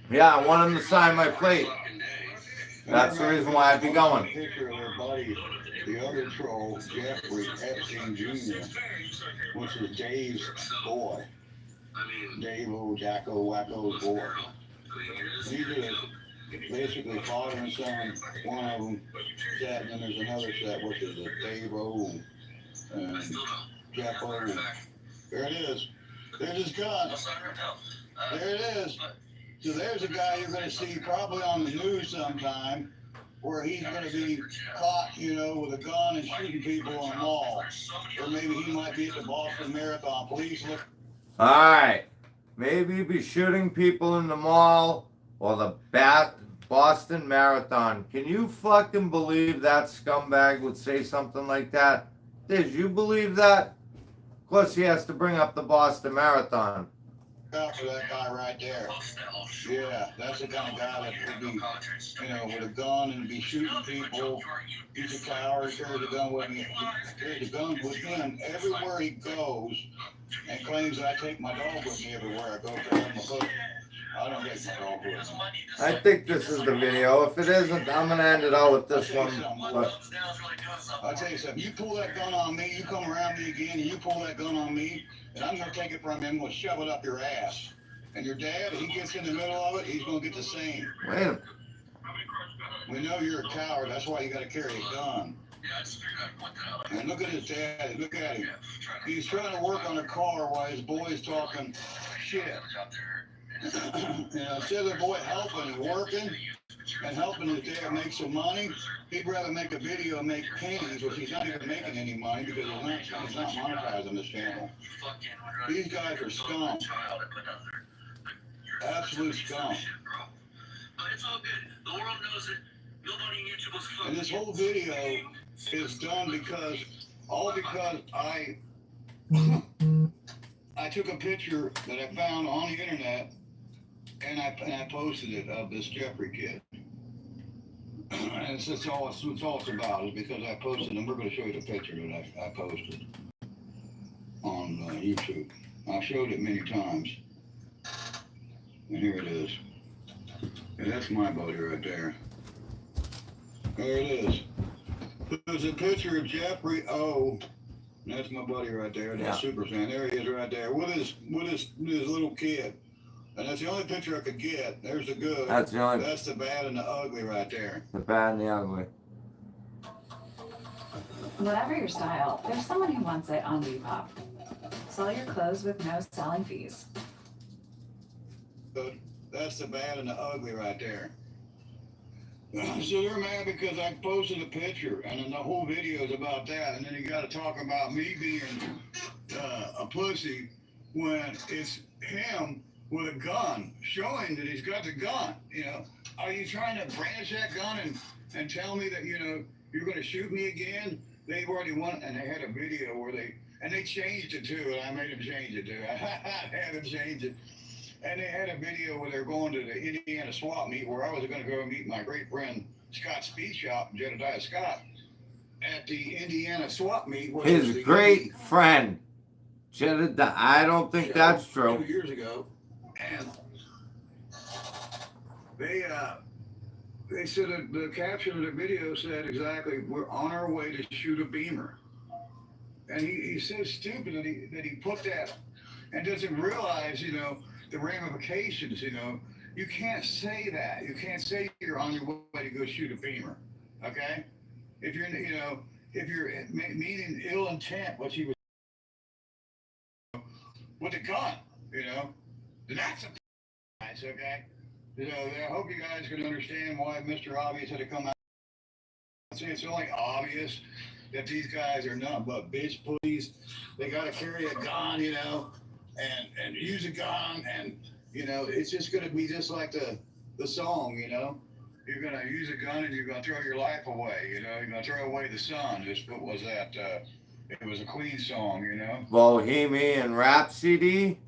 Speaker 1: Yeah, I want him to sign my plate. That's the reason why I'd be going.
Speaker 7: Picture of their buddy, the other troll, Jeffrey Epstein Jr., which is Dave's boy. Dave O, Jacko, Wacko's boy. These are basically father and son, one of them set, and then there's another set, which is a Dave O and Jeff O. There it is. There's his gun. There it is. So there's a guy you're going to see probably on the news sometime, where he's going to be caught, you know, with a gun and shooting people on a mall. Or maybe he might be at the Boston Marathon. Police look.
Speaker 1: All right. Maybe be shooting people in the mall or the Boston Marathon. Can you fucking believe that scumbag would say something like that? Did you believe that? Of course he has to bring up the Boston Marathon.
Speaker 7: Out for that guy right there. Yeah, that's the kind of guy that could be, you know, with a gun and be shooting people. He's a coward, carries a gun with me. Carries a gun with him everywhere he goes, and claims that I take my dog with me everywhere I go. I don't take my dog with me.
Speaker 1: I think this is the video. If it isn't, I'm gonna end it out with this one. But
Speaker 7: I'll tell you something. You pull that gun on me, you come around me again, and you pull that gun on me, and I'm gonna take it from him. We'll shove it up your ass. And your dad, if he gets in the middle of it, he's gonna get the same.
Speaker 1: wait a minute.
Speaker 7: We know you're a coward. That's why you gotta carry a gun. And look at his dad. Look at him. He's trying to work on a car while his boy's talking shit. You know, instead of the boy helping and working and helping his dad make some money, he'd rather make a video and make pennies, which he's not even making any money because he's not monetizing this channel. These guys are scum. Absolute scum. And this whole video is done because I took a picture that I found on the internet, and I posted it of this Jeffrey kid. And it's all it's about is because I posted, and we're going to show you the picture that I posted on YouTube. I've showed it many times. And here it is. And that's my buddy right there. There it is. There's a picture of Jeffrey O. And that's my buddy right there. That's Super Fan. There he is right there with his little kid. And that's the only picture I could get. There's the good.
Speaker 1: That's the only.
Speaker 7: That's the bad and the ugly right there.
Speaker 1: The bad and the ugly.
Speaker 12: Whatever your style, there's someone who wants it on Depop. Sell your clothes with no selling fees.
Speaker 7: Good. That's the bad and the ugly right there. So they're mad because I posted a picture, and then the whole video is about that. And then you got to talk about me being a pussy when it's him with a gun, showing that he's got the gun. You know, are you trying to brandish that gun and tell me that, you know, you're going to shoot me again? They've already won, and they had a video where they changed it too, and I made them change it too. I had them change it. And they had a video where they're going to the Indiana swap meet where I was going to go meet my great friend Scott Speed Shop, Jedediah Scott, at the Indiana swap meet.
Speaker 1: His great friend, Jedediah. I don't think that's true.
Speaker 7: 2 years ago, and they said that the caption of the video said exactly, "We're on our way to shoot a Beamer." And he's so stupid that he put that and doesn't realize, you know, the ramifications. You know, you can't say that. You can't say you're on your way to go shoot a Beamer. Okay, if you're, you know, if you're meaning ill intent, what you was with a gun, you know, then that's a nice. Okay, you know, I hope you guys can understand why Mr. Obvious had to come out. See, it's only obvious that these guys are nothing but bitch pussies. They got to carry a gun, you know, and use a gun, and you know, it's just going to be just like the song, you know. You're going to use a gun and you're going to throw your life away, you know. You're going to throw away the sun. Just what was that? It was a Queen song, you know.
Speaker 1: Bohemian Rhapsody,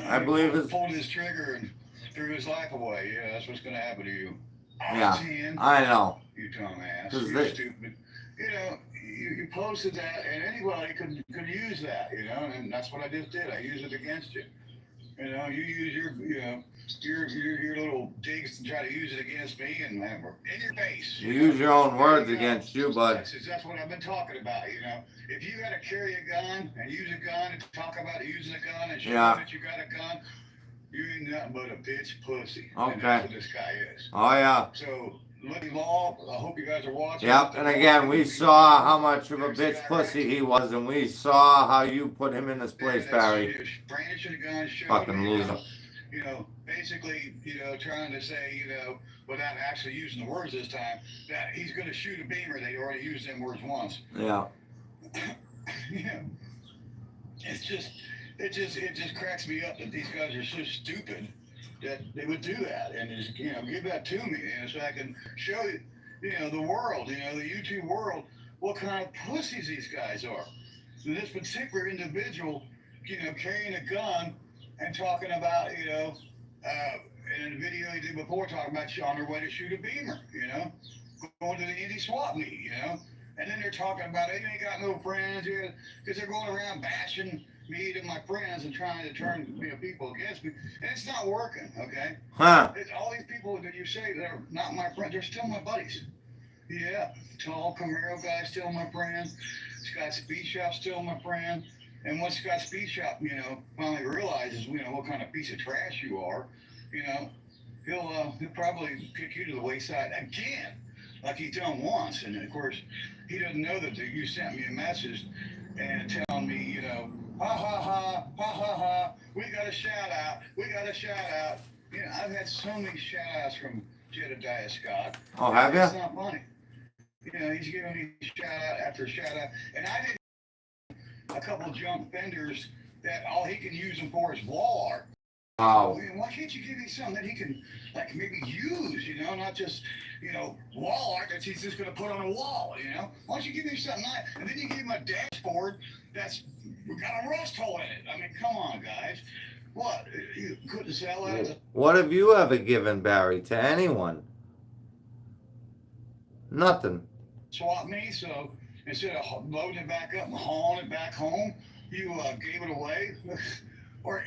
Speaker 1: I believe it's.
Speaker 7: Pulled his trigger and threw his life away. Yeah, that's what's going to happen to you.
Speaker 1: Yeah, I know.
Speaker 7: You dumbass. You're stupid. You know, you posted that, and anybody could use that, you know, and that's what I just did. I used it against you. You know, you use your, you know, your little digs and try to use it against me, and in your face.
Speaker 1: You use your own words against you, bud.
Speaker 7: That's what I've been talking about, you know. If you got to carry a gun and use a gun and talk about using a gun and show that you got a gun, you ain't nothing but a bitch pussy.
Speaker 1: Okay.
Speaker 7: And that's what this guy is.
Speaker 1: Oh, yeah.
Speaker 7: So, Lucky Law, I hope you guys are watching.
Speaker 1: Yep, and again, we saw how much of a bitch pussy he was, and we saw how you put him in his place, Barry.
Speaker 7: Brandishing a gun,
Speaker 1: Fucking loser.
Speaker 7: You know, basically, you know, trying to say, you know, without actually using the words this time, that he's going to shoot a Beamer. They already used them words once.
Speaker 1: Yeah.
Speaker 7: Yeah. It just cracks me up that these guys are so stupid that they would do that, and just, you know, give that to me, you know, so I can show you, you know, the world, you know, the YouTube world, what kind of pussies these guys are. So this particular individual, you know, carrying a gun and talking about, you know, in a video he did before, talking about on their way to shoot a Beamer, you know, going to the Indy swap meet, you know, and then they're talking about they ain't got no friends, because they're going around bashing me and my friends and trying to turn, you know, people against me, and it's not working. Okay.
Speaker 1: Huh.
Speaker 7: All these people that you say that are not my friends, they're still my buddies. Yeah, tall Camaro guy still my friend. Scott Speed Shop still my friend. And once Scott Speed Shop, you know, finally realizes, you know, what kind of piece of trash you are, you know, he'll probably kick you to the wayside again, like he done once. And of course, he doesn't know that you sent me a message and telling me, you know, ha ha ha, ha ha ha, we got a shout out, we got a shout out. You know, I've had so many shout outs from Jedediah Scott.
Speaker 1: Oh, have you?
Speaker 7: It's not funny. You know, he's giving me shout out after shout out. And I did a couple of junk vendors that all he can use them for is wall art.
Speaker 1: Wow.
Speaker 7: Why can't you give me something that he can, like, maybe use, you know, not just, you know, wall art that he's just going to put on a wall, you know? Why don't you give me something nice? And then you give him a dashboard that's got a rust hole in it. I mean, come on, guys. What? You couldn't sell that as a...
Speaker 1: What have you ever given, Barry, to anyone? Nothing.
Speaker 7: Swap me, so instead of loading it back up and hauling it back home, you gave it away? Or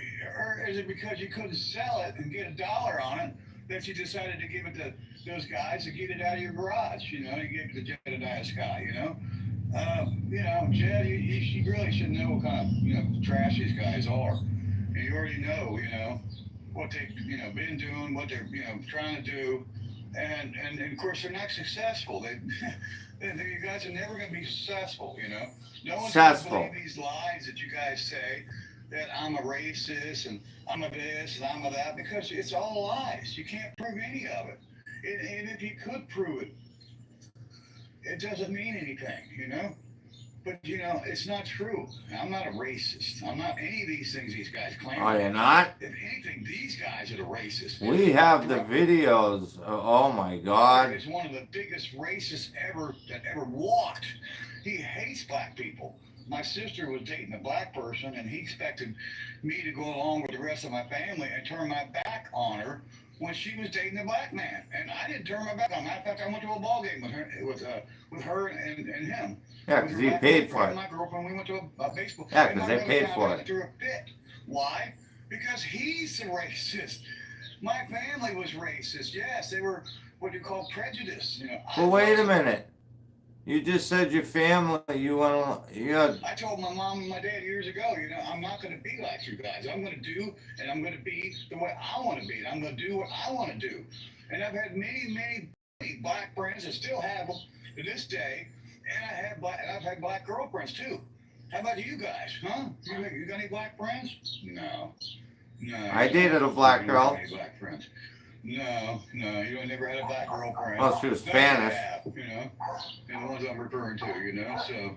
Speaker 7: is it because you couldn't sell it and get $1 on it that you decided to give it to those guys and get it out of your garage? You know, you gave it to Jedediah Scott, you know? You know, Jed, you really should know what kind of, you know, trash these guys are. And you already know, you know, what they've, you know, been doing, what they're, you know, trying to do. And of course, they're not successful. You guys are never going to be successful, you know? No one's going to believe these lies that you guys say, that I'm a racist and I'm a this and I'm a that, because it's all lies. You can't prove any of it. And if you could prove it, it doesn't mean anything, you know? But you know, it's not true. I'm not a racist. I'm not any of these things these guys claim.
Speaker 1: Are you not?
Speaker 7: If anything, these guys are the racists.
Speaker 1: We have the videos. Oh my God.
Speaker 7: He's one of the biggest racists that ever walked. He hates black people. My sister was dating a black person, and he expected me to go along with the rest of my family and turn my back on her when she was dating a black man. And I didn't turn my back on her. Matter of fact, I went to a ball game with her and him.
Speaker 1: Yeah, because he paid for it.
Speaker 7: My girlfriend, we went to a baseball.
Speaker 1: Yeah, because they paid for it.
Speaker 7: Through a fit. Why? Because he's the racist. My family was racist. Yes, they were what you call prejudice. You know.
Speaker 1: Well, wait a minute. You just said your family.
Speaker 7: I told my mom and my dad years ago. You know, I'm not going to be like you guys. I'm going to do and I'm going to be the way I want to be. And I'm going to do what I want to do. And I've had many black friends. I still have them to this day. And I've had black girlfriends too. How about you guys? Huh? You got any black friends? No.
Speaker 1: I dated a black girl.
Speaker 7: Any black friends? No, you never had a black girlfriend.
Speaker 1: Oh, she was Spanish.
Speaker 7: You know, and the ones I'm referring to, you know, so.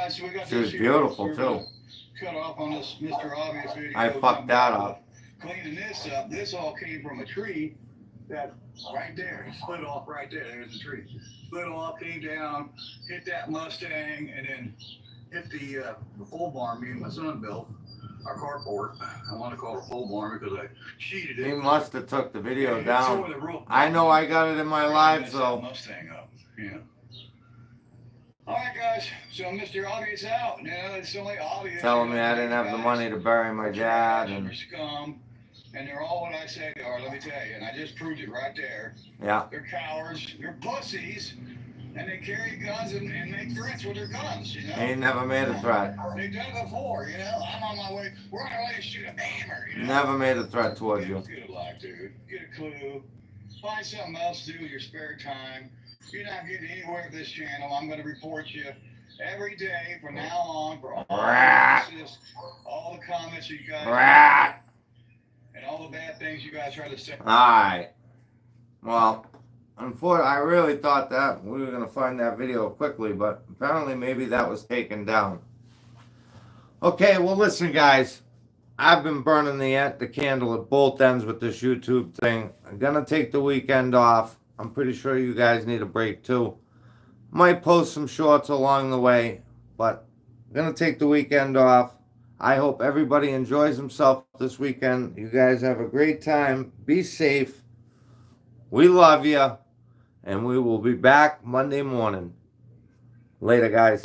Speaker 7: So we got
Speaker 1: she was beautiful too.
Speaker 7: Cut off on this Mr. Obvious video.
Speaker 1: I fucked that up.
Speaker 7: Cleaning this up. This all came from a tree that right there. It split off right there. There's the tree. Split off, came down, hit that Mustang, and then hit the pole barn me and my son built. Our carport. I want to call it a pole barn because I cheated it.
Speaker 1: He must have took the video down. I know I got it in my live, so.
Speaker 7: Mustang up. Yeah. All right, guys. So Mr. Obvious out. Now it's only obvious.
Speaker 1: Telling me I didn't have the money to bury my dad, and.
Speaker 7: Scum, and they're all what I say they are. Let me tell you, and I just proved it right there.
Speaker 1: Yeah.
Speaker 7: They're cowards. They're pussies. And they carry guns and make threats with their guns, you know?
Speaker 1: He never made a threat.
Speaker 7: They've done it before, you know? I'm on my way. We're on our way to shoot a hammer, you know?
Speaker 1: Never made a threat towards you.
Speaker 7: Get a life, dude. Get a clue. Find something else to do with your spare time. You're not getting anywhere with this channel. I'm going to report you every day from now on for all the comments you guys and all the bad things you guys try to say.
Speaker 1: All right. Well. Unfortunately, I really thought that we were going to find that video quickly, but apparently maybe that was taken down. Okay, well listen guys, I've been burning the candle at both ends with this YouTube thing. I'm going to take the weekend off. I'm pretty sure you guys need a break too. Might post some shorts along the way, but I'm going to take the weekend off. I hope everybody enjoys himself this weekend. You guys have a great time. Be safe. We love you. And we will be back Monday morning. Later, guys.